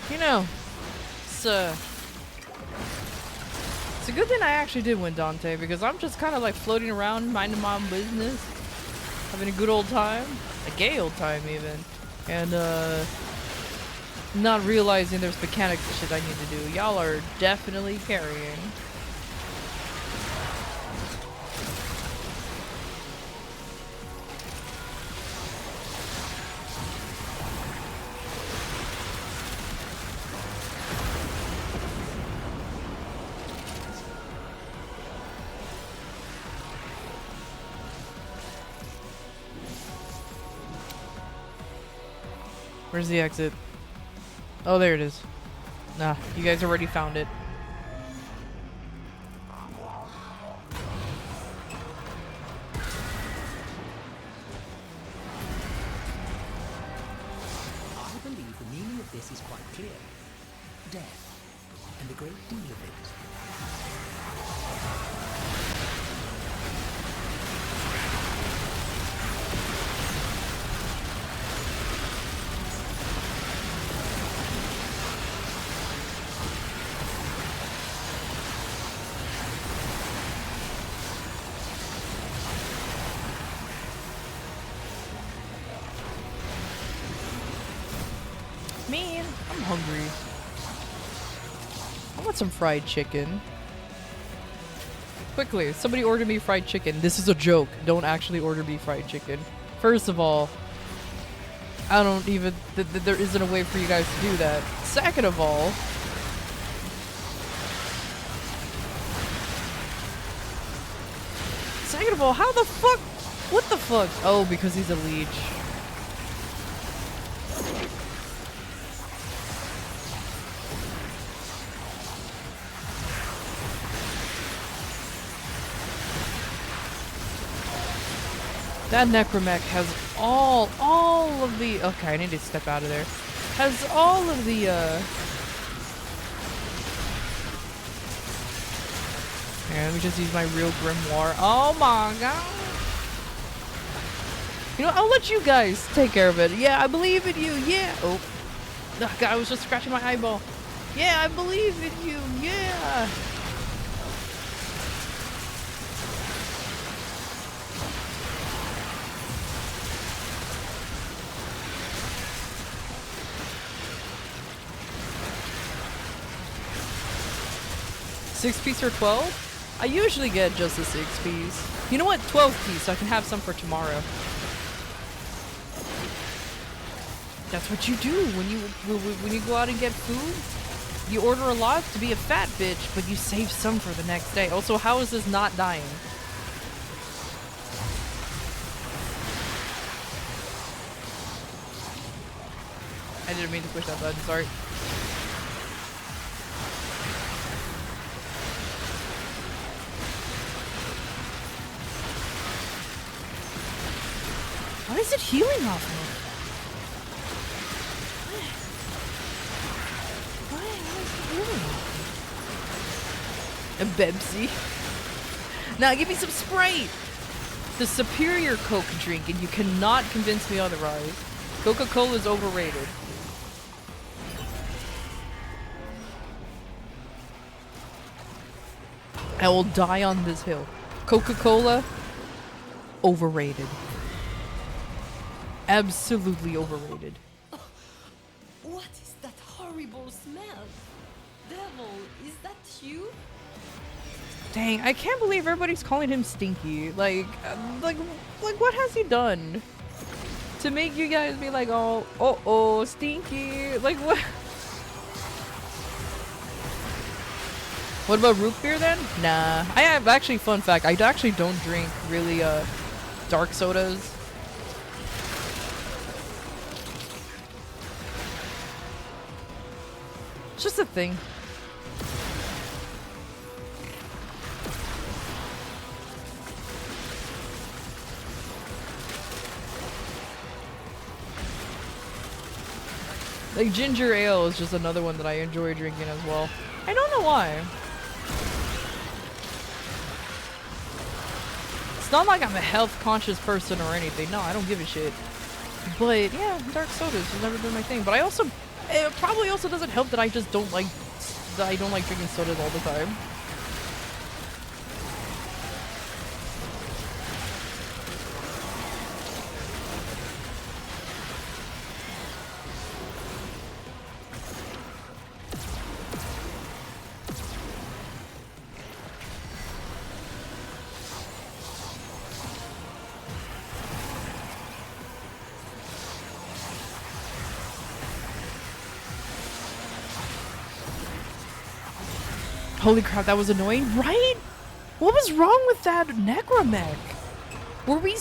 You know, it's a good thing I actually did win Dante, because I'm just kind of like floating around, minding my own business, having a good old time, a gay old time even, and not realizing there's mechanics and shit I need to do. Y'all are definitely carrying. Where's the exit? Oh, there it is. Nah, you guys already found it. I believe the meaning of this is quite clear. Death, and a great deal of it. Man, I'm hungry. I want some fried chicken. Quickly, somebody order me fried chicken. This is a joke. Don't actually order me fried chicken. First of all, I don't even... there isn't a way for you guys to do that. Second of all... how the fuck... What the fuck? Oh, because he's a leech. That necromech has all of the... Okay, I need to step out of there. Has all of the, Here, let me just use my real grimoire. Oh my god! You know, I'll let you guys take care of it. Yeah, I believe in you. Yeah. Oh. Oh god, I was just scratching my eyeball. Yeah, I believe in you. Yeah. Six piece or 12? I usually get just the 6 piece. You know what? 12 piece, so I can have some for tomorrow. That's what you do when you go out and get food. You order a lot to be a fat bitch, but you save some for the next day. Also, how is this not dying? I didn't mean to push that button, sorry. What is it healing off of? What is it healing off of? A Bebsy. Now give me some Sprite! The superior Coke drink, and you cannot convince me otherwise. Coca-Cola is overrated. I will die on this hill. Coca-Cola, overrated. Absolutely overrated. What is that horrible smell? Devil, is that you? Dang, I can't believe everybody's calling him Stinky. Like what has he done to make you guys be like, oh, Stinky? Like what? What about root beer then? Nah. I have actually, fun fact, I actually don't drink really dark sodas. It's just a thing. Like ginger ale is just another one that I enjoy drinking as well. I don't know why. It's not like I'm a health conscious person or anything. No, I don't give a shit. But yeah, dark sodas has never been my thing. But I also, it probably also doesn't help that I just don't like, that I don't like drinking sodas all the time. Holy crap, that was annoying, right? What was wrong with that necromech? Were we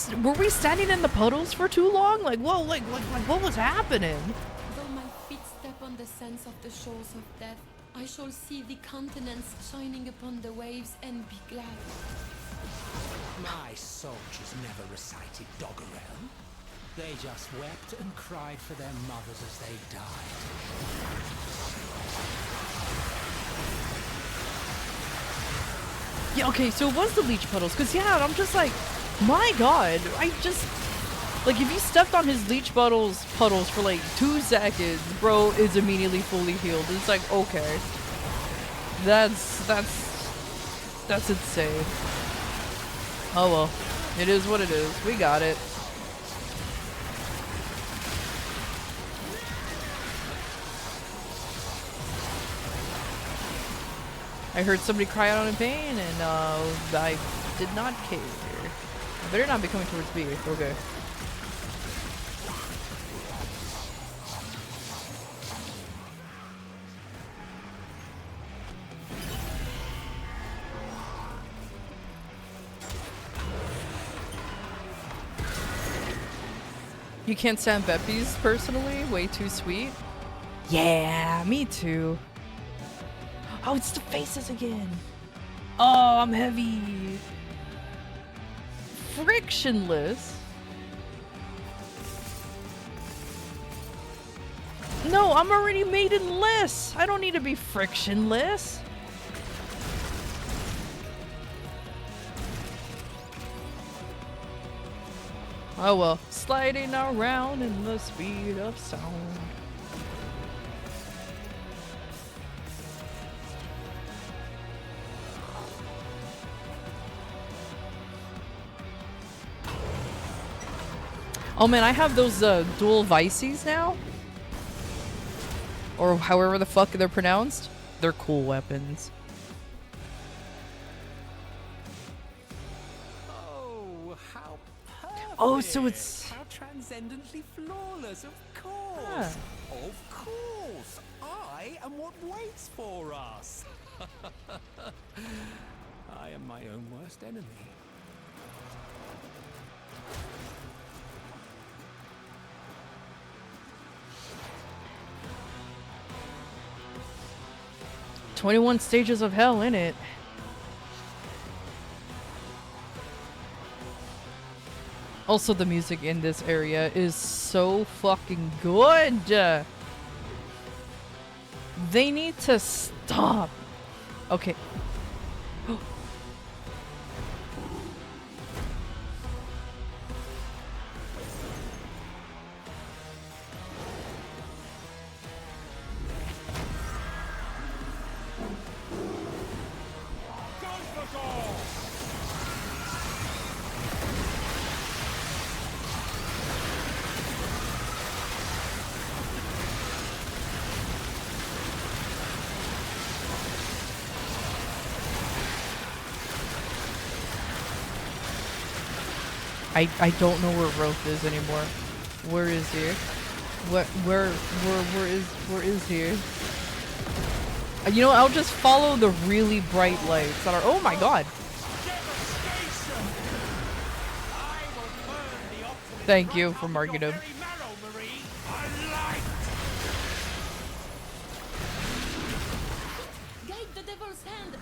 standing in the puddles for too long? Like, whoa, like what was happening? Though my feet step on the sands of the shores of death, I shall see the continents shining upon the waves and be glad. My soldiers never recited doggerel. They just wept and cried for their mothers as they died. Yeah, okay, so it was the leech puddles, because yeah, I'm just like, my god, I just, like, if you stepped on his leech puddles for like 2 seconds, bro is immediately fully healed. It's like, okay. That's insane. Oh well, it is what it is. We got it. I heard somebody cry out in pain, and I did not care. I better not be coming towards me. Okay. You can't stand Beppies personally? Way too sweet? Yeah, me too. Oh, it's the faces again. Oh, I'm heavy. Frictionless. No, I'm already maidenless. I don't need to be frictionless. Oh well, sliding around in the speed of sound. Oh man, I have those dual vices now. Or however the fuck they're pronounced. They're cool weapons. Oh, how perfect. Oh, so it's... How transcendently flawless, of course. Yeah. Of course. I am what waits for us. I am my own worst enemy. "21 stages of hell in it." Also, the music in this area is so fucking good. They need to stop. Okay. I don't know where Roth is anymore. Where is he? Where is he? You know, I'll just follow the really bright lights that are. Oh my god! Thank you for marking him. Guide the devil's hand.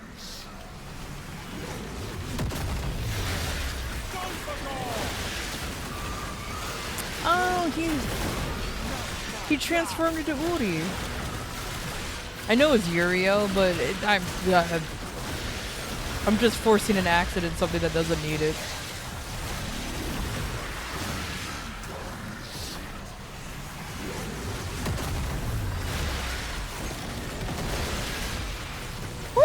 Oh, he transformed into Uri. I know it's Uriel, but I'm just forcing an accident, something that doesn't need it. Woo!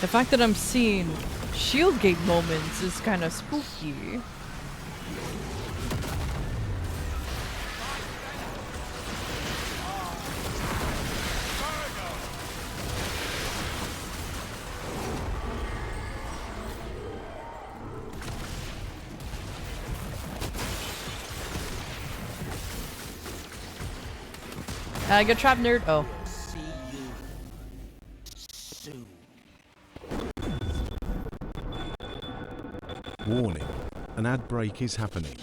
The fact that I'm seeing shield gate moments is kind of spooky. I get trapped, nerd. Oh. Warning. An ad break is happening.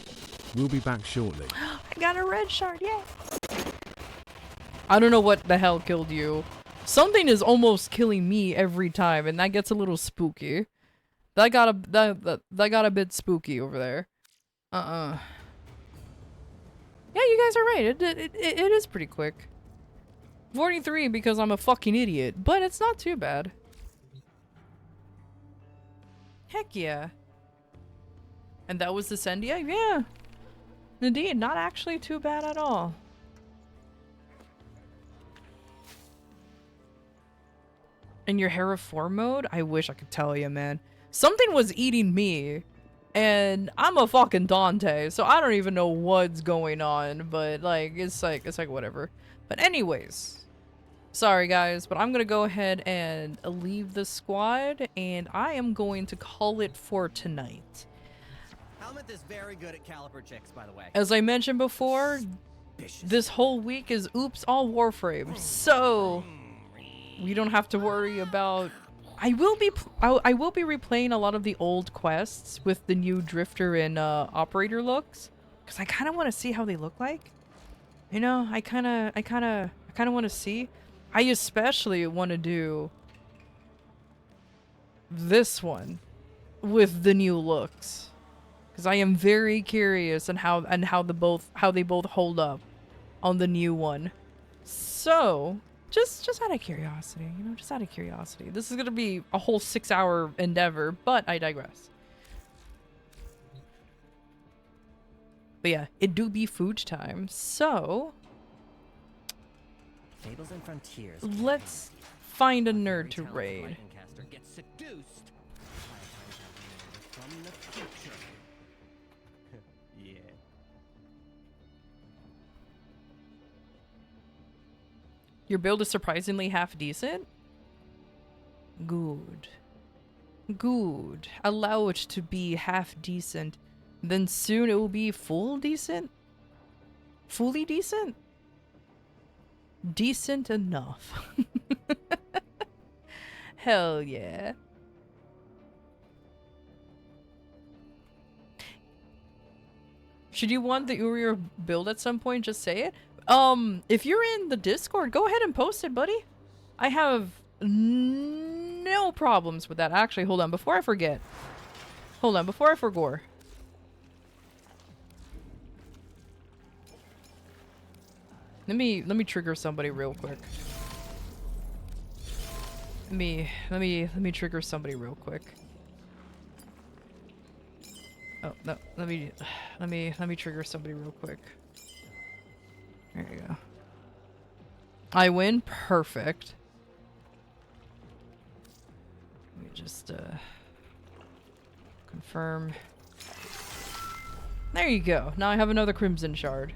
We'll be back shortly. I got a red shard, yeah. I don't know what the hell killed you. Something is almost killing me every time, and that gets a little spooky. That got a bit spooky over there. Yeah, you guys are right. It is pretty quick. 43 because I'm a fucking idiot, but it's not too bad. Heck yeah. And that was the Sendia? Yeah. Indeed, not actually too bad at all. In your Herreform mode? I wish I could tell you, man. Something was eating me, and I'm a fucking Dante, so I don't even know what's going on, but it's like whatever. But anyways, sorry guys, but I'm gonna go ahead and leave the squad, and I am going to call it for tonight. Helmet is very good at caliper checks, by the way. As I mentioned before, this whole week is Oops All Warframe, so we don't have to worry about. I will be replaying a lot of the old quests with the new Drifter and Operator looks, because I kind of want to see how they look like. You know, I kind of want to see. I especially want to do this one with the new looks, because I am very curious on how they both hold up on the new one. So just out of curiosity, you know, just out of curiosity. This is gonna be a whole 6-hour endeavor, but I digress. But yeah, it do be food time, so Fables and Frontiers. Let's find a nerd to raid. Gets seduced from the future. Yeah. Your build is surprisingly half decent? Good. Good. Allow it to be half decent. Then soon it will be full decent? Fully decent? Decent enough. Hell yeah. Should you want the Uriel build at some point, just say it. If you're in the Discord, go ahead and post it, buddy. I have no problems with that. Actually, hold on, before I forget. Hold on, before I forget. Let me trigger somebody real quick. Let me trigger somebody real quick. Oh no, let me trigger somebody real quick. There you go. I win? Perfect. Let me just confirm. There you go. Now I have another Crimson Shard.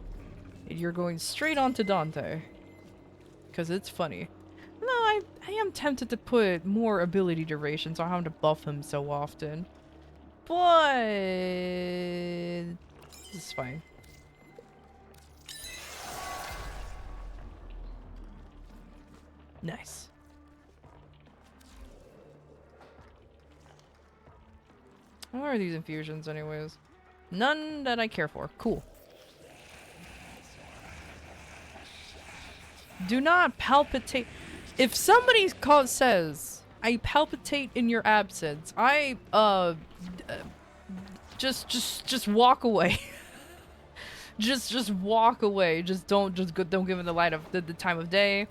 And you're going straight on to Dante. Because it's funny. No, I am tempted to put more ability duration so I don't have to buff him so often. but this is fine. Nice. What are these infusions anyways? None that I care for. Cool. Do not palpitate. If somebody says, I palpitate in your absence, I, just walk away. just walk away. Just don't give it the light of the time of day.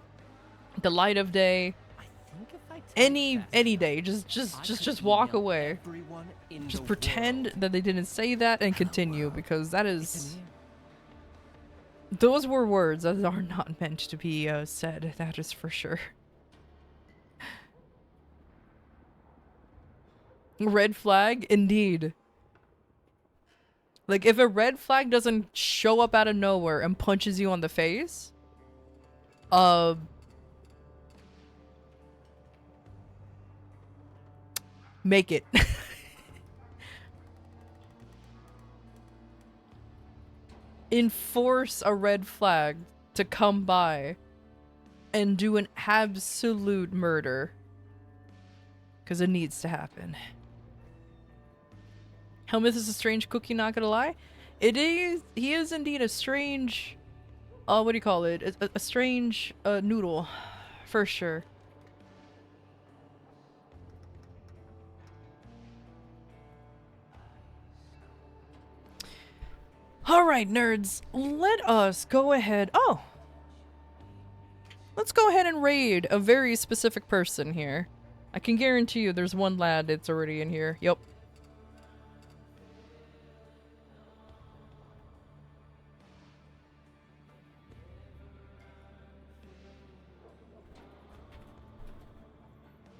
The light of day. Any day. Just walk away. Just pretend that they didn't say that and continue, because that is... Those were words that are not meant to be said, that is for sure. Red flag? Indeed. Like, if a red flag doesn't show up out of nowhere and punches you on the face, make it. Enforce a red flag to come by and do an absolute murder. Because it needs to happen. Helmuth is a strange cookie, not gonna lie. It is. He is indeed a strange... what do you call it? A strange noodle. For sure. Alright, nerds. Let us go ahead... Oh! Let's go ahead and raid a very specific person here. I can guarantee you there's one lad that's already in here. Yep.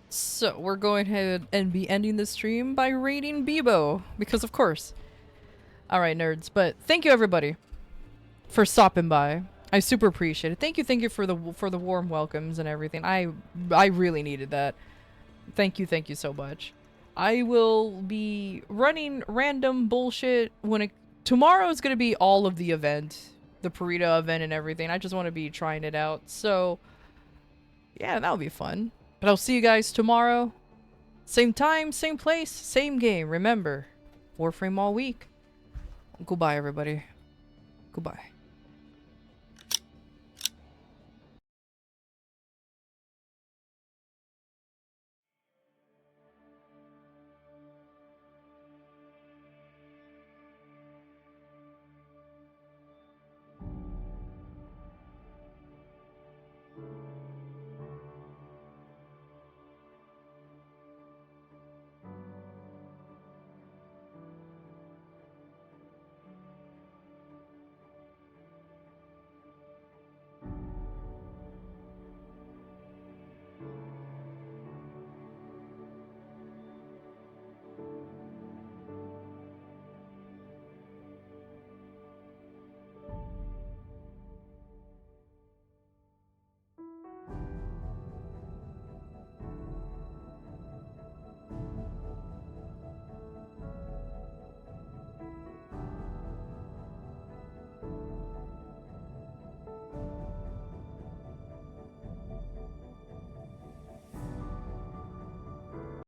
So, we're going ahead and be ending the stream by raiding Bebo. Because of course. Alright, nerds. But thank you everybody for stopping by. I super appreciate it. Thank you for the warm welcomes and everything. I really needed that. Thank you so much. I will be running random bullshit when tomorrow's gonna be all of the event. The Purita event and everything. I just want to be trying it out. So, yeah, that'll be fun. But I'll see you guys tomorrow. Same time, same place, same game. Remember, Warframe all week. Goodbye, everybody. Goodbye.